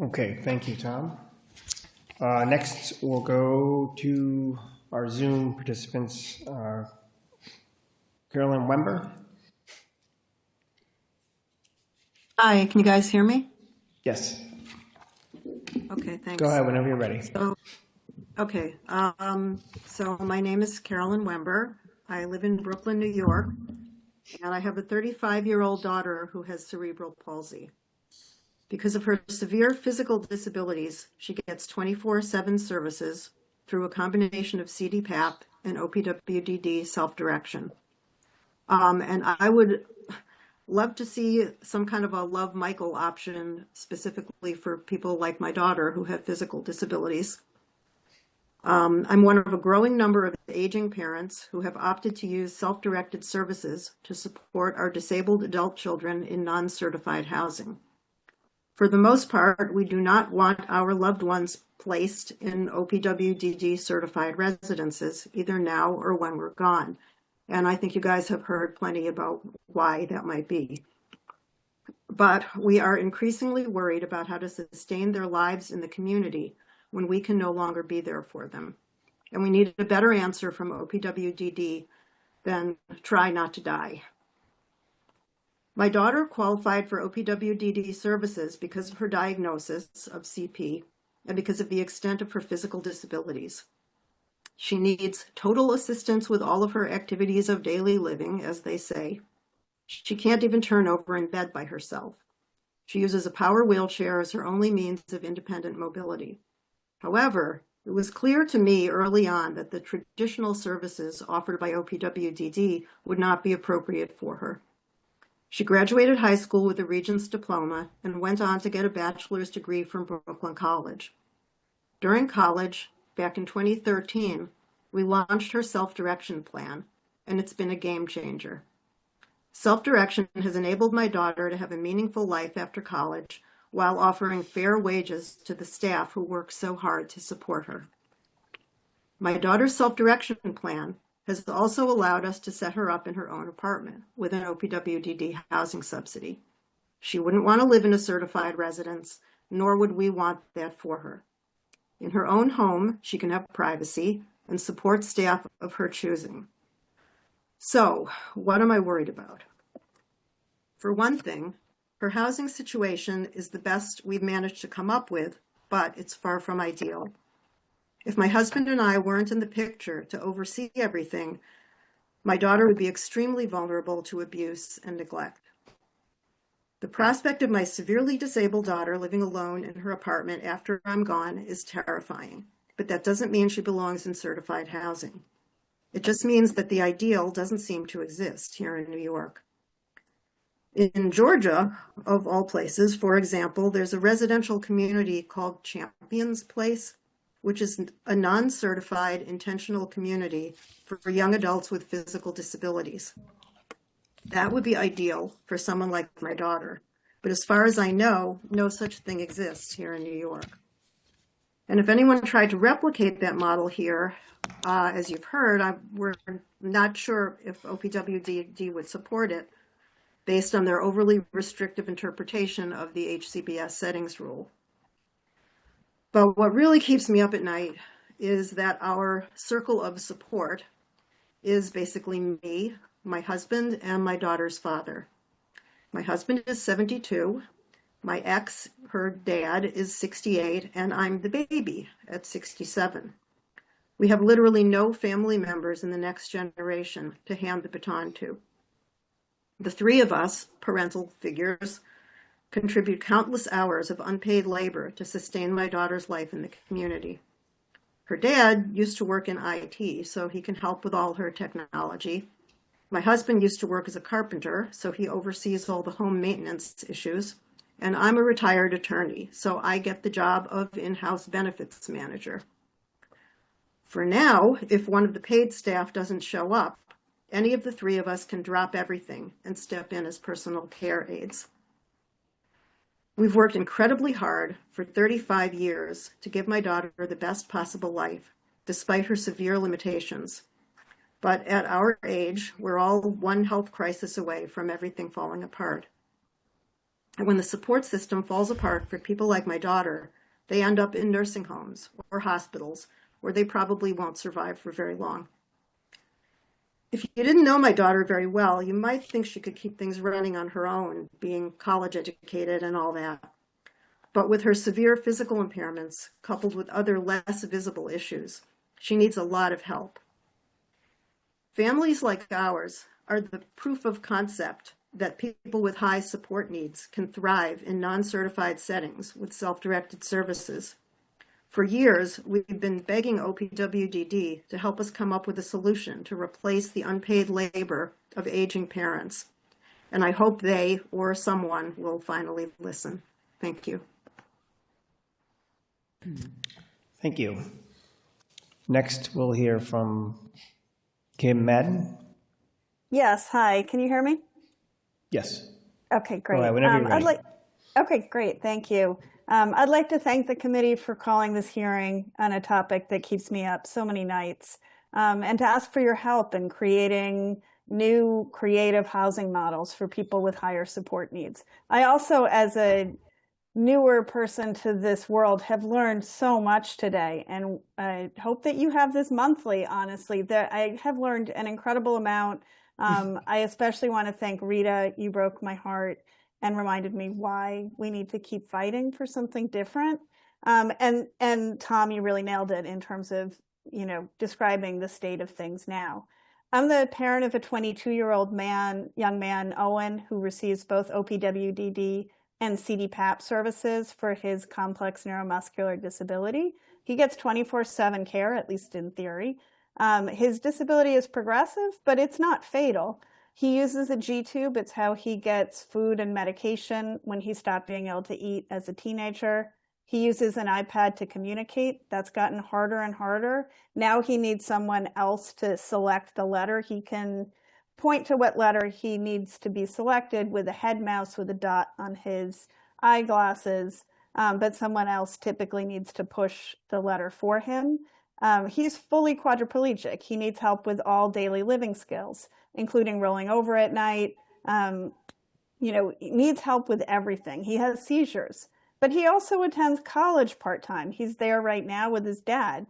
Okay, thank you, Tom. Next, we'll go to our Zoom participants. Carolyn Wember. Hi, can you guys hear me? Yes. Okay, thanks. Go ahead whenever you're ready. So my name is Carolyn Wember. I live in Brooklyn, New York, and I have a 35-year-old daughter who has cerebral palsy. Because of her severe physical disabilities, she gets 24/7 services through a combination of CDPAP and OPWDD self-direction. And I would love to see some kind of a Love Michael option specifically for people like my daughter who have physical disabilities. I'm one of a growing number of aging parents who have opted to use self-directed services to support our disabled adult children in non-certified housing. For the most part, we do not want our loved ones placed in OPWDD certified residences, either now or when we're gone. And I think you guys have heard plenty about why that might be. But we are increasingly worried about how to sustain their lives in the community when we can no longer be there for them. And we need a better answer from OPWDD than try not to die. My daughter qualified for OPWDD services because of her diagnosis of CP and because of the extent of her physical disabilities. She needs total assistance with all of her activities of daily living, as they say. She can't even turn over in bed by herself. She uses a power wheelchair as her only means of independent mobility. However, it was clear to me early on that the traditional services offered by OPWDD would not be appropriate for her. She graduated high school with a Regents diploma and went on to get a bachelor's degree from Brooklyn College. During college, back in 2013, we launched her self-direction plan, and it's been a game changer. Self-direction has enabled my daughter to have a meaningful life after college while offering fair wages to the staff who work so hard to support her. My daughter's self-direction plan has also allowed us to set her up in her own apartment with an OPWDD housing subsidy. She wouldn't want to live in a certified residence, nor would we want that for her. In her own home, she can have privacy and support staff of her choosing. So, what am I worried about? For one thing, her housing situation is the best we've managed to come up with, but it's far from ideal. If my husband and I weren't in the picture to oversee everything, my daughter would be extremely vulnerable to abuse and neglect. The prospect of my severely disabled daughter living alone in her apartment after I'm gone is terrifying, but that doesn't mean she belongs in certified housing. It just means that the ideal doesn't seem to exist here in New York. In Georgia, of all places, for example, there's a residential community called Champions Place, which is a non-certified intentional community for young adults with physical disabilities. That would be ideal for someone like my daughter. But as far as I know, no such thing exists here in New York. And if anyone tried to replicate that model here, as you've heard, we're not sure if OPWDD would support it based on their overly restrictive interpretation of the HCBS settings rule. But what really keeps me up at night is that our circle of support is basically me, my husband, and my daughter's father. My husband is 72, my ex, her dad, is 68, and I'm the baby at 67. We have literally no family members in the next generation to hand the baton to. The three of us, parental figures, contribute countless hours of unpaid labor to sustain my daughter's life in the community. Her dad used to work in IT, so he can help with all her technology. My husband used to work as a carpenter, so he oversees all the home maintenance issues. And I'm a retired attorney, so I get the job of in-house benefits manager. For now, if one of the paid staff doesn't show up, any of the three of us can drop everything and step in as personal care aides. We've worked incredibly hard for 35 years to give my daughter the best possible life, despite her severe limitations. But at our age, we're all one health crisis away from everything falling apart. And when the support system falls apart for people like my daughter, they end up in nursing homes or hospitals, where they probably won't survive for very long. If you didn't know my daughter very well, you might think she could keep things running on her own, being college educated and all that. But with her severe physical impairments, coupled with other less visible issues, she needs a lot of help. Families like ours are the proof of concept that people with high support needs can thrive in non-certified settings with self-directed services. For years, we've been begging OPWDD to help us come up with a solution to replace the unpaid labor of aging parents. And I hope they or someone will finally listen. Thank you. Thank you. Next, we'll hear from Kim Madden. Yes, hi. Can you hear me? Yes. Okay, great. All right, whenever you're ready. Okay, great. Thank you. I'd like to thank the committee for calling this hearing on a topic that keeps me up so many nights, and to ask for your help in creating new creative housing models for people with higher support needs. I also, as a newer person to this world have learned so much today. And I hope that you have this monthly, honestly, that I have learned an incredible amount. I especially want to thank Rita. You broke my heart and reminded me why we need to keep fighting for something different. And Tom, you really nailed it in terms of, describing the state of things now. I'm the parent of a 22-year-old young man, Owen, who receives both OPWDD and CDPAP services for his complex neuromuscular disability. He gets 24/7 care, at least in theory. His disability is progressive, but it's not fatal. He uses a G-tube. It's how he gets food and medication when he stopped being able to eat as a teenager. He uses an iPad to communicate. That's gotten harder and harder. Now he needs someone else to select the letter. He can point to what letter he needs to be selected with a head mouse with a dot on his eyeglasses, but someone else typically needs to push the letter for him. He's fully quadriplegic. He needs help with all daily living skills, including rolling over at night. Needs help with everything. He has seizures, but he also attends college part-time. He's there right now with his dad.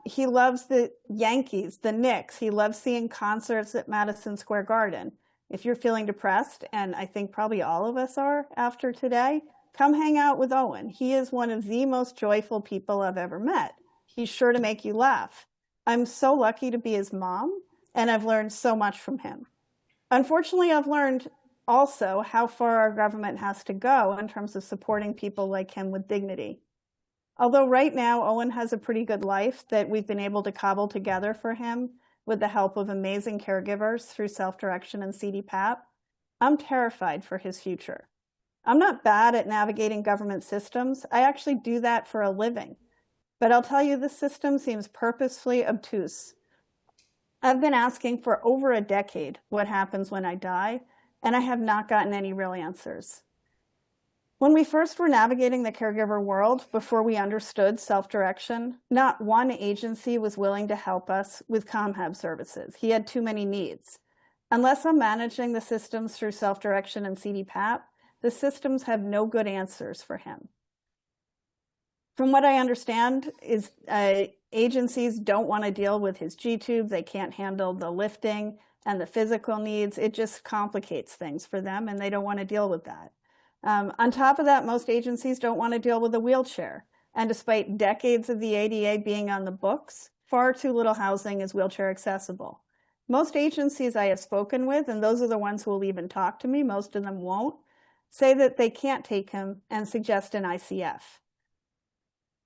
He loves the Yankees, the Knicks. He loves seeing concerts at Madison Square Garden. If you're feeling depressed, and I think probably all of us are after today, come hang out with Owen. He is one of the most joyful people I've ever met. He's sure to make you laugh. I'm so lucky to be his mom, and I've learned so much from him. Unfortunately, I've learned also how far our government has to go in terms of supporting people like him with dignity. Although right now Owen has a pretty good life that we've been able to cobble together for him with the help of amazing caregivers through self-direction and CDPAP, I'm terrified for his future. I'm not bad at navigating government systems. I actually do that for a living. But I'll tell you, this system seems purposefully obtuse. I've been asking for over a decade what happens when I die, and I have not gotten any real answers. When we first were navigating the caregiver world, before we understood self-direction, not one agency was willing to help us with ComHab services. He had too many needs. Unless I'm managing the systems through self-direction and CDPAP, the systems have no good answers for him. From what I understand is agencies don't want to deal with his G-tube. They can't handle the lifting and the physical needs. It just complicates things for them, and they don't want to deal with that. On top of that, most agencies don't want to deal with a wheelchair. And despite decades of the ADA being on the books, far too little housing is wheelchair accessible. Most agencies I have spoken with, and those are the ones who will even talk to me, most of them won't, say that they can't take him and suggest an ICF.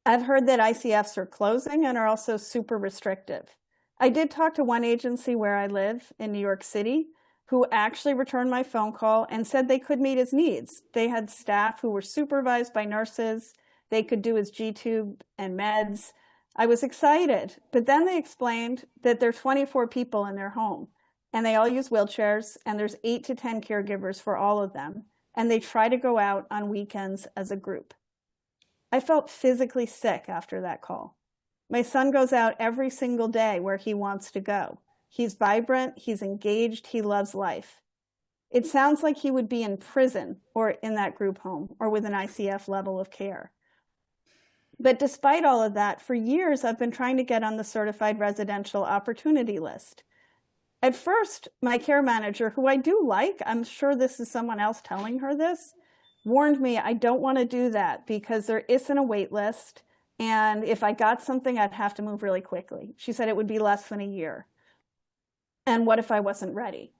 I've heard that ICFs are closing and are also super restrictive. I did talk to one agency where I live in New York City who actually returned my phone call and said they could meet his needs. They had staff who were supervised by nurses. They could do his G-tube and meds. I was excited, but then they explained that there are 24 people in their home, and they all use wheelchairs, and there's 8 to 10 caregivers for all of them, and they try to go out on weekends as a group. I felt physically sick after that call. My son goes out every single day where he wants to go. He's vibrant, he's engaged, he loves life. It sounds like he would be in prison or in that group home or with an ICF level of care. But despite all of that, for years I've been trying to get on the Certified Residential Opportunity List. At first, my care manager, who I do like, I'm sure this is someone else telling her this, warned me I don't want to do that because there isn't a wait list, and if I got something, I'd have to move really quickly. She said it would be less than a year. And what if I wasn't ready?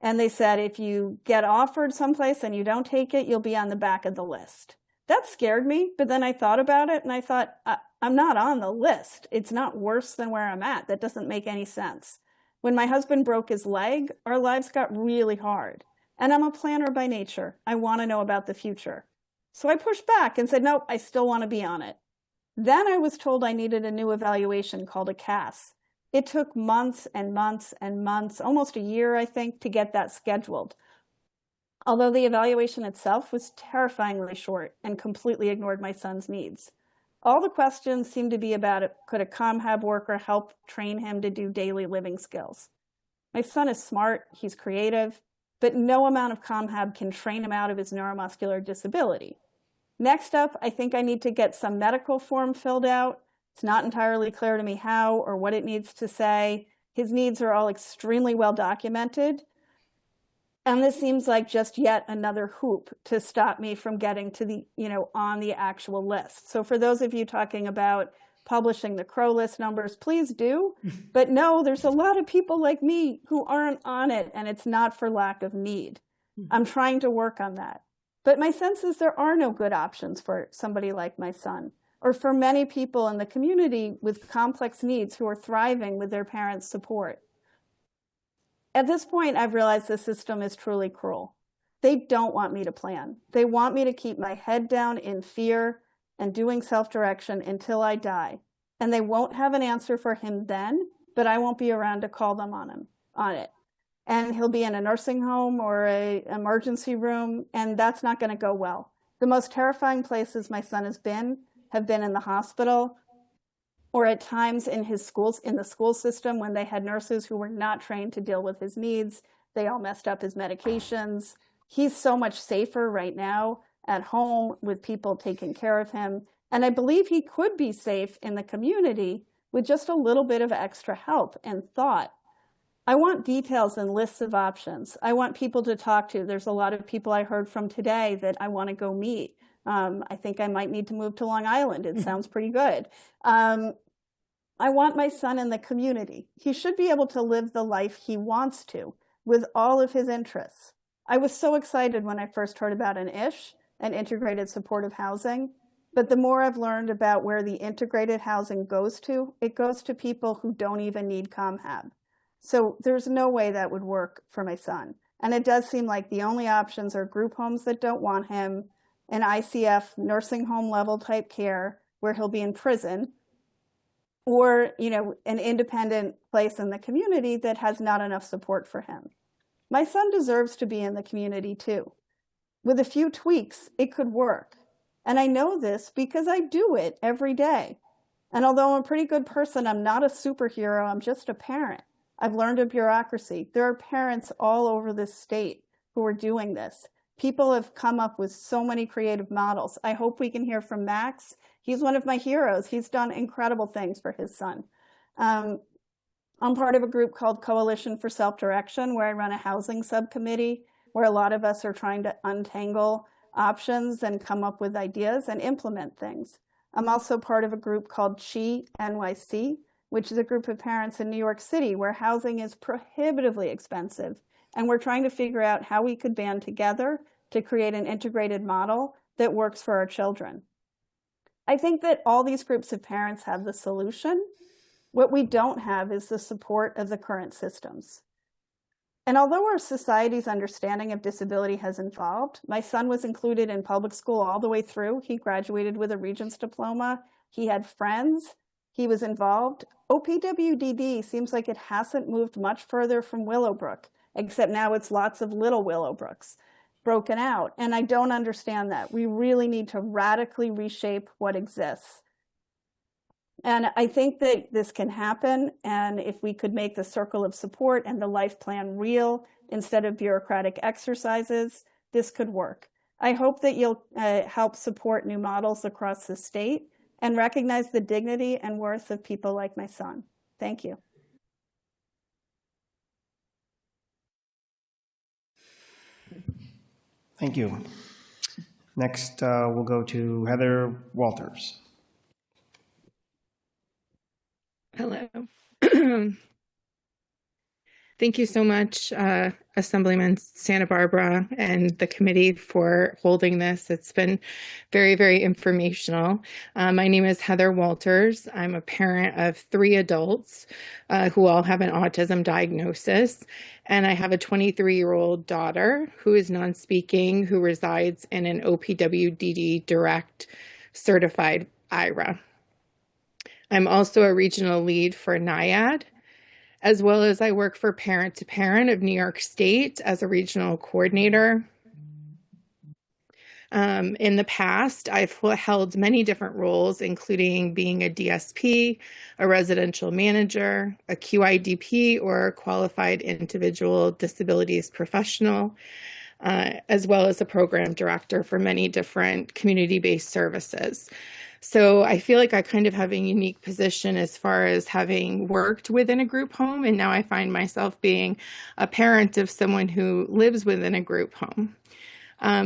And they said, if you get offered someplace and you don't take it, you'll be on the back of the list. That scared me, but then I thought about it and I thought, I'm not on the list. It's not worse than where I'm at. That doesn't make any sense. When my husband broke his leg, our lives got really hard. And I'm a planner by nature. I want to know about the future. So I pushed back and said, nope, I still want to be on it. Then I was told I needed a new evaluation called a CAS. It took months and months and months, almost a year, I think, to get that scheduled. Although the evaluation itself was terrifyingly short and completely ignored my son's needs. All the questions seemed to be about could a ComHab worker help train him to do daily living skills. My son is smart, he's creative, but no amount of ComHab can train him out of his neuromuscular disability. Next up, I think I need to get some medical form filled out. It's not entirely clear to me how or what it needs to say. His needs are all extremely well documented. And this seems like just yet another hoop to stop me from getting to the, on the actual list. So for those of you talking about publishing the Crow list numbers, please do. But no, there's a lot of people like me who aren't on it, and it's not for lack of need. I'm trying to work on that. But my sense is there are no good options for somebody like my son, or for many people in the community with complex needs who are thriving with their parents' support. At this point, I've realized the system is truly cruel. They don't want me to plan. They want me to keep my head down in fear and doing self-direction until I die. And they won't have an answer for him then, but I won't be around to call them on it. And he'll be in a nursing home or an emergency room, and that's not going to go well. The most terrifying places my son has been have been in the hospital, or at times in his schools, in the school system, when they had nurses who were not trained to deal with his needs. They all messed up his medications. He's so much safer right now at home with people taking care of him. And I believe he could be safe in the community with just a little bit of extra help and thought. I want details and lists of options. I want people to talk to. There's a lot of people I heard from today that I want to go meet. I think I might need to move to Long Island. It sounds pretty good. I want my son in the community. He should be able to live the life he wants to with all of his interests. I was so excited when I first heard about an ISH, an integrated supportive housing. But the more I've learned about where the integrated housing goes to, it goes to people who don't even need ComHab. So there's no way that would work for my son. And it does seem like the only options are group homes that don't want him, an ICF nursing home level type care where he'll be in prison, or an independent place in the community that has not enough support for him. My son deserves to be in the community too. With a few tweaks, it could work. And I know this because I do it every day. And although I'm a pretty good person, I'm not a superhero, I'm just a parent. I've learned a bureaucracy. There are parents all over this state who are doing this. People have come up with so many creative models. I hope we can hear from Max. He's one of my heroes. He's done incredible things for his son. I'm part of a group called Coalition for Self-Direction, where I run a housing subcommittee, where a lot of us are trying to untangle options and come up with ideas and implement things. I'm also part of a group called c2ba26f5bfcb, which is a group of parents in New York City where housing is prohibitively expensive. And we're trying to figure out how we could band together to create an integrated model that works for our children. I think that all these groups of parents have the solution. What we don't have is the support of the current systems. And although our society's understanding of disability has evolved, my son was included in public school all the way through. He graduated with a Regents diploma. He had friends. He was involved. OPWDD seems like it hasn't moved much further from Willowbrook, except now it's lots of little Willowbrooks broken out. And I don't understand that. We really need to radically reshape what exists. And I think that this can happen. And if we could make the circle of support and the life plan real instead of bureaucratic exercises, this could work. I hope that you'll help support new models across the state and recognize the dignity and worth of people like my son. Thank you. Thank you. Next, we'll go to Heather Walters. Hello. Thank you so much, Assemblyman Santa Barbara and the committee for holding this. It's been very, very informational. My name is Heather Walters. I'm a parent of 3 adults who all have an autism diagnosis. And I have a 23-year-old daughter who is non-speaking, who resides in an OPWDD Direct certified IRA. I'm also a regional lead for NIAD, as well as I work for Parent to Parent of New York State as a regional coordinator. In the past, I've held many different roles, including being a DSP, a residential manager, a QIDP, or a qualified individual disabilities professional. as well as a program director for many different community-based services. So I feel like I kind of have a unique position as far as having worked within a group home, and now I find myself being a parent of someone who lives within a group home.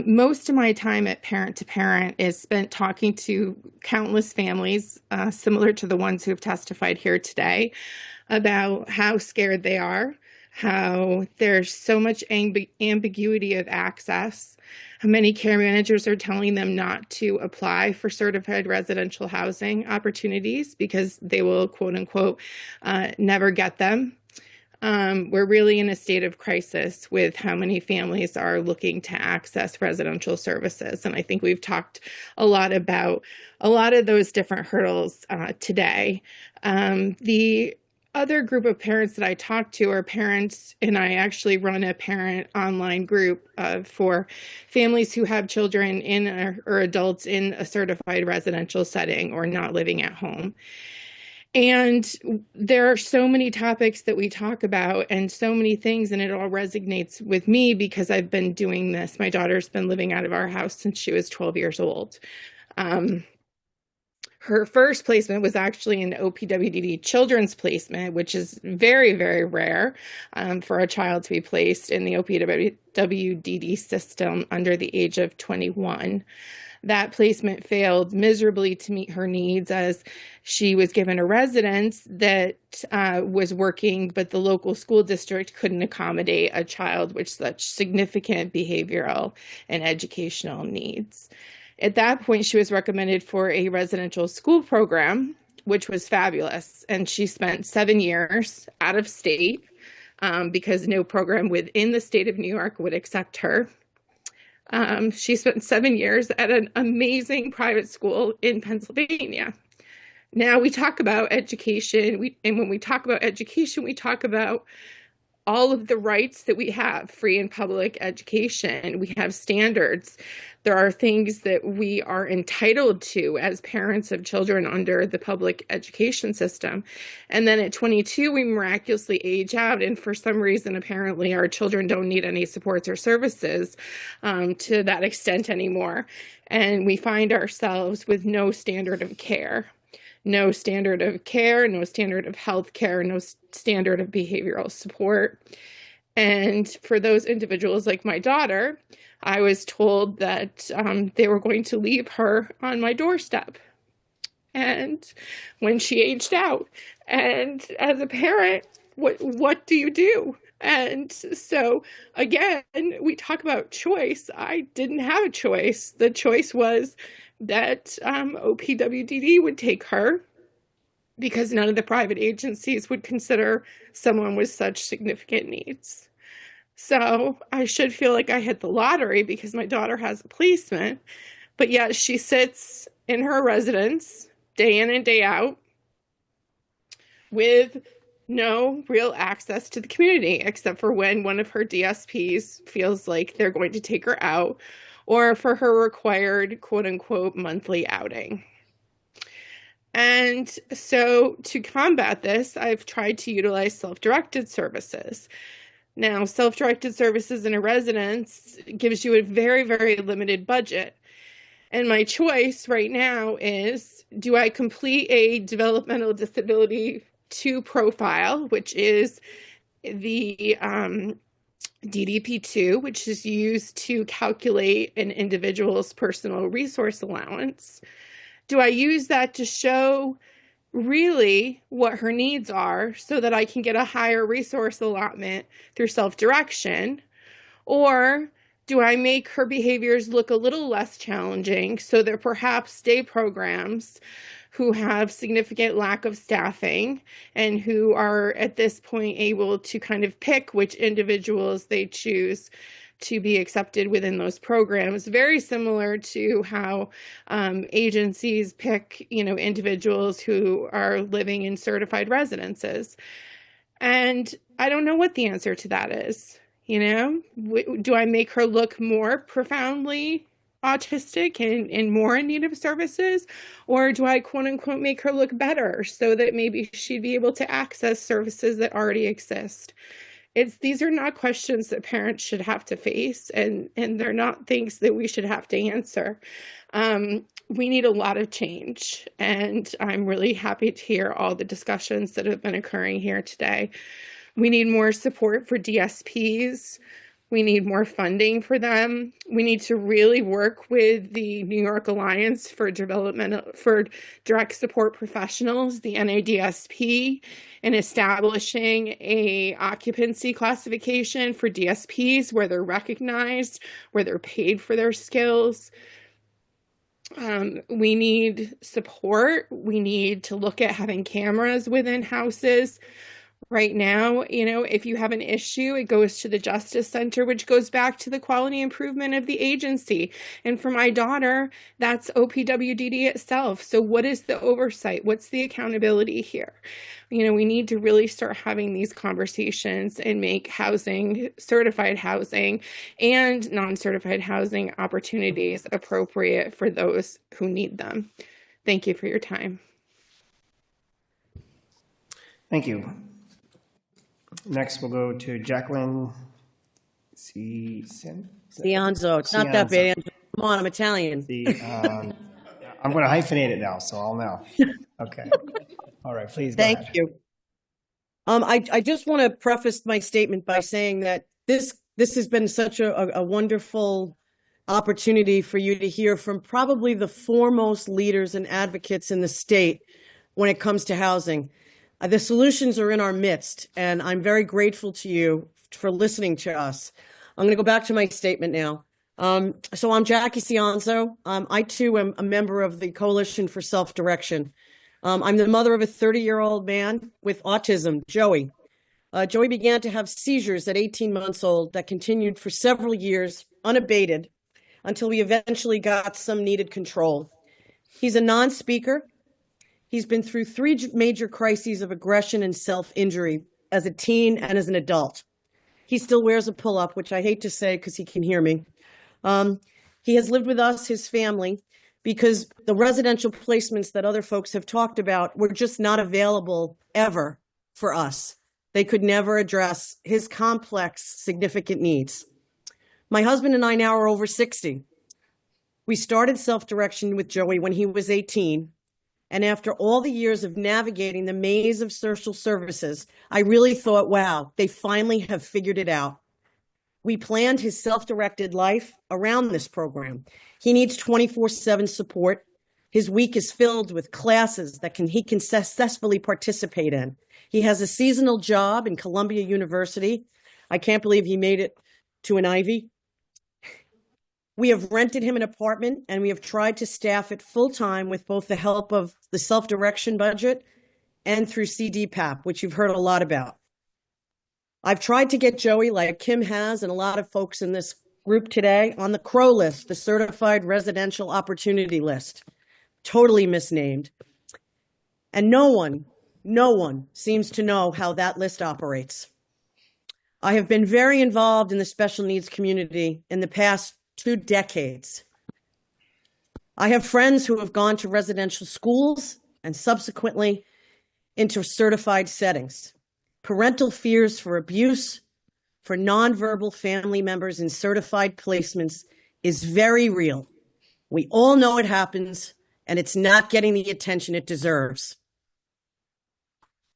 Most of my time at Parent to Parent is spent talking to countless families, similar to the ones who have testified here today, about how scared they are, how there's so much ambiguity of access, how many care managers are telling them not to apply for certified residential housing opportunities because they will, quote unquote, never get them. We're really in a state of crisis with how many families are looking to access residential services. And I think we've talked a lot about a lot of those different hurdles today. The other group of parents that I talk to are parents, and I actually run a parent online group for families who have children in or adults in a certified residential setting or not living at home. And there are so many topics that we talk about and so many things, and it all resonates with me because I've been doing this. My daughter's been living out of our house since she was 12 years old. Her first placement was actually an OPWDD children's placement, which is very, very rare for a child to be placed in the OPWDD system under the age of 21. That placement failed miserably to meet her needs as she was given a residence that was working, but the local school district couldn't accommodate a child with such significant behavioral and educational needs. At that point, she was recommended for a residential school program, which was fabulous. And she spent 7 years out of state because no program within the state of New York would accept her. She spent 7 years at an amazing private school in Pennsylvania. Now we talk about education, and when we talk about education, we talk about all of the rights that we have, free and public education. We have standards. There are things that we are entitled to as parents of children under the public education system. And then at 22, we miraculously age out. And for some reason, apparently, our children don't need any supports or services to that extent anymore. And we find ourselves with no standard of care. No standard of care, no standard of health care, no standard of behavioral support. And for those individuals like my daughter, I was told that they were going to leave her on my doorstep. And when she aged out, and as a parent, what do you do? And so again, we talk about choice. I didn't have a choice. The choice was that OPWDD would take her because none of the private agencies would consider someone with such significant needs. So I should feel like I hit the lottery because my daughter has a placement, but yet she sits in her residence day in and day out with no real access to the community, except for when one of her DSPs feels like they're going to take her out or for her required, quote unquote, monthly outing. And so to combat this, I've tried to utilize self-directed services. Now, self-directed services in a residence gives you a very, very limited budget. And my choice right now is, do I complete a developmental disability 2 profile, which is the DDP2, which is used to calculate an individual's personal resource allowance? Do I use that to show really what her needs are so that I can get a higher resource allotment through self-direction? Or do I make her behaviors look a little less challenging so that perhaps day programs who have significant lack of staffing and who are at this point able to kind of pick which individuals they choose to be accepted within those programs, very similar to how agencies pick, individuals who are living in certified residences. And I don't know what the answer to that is. Do I make her look more profoundly autistic and more in need of services? Or do I, quote unquote, make her look better so that maybe she'd be able to access services that already exist? these are not questions that parents should have to face, and they're not things that we should have to answer. We need a lot of change, and I'm really happy to hear all the discussions that have been occurring here today. We need more support for DSPs. We need more funding for them. We need to really work with the New York Alliance for Direct Support Professionals, the NADSP, in establishing a occupancy classification for DSPs where they're recognized, where they're paid for their skills. We need support. We need to look at having cameras within houses. Right now, if you have an issue, it goes to the Justice Center, which goes back to the quality improvement of the agency. And for my daughter, that's OPWDD itself. So what is the oversight? What's the accountability here? We need to really start having these conversations and make housing, certified housing and non-certified housing opportunities appropriate for those who need them. Thank you for your time. Thank you. Next, we'll go to Jacqueline Cianzo. It's not that bad. Come on, I'm Italian. I'm going to hyphenate it now, so I'll know. Okay. All right, please go ahead. Thank you. I just want to preface my statement by saying that this has been such a wonderful opportunity for you to hear from probably the foremost leaders and advocates in the state when it comes to housing. The solutions are in our midst, and I'm very grateful to you for listening to us. I'm going to go back to my statement now. So I'm Jackie Cianzo. I, too, am a member of the Coalition for Self-Direction. I'm the mother of a 30-year-old man with autism, Joey. Joey began to have seizures at 18 months old that continued for several years, unabated, until we eventually got some needed control. He's a non-speaker. He's been through 3 major crises of aggression and self-injury as a teen and as an adult. He still wears a pull-up, which I hate to say because he can hear me. He has lived with us, his family, because the residential placements that other folks have talked about were just not available ever for us. They could never address his complex, significant needs. My husband and I now are over 60. We started self-direction with Joey when he was 18. And after all the years of navigating the maze of social services, I really thought, wow, they finally have figured it out. We planned his self-directed life around this program. He needs 24/7 support. His week is filled with classes that he can successfully participate in. He has a seasonal job in Columbia University. I can't believe he made it to an Ivy. We have rented him an apartment, and we have tried to staff it full-time with both the help of the self-direction budget and through CDPAP, which you've heard a lot about. I've tried to get Joey, like Kim has, and a lot of folks in this group today, on the CROW list, the Certified Residential Opportunity List. Totally misnamed. And no one seems to know how that list operates. I have been very involved in the special needs community in the past 2 decades. I have friends who have gone to residential schools and subsequently into certified settings. Parental fears for abuse for nonverbal family members in certified placements is very real. We all know it happens, and it's not getting the attention it deserves.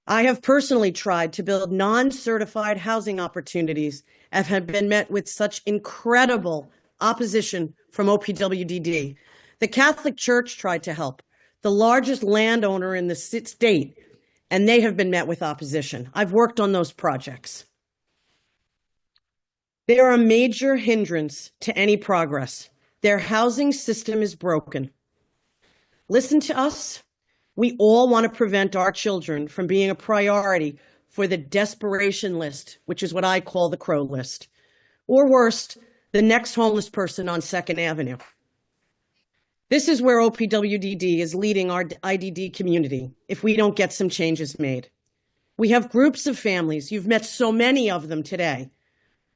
I have personally tried to build non-certified housing opportunities and have been met with such incredible opposition from OPWDD. The Catholic Church tried to help, the largest landowner in the state, and they have been met with opposition. I've worked on those projects. They are a major hindrance to any progress. Their housing system is broken. Listen to us. We all want to prevent our children from being a priority for the desperation list, which is what I call the CROW list. Or worse, the next homeless person on 2nd Avenue. This is where OPWDD is leading our IDD community if we don't get some changes made. We have groups of families, you've met so many of them today,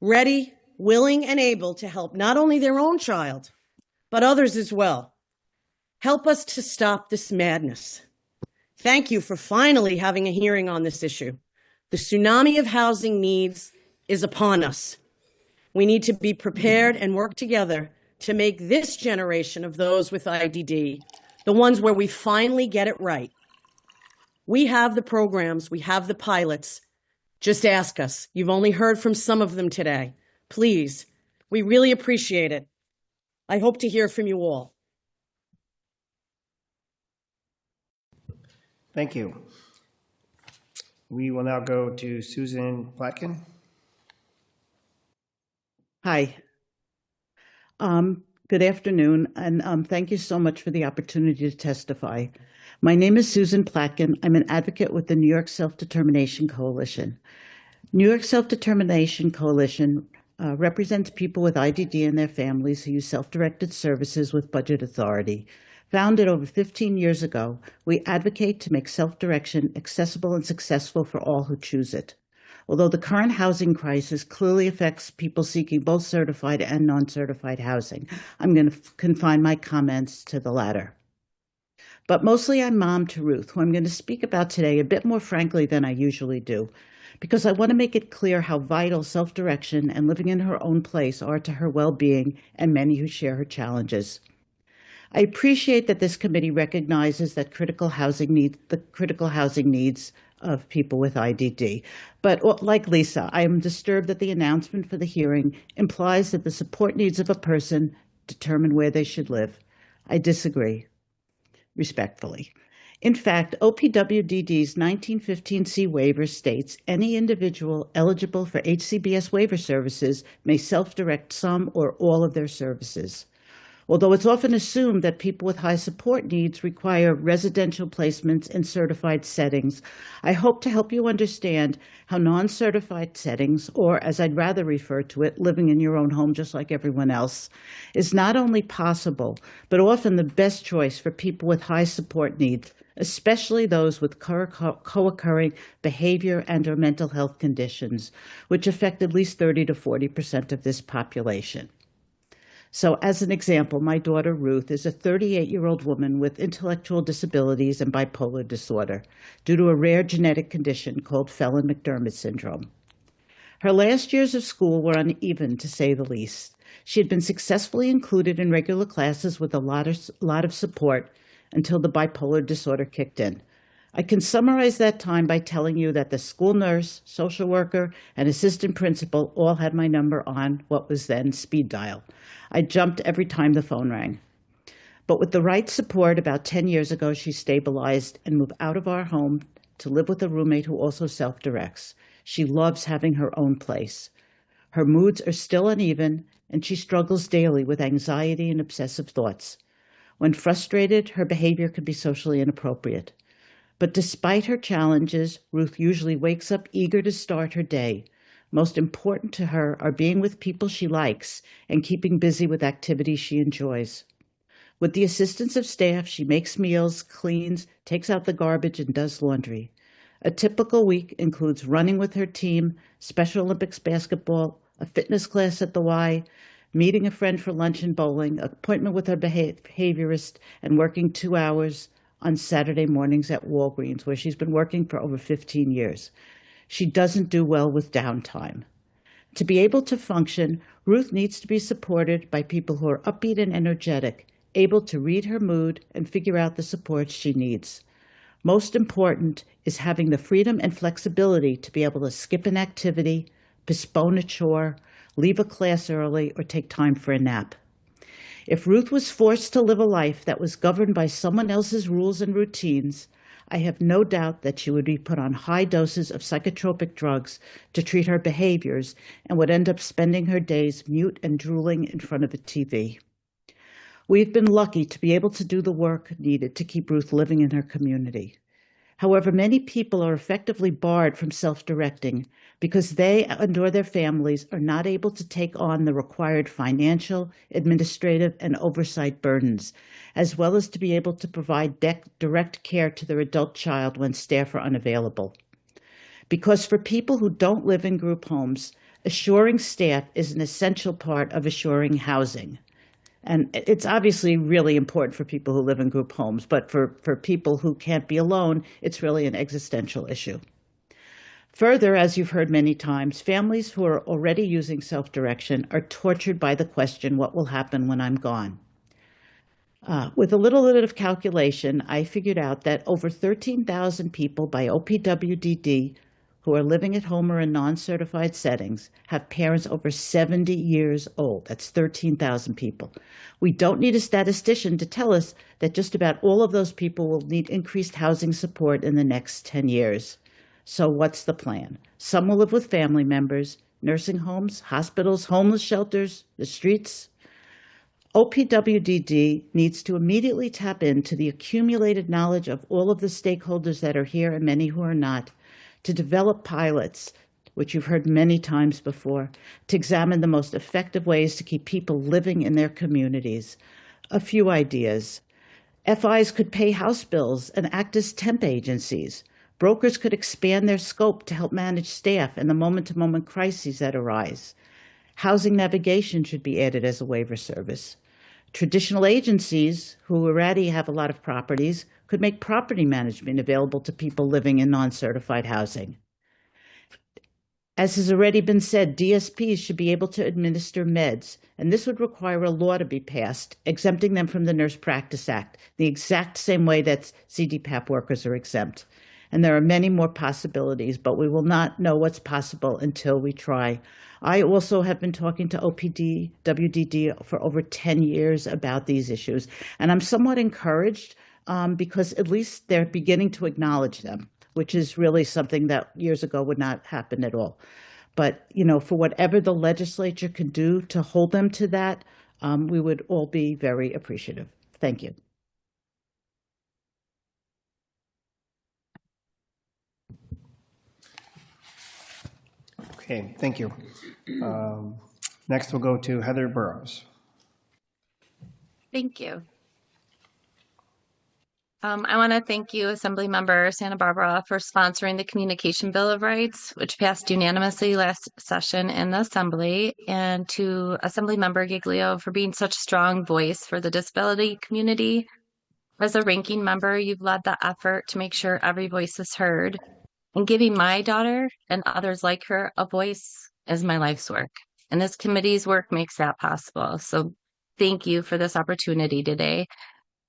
ready, willing, and able to help not only their own child, but others as well. Help us to stop this madness. Thank you for finally having a hearing on this issue. The tsunami of housing needs is upon us. We need to be prepared and work together to make this generation of those with IDD the ones where we finally get it right. We have the programs, we have the pilots. Just ask us. You've only heard from some of them today. Please, we really appreciate it. I hope to hear from you all. Thank you. We will now go to Susan Platkin. Hi. Good afternoon, and thank you so much for the opportunity to testify. My name is Susan Platkin. I'm an advocate with the New York Self-Determination Coalition. New York Self-Determination Coalition represents people with IDD and their families who use self-directed services with budget authority. Founded over 15 years ago, we advocate to make self-direction accessible and successful for all who choose it. Although the current housing crisis clearly affects people seeking both certified and non-certified housing, I'm going to confine my comments to the latter. But mostly I'm mom to Ruth, who I'm going to speak about today a bit more frankly than I usually do, because I want to make it clear how vital self-direction and living in her own place are to her well-being and many who share her challenges. I appreciate that this committee recognizes that the critical housing needs of people with IDD. But like Lisa, I am disturbed that the announcement for the hearing implies that the support needs of a person determine where they should live. I disagree, respectfully. In fact, OPWDD's 1915C waiver states any individual eligible for HCBS waiver services may self-direct some or all of their services. Although it's often assumed that people with high support needs require residential placements in certified settings, I hope to help you understand how non-certified settings, or as I'd rather refer to it, living in your own home just like everyone else, is not only possible, but often the best choice for people with high support needs, especially those with co-occurring behavior and or mental health conditions, which affect at least 30 to 40% of this population. So as an example, my daughter Ruth is a 38-year-old woman with intellectual disabilities and bipolar disorder due to a rare genetic condition called Phelan-McDermott syndrome. Her last years of school were uneven, to say the least. She had been successfully included in regular classes with a lot of support until the bipolar disorder kicked in. I can summarize that time by telling you that the school nurse, social worker, and assistant principal all had my number on what was then speed dial. I jumped every time the phone rang. But with the right support, about 10 years ago, she stabilized and moved out of our home to live with a roommate who also self-directs. She loves having her own place. Her moods are still uneven, and she struggles daily with anxiety and obsessive thoughts. When frustrated, her behavior can be socially inappropriate. But despite her challenges, Ruth usually wakes up eager to start her day. Most important to her are being with people she likes and keeping busy with activities she enjoys. With the assistance of staff, she makes meals, cleans, takes out the garbage, and does laundry. A typical week includes running with her team, Special Olympics basketball, a fitness class at the Y, meeting a friend for lunch and bowling, an appointment with her behaviorist, and working 2 hours on Saturday mornings at Walgreens, where she's been working for over 15 years. She doesn't do well with downtime. To be able to function, Ruth needs to be supported by people who are upbeat and energetic, able to read her mood and figure out the supports she needs. Most important is having the freedom and flexibility to be able to skip an activity, postpone a chore, leave a class early, or take time for a nap. If Ruth was forced to live a life that was governed by someone else's rules and routines, I have no doubt that she would be put on high doses of psychotropic drugs to treat her behaviors and would end up spending her days mute and drooling in front of a TV. We've been lucky to be able to do the work needed to keep Ruth living in her community. However, many people are effectively barred from self-directing because they and/or their families are not able to take on the required financial, administrative, and oversight burdens, as well as to be able to provide direct care to their adult child when staff are unavailable. Because for people who don't live in group homes, assuring staff is an essential part of assuring housing. And it's obviously really important for people who live in group homes, but for people who can't be alone, it's really an existential issue. Further, as you've heard many times, families who are already using self-direction are tortured by the question, what will happen when I'm gone? With a little bit of calculation, I figured out that over 13,000 people by OPWDD who are living at home or in non-certified settings have parents over 70 years old. That's 13,000 people. We don't need a statistician to tell us that just about all of those people will need increased housing support in the next 10 years. So what's the plan? Some will live with family members, nursing homes, hospitals, homeless shelters, the streets. OPWDD needs to immediately tap into the accumulated knowledge of all of the stakeholders that are here and many who are not, to develop pilots, which you've heard many times before, to examine the most effective ways to keep people living in their communities. A few ideas. FIs could pay house bills and act as temp agencies. Brokers could expand their scope to help manage staff and the moment-to-moment crises that arise. Housing navigation should be added as a waiver service. Traditional agencies, who already have a lot of properties, could make property management available to people living in non-certified housing. As has already been said, DSPs should be able to administer meds, and this would require a law to be passed, exempting them from the Nurse Practice Act, the exact same way that CDPAP workers are exempt. And there are many more possibilities, but we will not know what's possible until we try. I also have been talking to OPWDD for over 10 years about these issues, and I'm somewhat encouraged because at least they're beginning to acknowledge them, which is really something that years ago would not happen at all. But, you know, for whatever the legislature can do to hold them to that, we would all be very appreciative. Thank you. Okay, thank you. Next, we'll go to Heather Burrows. Thank you. I want to thank you, Assemblymember Santa Barbara, for sponsoring the Communication Bill of Rights, which passed unanimously last session in the Assembly, and to Assemblymember Giglio for being such a strong voice for the disability community. As a ranking member, you've led the effort to make sure every voice is heard, and giving my daughter and others like her a voice is my life's work. And this committee's work makes that possible. So thank you for this opportunity today.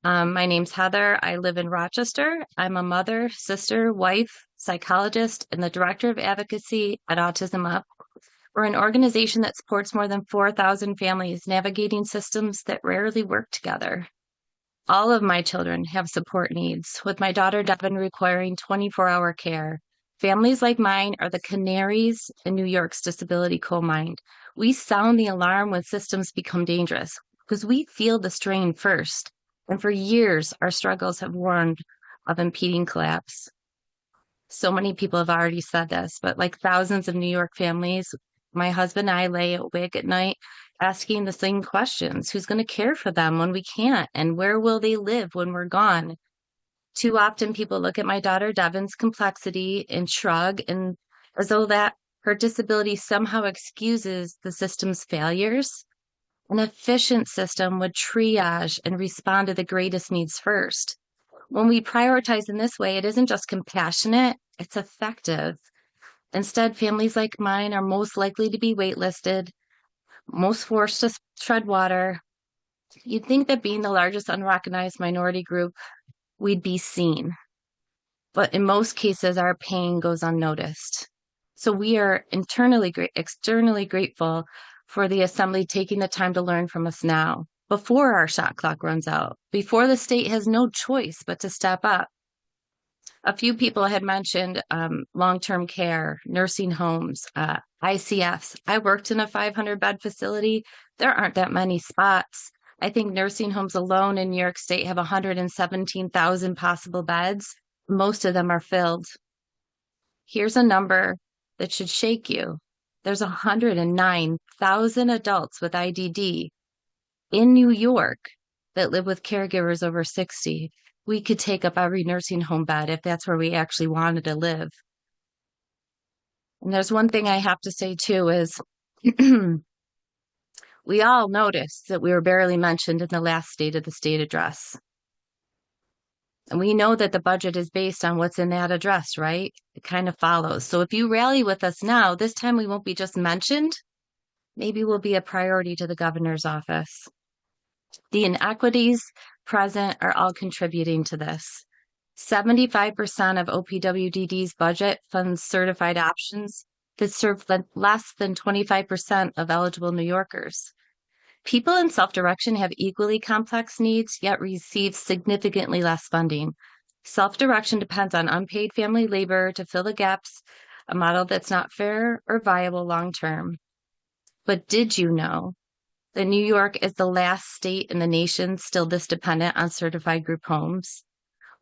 My name's Heather. I live in Rochester. I'm a mother, sister, wife, psychologist, and the director of advocacy at Autism Up. We're an organization that supports more than 4,000 families navigating systems that rarely work together. All of my children have support needs, with my daughter Devin requiring 24-hour care. Families like mine are the canaries in New York's disability coal mine. We sound the alarm when systems become dangerous because we feel the strain first. And for years, our struggles have warned of impending collapse. So many people have already said this, but like thousands of New York families, my husband and I lay awake at night asking the same questions. Who's going to care for them when we can't? And where will they live when we're gone? Too often people look at my daughter Devin's complexity and shrug, and as though that her disability somehow excuses the system's failures. An efficient system would triage and respond to the greatest needs first. When we prioritize in this way, it isn't just compassionate, it's effective. Instead, families like mine are most likely to be waitlisted, most forced to tread water. You'd think that being the largest unrecognized minority group, we'd be seen. But in most cases, our pain goes unnoticed. So we are externally grateful for the Assembly taking the time to learn from us now, before our shot clock runs out, before the state has no choice but to step up. A few people had mentioned long-term care, nursing homes, ICFs. I worked in a 500-bed facility. There aren't that many spots. I think nursing homes alone in New York State have 117,000 possible beds. Most of them are filled. Here's a number that should shake you. There's 109,000 adults with IDD in New York that live with caregivers over 60. We could take up every nursing home bed if that's where we actually wanted to live. And there's one thing I have to say too is we all noticed that we were barely mentioned in the last State of the State address. And we know that the budget is based on what's in that address, right? It kind of follows. So if you rally with us now, this time we won't be just mentioned. Maybe we'll be a priority to the governor's office. The inequities present are all contributing to this. 75% of OPWDD's budget funds certified options that serve less than 25% of eligible New Yorkers. People in self-direction have equally complex needs, yet receive significantly less funding. Self-direction depends on unpaid family labor to fill the gaps, a model that's not fair or viable long-term. But did you know that New York is the last state in the nation still this dependent on certified group homes?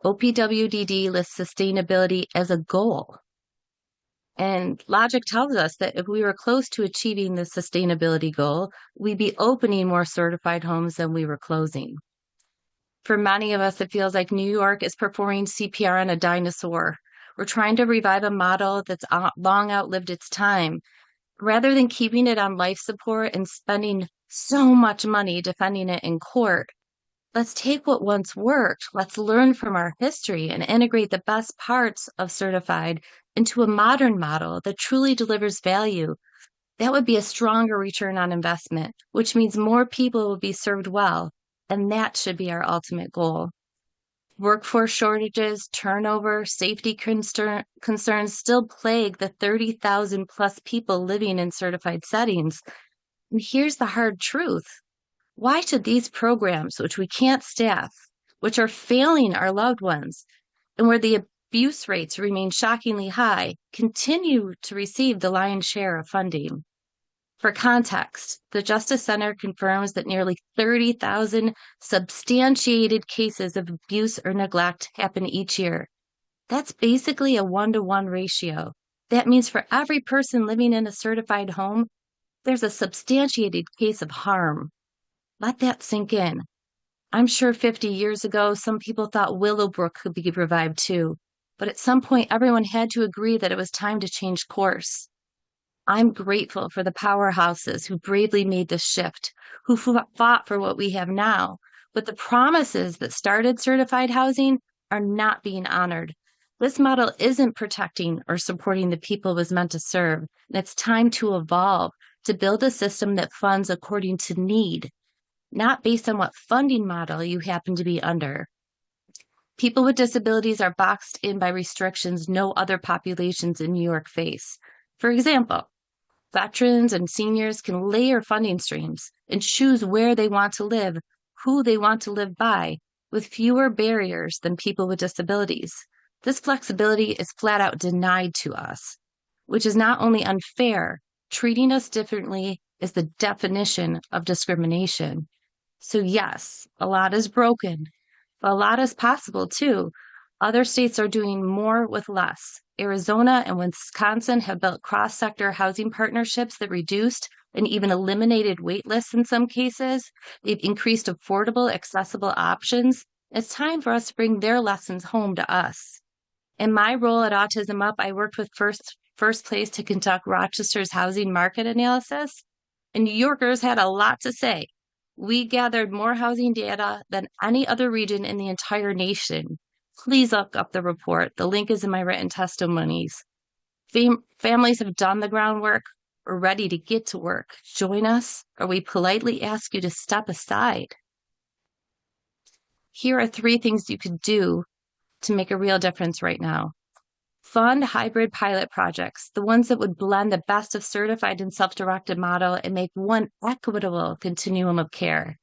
OPWDD lists sustainability as a goal. And logic tells us that if we were close to achieving the sustainability goal, we'd be opening more certified homes than we were closing. For many of us, it feels like New York is performing CPR on a dinosaur. We're trying to revive a model that's long outlived its time. Rather than keeping it on life support and spending so much money defending it in court, let's take what once worked, let's learn from our history and integrate the best parts of certified into a modern model that truly delivers value. That would be a stronger return on investment, which means more people will be served well, and that should be our ultimate goal. Workforce shortages, turnover, safety concerns still plague the 30,000 plus people living in certified settings. And here's the hard truth. Why should these programs, which we can't staff, which are failing our loved ones, and where the abuse rates remain shockingly high, continue to receive the lion's share of funding? For context, the Justice Center confirms that nearly 30,000 substantiated cases of abuse or neglect happen each year. That's basically a 1-to-1 ratio. That means for every person living in a certified home, there's a substantiated case of harm. Let that sink in. I'm sure 50 years ago, some people thought Willowbrook could be revived too, but at some point, everyone had to agree that it was time to change course. I'm grateful for the powerhouses who bravely made this shift, who fought for what we have now, but the promises that started certified housing are not being honored. This model isn't protecting or supporting the people it was meant to serve, and it's time to evolve, to build a system that funds according to need, not based on what funding model you happen to be under. People with disabilities are boxed in by restrictions no other populations in New York face. For example, veterans and seniors can layer funding streams and choose where they want to live, who they want to live by, with fewer barriers than people with disabilities. This flexibility is flat out denied to us, which is not only unfair, treating us differently is the definition of discrimination. So yes, a lot is broken, but a lot is possible too. Other states are doing more with less. Arizona and Wisconsin have built cross-sector housing partnerships that reduced and even eliminated wait lists in some cases. They've increased affordable, accessible options. It's time for us to bring their lessons home to us. In my role at Autism Up, I worked with First Place to conduct Rochester's housing market analysis, and New Yorkers had a lot to say. We gathered more housing data than any other region in the entire nation. Please look up the report. The link is in my written testimonies. Families have done the groundwork. We're ready to get to work. Join us, or we politely ask you to step aside. Here are 3 things you could do to make a real difference right now. Fund hybrid pilot projects, the ones that would blend the best of certified and self-directed model and make one equitable continuum of care.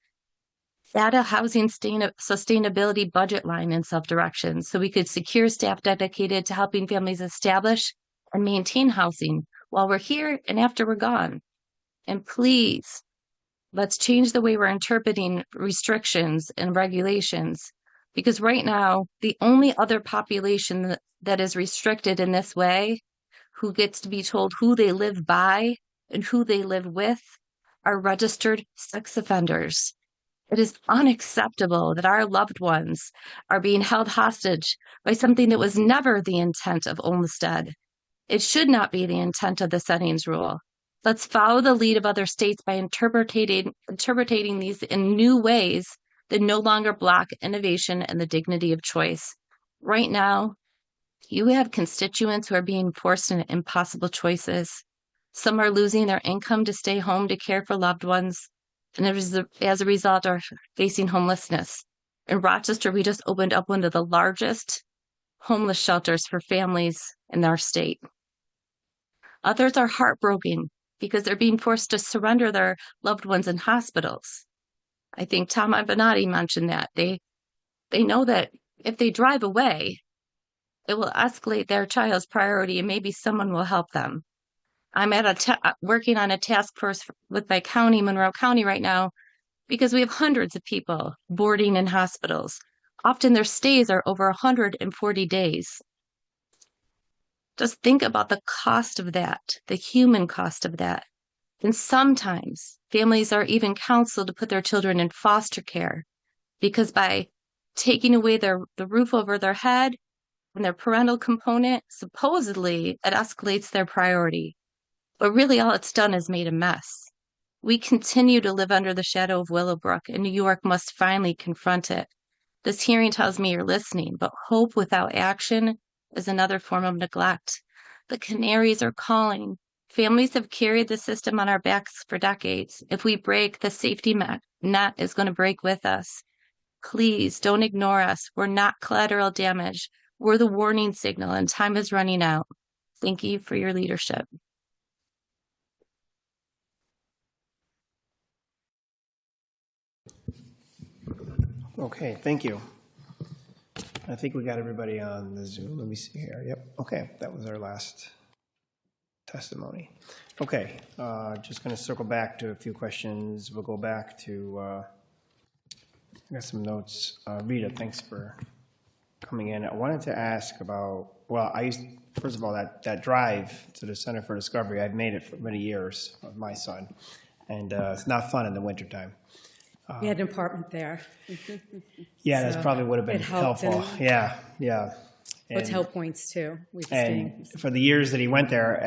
Add a housing sustainability budget line in self-direction so we could secure staff dedicated to helping families establish and maintain housing while we're here and after we're gone. And please, let's change the way we're interpreting restrictions and regulations, because right now, the only other population that is restricted in this way, who gets to be told who they live by and who they live with, are registered sex offenders. It is unacceptable that our loved ones are being held hostage by something that was never the intent of Olmsted. It should not be the intent of the settings rule. Let's follow the lead of other states by interpreting these in new ways that no longer block innovation and the dignity of choice. Right now, you have constituents who are being forced into impossible choices. Some are losing their income to stay home to care for loved ones, and as a result are facing homelessness. In Rochester, we just opened up one of the largest homeless shelters for families in our state. Others are heartbroken because they're being forced to surrender their loved ones in hospitals. I think Tom Avenatti mentioned that. They know that if they drive away, it will escalate their child's priority and maybe someone will help them. I'm working on a task force with my county, Monroe County, right now, because we have hundreds of people boarding in hospitals. Often their stays are over 140 days. Just think about the cost of that, the human cost of that. And sometimes families are even counseled to put their children in foster care because by taking away the roof over their head and their parental component, supposedly it escalates their priority. But really all it's done is made a mess. We continue to live under the shadow of Willowbrook, and New York must finally confront it. This hearing tells me you're listening, but hope without action is another form of neglect. The canaries are calling. Families have carried the system on our backs for decades. If we break, the safety net is going to break with us. Please don't ignore us. We're not collateral damage. We're the warning signal, and time is running out. Thank you for your leadership. Okay, thank you. I think we got everybody on the Zoom. Let me see here. Yep. Okay, that was our last testimony. Okay, just going to circle back to a few questions. We'll go back to, I got some notes. Rita, thanks for coming in. I wanted to ask about, well, first of all, that drive to the Center for Discovery, I've made it for many years with my son, and it's not fun in the wintertime. We had an apartment there. Yeah, So that probably would have been it helped, helpful. and Yeah. hotel points too. We just And for the years that he went there,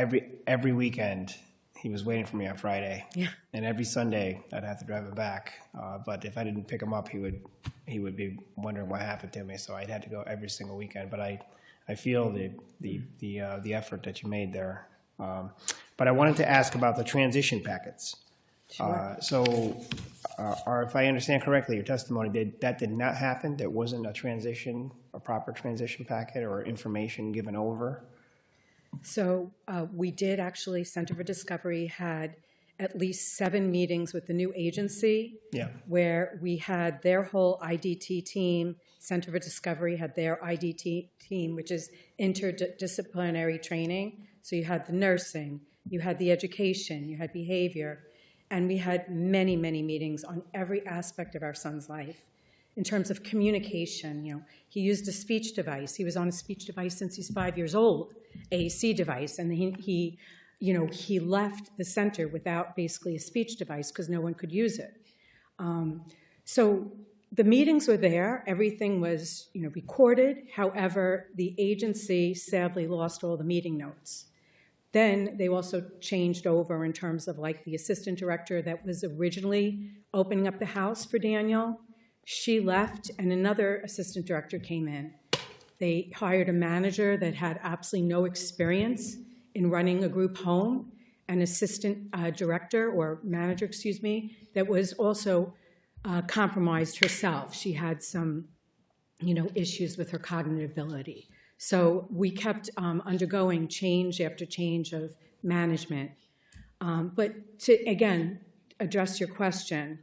every weekend he was waiting for me on Friday. Yeah. And every Sunday I'd have to drive him back. But if I didn't pick him up, he would be wondering what happened to me. So I'd have to go every single weekend. But I feel the effort that you made there. But I wanted to ask about the transition packets. Sure. Or if I understand correctly, your testimony, that did not happen? There wasn't a proper transition packet or information given over? So we did actually, Center for Discovery had at least 7 meetings with the new agency. Yeah. Where we had their whole IDT team. Center for Discovery had their IDT team, which is interdisciplinary training. So you had the nursing, you had the education, you had behavior. And we had many, many meetings on every aspect of our son's life. In terms of communication, he used a speech device. He was on a speech device since he's 5 years old, AAC device, and he left the center without basically a speech device because no one could use it. So the meetings were there. Everything was, recorded. However, the agency sadly lost all the meeting notes. Then they also changed over in terms of like the assistant director that was originally opening up the house for Daniel. She left and another assistant director came in. They hired a manager that had absolutely no experience in running a group home, an assistant director or manager, that was also compromised herself. She had some, issues with her cognitive ability. So we kept undergoing change after change of management. But to, again, address your question,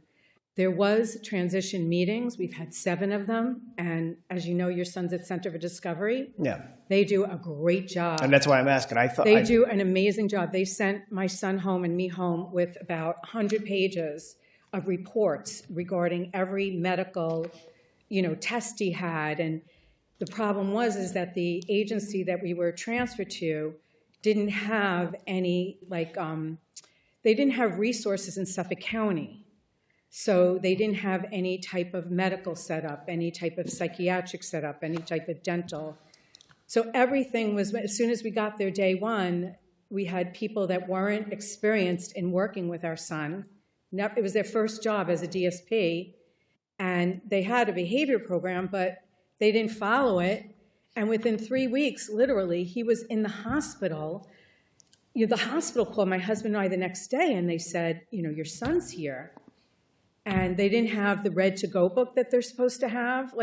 there was transition meetings. We've had 7 of them. And as you know, your son's at Center for Discovery. Yeah. They do a great job. And that's why I'm asking. They do an amazing job. They sent my son home and me home with about 100 pages of reports regarding every medical, test he had. And the problem is that the agency that we were transferred to didn't have any, they didn't have resources in Suffolk County. So they didn't have any type of medical setup, any type of psychiatric setup, any type of dental. So everything was, as soon as we got there day one, we had people that weren't experienced in working with our son. It was their first job as a DSP. And they had a behavior program, but they didn't follow it. And within 3 weeks, literally, he was in the hospital. The hospital called my husband and I the next day, and they said, your son's here. And they didn't have the Red to Go book that they're supposed to have.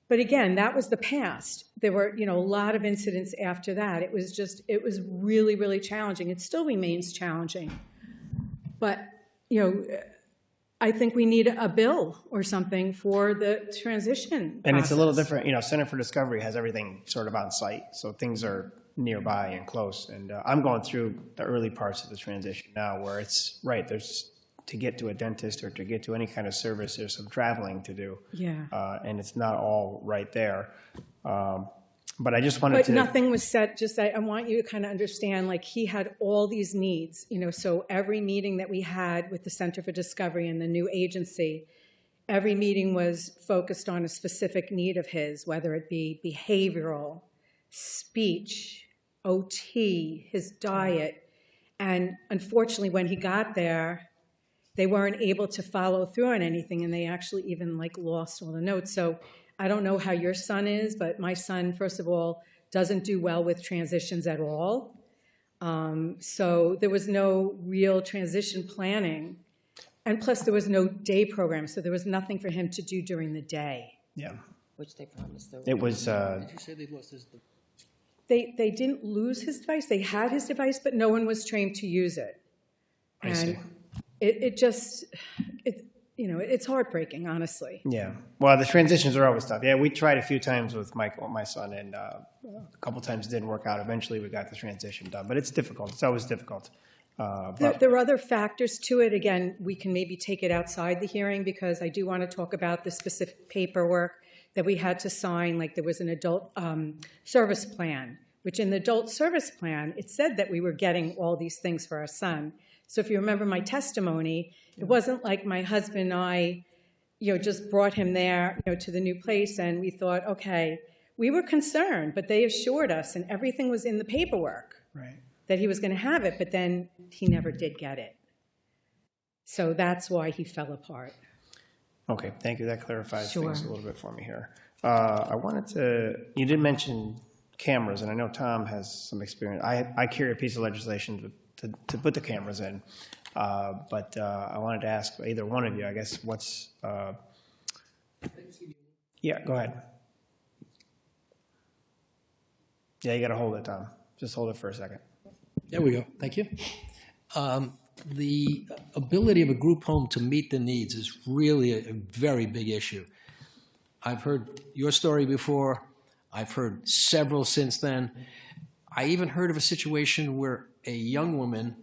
But again, that was the past. There were, a lot of incidents after that. It was really, really challenging. It still remains challenging. But, I think we need a bill or something for the transition And it's a little process. different. Center for Discovery has everything sort of on site, so things are nearby and close. And I'm going through the early parts of the transition now where it's, right, there's, to get to a dentist or to get to any kind of service, there's some traveling to do. Yeah. And it's not all right there. But I just wanted to. But nothing was set, I want you to kind of understand, he had all these needs, so every meeting that we had with the Center for Discovery and the new agency, every meeting was focused on a specific need of his, whether it be behavioral, speech, OT, his diet. And unfortunately, when he got there, they weren't able to follow through on anything, and they actually even lost all the notes. So I don't know how your son is, but my son, first of all, doesn't do well with transitions at all. So there was no real transition planning. And plus, there was no day program, so there was nothing for him to do during the day. Yeah. Which they promised. It was. Did you say they lost his? They didn't lose his device. They had his device, but no one was trained to use it. I see. It's heartbreaking, honestly. Yeah. Well, the transitions are always tough. Yeah, we tried a few times with Michael, my son, and a couple times it didn't work out. Eventually, we got the transition done, but it's difficult. It's always difficult. There are other factors to it. Again, we can maybe take it outside the hearing because I do want to talk about the specific paperwork that we had to sign. There was an adult service plan, which in the adult service plan, it said that we were getting all these things for our son. So if you remember my testimony, it wasn't like my husband and I, just brought him there, to the new place, and we thought, okay, we were concerned, but they assured us, and everything was in the paperwork, right, that he was going to have it, but then he never did get it. So that's why he fell apart. Okay, thank you. That clarifies Sure. things a little bit for me here. I wanted to, you did mention cameras, and I know Tom has some experience. I carry a piece of legislation to put the cameras in. But I wanted to ask either one of you, I guess, what's... Yeah, go ahead. Yeah, you got to hold it, Tom. Just hold it for a second. There we go. Thank you. The ability of a group home to meet the needs is really a very big issue. I've heard your story before. I've heard several since then. I even heard of a situation where a young woman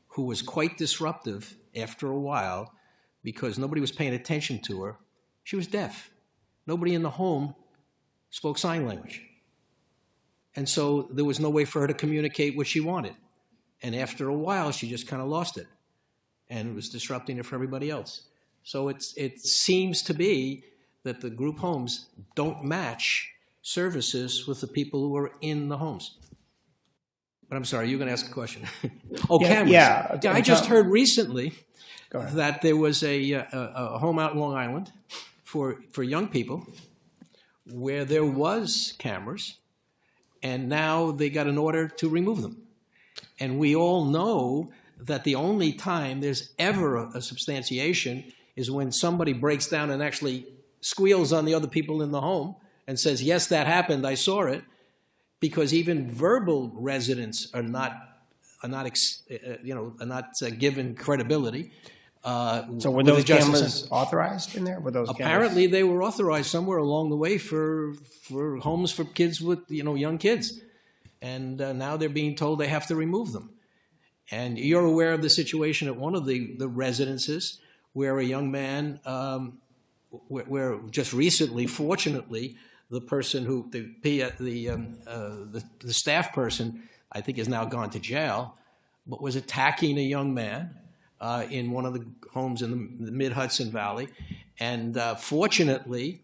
who was quite disruptive after a while because nobody was paying attention to her, she was deaf. Nobody in the home spoke sign language. And so there was no way for her to communicate what she wanted. And after a while, she just kind of lost it. And it was disrupting it for everybody else. So it seems to be that the group homes don't match services with the people who are in the homes. But I'm sorry, you're going to ask a question. Oh, Yeah, cameras. yeah. I just heard recently Go ahead. that there was a home out in Long Island for young people where there was cameras, and now they got an order to remove them. And we all know that the only time there's ever a substantiation is when somebody breaks down and actually squeals on the other people in the home and says, yes, that happened, I saw it, because even verbal residents are not given credibility. So were those cameras authorized in there? Were those Apparently they were authorized somewhere along the way for homes for kids with young kids. And now they're being told they have to remove them. And you're aware of the situation at one of the residences where a young man, where just recently, fortunately, the person who, the staff person, I think has now gone to jail, but was attacking a young man in one of the homes in the mid-Hudson Valley. And fortunately,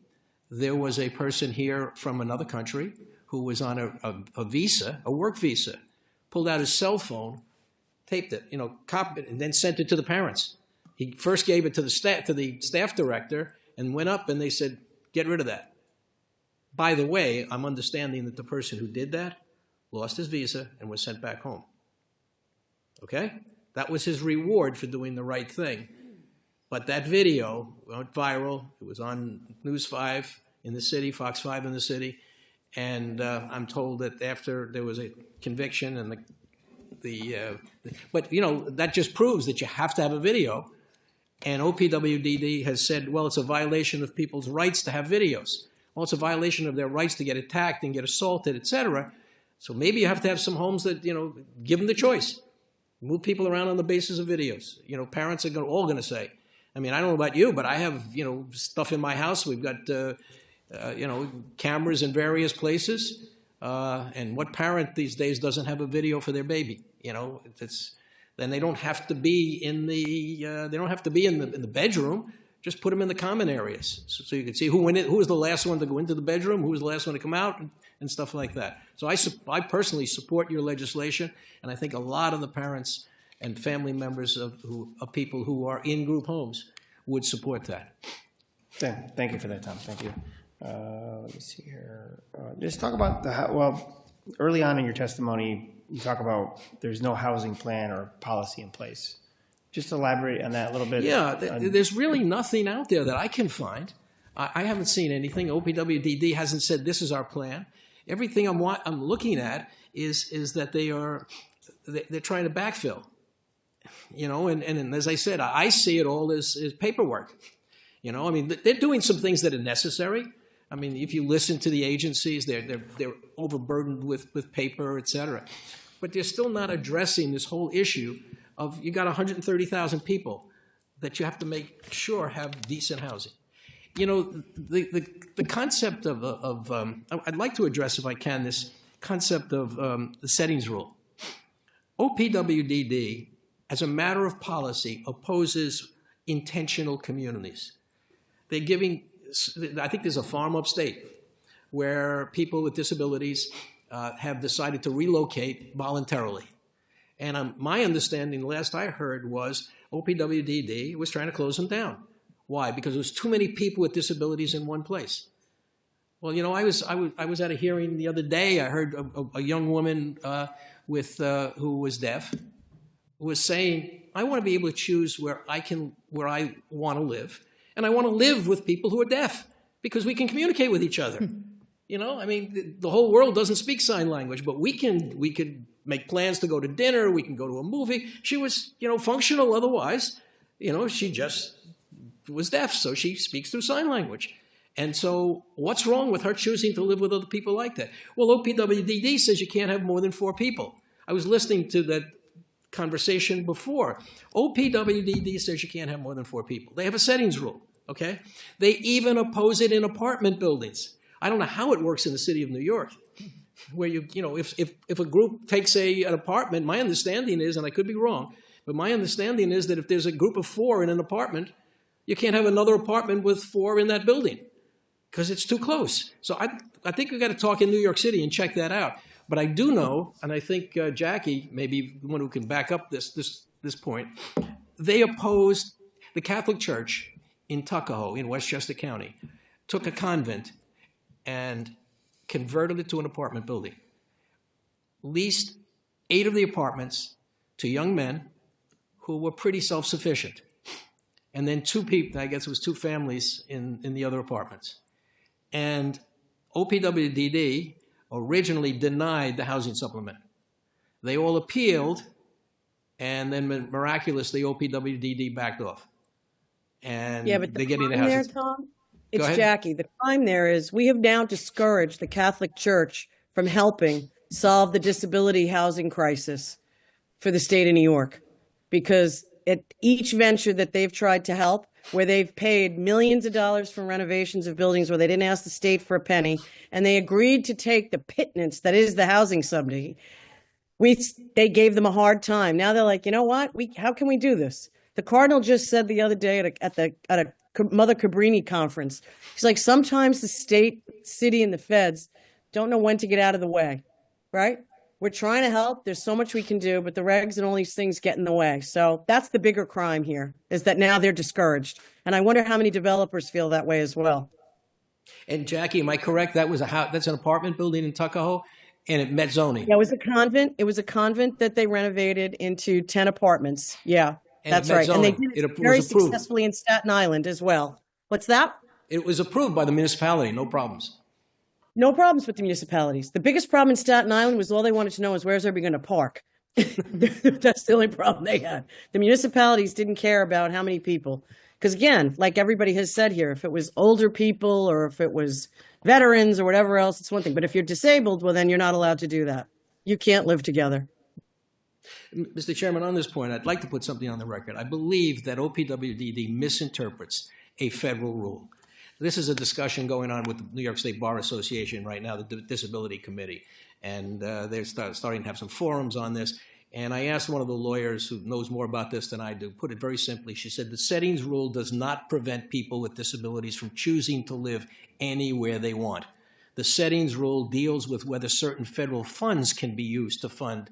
there was a person here from another country who was on a visa, a work visa, pulled out his cell phone, taped it, copied it, and then sent it to the parents. He first gave it to the staff director, and went up and they said, get rid of that. By the way, I'm understanding that the person who did that lost his visa and was sent back home. Okay? That was his reward for doing the right thing. But that video went viral. It was on News 5 in the city, Fox 5 in the city. And I'm told that after there was a conviction and but, you know, that just proves that you have to have a video. And OPWDD has said, well, it's a violation of people's rights to have videos. Well, it's a violation of their rights to get attacked and get assaulted, et cetera. So maybe you have to have some homes that, you know, give them the choice. Move people around on the basis of videos. You know, parents are all going to say. I mean, I don't know about you, but I have, you know, stuff in my house. We've got, you know, cameras in various places. And what parent these days doesn't have a video for their baby? You know, then they don't have to be in the bedroom. Just put them in the common areas, so you can see who was the last one to go into the bedroom, who was the last one to come out, and stuff like that. So I personally support your legislation, and I think a lot of the parents and family members of people who are in group homes would support that. Thank you for that, Tom. Thank you. Let me see here. Just talk about early on in your testimony, you talk about there's no housing plan or policy in place. Just elaborate on that a little bit. Yeah, there's really nothing out there that I can find. I haven't seen anything. OPWDD hasn't said this is our plan. Everything I'm looking at is that they're trying to backfill. You know, and as I said, I see it all as paperwork. You know, I mean, they're doing some things that are necessary. I mean, if you listen to the agencies, they're overburdened with paper, et cetera. But they're still not addressing this whole issue of you got 130,000 people that you have to make sure have decent housing. You know, the concept of I'd like to address, if I can, this concept of the settings rule. OPWDD, as a matter of policy, opposes intentional communities. They're giving, I think there's a farm upstate where people with disabilities have decided to relocate voluntarily. And my understanding, the last I heard, was OPWDD was trying to close them down. Why? Because there was too many people with disabilities in one place. Well, you know, I was at a hearing the other day. I heard a young woman who was deaf was saying, I want to be able to choose where I want to live, and I want to live with people who are deaf because we can communicate with each other. You know, I mean, the whole world doesn't speak sign language, but we could make plans to go to dinner. We can go to a movie. She was, you know, functional otherwise. You know, she just was deaf, so she speaks through sign language. And so what's wrong with her choosing to live with other people like that? Well, OPWDD says you can't have more than 4 people. I was listening to that conversation before. OPWDD says you can't have more than 4 people. They have a settings rule, okay? They even oppose it in apartment buildings. I don't know how it works in the city of New York, where you know, if a group takes an apartment, my understanding is, and I could be wrong, but my understanding is that if there's a group of 4 in an apartment, you can't have another apartment with 4 in that building because it's too close. So I think we've got to talk in New York City and check that out. But I do know, and I think Jackie may be the one who can back up this point, they opposed the Catholic Church in Tuckahoe in Westchester County, took a convent and converted it to an apartment building. Leased 8 of the apartments to young men who were pretty self-sufficient. And then 2 people, I guess it was 2 families in the other apartments. And OPWDD originally denied the housing supplement. They all appealed, and then miraculously OPWDD backed off. And yeah, but they're getting the housing. There, Tom, it's Jackie. The crime there is we have now discouraged the Catholic Church from helping solve the disability housing crisis for the state of New York, because at each venture that they've tried to help, where they've paid millions of dollars for renovations of buildings where they didn't ask the state for a penny, and they agreed to take the pittance that is the housing subsidy, they gave them a hard time. Now they're like, you know what? How can we do this? The Cardinal just said the other day at a Mother Cabrini conference, he's like, sometimes the state, city, and the feds don't know when to get out of the way, right? We're trying to help. There's so much we can do, but the regs and all these things get in the way. So that's the bigger crime here, is that now they're discouraged. And I wonder how many developers feel that way as well. And Jackie, am I correct? That was a house, that's an apartment building in Tuckahoe, and it met zoning. Yeah, it was a convent. It was a convent that they renovated into 10 apartments. Yeah, And that's it met right. And they zoning. did it It very was approved. successfully in Staten Island as well. What's that? It was approved by the municipality, no problems. No problems with the municipalities. The biggest problem in Staten Island was all they wanted to know is where's everybody going to park? That's the only problem they had. The municipalities didn't care about how many people. Because again, like everybody has said here, if it was older people or if it was veterans or whatever else, it's one thing. But if you're disabled, well, then you're not allowed to do that. You can't live together. Mr. Chairman, on this point, I'd like to put something on the record. I believe that OPWDD misinterprets a federal rule. This is a discussion going on with the New York State Bar Association right now, the Disability Committee, and they're starting to have some forums on this. And I asked one of the lawyers who knows more about this than I do, put it very simply. She said, the settings rule does not prevent people with disabilities from choosing to live anywhere they want. The settings rule deals with whether certain federal funds can be used to fund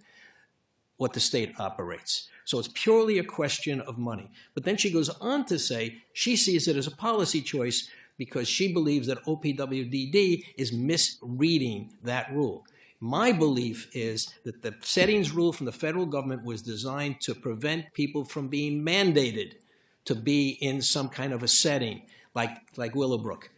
what the state operates. So it's purely a question of money. But then she goes on to say she sees it as a policy choice because she believes that OPWDD is misreading that rule. My belief is that the settings rule from the federal government was designed to prevent people from being mandated to be in some kind of a setting like Willowbrook.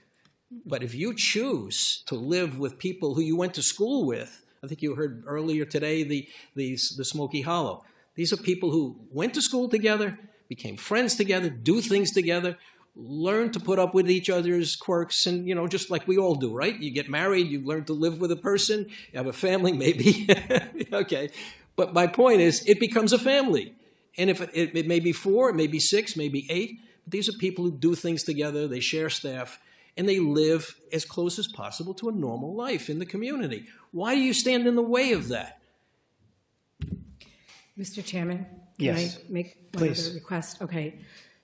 But if you choose to live with people who you went to school with, I think you heard earlier today the Smoky Hollow. These are people who went to school together, became friends together, do things together, learn to put up with each other's quirks, and, you know, just like we all do, right? You get married, you learn to live with a person, you have a family, maybe. Okay. But my point is, it becomes a family. And if it may be 4, it may be 6, maybe 8, but these are people who do things together, they share staff, and they live as close as possible to a normal life in the community. Why do you stand in the way of that? Mr. Chairman, can Yes. I make one Please. other request? Okay.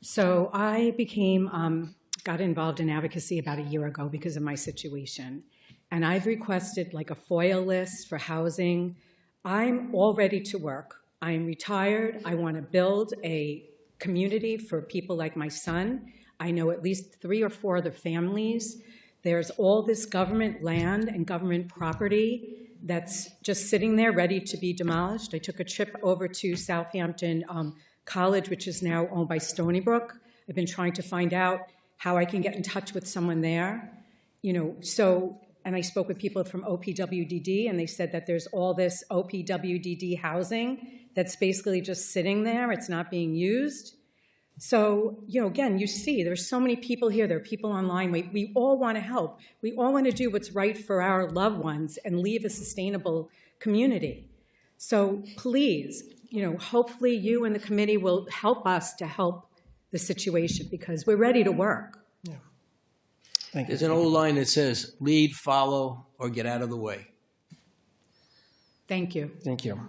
So I got involved in advocacy about a year ago because of my situation. And I've requested like a FOIA list for housing. I'm all ready to work. I'm retired. I want to build a community for people like my son. I know at least 3 or 4 other families. There's all this government land and government property that's just sitting there ready to be demolished. I took a trip over to Southampton College, which is now owned by Stony Brook. I've been trying to find out how I can get in touch with someone there. You know, so, and I spoke with people from OPWDD, and they said that there's all this OPWDD housing that's basically just sitting there. It's not being used. So, you know, again, you see, there's so many people here. There are people online. We all want to help. We all want to do what's right for our loved ones and leave a sustainable community. So please, you know, hopefully you and the committee will help us to help the situation because we're ready to work. Yeah. Thank you. There's an old line that says, lead, follow, or get out of the way. Thank you. Thank you.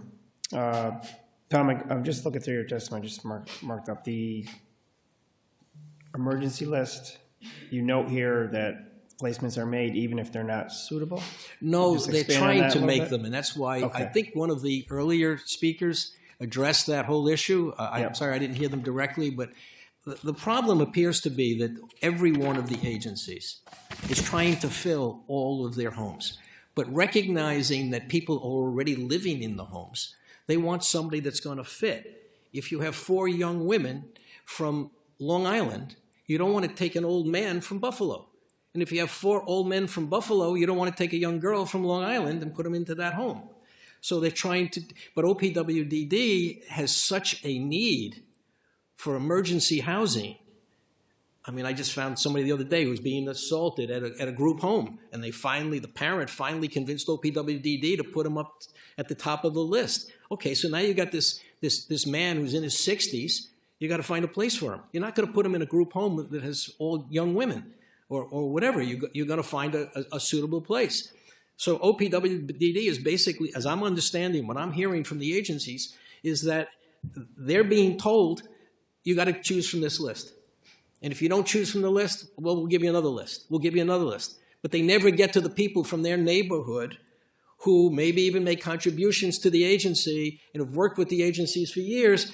Tom, I'm just looking through your testimony, just marked up the emergency list. You note here that placements are made even if they're not suitable? No, Just they're expand on trying that a to little make bit? them, and that's why I Okay. think one of the earlier speakers addressed that whole issue. I'm Yep. sorry I didn't hear them directly, but the problem appears to be that every one of the agencies is trying to fill all of their homes, but recognizing that people are already living in the homes, they want somebody that's going to fit. If you have 4 young women from Long Island, you don't want to take an old man from Buffalo. And if you have 4 old men from Buffalo, you don't want to take a young girl from Long Island and put them into that home. So they're trying to, but OPWDD has such a need for emergency housing. I mean, I just found somebody the other day who was being assaulted at a group home, and the parent finally convinced OPWDD to put him up at the top of the list. Okay, so now you got this man who's in his 60s. You got to find a place for him. You're not going to put him in a group home that has all young women or whatever. You're going to find a suitable place. So OPWDD is basically, as I'm understanding, what I'm hearing from the agencies is that they're being told, you got to choose from this list. And if you don't choose from the list, well, we'll give you another list. We'll give you another list. But they never get to the people from their neighborhood who maybe even make contributions to the agency and have worked with the agencies for years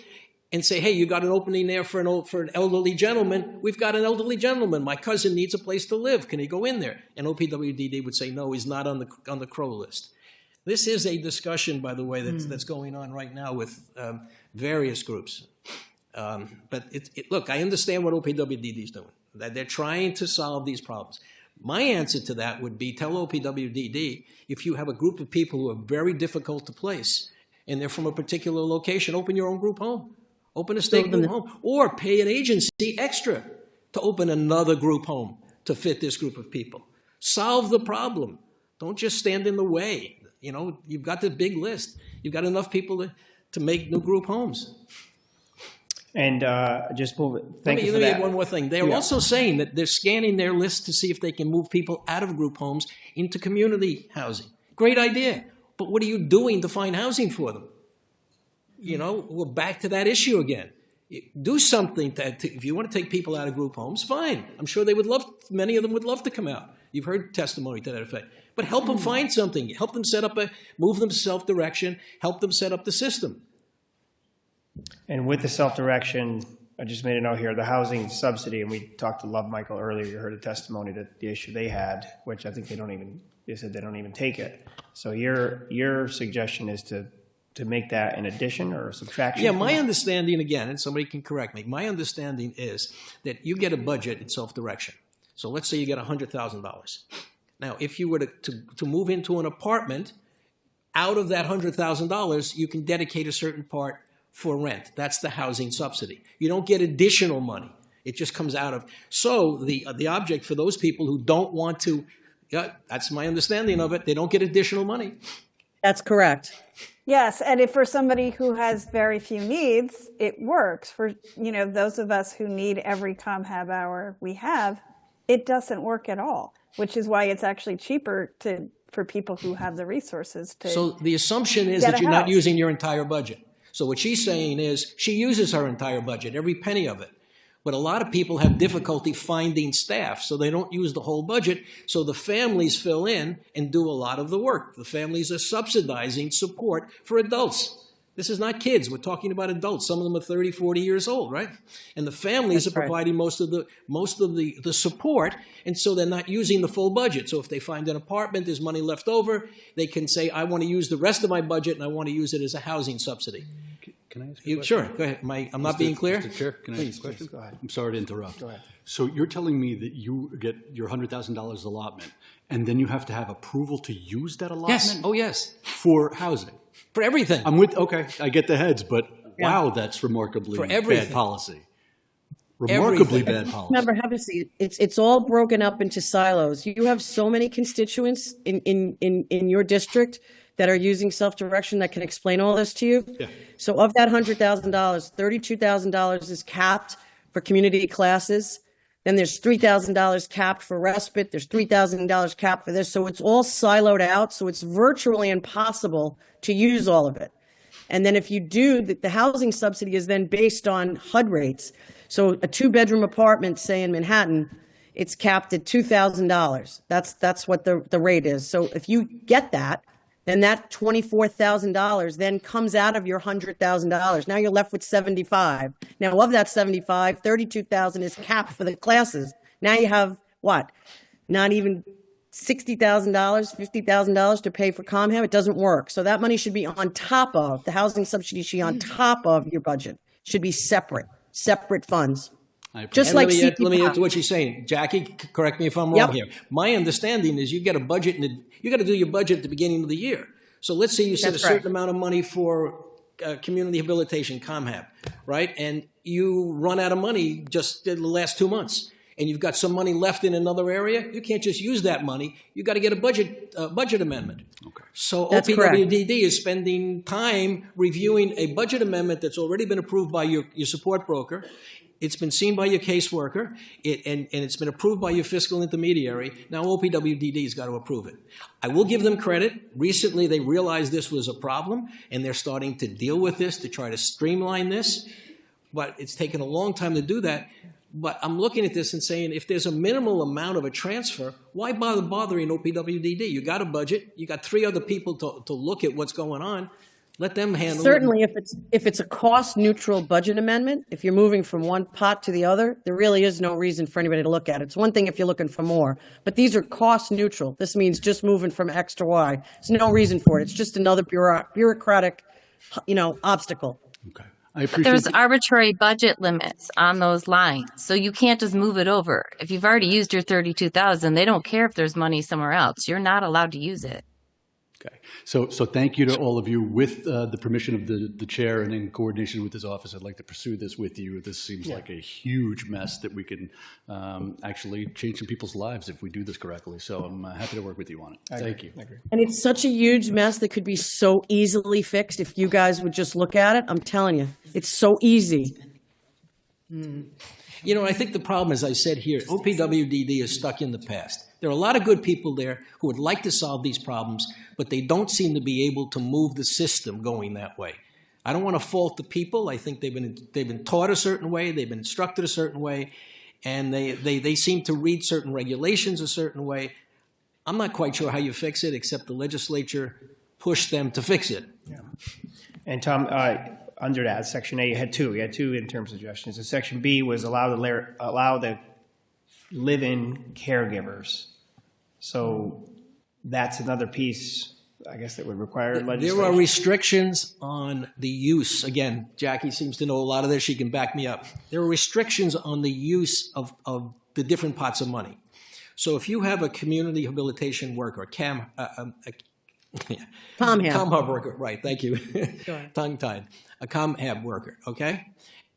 and say, hey, you got an opening there for an elderly gentleman. We've got an elderly gentleman. My cousin needs a place to live. Can he go in there? And OPWDD would say, no, he's not on the crow list. This is a discussion, by the way, that's going on right now with various groups. But look, I understand what OPWDD is doing, that they're trying to solve these problems. My answer to that would be tell OPWDD, if you have a group of people who are very difficult to place and they're from a particular location, open your own group home. Open a state group home. Or pay an agency extra to open another group home to fit this group of people. Solve the problem. Don't just stand in the way. You know, you've got the big list. You've got enough people to make new group homes. And just move it. Thank you for let me that. add one more thing. They're also saying that they're scanning their list to see if they can move people out of group homes into community housing. Great idea. But what are you doing to find housing for them? You know, we're back to that issue again. Do something if you want to take people out of group homes, fine. I'm sure many of them would love to come out. You've heard testimony to that effect. But help them find something. Help them move them to self-direction. Help them set up the system. And with the self-direction, I just made a note here, the housing subsidy, and we talked to Love Michael earlier, you heard a testimony that the issue they had, which I think they said they don't even take it. So your suggestion is to make that an addition or a subtraction? Yeah, my understanding, again, and somebody can correct me, my understanding is that you get a budget in self-direction. So let's say you get $100,000. Now, if you were to move into an apartment, out of that $100,000, you can dedicate a certain part for rent. That's the housing subsidy. You don't get additional money. It just comes out of. So the object for those people who don't want to, that's my understanding of it, they don't get additional money. That's correct. Yes, and if for somebody who has very few needs, it works. For those of us who need every ComHab hour we have, it doesn't work at all, which is why it's actually cheaper for people who have the resources to. So the assumption is that you're not using your entire budget. So what she's saying is she uses her entire budget, every penny of it. But a lot of people have difficulty finding staff, so they don't use the whole budget. So the families fill in and do a lot of the work. The families are subsidizing support for adults. This is not kids. We're talking about adults. Some of them are 30, 40 years old, right? And the families are providing most of the support, and so they're not using the full budget. So if they find an apartment, there's money left over, they can say, I want to use the rest of my budget, and I want to use it as a housing subsidy. Can I ask you a question? Sure, go ahead. I'm not being clear? Mr. Chair, can I ask a question? Go ahead. I'm sorry to interrupt. Go ahead. So you're telling me that you get your $100,000 allotment, and then you have to have approval to use that allotment? Yes. Oh, yes. For housing? For everything. Okay, I get the heads, but wow, that's remarkably bad policy. Remarkably bad policy. Remember, have a seat. It's all broken up into silos. You have so many constituents in your district that are using self-direction that can explain all this to you. Yeah. So of that $100,000, $32,000 is capped for community classes. Then there's $3,000 capped for respite. There's $3,000 capped for this. So it's all siloed out. So it's virtually impossible to use all of it. And then if you do, the housing subsidy is then based on HUD rates. So a 2-bedroom apartment, say in Manhattan, it's capped at $2,000. That's what the rate is. So if you get that, then that $24,000 then comes out of your $100,000. Now you're left with $75,000. Now of that $75,000, $32,000 is capped for the classes. Now you have what? Not even $60,000, $50,000 to pay for ComHab. It doesn't work. So that money should be on top of the housing subsidy. Should be on top of your budget. Should be separate funds. Just like let me add to what she's saying. Jackie, correct me if I'm wrong here. My understanding is you get a budget, and you got to do your budget at the beginning of the year. So let's say you set a certain amount of money for community habilitation, ComHab, right? And you run out of money just in the last 2 months, and you've got some money left in another area. You can't just use that money. You got to get a budget amendment. Okay. So OPWDD is spending time reviewing a budget amendment that's already been approved by your support broker. It's been seen by your caseworker, and it's been approved by your fiscal intermediary. Now OPWDD has got to approve it. I will give them credit. Recently, they realized this was a problem, and they're starting to deal with this to try to streamline this. But it's taken a long time to do that. But I'm looking at this and saying, if there's a minimal amount of a transfer, why bother bothering OPWDD? You got a budget. You got 3 other people to look at what's going on. Let them handle Certainly, it. if it's a cost-neutral budget amendment, if you're moving from one pot to the other, there really is no reason for anybody to look at it. It's one thing if you're looking for more, but these are cost-neutral. This means just moving from X to Y. There's no reason for it. It's just another bureaucratic, obstacle. Okay. I appreciate There's arbitrary budget limits on those lines, so you can't just move it over. If you've already used your 32,000, they don't care if there's money somewhere else. You're not allowed to use it. Okay, so thank you to all of you. With the permission of the chair and in coordination with his office, I'd like to pursue this with you. This seems like a huge mess that we can actually change some people's lives if we do this correctly. So I'm happy to work with you on it. Thank you. And it's such a huge mess that could be so easily fixed if you guys would just look at it. I'm telling you, it's so easy. I think the problem, as I said here, OPWDD is stuck in the past. There are a lot of good people there who would like to solve these problems, but they don't seem to be able to move the system going that way. I don't want to fault the people. I think they've been taught a certain way, they've been instructed a certain way, and they seem to read certain regulations a certain way. I'm not quite sure how you fix it, except the legislature pushed them to fix it. Yeah. And Tom, under that, Section A, you had two interim suggestions. And Section B was allow the live-in caregivers. So that's another piece, I guess, that would require legislation. There are restrictions on the use. Again, Jackie seems to know a lot of this. She can back me up. There are restrictions on the use of the different pots of money. So if you have a community rehabilitation worker, ComHab worker, right, thank you. Sure. Tongue-tied. A ComHab worker, okay?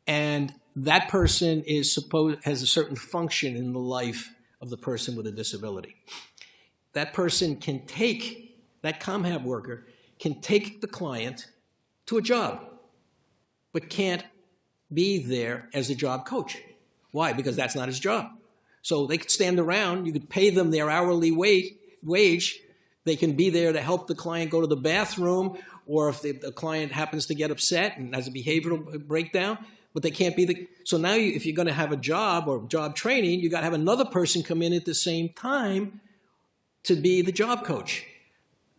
And that person has a certain function in the life of the person with a disability. That ComHab worker can take the client to a job, but can't be there as a job coach. Why? Because that's not his job. So they could stand around, you could pay them their hourly wage, they can be there to help the client go to the bathroom, or if the client happens to get upset and has a behavioral breakdown, but they can't be so now if you're going to have a job or job training, you got to have another person come in at the same time to be the job coach.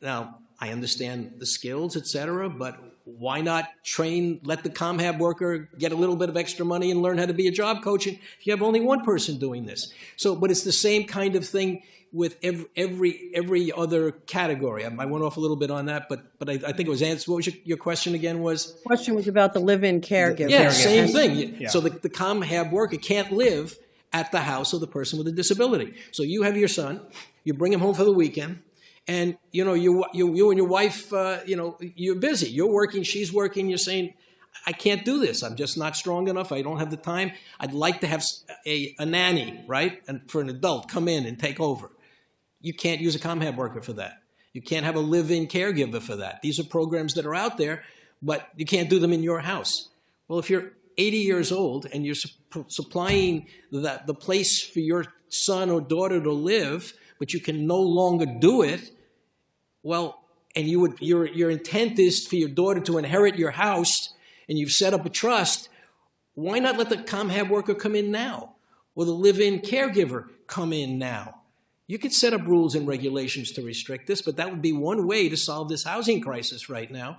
Now, I understand the skills, et cetera, but why not let the ComHab worker get a little bit of extra money and learn how to be a job coach if you have only one person doing this? So, but it's the same kind of thing with every other category. I went off a little bit on that, but I think it was answered. What was your question again was? The question was about the live-in caregiver. Yeah, same thing. Yeah. So the ComHab worker can't live at the house of the person with a disability. So you have your son, you bring him home for the weekend, and you and your wife, you're busy. You're working, she's working. You're saying, I can't do this. I'm just not strong enough. I don't have the time. I'd like to have a nanny, right, and for an adult come in and take over. You can't use a ComHab worker for that. You can't have a live-in caregiver for that. These are programs that are out there, but you can't do them in your house. Well, if you're 80 years old and you're supplying the place for your son or daughter to live, but you can no longer do it, well, and your intent is for your daughter to inherit your house, and you've set up a trust, why not let the ComHab worker come in now, or the live-in caregiver come in now? You could set up rules and regulations to restrict this, but that would be one way to solve this housing crisis right now.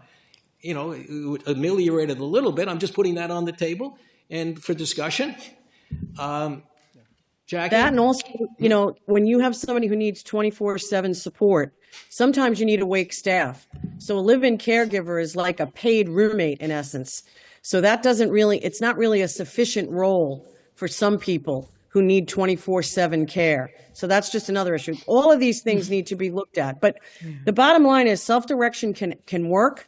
It would ameliorate it a little bit. I'm just putting that on the table and for discussion. Jackie? That, and also, when you have somebody who needs 24/7 support, sometimes you need awake staff. So a live-in caregiver is like a paid roommate in essence. So that it's not really a sufficient role for some people who need 24/7 care. So that's just another issue. All of these things need to be looked at. But the bottom line is self-direction can work.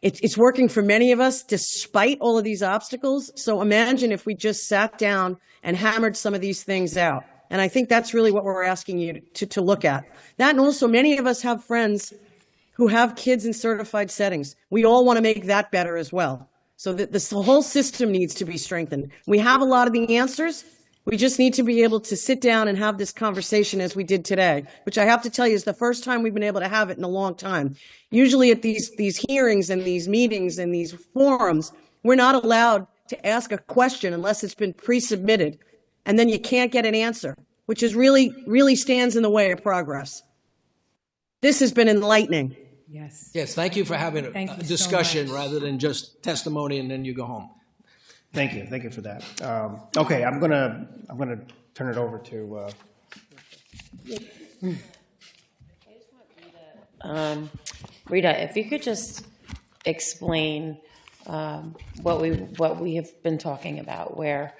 It's working for many of us despite all of these obstacles. So imagine if we just sat down and hammered some of these things out. And I think that's really what we're asking you to look at. That, and also many of us have friends who have kids in certified settings. We all want to make that better as well. So that the whole system needs to be strengthened. We have a lot of the answers. We just need to be able to sit down and have this conversation as we did today, which I have to tell you is the first time we've been able to have it in a long time. Usually at these hearings and these meetings and these forums, we're not allowed to ask a question unless it's been pre-submitted, and then you can't get an answer, which is really stands in the way of progress. This has been enlightening. Yes. Yes, thank you for having a Thank you so discussion much. rather than just testimony and then you go home. Thank you for that. Okay, I'm gonna turn it over to. Rita, if you could just explain what we have been talking about, where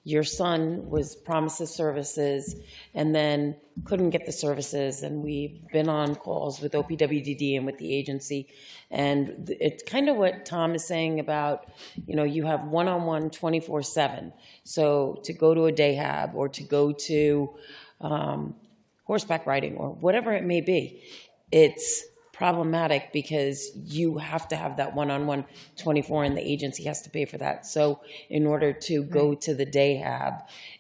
your son was promised the services and then couldn't get the services, and we've been on calls with OPWDD and with the agency, and it's kind of what Tom is saying about, you have one-on-one 24/7. So to go to a day hab or to go to horseback riding or whatever it may be, it's problematic because you have to have that one-on-one 24 and the agency has to pay for that. So in order to go to the day hab,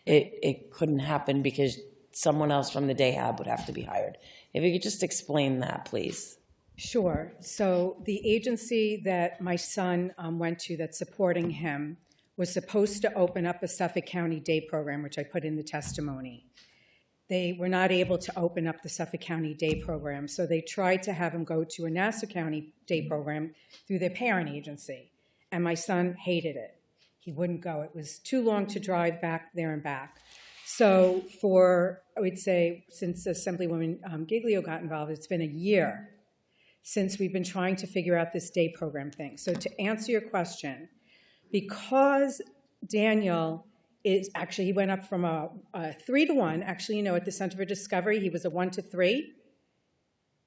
it couldn't happen because someone else from the day hab would have to be hired. If you could just explain that, please. Sure. So the agency that my son went to that's supporting him was supposed to open up a Suffolk County day program, which I put in the testimony. They were not able to open up the Suffolk County day program, so they tried to have him go to a Nassau County day program through their parent agency, and my son hated it. He wouldn't go. It was too long to drive back there and back. So for, I would say, since Assemblywoman Giglio got involved, it's been a year since we've been trying to figure out this day program thing. So to answer your question, because Daniel is actually, he went up from a 3-to-1. Actually, at the Center for Discovery, he was a 1-to-3.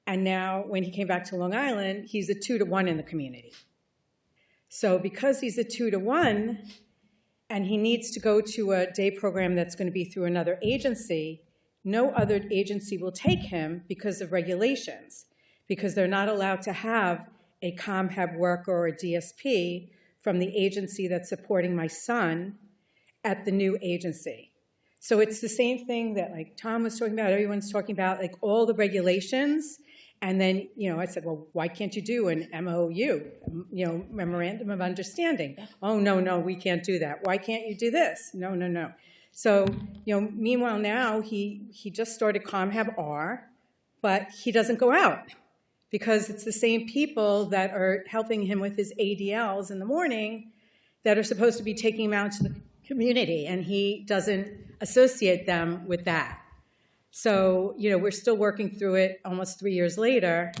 And now when he came back to Long Island, he's a 2-to-1 in the community. So because he's a 2-to-1 and he needs to go to a day program that's going to be through another agency, no other agency will take him because of regulations, because they're not allowed to have a ComHab worker or a DSP from the agency that's supporting my son at the new agency. So it's the same thing that like Tom was talking about, everyone's talking about, like all the regulations. And then, I said, well, why can't you do an MOU, Memorandum of Understanding? Oh, no, we can't do that. Why can't you do this? No. So, meanwhile now he just started ComHab R, but he doesn't go out because it's the same people that are helping him with his ADLs in the morning that are supposed to be taking him out to the community, and he doesn't associate them with that. So, we're still working through it almost 3 years later,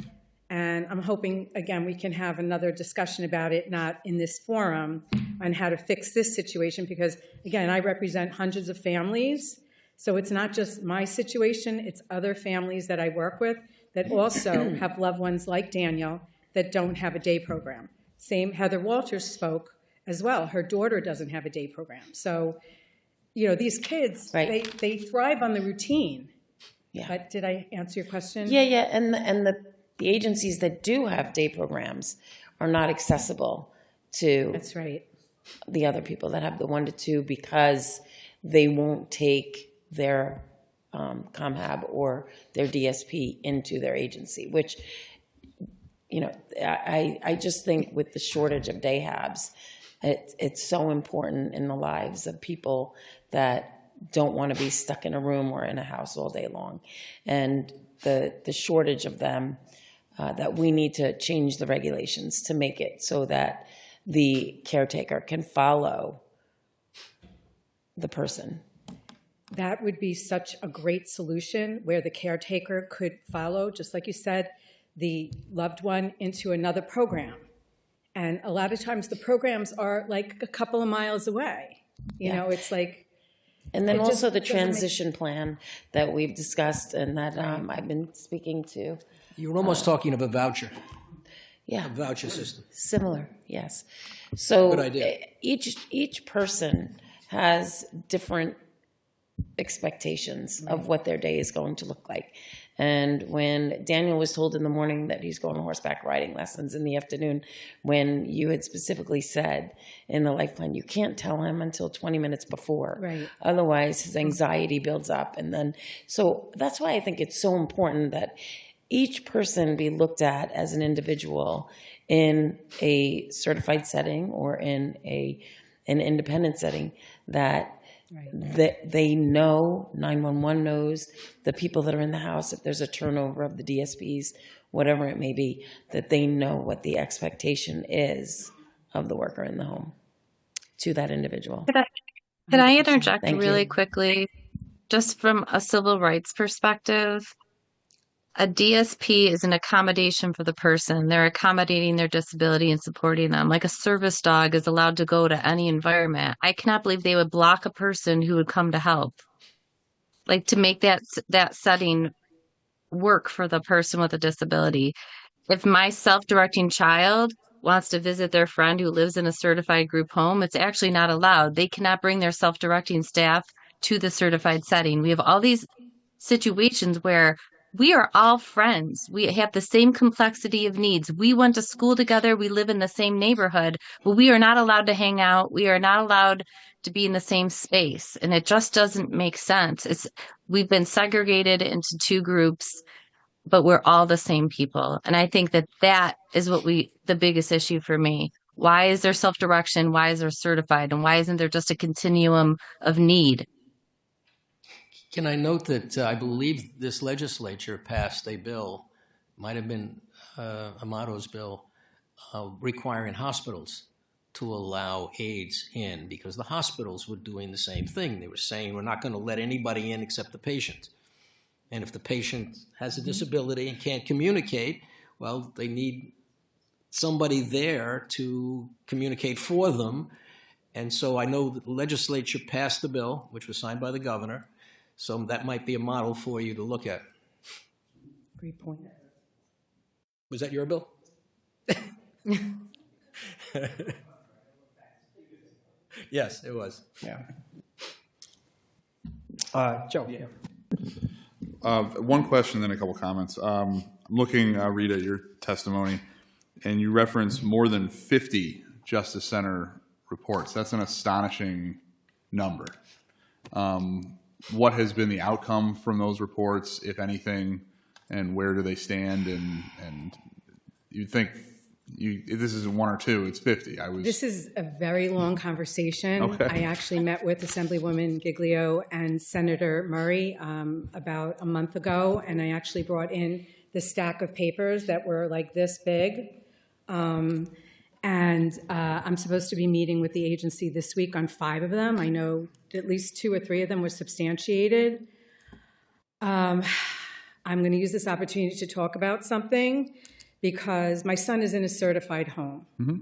and I'm hoping, again, we can have another discussion about it, not in this forum, on how to fix this situation, because, again, I represent hundreds of families, so it's not just my situation, it's other families that I work with that also have loved ones like Daniel that don't have a day program. Same, Heather Walters spoke as well. Her daughter doesn't have a day program. So, these kids, they thrive on the routine. Yeah. But did I answer your question? Yeah. And the agencies that do have day programs are not accessible to That's right. the other people that have the 1-to-2 because they won't take their ComHab or their DSP into their agency, which, I just think with the shortage of day habs, it's so important in the lives of people that don't want to be stuck in a room or in a house all day long. And the shortage of them, that we need to change the regulations to make it so that the caretaker can follow the person. That would be such a great solution where the caretaker could follow, just like you said, the loved one into another program. And a lot of times the programs are like a couple of miles away. You know, it's like. And then also the transition plan that we've discussed and that I've been speaking to. You're almost talking of a voucher. Yeah. A voucher system. Similar, yes. So Good idea. Each person has different expectations of what their day is going to look like. And when Daniel was told in the morning that he's going to horseback riding lessons in the afternoon, when you had specifically said in the life plan, you can't tell him until 20 minutes before. Right. Otherwise, his anxiety builds up. And then, so that's why I think it's so important that each person be looked at as an individual in a certified setting or in a an independent setting, that they know, 911 knows, the people that are in the house, if there's a turnover of the DSPs, whatever it may be, that they know what the expectation is of the worker in the home to that individual. Can I interject Thank really you. quickly? Just from a civil rights perspective, a DSP is an accommodation for the person. They're accommodating their disability and supporting them. Like a service dog is allowed to go to any environment. I cannot believe they would block a person who would come to help. Like, to make that setting work for the person with a disability. If my self-directing child wants to visit their friend who lives in a certified group home, it's actually not allowed. They cannot bring their self-directing staff to the certified setting. We have all these situations where we are all friends. We have the same complexity of needs. We went to school together. We live in the same neighborhood, but we are not allowed to hang out. We are not allowed to be in the same space. And it just doesn't make sense. We've been segregated into two groups, but we're all the same people. And I think that is the biggest issue for me. Why is there self-direction? Why is there certified? And why isn't there just a continuum of need? Can I note that I believe this legislature passed a bill, might have been Amato's bill, requiring hospitals to allow aides in, because the hospitals were doing the same thing. They were saying, we're not going to let anybody in except the patient. And if the patient has a disability and can't communicate, well, they need somebody there to communicate for them. And so I know that the legislature passed the bill, which was signed by the governor. So that might be a model for you to look at. Great point. Was that your bill? Yes, it was. Yeah. Joe. Yeah. One question, then a couple comments. I'm looking, Rita, at your testimony, and you reference more than 50 Justice Center reports. That's an astonishing number. What has been the outcome from those reports, if anything, and where do they stand? And you'd think if this isn't one or two, it's 50. This is a very long conversation. Okay. I actually met with Assemblywoman Giglio and Senator Murray about a month ago, and I actually brought in the stack of papers that were like this big. And I'm supposed to be meeting with the agency this week on 5 of them. I know at least 2 or 3 of them were substantiated. I'm going to use this opportunity to talk about something because my son is in a certified home. Mm-hmm.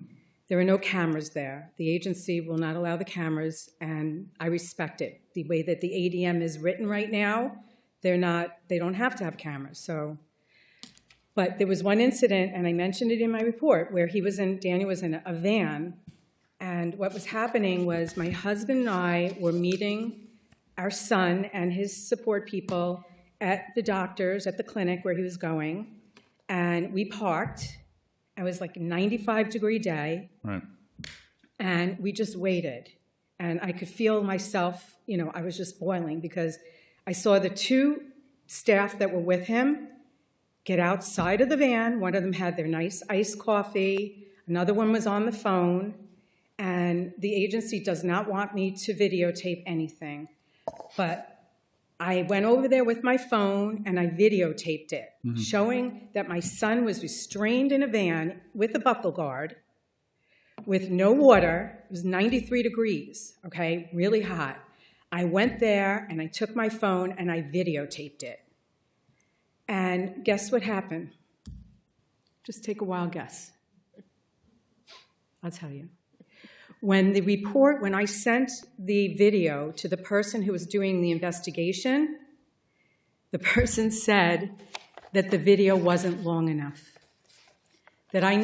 There are no cameras there. The agency will not allow the cameras, and I respect it. The way that the ADM is written right now, they don't have to have cameras. So. But there was one incident, and I mentioned it in my report, where Daniel was in a van, and what was happening was my husband and I were meeting our son and his support people at the doctor's, at the clinic where he was going, and we parked. It was like a 95-degree day, right. And we just waited. And I could feel myself, I was just boiling because I saw the 2 staff that were with him get outside of the van. One of them had their nice iced coffee. Another one was on the phone. And the agency does not want me to videotape anything. But I went over there with my phone and I videotaped it, showing that my son was restrained in a van with a buckle guard, with no water. It was 93 degrees, okay, really hot. I went there and I took my phone and I videotaped it. And guess what happened? Just take a wild guess. I'll tell you. When I sent the video to the person who was doing the investigation, the person said that the video wasn't long enough. That I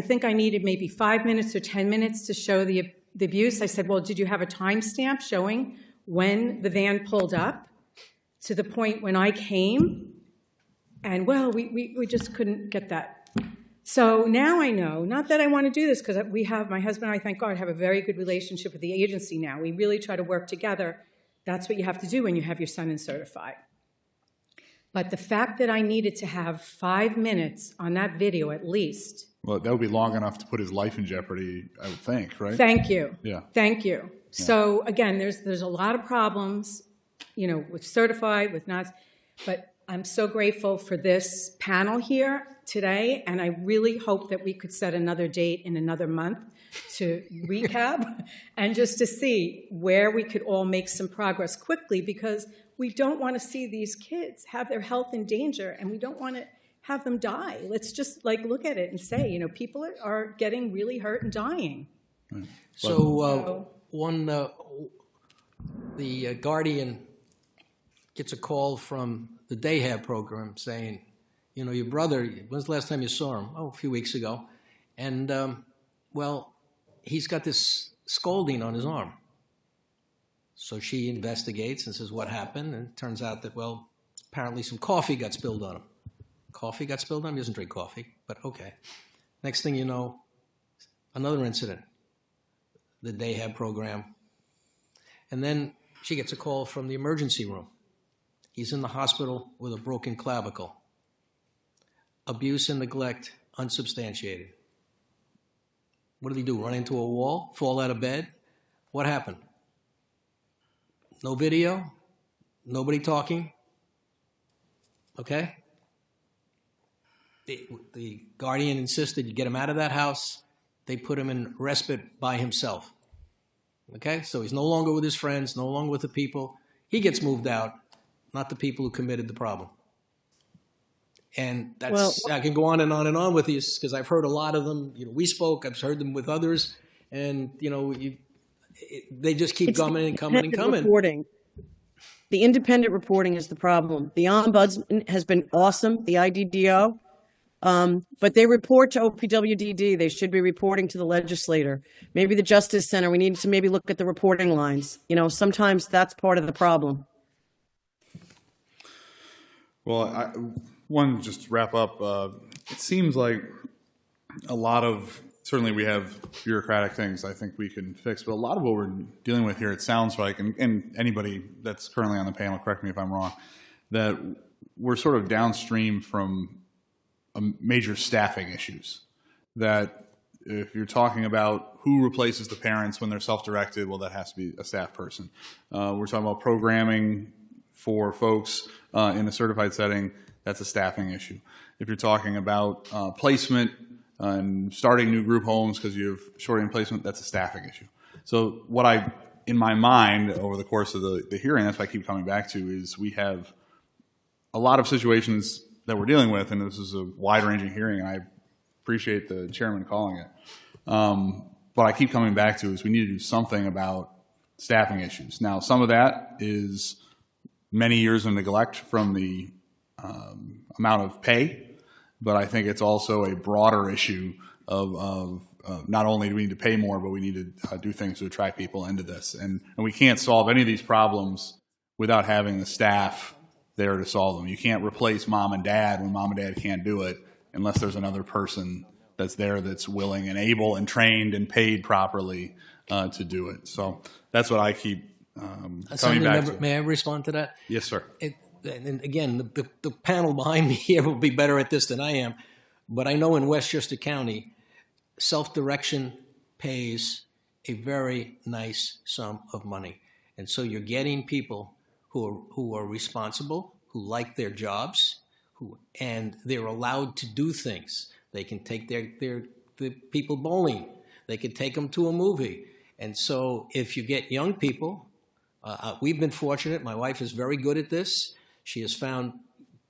think I needed maybe 5 minutes or 10 minutes to show the abuse. I said, well, did you have a timestamp showing when the van pulled up to the point when I came? And, well, we just couldn't get that. So now I know, not that I want to do this, because my husband and I, thank God, have a very good relationship with the agency now. We really try to work together. That's what you have to do when you have your son in certified. But the fact that I needed to have 5 minutes on that video at least Well, that would be long enough to put his life in jeopardy, I would think, right? Thank you. Yeah. Thank you. So again, there's a lot of problems, you know, with certified, with not, but I'm so grateful for this panel here today, and I really hope that we could set another date in another month to recap and just to see where we could all make some progress quickly, because we don't want to see these kids have their health in danger, and we don't want to have them die. Let's just like look at it and say, you know, people are getting really hurt and dying. Right. So the guardian gets a call from the Dayhab program saying, you know, your brother, when's the last time you saw him? Oh, a few weeks ago. And, well, he's got this scalding on his arm. So she investigates and says, what happened? And it turns out that, well, apparently some coffee got spilled on him. Coffee got spilled on him? He doesn't drink coffee, but okay. Next thing you know, another incident. The Dayhab program. And then she gets a call from the emergency room. He's in the hospital with a broken clavicle. Abuse and neglect, unsubstantiated. What did he do? Run into a wall? Fall out of bed? What happened? No video? Nobody talking? Okay? The guardian insisted you get him out of that house. They put him in respite by himself. Okay? So he's no longer with his friends, no longer with the people. He gets moved out, not the people who committed the problem. And that's, I can go on and on with these because I've heard a lot of them. You know, we spoke, I've heard them with others, and, you know, they just keep coming and coming and coming. Reporting. The independent reporting is the problem. The ombudsman has been awesome, the IDDO, but they report to OPWDD. They should be reporting to the legislator. Maybe the Justice Center, we need to maybe look at the reporting lines. You know, sometimes that's part of the problem. Well, one, just to wrap up, it seems like a lot of, certainly we have bureaucratic things I think we can fix, but a lot of what we're dealing with here, it sounds like, and anybody that's currently on the panel, correct me if I'm wrong, that we're sort of downstream from major staffing issues. That if you're talking about who replaces the parents when they're self-directed, well, that has to be a staff person. We're talking about programming for folks in a certified setting, that's a staffing issue. If you're talking about placement and starting new group homes because you have shorting placement, that's a staffing issue. So what I, in my mind, over the course of the hearing, that's what I keep coming back to, is we have a lot of situations that we're dealing with, and this is a wide-ranging hearing, and I appreciate the chairman calling it. What I keep coming back to is we need to do something about staffing issues. Now, some of that is many years of neglect from the amount of pay, but I think it's also a broader issue of not only do we need to pay more, but we need to do things to attract people into this. And we can't solve any of these problems without having the staff there to solve them. You can't replace mom and dad when mom and dad can't do it unless there's another person that's there that's willing and able and trained and paid properly to do it. So that's what I keep coming back to. May I respond to that? Yes, sir. And again, the panel behind me here will be better at this than I am, but I know in Westchester County, self-direction pays a very nice sum of money. And so you're getting people who are responsible, who like their jobs, and they're allowed to do things. They can take the people bowling. They can take them to a movie. And so if you get young people, we've been fortunate. My wife is very good at this. She has found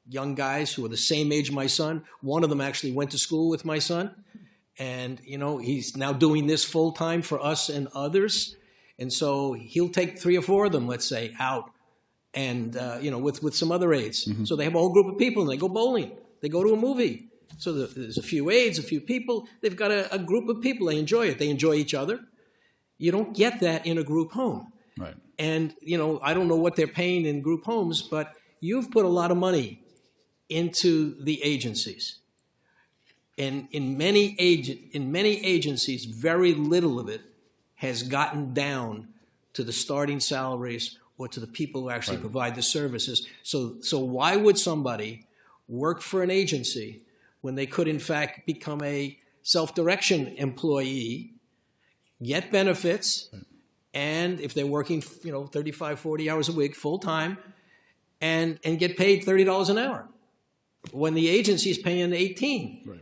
young guys who are the same age my son. One of them actually went to school with my son. And, you know, he's now doing this full time for us and others. And so he'll take 3 or 4 of them, let's say, out and, you know, with some other aides. Mm-hmm. So they have a whole group of people and they go bowling. They go to a movie. So there's a few aides, a few people. They've got a group of people. They enjoy it. They enjoy each other. You don't get that in a group home. Right. And, you know, I don't know what they're paying in group homes, but you've put a lot of money into the agencies. And in many agencies, very little of it has gotten down to the starting salaries or to the people who actually provide the services. So why would somebody work for an agency when they could, in fact, become a self-direction employee get benefits, and if they're working, 35, 40 hours a week full-time, and get paid $30 an hour, when the agency is paying 18. Right.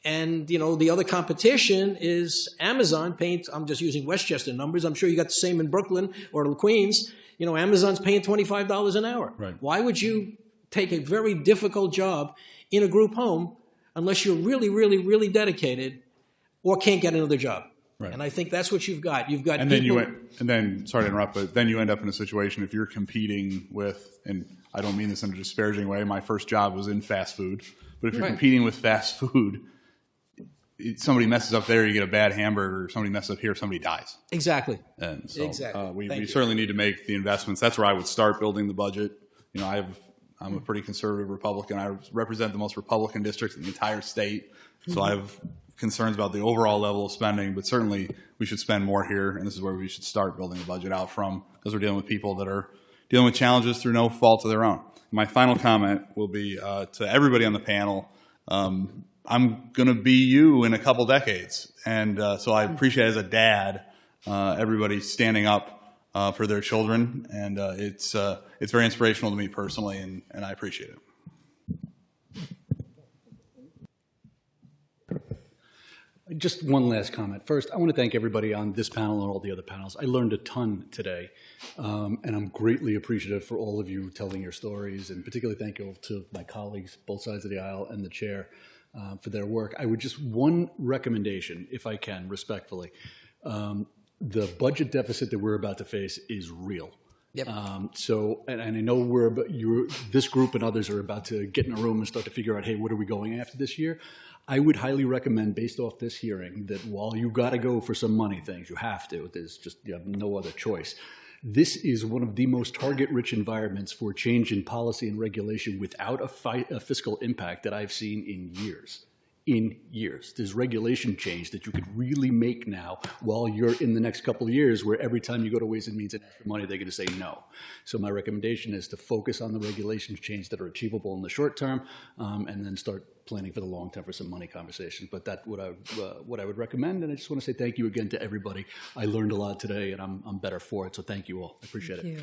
And, the other competition is Amazon paying, I'm just using Westchester numbers, I'm sure you got the same in Brooklyn or Queens, Amazon's paying $25 an hour. Right. Why would you take a very difficult job in a group home unless you're really, really, really dedicated or can't get another job? Right. And I think that's what you've got. You've got And people. then sorry to interrupt, but then you end up in a situation if you're competing with, and I don't mean this in a disparaging way, my first job was in fast food, but if you're Right. competing with fast food, somebody messes up there, you get a bad hamburger, somebody messes up here, somebody dies. Exactly. And so Exactly. we Thank you. certainly need to make the investments. That's where I would start building the budget. I'm a pretty conservative Republican. I represent the most Republican districts in the entire state. So I have concerns about the overall level of spending, but certainly we should spend more here. And this is where we should start building the budget out from, because we're dealing with people that are dealing with challenges through no fault of their own. My final comment will be to everybody on the panel. I'm going to be you in a couple decades. And so I appreciate as a dad, everybody standing up for their children. And it's very inspirational to me personally, and I appreciate it. Just one last comment. First, I want to thank everybody on this panel and all the other panels. I learned a ton today, and I'm greatly appreciative for all of you telling your stories, and particularly thankful to my colleagues, both sides of the aisle, and the chair for their work. I would just, one recommendation, if I can, respectfully. The budget deficit that we're about to face is real. Yep. And I know this group and others are about to get in a room and start to figure out, hey, what are we going after this year? I would highly recommend, based off this hearing, that while you got to go for some money things, you have to, you have no other choice. This is one of the most target-rich environments for change in policy and regulation without a fiscal impact that I've seen in years. There's regulation change that you could really make now while you're in the next couple of years, where every time you go to Ways and Means and ask for money, they're going to say no. So my recommendation is to focus on the regulations change that are achievable in the short term, and then start planning for the long term for some money conversations. But that's what I would recommend. And I just want to say thank you again to everybody. I learned a lot today, and I'm better for it. So thank you all. I appreciate it.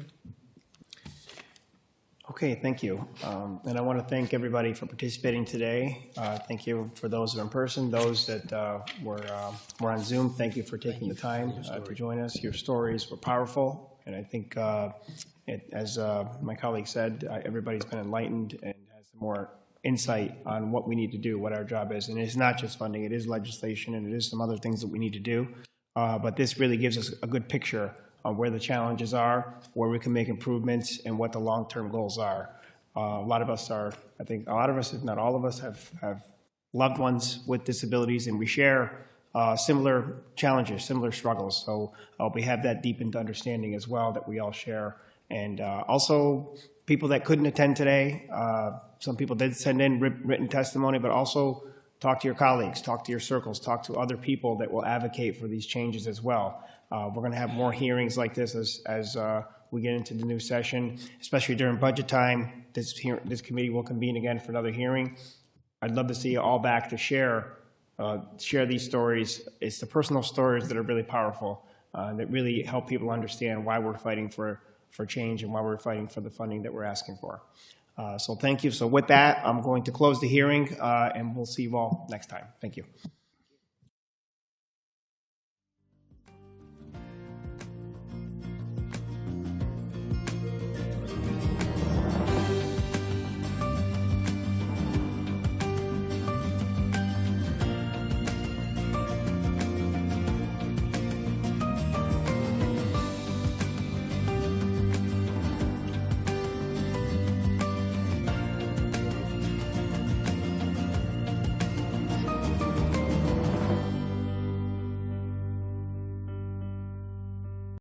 Okay, thank you. And I want to thank everybody for participating today. Thank you for those who are in person, those that were on Zoom. Thank you for taking the time to join us. Your stories were powerful, and I think, as my colleague said, everybody's been enlightened and has more insight on what we need to do, what our job is. And it's not just funding, it is legislation, and it is some other things that we need to do. But this really gives us a good picture of where the challenges are, where we can make improvements, and what the long-term goals are. I think a lot of us, if not all of us, have loved ones with disabilities, and we share similar challenges, similar struggles. So we have that deepened understanding as well that we all share. And also, people that couldn't attend today, some people did send in written testimony, but also talk to your colleagues, talk to your circles, talk to other people that will advocate for these changes as well. We're going to have more hearings like this as we get into the new session, especially during budget time. This committee will convene again for another hearing. I'd love to see you all back to share these stories. It's the personal stories that are really powerful, that really help people understand why we're fighting for change and why we're fighting for the funding that we're asking for. So thank you. So with that, I'm going to close the hearing, and we'll see you all next time. Thank you.